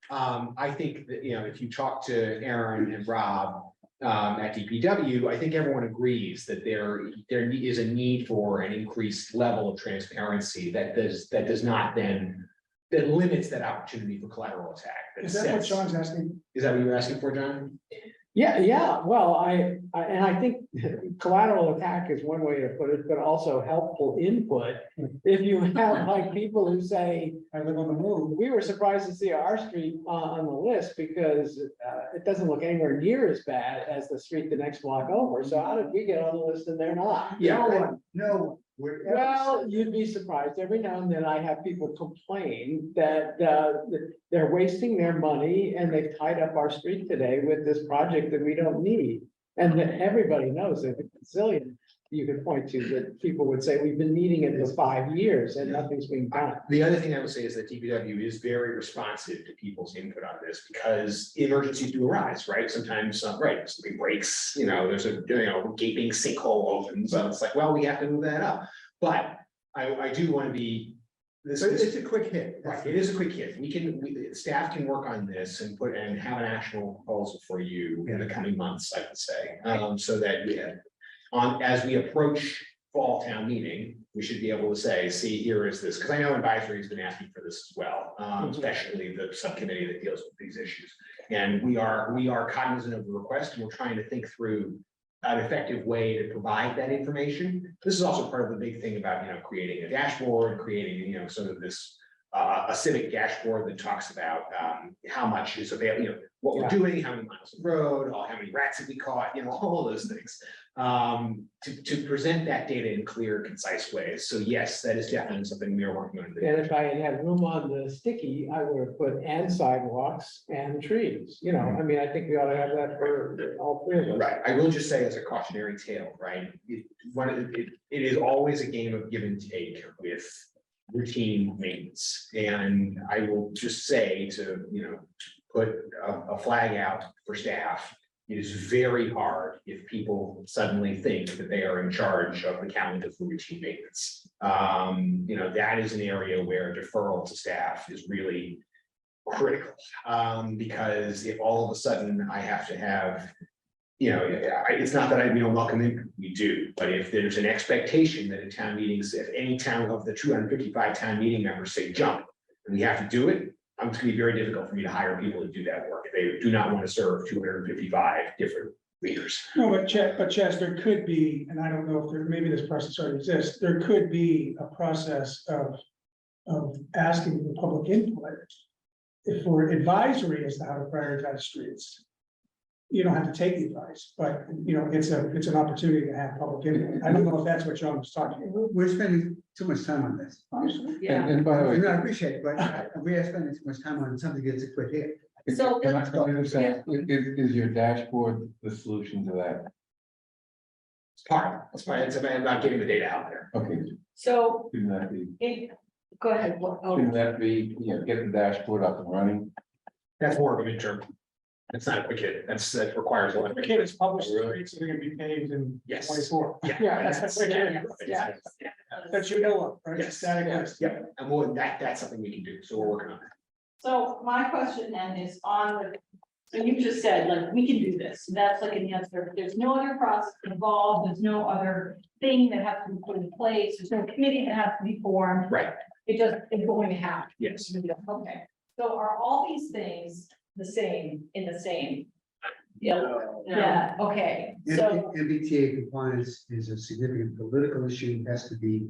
I think that, if you talk to Aaron and Rob at DPW, I think everyone agrees that there is a need for an increased level of transparency that limits that opportunity for collateral attack. Is that what Sean's asking? Is that what you're asking for, John? Yeah, well, and I think collateral attack is one way to put it, but also helpful input. If you have like people who say, I live on the move, we were surprised to see our street on the list because it doesn't look anywhere near as bad as the street the next block over. So how did we get on the list and they're not? No. Well, you'd be surprised. Every now and then I have people complain that they're wasting their money and they've tied up our street today with this project that we don't need. And that everybody knows that it's a gazillion you could point to that people would say, we've been meeting it for 5 years and nothing's being done. The other thing I would say is that DPW is very responsive to people's input on this because emergencies do arise, right? Sometimes, right, something breaks, there's a, gaping sinkhole opens, so it's like, well, we have to move that up. But I do want to be. So it's a quick hit. Right, it is a quick hit. Staff can work on this and have an actual proposal for you in the coming months, I would say. So that as we approach fall town meeting, we should be able to say, see, here is this, because I know advisory has been asking for this as well, especially the subcommittee that deals with these issues. And we are cognizant of the request, and we're trying to think through an effective way to provide that information. This is also part of the big thing about, creating a dashboard, creating, sort of this a civic dashboard that talks about how much is available, what we're doing, how many miles of road, how many rats have we caught, all of those things. To present that data in clear, concise ways. So yes, that is definitely something we are working on. And if I had had room on the sticky, I would have put and sidewalks and trees, I mean, I think we ought to have that for all three of us. Right, I will just say as a cautionary tale, right, it is always a game of give and take with routine maintenance. And I will just say to, put a flag out for staff. It is very hard if people suddenly think that they are in charge of the calendar for routine maintenance. That is an area where deferral to staff is really critical. Because if all of a sudden I have to have, it's not that we don't welcome in, we do, but if there's an expectation that in town meetings, if any town of the 255 town meeting members say jump, and we have to do it, it's gonna be very difficult for me to hire people to do that work. They do not want to serve 255 different leaders. No, but Chess, there could be, and I don't know if maybe this process already exists, there could be a process of asking for public input. If for advisory as to how to prioritize streets. You don't have to take the advice, but it's an opportunity to have public input. I don't know if that's what John was talking about. We're spending too much time on this. Yeah. And by the way, I appreciate it, but we are spending too much time on something that's a quick hit. So can I let's tell you this, is your dashboard the solution to that? It's part, it's about getting the data out there. Okay, So, shouldn't that be, go ahead. shouldn't that be, get the dashboard up and running? That's more of a midterm. It's not a quick hit, that requires a lot. The kid is published streets that are gonna be paved in Yes. 24. Yeah. That's what Yeah. That you know of, right? Yes. Static list. Yeah, and that's something we can do, so we're working on that. So my question then is so you just said, like, we can do this, that's like an answer, there's no other process involved, there's no other thing that has to be put in place, there's no committee that has to be formed. Right, It just, it's going to happen. yes. Okay, so are all these things the same in the same? Yeah, okay, so, MBTA compliance is a significant political issue, it has to be.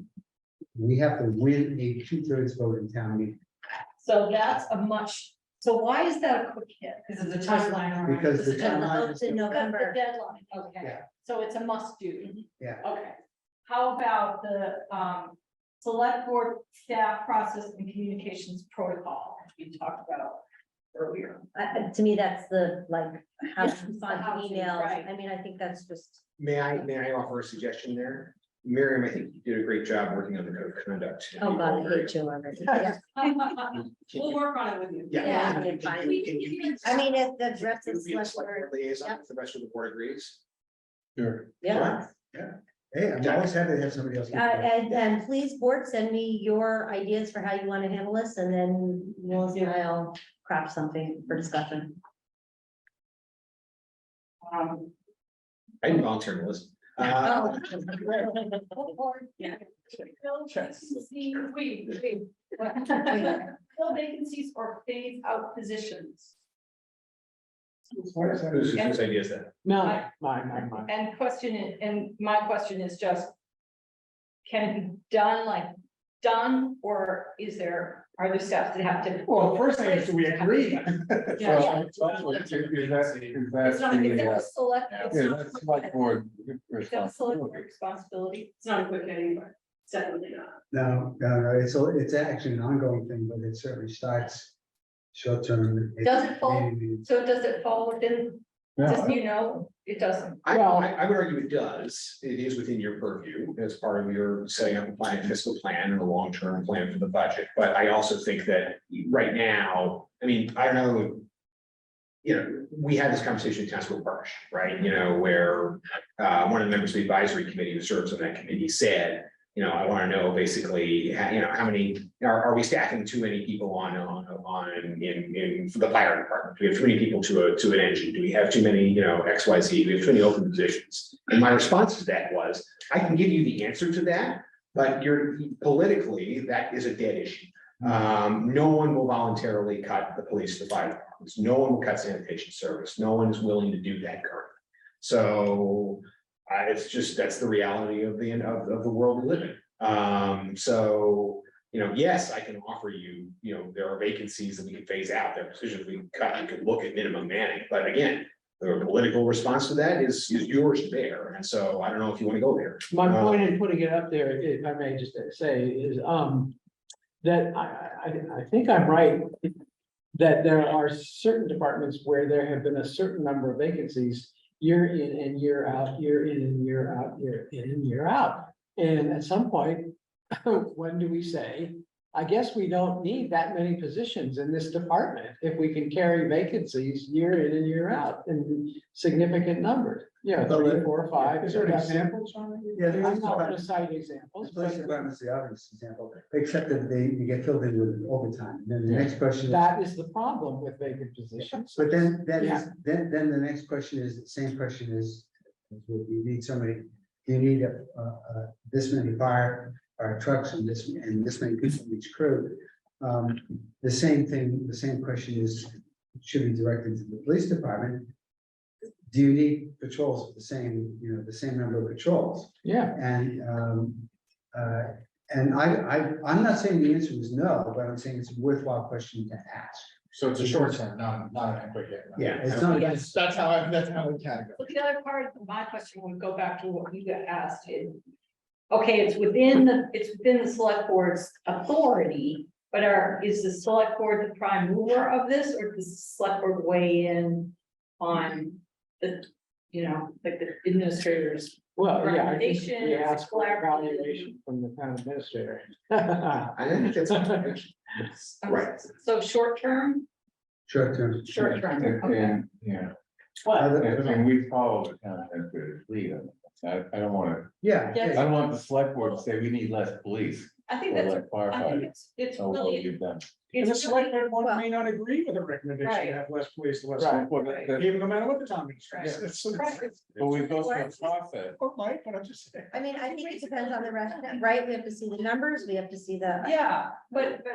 We have to win a 2/3 vote in town meeting, so that's so why is that a quick hit? Because it's a timeline. because the And the town. votes in That's the November. deadline, okay, Yeah. so it's a must do. Yeah. Okay, how about the select board staff process and communications protocol we talked about earlier? To me, that's how Yeah, to respond how to to, emails. right. I mean, I think that's just. May I offer a suggestion there? Miriam, I think you did a great job working on the code of conduct. Oh, God, I hate you already. Yeah. We'll work on it with you. Yeah, Can fine. you- I mean, if the can dress you is be the select select board, board liaison Yep. if the rest of the board agrees? Sure. yeah. Hey, I'm always happy to have somebody else. And please, board, send me your ideas for how you want to handle this, and then Melissa and I'll craft something for discussion. I didn't volunteer to listen. Uh, Yeah. Fill vacancies or phase out positions. Whose idea is that? No, mine. And my question is just, can it be done, or are there steps that have to? Well, first thing is, do we agree? Yeah. Well, is that It's not, the, it's not a select. it's yeah, not- that's like board It's not a select board responsibility. responsibility, it's not a quick anymore, definitely not. No, it's actually an ongoing thing, but it certainly starts short term. Does it fall? So does it fall within Just, you know, it doesn't. I would argue it does. It is within your purview as part of your setting up a plan, fiscal plan and a long-term plan for the budget. But I also think that right now, I mean, I don't know. You know, we had this conversation in Town School Partnership, right? You know, where one of the members of the advisory committee who serves on that committee said, you know, I want to know basically, you know, how many, are we staffing too many people in for the fire department? Do we have too many people to an engine? Do we have too many, you know, XYZ? Do we have too many open positions? And my response to that was, I can give you the answer to that, but politically, that is a dead issue. No one will voluntarily cut the police, the fire departments. No one will cut sanitation service. No one is willing to do that currently. So it's just, that's the reality of the world we live in. So, you know, yes, I can offer you, you know, there are vacancies that we can phase out, there are positions we can cut, you could look at minimum manning, but again, the political response to that is yours to bear. And so I don't know if you want to go there. My point in putting it up there, if I may just say, is, that I think I'm right, that there are certain departments where there have been a certain number of vacancies year in and year out, year in and year out, year in and year out. And at some point, when do we say, I guess we don't need that many positions in this department if we can carry vacancies year in and year out in significant numbers, you know, 3, 4, 5. Is there examples on it? Yeah, there I'm is. not gonna cite examples, Police but department's the obvious example, except that they get filled in with overtime. Then the next question is, that is the problem with vacant positions. but then that Yeah. is, then the next question is, the same question is, you need somebody, you need this many fire trucks and this many people in each crew. The same thing, the same question is, should be directed to the police department. Do you need patrols, the same, you know, the same number of patrols? Yeah, And I'm not saying the answer is no, but I'm saying it's a worthwhile question to ask. So it's a short term, not a quick hit. Yeah, it's not. That's how I categorize. But the other part of my question would go back to what you got asked is, okay, it's within the select board's authority, but is the select board the prime mover of this, or does the select board weigh in on the, you know, like the administrators? well, yeah, I think Recommendation, we asked for collaborative. evaluation from the town administrator. I think that's right. So short term, Short term. okay. And, yeah, What? and we follow the town administrator's lead on that. I don't want Yeah. Yes. to, I don't want the select board to say we need less police I think or that's, less I think firefighters. it's Oh, well, really, you've done. And the it's select really, board well- may not agree with the recommendation Right. to have less police, less. Right. Well, Right. Even no matter what the town means. Right. It's But we go through a process. Right, but I'm just saying. I mean, I think it depends on the rest, right? We have to see the numbers, we have to see the. yeah, but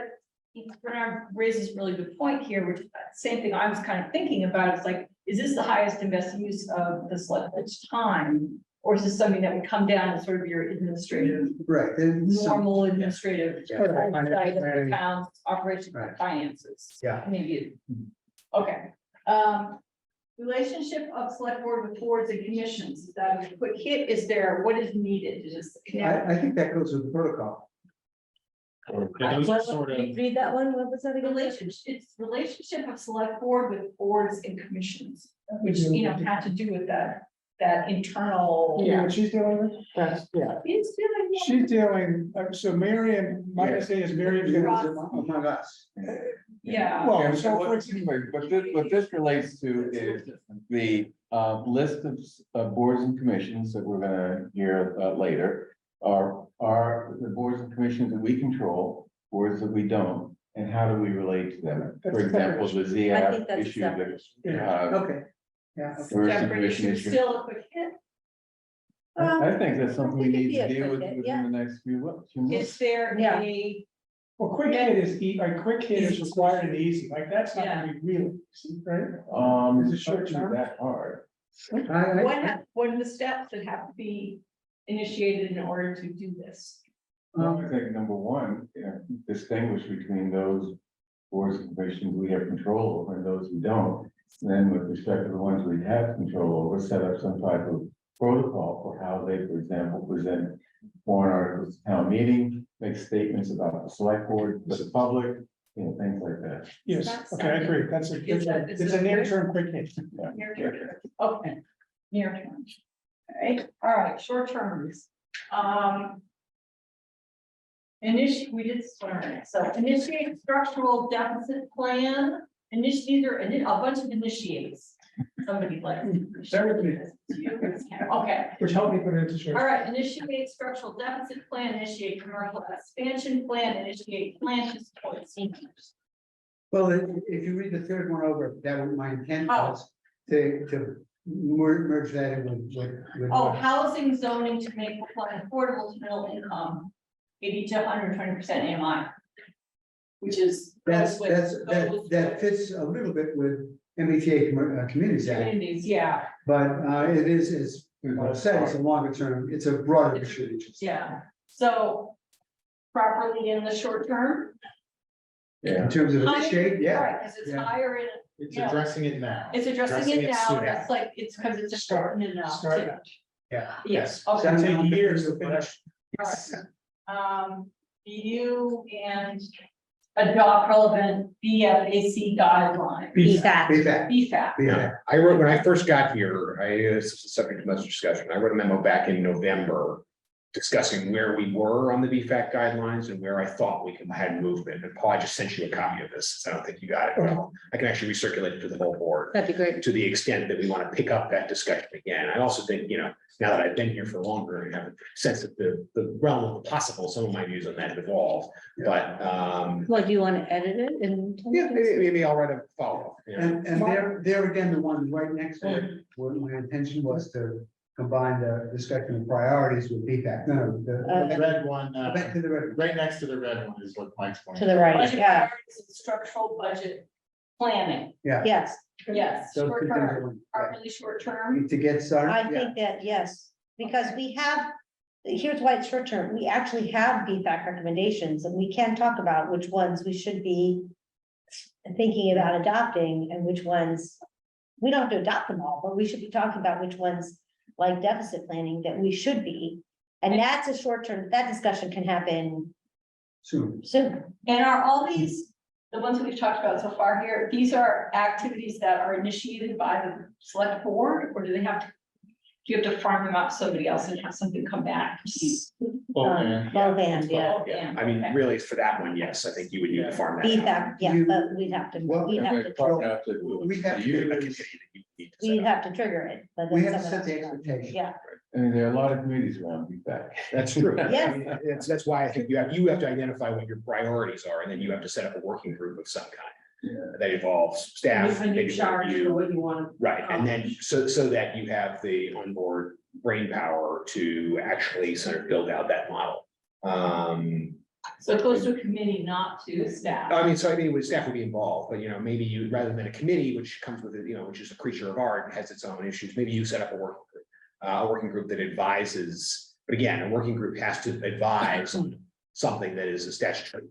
Bernard raises a really good point here, which same thing I was kind of thinking about, it's like, is this the highest and best use of the select board's time? Or is this something that would come down to sort of your administrative, Right. then some- normal administrative Yeah. side of the town's operation Right. finances? Yeah. Maybe. Okay. Relationship of select board with boards and commissions, is that a quick hit? Is there, what is needed? Is this? I think that goes with the protocol. Those are sort of. Read that one, what was that again? Relationship of select board with boards and commissions, which, you know, had to do with that internal. You know what she's dealing with? That's, yeah, It's doing. She's dealing, so Marion, my understanding is Marion's gonna. Among us. Yeah. Well, Yeah, so but for example. what this relates to is the list of boards and commissions that we're gonna hear later. Are the boards and commissions that we control, boards that we don't, and how do we relate to them? That's For a example, the I think ZF that's issue separate. that. Okay. Yeah. okay. First Separate commission issue, issue. still a quick hit. I think that's something we I think it'd need be to a deal quick with hit, within the next few months. Is there Yeah. a, Well, quick hit is, like, quick hit is required and easy, like, that's not gonna be really easy, right? Is it short It's not term? that hard. what are the steps that have to be initiated in order to do this? Well, I think number one, distinguish between those boards and commissions we have control over and those we don't. Then with respect to the ones we have control over, set up some type of protocol for how they, for example, present warrant articles to town meeting, make statements about the select board to the public, things like that. Yes, That's okay, I agree. That's it's a near-term quick hit. Near term, okay, near term. All right, short terms. We did swear, so initiate structural deficit plan, these are a bunch of initiates. Somebody like. Okay, Which helped me put it into shape. all right, initiate structural deficit plan, initiate commercial expansion plan, initiate plan to support seniors. Well, if you read the third one over, that was my intent Oh. was to merge that in with. Oh, housing zoning to make Brookline affordable to middle income, 80 to 120% AMI. Which is. That fits a little bit with MBTA Communities Act, Communities, yeah, but it is, as Paul said, it's a longer term, it's a broader issue. yeah, so. Properly in the short term. Yeah. In terms of initiate, yeah. Right, because it's yeah. higher in, It's Yeah. addressing it now. it's addressing it now, sooner. that's like, it's because it's important enough Start to. now. Yeah. Yes, It's okay. gonna take years to finish. Review and adopt relevant BFAC guidelines. Feedback. Feedback. BFAC. Yeah, I wrote, when I first got here, this is the subject of much discussion, I wrote a memo back in November. Discussing where we were on the BFAC guidelines and where I thought we had movement, and Paul, I just sent you a copy of this, I don't think you got it. I can actually recirculate it to the whole board. That'd be great. To the extent that we want to pick up that discussion again. I also think, now that I've been here for longer, I have a sense that the realm of the possible, some of my views on that have evolved, but, Well, do you want to edit it and? yeah, maybe I'll write a follow-up. And there again, the one right next to it, where my intention was to combine the discussion of priorities with feedback. No, The red one, back to the red. right next to the red one is what Mike's To pointing. the right, Budget yeah, priorities and structural budget planning, yes, yes, Those short two term, things properly short term. are- To get started. I yeah. think that, yes, because we have, here's why it's short term, we actually have feedback recommendations, and we can talk about which ones we should be thinking about adopting, and which ones, we don't have to adopt them all, but we should be talking about which ones, like deficit planning, that we should be. And that's a short term, that discussion can happen Soon. soon. And are all these, the ones that we've talked about so far here, these are activities that are initiated by the select board, or do they have to? Do you have to farm them out to somebody else and have something come back? Both and, yeah. Oh, yeah, I mean, okay. really, for that one, yes, I think you would need to farm that. out. Feedback, yeah, You- but we'd have to, Well, we'd have to, We have You, a to, committee that you need to set we'd up. have to trigger it, but we then have to someone set the else. expectation. Yeah, I mean, there are a lot of communities around feedback. That's true. Yes. I mean, that's why I think you have to identify what your priorities are, and then you have to set up a working group of some kind. That involves staff. And you maybe charge review. for what you want. Right, and then so that you have the onboard brain power to actually sort of build out that model. So it goes to a committee, not to staff. Staff would be involved, but maybe you, rather than a committee, which comes with it, which is a creature of art, has its own issues, maybe you set up a working group that advises, but again, a working group has to advise on something that is a statutory.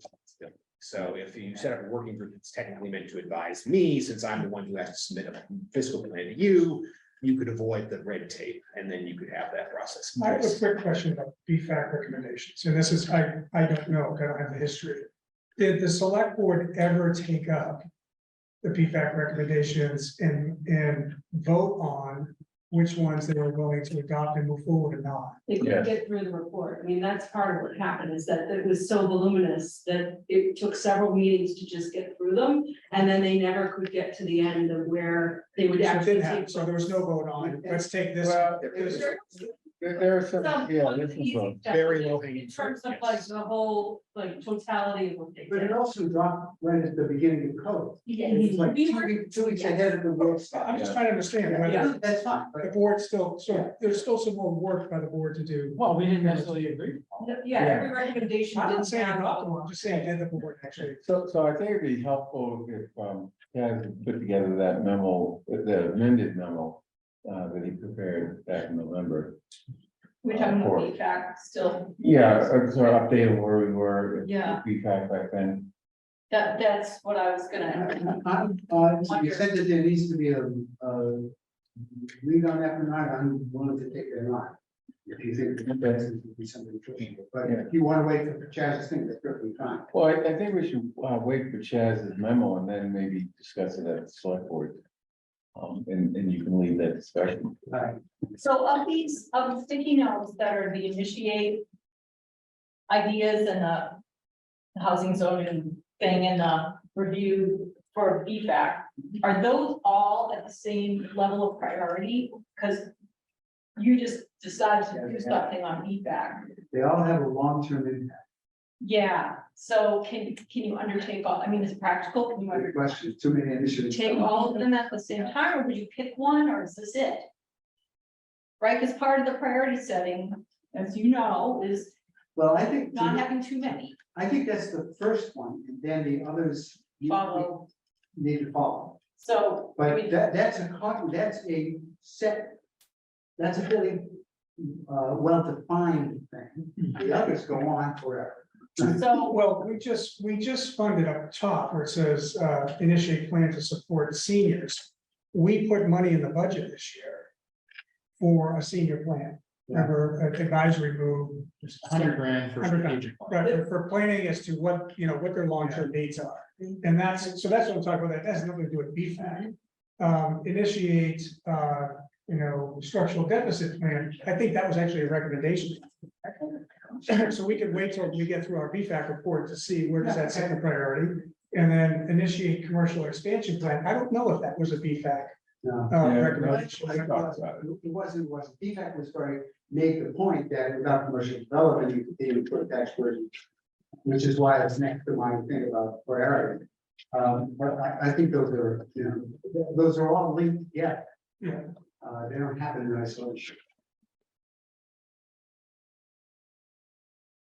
So if you set up a working group that's technically meant to advise me, since I'm the one who has to submit a fiscal plan to you, you could avoid the red tape, and then you could have that process. in I have a place. quick question about BFAC recommendations, and this is, I don't know, I don't have the history. Did the select board ever take up the BFAC recommendations and vote on which ones they were willing to adopt and move forward or not? They couldn't Yes. get through the report. I mean, that's part of what happened, is that it was so voluminous that it took several meetings to just get through them. And then they never could get to the end of where they would So it actually didn't happen, take. so there was no vote on it. Let's take this. Well, this- There are some, Some yeah, of there's the some easy votes. stuff, Very in low hanging terms fruit, of like yes. the whole, like totality of what they But did. it also dropped right at the beginning of code. It's like We 2 were- weeks, 2 weeks ahead of the world I'm stuff. just trying to understand whether Yeah, that's fine. the board still, so there's still some more work by the board to do. Well, we didn't necessarily agree. Yeah, every recommendation. I'm not didn't saying have- adopt them, I'm just saying did the board actually. So I think it'd be helpful if, Chad could put together that memo, the amended memo, that he prepared back in November. We're talking about feedback still, Yeah, sort of update on where we were. Yeah. Feedback back then. that's what I was gonna. You said that there needs to be a lead on that or not, I'm willing to take it or not. if you think the best would be something interesting, but if you want to wait for Chaz's thing, that's perfectly fine. Well, I think we should wait for Chaz's memo and then maybe discuss it at the select board. And you can lead that discussion. Right. So of the sticky notes that are the initiate ideas and the housing zoning thing and the review for BFAC, are those all at the same level of priority? Because you just decided to do something on BFAC. They all have a long-term impact. Yeah, so can you undertake all, I mean, is it practical? Can you Good question, too many initiatives. take all of them at the same time, or would you pick one, or is this it? Right, because part of the priority setting, as you know, is Well, I think, not having too many I think that's the first one, and then the others follow. need to follow. So, I But mean, that's a set, that's a really well-defined thing. The others go on forever. so, Well, we just funded up top where it says, initiate plan to support seniors. We put money in the budget this year for a senior plan. Remember, advisory move, $100,000 for 100,000. strategic plan. right, for planning as to what, what their long-term needs are. And that's what I'm talking about. That has nothing to do with BFAC. Initiate, structural deficit plan. I think that was actually a recommendation. So we could wait till we get through our BFAC report to see where does that set the priority. And then initiate commercial expansion plan. I don't know if that was a BFAC No. recommendation. It wasn't, DFAC was very, make the point that without commercial development, you continue to put tax burden, which is why it's next to my thing about priority. But I think those are, those are all linked together. Yeah. They don't happen in isolation.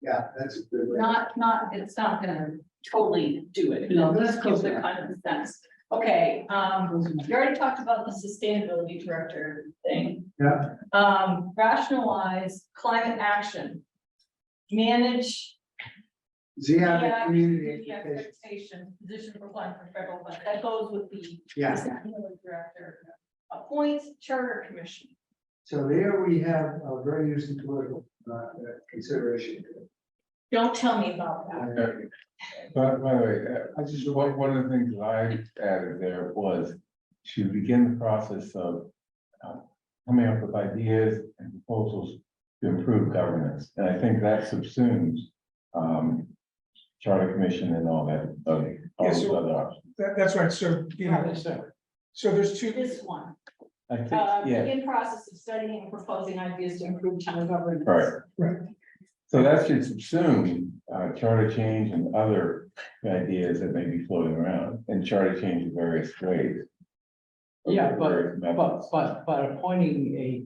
Yeah, that's a good way. it's not gonna totally do it. No, It that's just close gives it enough. kind of a sense. Okay, you already talked about the sustainability director thing. Yeah. Rationalize climate action. Manage Ziad, community the education. expectation, position for applying for federal funds. That goes with the Yeah, sustainability director. Appoint charter commission. so there we have a very useful political consideration. Don't tell me about that. But by the way, one of the things that I added there was to begin the process of coming up with ideas and proposals to improve governance. And I think that subsumes charter commission and all that, all those other options. That's right. So, so there's two. This one. I think, yeah, Begin process of studying and proposing ideas to improve town governance. right. Right. So that should subsume charter change and other ideas that may be floating around, and charter change in various ways. Yeah, Various methods. but appointing a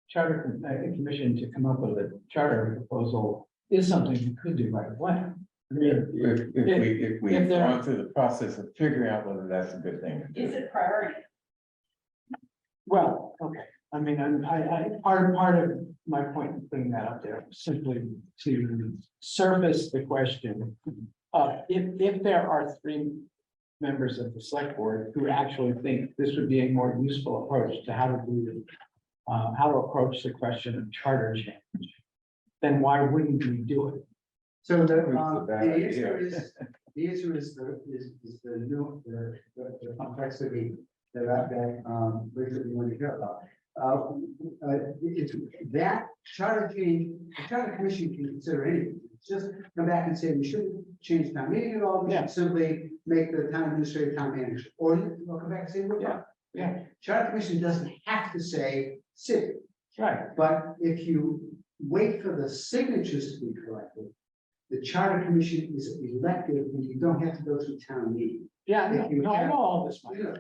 charter commission to come up with a charter proposal is something you could do right away. I mean, If we've if there- gone through the process of figuring out whether that's a good thing to do. Is it priority? well, okay, I mean, part of my point in putting that up there was simply to surface the question of if there are 3 members of the select board who actually think this would be a more useful approach to how to approach the question of charter change, then why wouldn't we do it? So the bad answer idea. is the new, the complexity that basically want to hear about. It's that charter change, the charter commission can consider anything. It's just come back and say we shouldn't change town meeting at all. We Yeah. should simply make the town administrator town manager, or they'll come back and say we're fine. Yeah. Charter commission doesn't have to say city, Right. but if you wait for the signatures to be collected, the charter commission is elected and you don't have to go through town meeting. Yeah, If you no, I have- know all this, Mike. You know,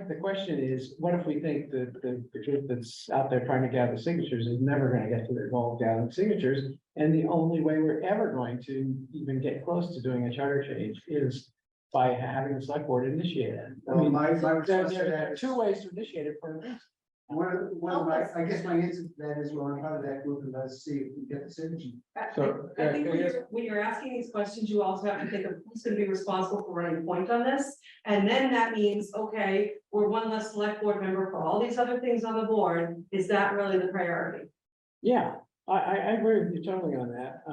The question is, what if we think that the group that's out there trying to gather signatures is never gonna get to their goal of gathering signatures? And the only way we're ever going to even get close to doing a charter change is by having the select board initiate it. I Well, mean, my response to there that are is, 2 ways to initiate it for a reason. one of my, I guess my answer to that is, well, I'm part of that group and let's see if we get the signature. So, I think I guess- when you're asking these questions, you also have to think of who's gonna be responsible for running point on this. And then that means, okay, we're one less select board member for all these other things on the board. Is that really the priority? Yeah, I agree with you totally on that.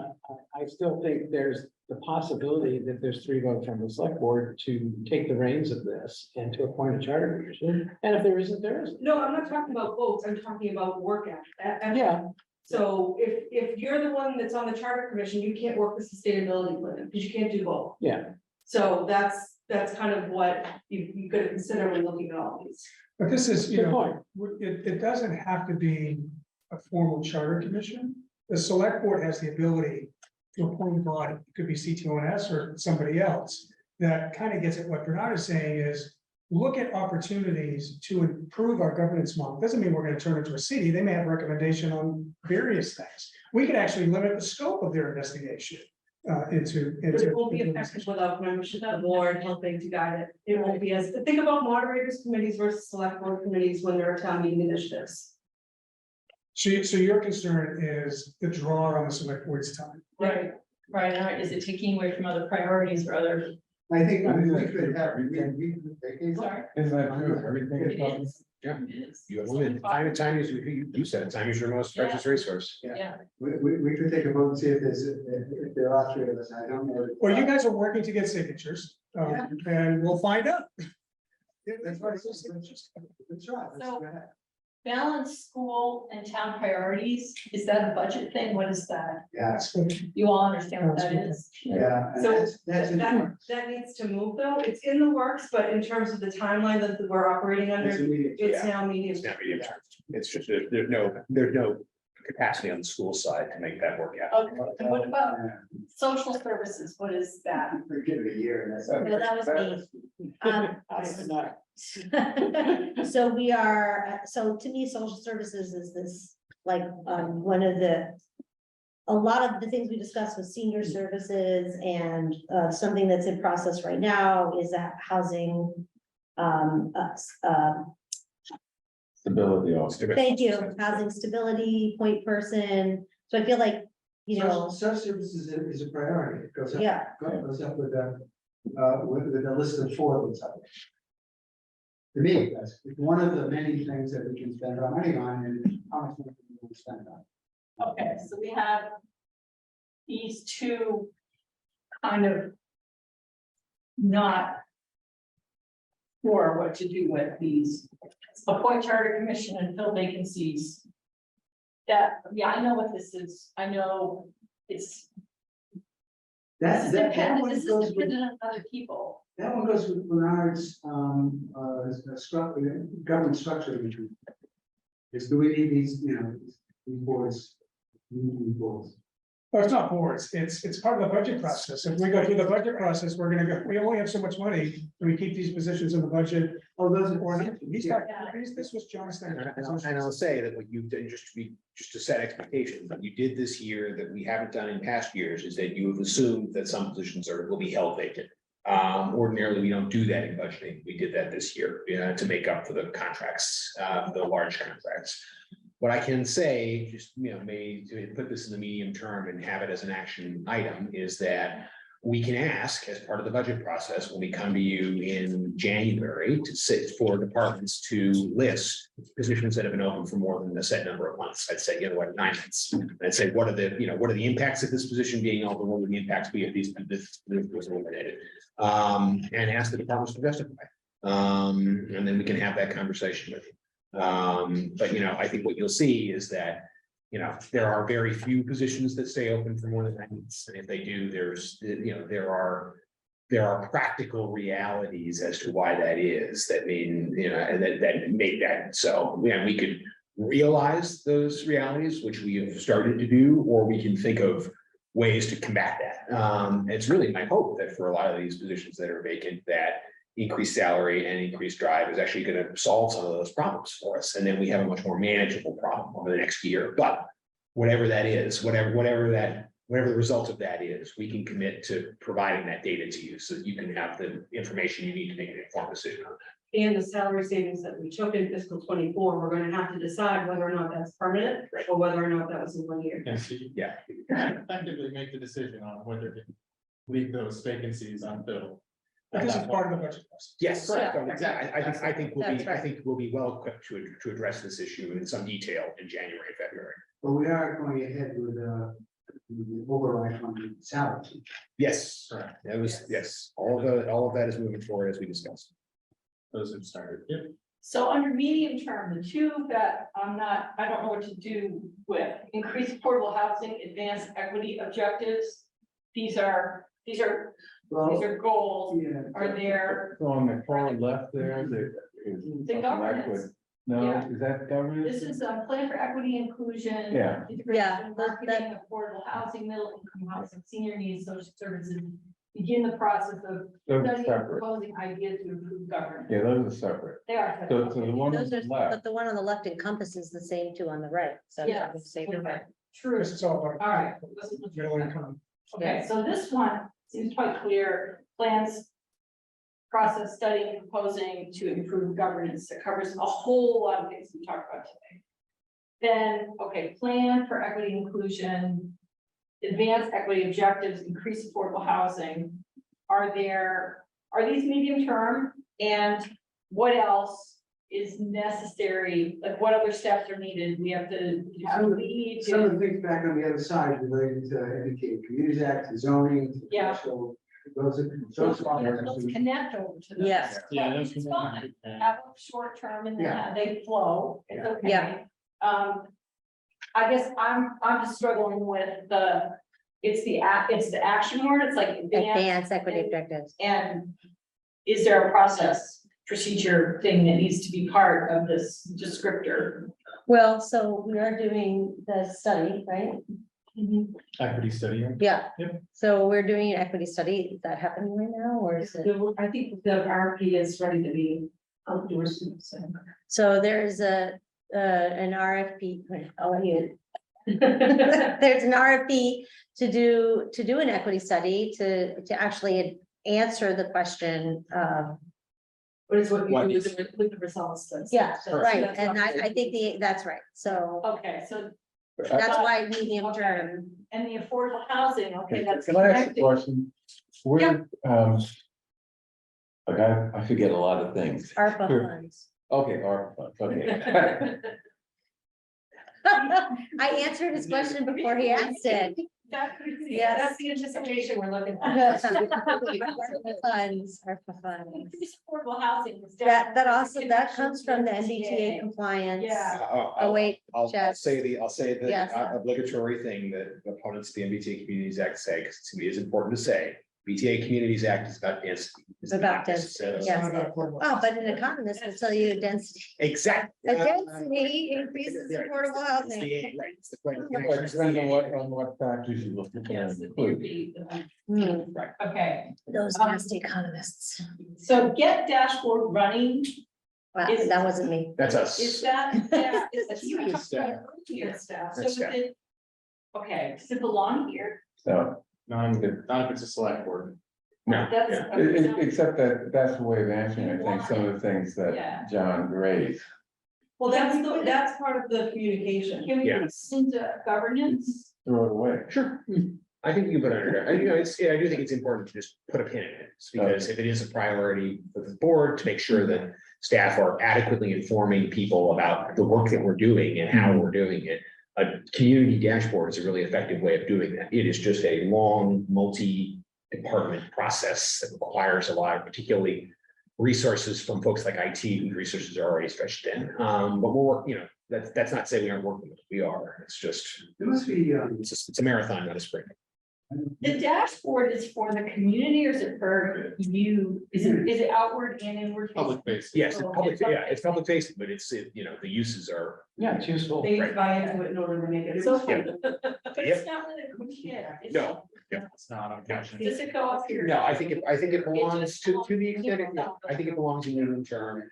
I still think there's the possibility that there's 3 votes from the select board to take the reins of this and to appoint a charter commission. And if there isn't, there isn't. No, I'm not talking about votes, I'm talking about work act. Yeah, So if you're the one that's on the charter commission, you can't work the sustainability plan, because you can't do both. yeah. So that's kind of what you could consider when looking at all these. But this is, you Good know, point. it doesn't have to be a formal charter commission. The select board has the ability to appoint a body, it could be CTONS or somebody else. That kind of gets at what Bernard is saying is, look at opportunities to improve our governance model. Doesn't mean we're gonna turn it into a city, they may have recommendation on various things. We could actually limit the scope of their investigation into. But it won't be effective without membership of the board helping to guide it. It won't be as, think about moderators committees versus select board committees when there are town meeting initiatives. So your concern is the draw on the select board's time. Right, right, is it taking away from other priorities or other? I think I mean, we could have, Sorry. Isn't that true? Everything is It about- is. Yeah. It is. You have limited time, and time is, you said, time is your most precious resource. Yeah, we could take a vote and see if there are 3 of us, I don't know. Well, you guys are working to get signatures, and we'll find out. That's what it's just, that's right. So- balance school and town priorities, is that a budget thing? What is that? Yeah, You all understand what that is? yeah. and So that's important. that needs to move though. It's in the works, but in terms of the timeline that we're operating It's under, immediate. it's now medium. It's not medium term. It's just, there's no capacity on the school side to make that work out. Okay, and what about social services? What is that? We give it a year and that's. No, that was me. I could not. So we are, so to me, social services is this, like, one of a lot of the things we discussed with senior services and, something that's in process right now is that housing. Stability also. Thank you, housing stability, point person, so I feel like, you know, Social services is a priority, it goes up. yeah, Goes up with a list of 4 that's up. To me, that's one of the many things that we can spend our money on and how much money we want to spend on. Okay, so we have these two kind of not sure what to do with these appoint charter commission and fill vacancies. That, yeah, I know what this is. I know it's. This is dependent, this is dependent on other people. That one goes with Bernard's, government structure. Is do we need these, you know, these boards? We need these boards. Well, it's not boards, it's part of the budget process. If we go through the budget process, we're gonna go, we only have so much money, and we keep these positions in the budget. Oh, those Or are. not. This was John's thing. And I'll say that what you've done, just to set expectations, what you did this year that we haven't done in past years is that you have assumed that some positions will be held vacant. Ordinarily, we don't do that in budgeting. We did that this year, to make up for the contracts, the large contracts. What I can say, just, maybe to put this in the medium term and have it as an action item, is that we can ask as part of the budget process, when we come to you in January, to sit for departments to list positions that have been open for more than a set number of months. I'd say, 9 months. I'd say, what are the impacts of this position being open? What would the impacts be if this was eliminated? And ask the departments to justify. And then we can have that conversation with you. But I think what you'll see is that, there are very few positions that stay open for more than 9 months. And if they do, there are practical realities as to why that is, that mean, that make that. So, we could realize those realities, which we have started to do, or we can think of ways to combat that. It's really my hope that for a lot of these positions that are vacant, that increased salary and increased drive is actually going to solve some of those problems for us. And then we have a much more manageable problem over the next year. But whatever that is, whatever the result of that is, we can commit to providing that data to you so that you can have the information you need to make an informed decision on that. And the salary savings that we took in fiscal 24, we're gonna have to decide whether or not that's permanent, or whether or not that was in 1 year. Yeah. Effectively make the decision on whether to leave those vacancies unfilled. But this is part of the budget process. Yes, Correct. exactly. I think we'll That's be, I right. think we'll be well equipped to address this issue in some detail in January, and February. But we are going ahead with the override on the salary. Yes, Correct. that was, yes, all of that is moving forward as we discussed. Those have started. Yep. So under medium term, the two that I don't know what to do with, increase affordable housing, advanced equity objectives. These are goals, Yeah. are there, So on the far left there, there is. The governance. No, Yeah. is that governance? this is a plan for equity inclusion. Yeah. Integration, marketing, affordable housing, middle income housing, senior needs, social services. Begin the process of Those are studying, and separate. proposing ideas to improve governance. Yeah, those are separate. They are. So the one on Those the are, left, but the one on the left encompasses the same two on the right. So Yeah. I would say True. This is all about. All right. Middle income. Okay, so this one seems quite clear, plans. Process studying, and proposing to improve governance, that covers a whole lot of things we talked about today. Then, okay, plan for equity inclusion. Advance equity objectives, increase affordable housing. Are these medium term? And what else is necessary? Like what other steps are needed? We have to, lead Some of to, the things back on the other side related to Educated Communities Act, to zoning. to Yeah. special- Those are. let's connect over to those. Yes. Yeah, it's fine. Have a short term and then they flow, it's okay. Yeah. I guess I'm just struggling with it's the action word, it's like advance. advanced equity objectives. And is there a process, procedure thing that needs to be part of this descriptor? Well, so we are doing the study, right? Equity study. Yeah. Yep. So we're doing an equity study. Is that happening right now or is it? I think the RFP is ready to be endorsed. So there's an RFP. Oh, yeah. There's an RFP to do an equity study to actually answer the question. What is what What we do is- with the results? Yeah, So right. that's And what- I think that's right. So Okay, so, that's why medium Okay. term. and the affordable housing, okay, that's. can I ask a connected. question? Where, like I forget a lot of things. ARPA Sure. funds. Okay, ARPA funds, okay. I answered his question before he asked it. Yes. That's the anticipation we're looking ARPA at. funds, ARPA funds. Increased affordable housing. is That definitely also, that connection comes to from the MBTA. MBTA compliance. Yeah. Oh, wait, I'll Jeff. say the Yes. obligatory thing that opponents of the MBTA Communities Act say, because to me is important to say. BTA Communities Act is about density. It's About not density, necessarily- yes. Oh, but an economist will tell you density, Exactly. a density increases affordable It's housing. the- right, it's the point. But it depends on what factors you look at. Yes, and it include. would be, Hmm, okay, those nasty economists. so get dashboard running, Wow, Is- that wasn't me. That's us. is that, yeah, is that? It's staff. Yeah, staff, so That's is staff. it? Okay, does it belong here? So, Not if it's a select board. No, That's. yeah. except that's the way of answering, I think, some of the things Yeah. that John raised. Well, that's part of the communication. Can we Yeah. put this into governance? Throw it away. Sure. I think you can put it under, I do think it's important to just put a pin in it, because if it is a priority for the board to make sure that staff are adequately informing people about the work that we're doing and how we're doing it. A community dashboard is a really effective way of doing that. It is just a long, multi-department process that requires a lot, particularly resources from folks like IT, whose resources are already stretched in. But we're, that's not to say we aren't working with it. We are. It's just, There must be, it's a marathon, not a sprint. The dashboard is for the community or is it for you? Is it outward and inward? Public face. Yes, it's Oh, public, okay. yeah, it's public facing, but it's, the uses are. Yeah, it's useful. They need to buy into it in order to make it. So, Yeah. but it's not really, yeah. it's- No. It's not, unfortunately. Does it go up here? No, I think it belongs to the extent, no, I think it belongs in medium term.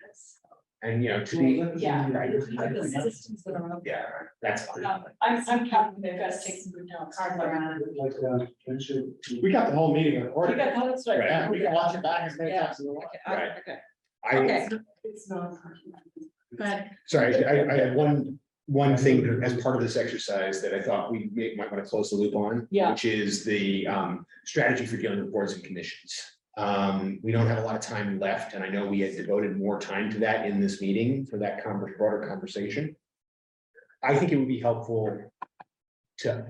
And, to the. Yeah. Right. The systems that are- Yeah, that's fine. I'm counting, they've got to take some good notes. like, friendship. We got the whole meeting You recorded. got notes right Right. now. We can watch it back as many Yeah. times as we want. Right. Okay. I, It's not. Go ahead. sorry, I had one thing as part of this exercise that I thought might want to close the loop on. Yeah. Which is the strategy for dealing with boards and commissions. We don't have a lot of time left, and I know we had devoted more time to that in this meeting for that broader conversation. I think it would be helpful to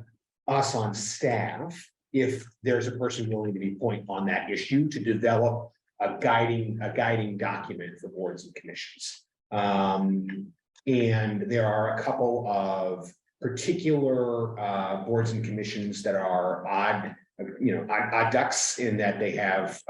us on staff if there's a person willing to be point on that issue to develop a guiding document for boards and commissions. And there are a couple of particular boards and commissions that are odd ducks in that they have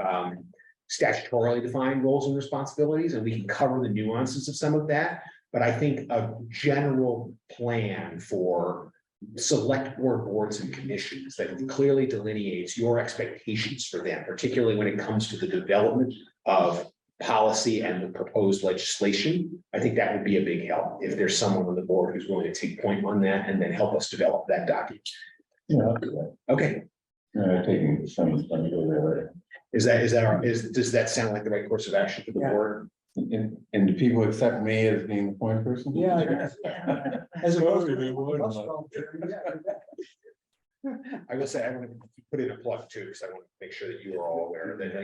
statutorily defined roles and responsibilities, and we can cover the nuances of some of that. But I think a general plan for select boards and commissions that clearly delineates your expectations for them, particularly when it comes to the development of policy and the proposed legislation. I think that would be a big help if there's someone on the board who's willing to take point on that and then help us develop that document. Yeah, I'll do that. Okay, Taking some time to go there later. does that sound like the right course of action for the board? And do people accept me as being the point person? Yeah. As opposed to. I will say, I want to put in a plug too, because I want to make sure that you are all aware that,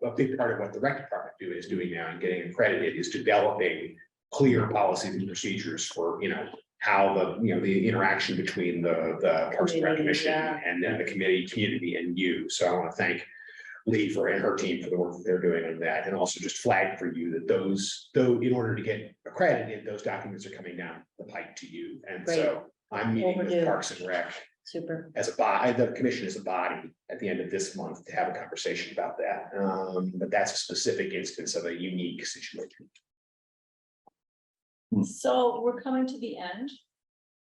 a big part of what the rec department is doing now and getting accredited is developing clear policies and procedures for, how the interaction between the Parks and Rec Commission and then the community and you. So I want to thank Lee and her team for the work that they're doing on that, and also just flag for you that in order to get accredited, those documents are coming down the pipe to you. And so I'm meeting with Overdue. Parks and Rec Super. as a body, the commission as a body at the end of this month to have a conversation about that. But that's a specific instance of a unique situation. So we're coming to the end.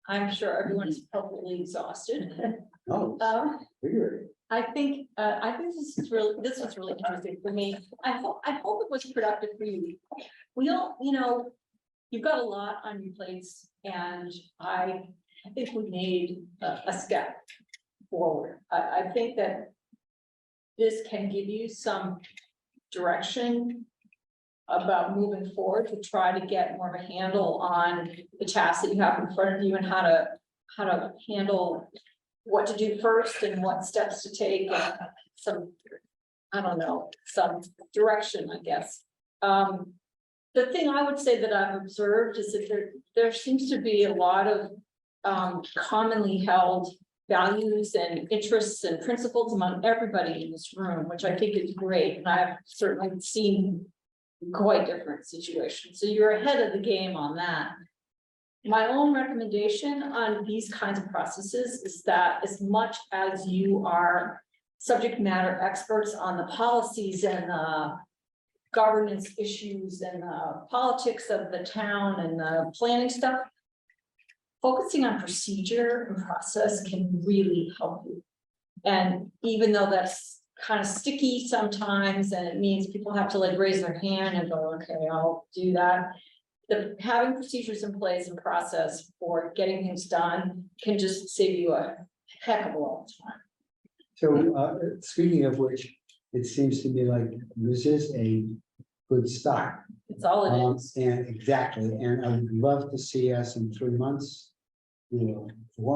I'm sure everyone's probably exhausted. Oh, I think this was really interesting for me. I hope it was productive for you. We all, you've got a lot on your plates, and I think we made a step forward. I think that this can give you some direction about moving forward to try to get more of a handle on the tasks that you have in front of you and how to handle what to do first and what steps to take and some direction, I guess. The thing I would say that I've observed is that there seems to be a lot of commonly held values and interests and principles among everybody in this room, which I think is great. And I've certainly seen quite different situations. So you're ahead of the game on that. My own recommendation on these kinds of processes is that as much as you are subject matter experts on the policies and the governance issues and the politics of the town and the planning stuff, focusing on procedure and process can really help you. And even though that's kind of sticky sometimes, and it means people have to raise their hand and go, okay, I'll do that. Having procedures in place and process for getting things done can just save you a heck of a lot of time. So, speaking of which, it seems to me like this is a good start. It's all it is. And exactly, and I would love to see us in 3 months, 4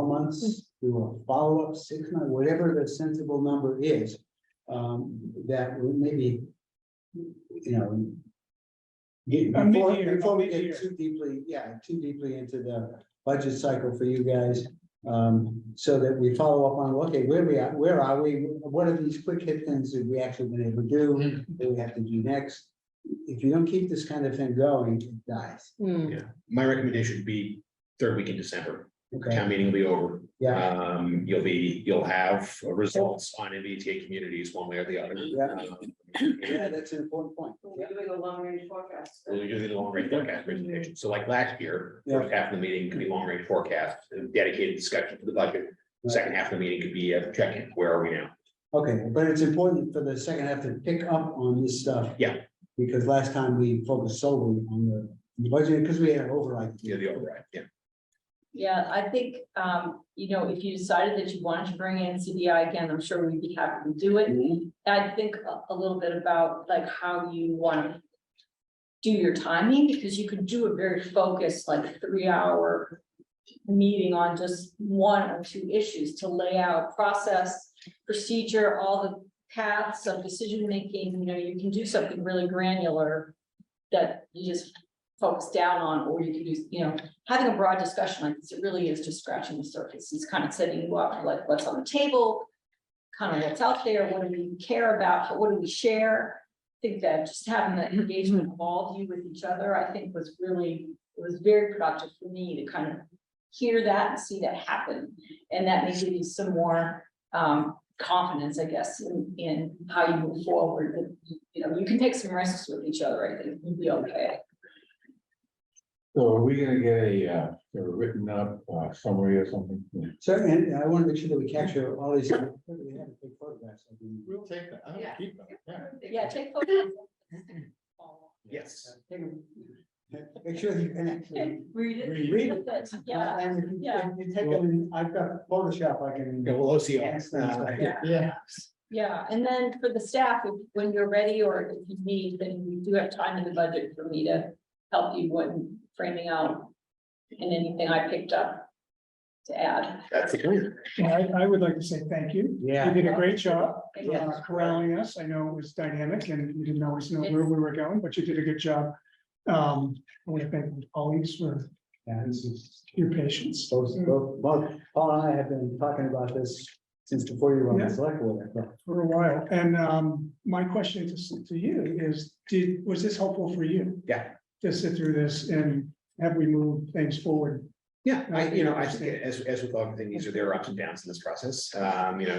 months, do a follow-up 6 months, whatever the sensible number is. That would maybe, before we get too deeply into the budget cycle for you guys. So that we follow up on, okay, where are we, what are these quick hit things that we actually been able to do, that we have to do next? If you don't keep this kind of thing going, it dies. Yeah, my recommendation would be third week in December. Okay, Town meeting will be over. yeah, You'll have results on MBTA communities one way or the other. yeah, that's an important point. We're doing a long range forecast. We'll do the long range forecast presentation. So like last year, Yeah. first half of the meeting could be long range forecast, dedicated discussion for the budget. Second half of the meeting could be a check-in. Where are we now? Okay, but it's important for the second half to pick up on this stuff. Yeah. Because last time we focused solely on the budget, because we had an override. Yeah, the override, yeah. Yeah, I think, if you decided that you wanted to bring in CBI again, I'm sure we'd be happy to do it. I'd think a little bit about how you want to do your timing, because you could do a very focused, 3-hour meeting on just 1 or 2 issues to lay out process, procedure, all the paths of decision making, you know, you can do something really granular that you just focus down on, or you can do, you know, having a broad discussion like this, it really is just scratching the surface. It's kind of setting you up for like what's on the table, kind of what's out there, what do we care about, what do we share? I think that just having that engagement of all of you with each other, I think was really, it was very productive for me to kind of hear that and see that happen. And that may give you some more confidence, I guess, in how you move forward. That, you know, you can take some risks with each other, I think you'll be okay. So are we gonna get a written up summary or something? So, and I want to make sure that we capture all these. We have to take photographs of them. We'll take that. I'm gonna keep them. Yeah, take photos. Yes. Take them. Make sure you can actually. Read it. Read it. Yeah, And if you- yeah. if you take them, I've got Photoshop, I can. Yeah, well, OCR. Yeah. Yeah, and then for the staff, when you're ready, or if you need, then we do have time in the budget for me to help you when framing out. And anything I picked up to add. That's the plan. I would like to say thank you. Yeah. You did a great job Yeah. corralling us. I know it was dynamic and you didn't always know where we were going, but you did a good job. I want to thank my colleagues for Yeah, this is. your patience. Well, Paul and I have been talking about this since before you were on the select board. For a while, and my question to you is, was this helpful for you? Yeah. To sit through this and have we moved things forward? Yeah, I think as with everything, there are ups and downs in this process.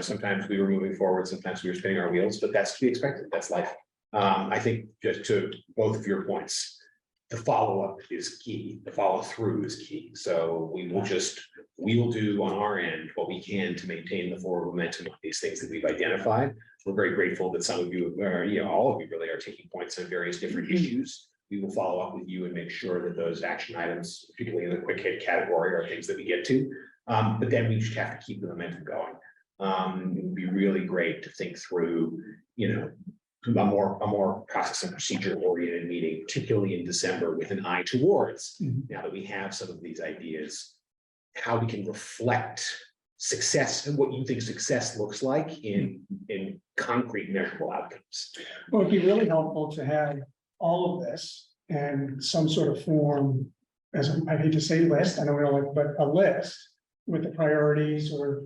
Sometimes we were moving forward, sometimes we were spinning our wheels, but that's to be expected. That's life. I think just to both of your points, the follow-up is key. The follow-through is key. So we will do on our end what we can to maintain the forward momentum of these things that we've identified. We're very grateful that some of you, all of you really are taking points on various different issues. We will follow up with you and make sure that those action items, particularly in the quick hit category, are things that we get to. But then we just have to keep the momentum going. It would be really great to think through, a more process and procedure oriented meeting, particularly in December, with an eye towards, now that we have some of these ideas, how we can reflect success and what you think success looks like in concrete measurable outcomes. Well, it'd be really helpful to have all of this and some sort of form, I hate to say list, I know we don't like, but a list with the priorities or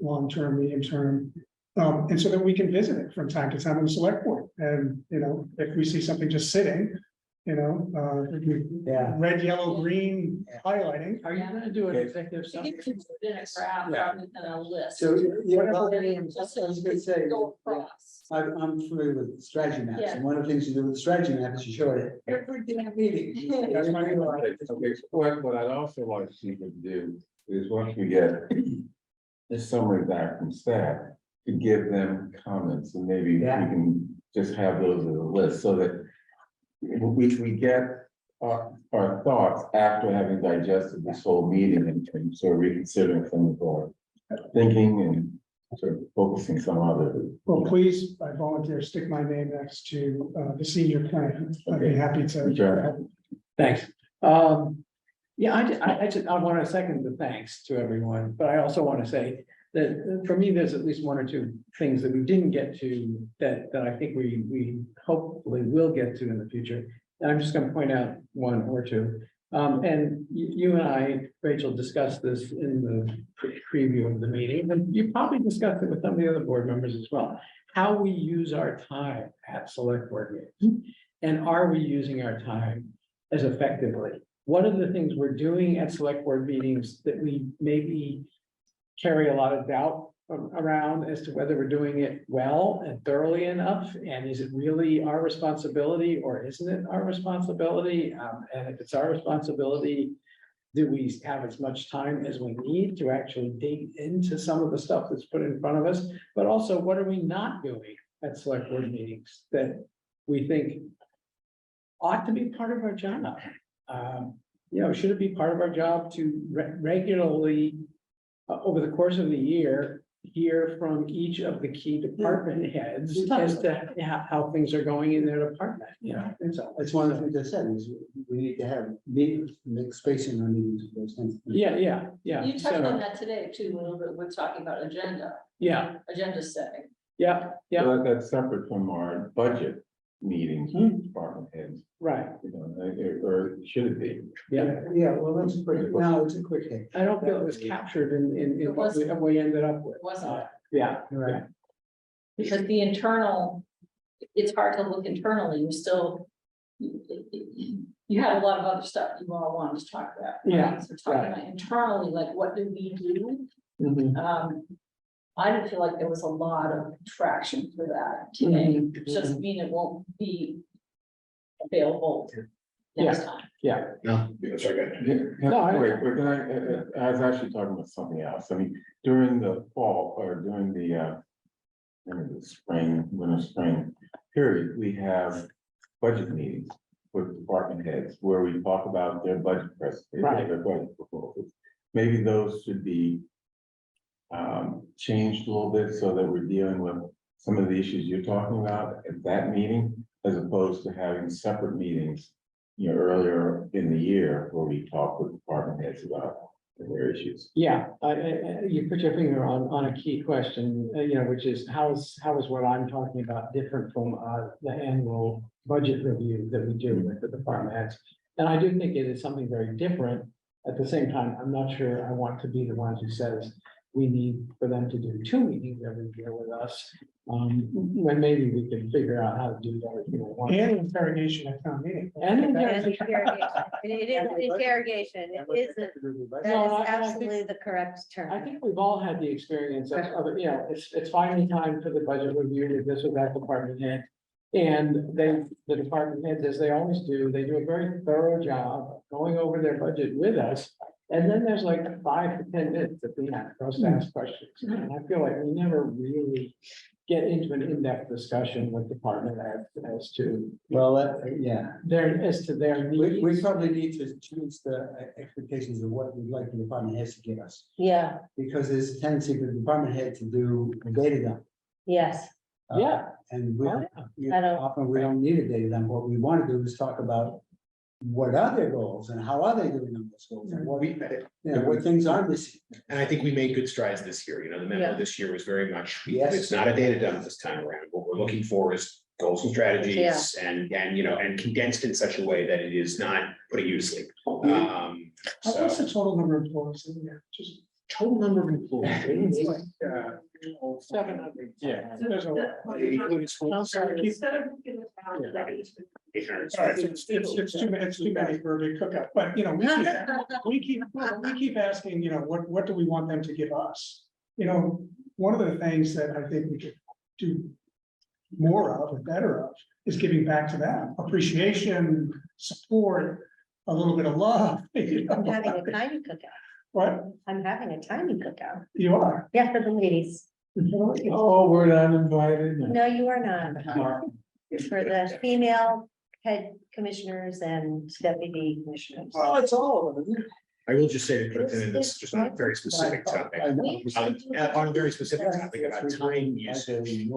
long-term, medium-term. And so that we can visit it from time to time in the select board. And, if we see something just sitting, red, yellow, green highlighting. Are you gonna do an executive I think session? it's in a graph rather than a list. So, yeah, well, Just I so was you gonna can say, go across. I'm familiar with strategy maps, Yeah. and one of the things you do with the strategy map is you show it every damn meeting. That's my Okay, what I'd also like to see them do is once we get the summary back from staff, to give them comments, and maybe we Yeah. can just have those as a list, so that we get our thoughts after having digested this whole meeting and sort of reconsidering some of our thinking and sort of focusing some other. Well, please, I volunteer, stick my name next to the senior plan. I'd be happy to. Sure. Thanks. Yeah, I want to second the thanks to everyone, but I also want to say that for me, there's at least one or two things that we didn't get to that I think we hopefully will get to in the future. And I'm just going to point out one or two. And you and I, Rachel, discussed this in the preview of the meeting, and you probably discussed it with some of the other board members as well. How we use our time at select board meetings, and are we using our time as effectively? What are the things we're doing at select board meetings that we maybe carry a lot of doubt around as to whether we're doing it well and thoroughly enough? And is it really our responsibility, or isn't it our responsibility? And if it's our responsibility, do we have as much time as we need to actually dig into some of the stuff that's put in front of us? But also, what are we not doing at select board meetings that we think ought to be part of our job? Should it be part of our job to regularly, over the course of the year, hear from each of the key department heads as to how things are going in their department, So It's one of the things I said, is we need to have meetings, make spacing on meetings, those things. Yeah. You touched on that today too, a little bit, we're talking about agenda Yeah, setting. Yeah, yeah, So that's separate from our budget meetings with department heads, right, you know, or should it be? yeah. Yeah, well, that's a quick, no, it's a quick hit. I don't feel it was captured in what we ended up with. Wasn't. Yeah, Right. Because the internal, it's hard to look internally, you still. You had a lot of other stuff you all wanted to talk about. right? Yeah, So talking about internally, like, what do we do? Mhm. I didn't feel like there was a lot of traction for that today, it doesn't mean it won't be available next time. yeah. No, that's okay. No, I- Wait, we're gonna, I was actually talking about something else. I mean, during the fall or during the spring, winter, spring period, we have budget meetings with department heads where we talk about their budget Right. their budget proposals. Maybe those should be changed a little bit so that we're dealing with some of the issues you're talking about at that meeting, as opposed to having separate meetings, you know, earlier in the year where we talk with department heads about their issues. Yeah, you put your finger on a key question, you know, which is how is what I'm talking about different from the annual budget review that we do with the department heads? And I do think it is something very different. At the same time, I'm not sure I want to be the one who says we need for them to do 2 meetings every year with us. When maybe we can figure out how to do that, you know, one. And interrogation at town meeting. And And interrogation. It is an interrogation, it isn't, that No, is I think- absolutely the correct term. I think we've all had the experience of, you know, it's finally time for the budget review with this or that department head. And the department heads, as they always do, they do a very thorough job of going over their budget with us. And then there's like 5 to 10 minutes at the end for us to ask questions. And I feel like we never really get into an in-depth discussion with department heads as to Well, yeah, their we needs. probably need to change the expectations of what we'd like the department heads to give us. Yeah, Because there's a tendency for the department head to do a data dump. yes, Yeah. And Oh, I don't- often we don't need a data dump. What we want to do is talk about what are their goals and how are they doing on those goals and what, what things are missing. And I think we made good strides this year, you know, the memo Yeah. this year was very much, Yes. it's not a data dump this time around. What we're looking for is goals and strategies and, you know, and condensed in such a way that it is not putting you to sleep. So What's the total number of employees in there? Just. total number of employees. It's like, 700. Yeah. there's a lot. Including school. I'm sorry, keep- 800. All right, it's too many for a big cookout, but you know, we keep asking, you know, what do we want them to give us? You know, one of the things that I think we could do more of and better of is giving back to them, appreciation, support, a little bit of love. You I'm know? having a tiny cookout. What I'm having a tiny cookout. you are. Yeah, for the ladies. Oh, we're not invited. No, you are not. For the female head commissioners and deputy commissioners. Well, it's all of them. I will just say to put it in, this is just on a very specific topic. On a very specific topic about time usage.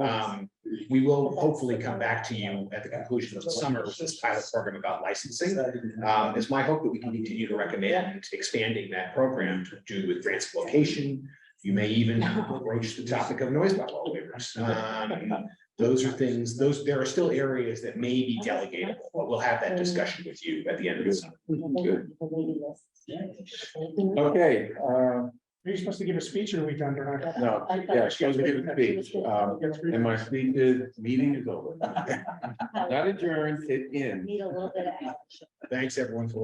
We will hopefully come back to you at the conclusion of the summer with this pilot program about licensing. It's my hope that we can continue to recommend expanding that program to do with grants of location. You may even broach the topic of noise bylaw waivers. Those are things, there are still areas that may be delegatable, but we'll have that discussion with you at the end of the summer. Good. Okay, Are you supposed to give a speech or are we done? Or no, yeah, she was giving a speech, and my speech is, meeting is over. Not adjourned, it ends. Need a little bit of action. Thanks, everyone, for watching.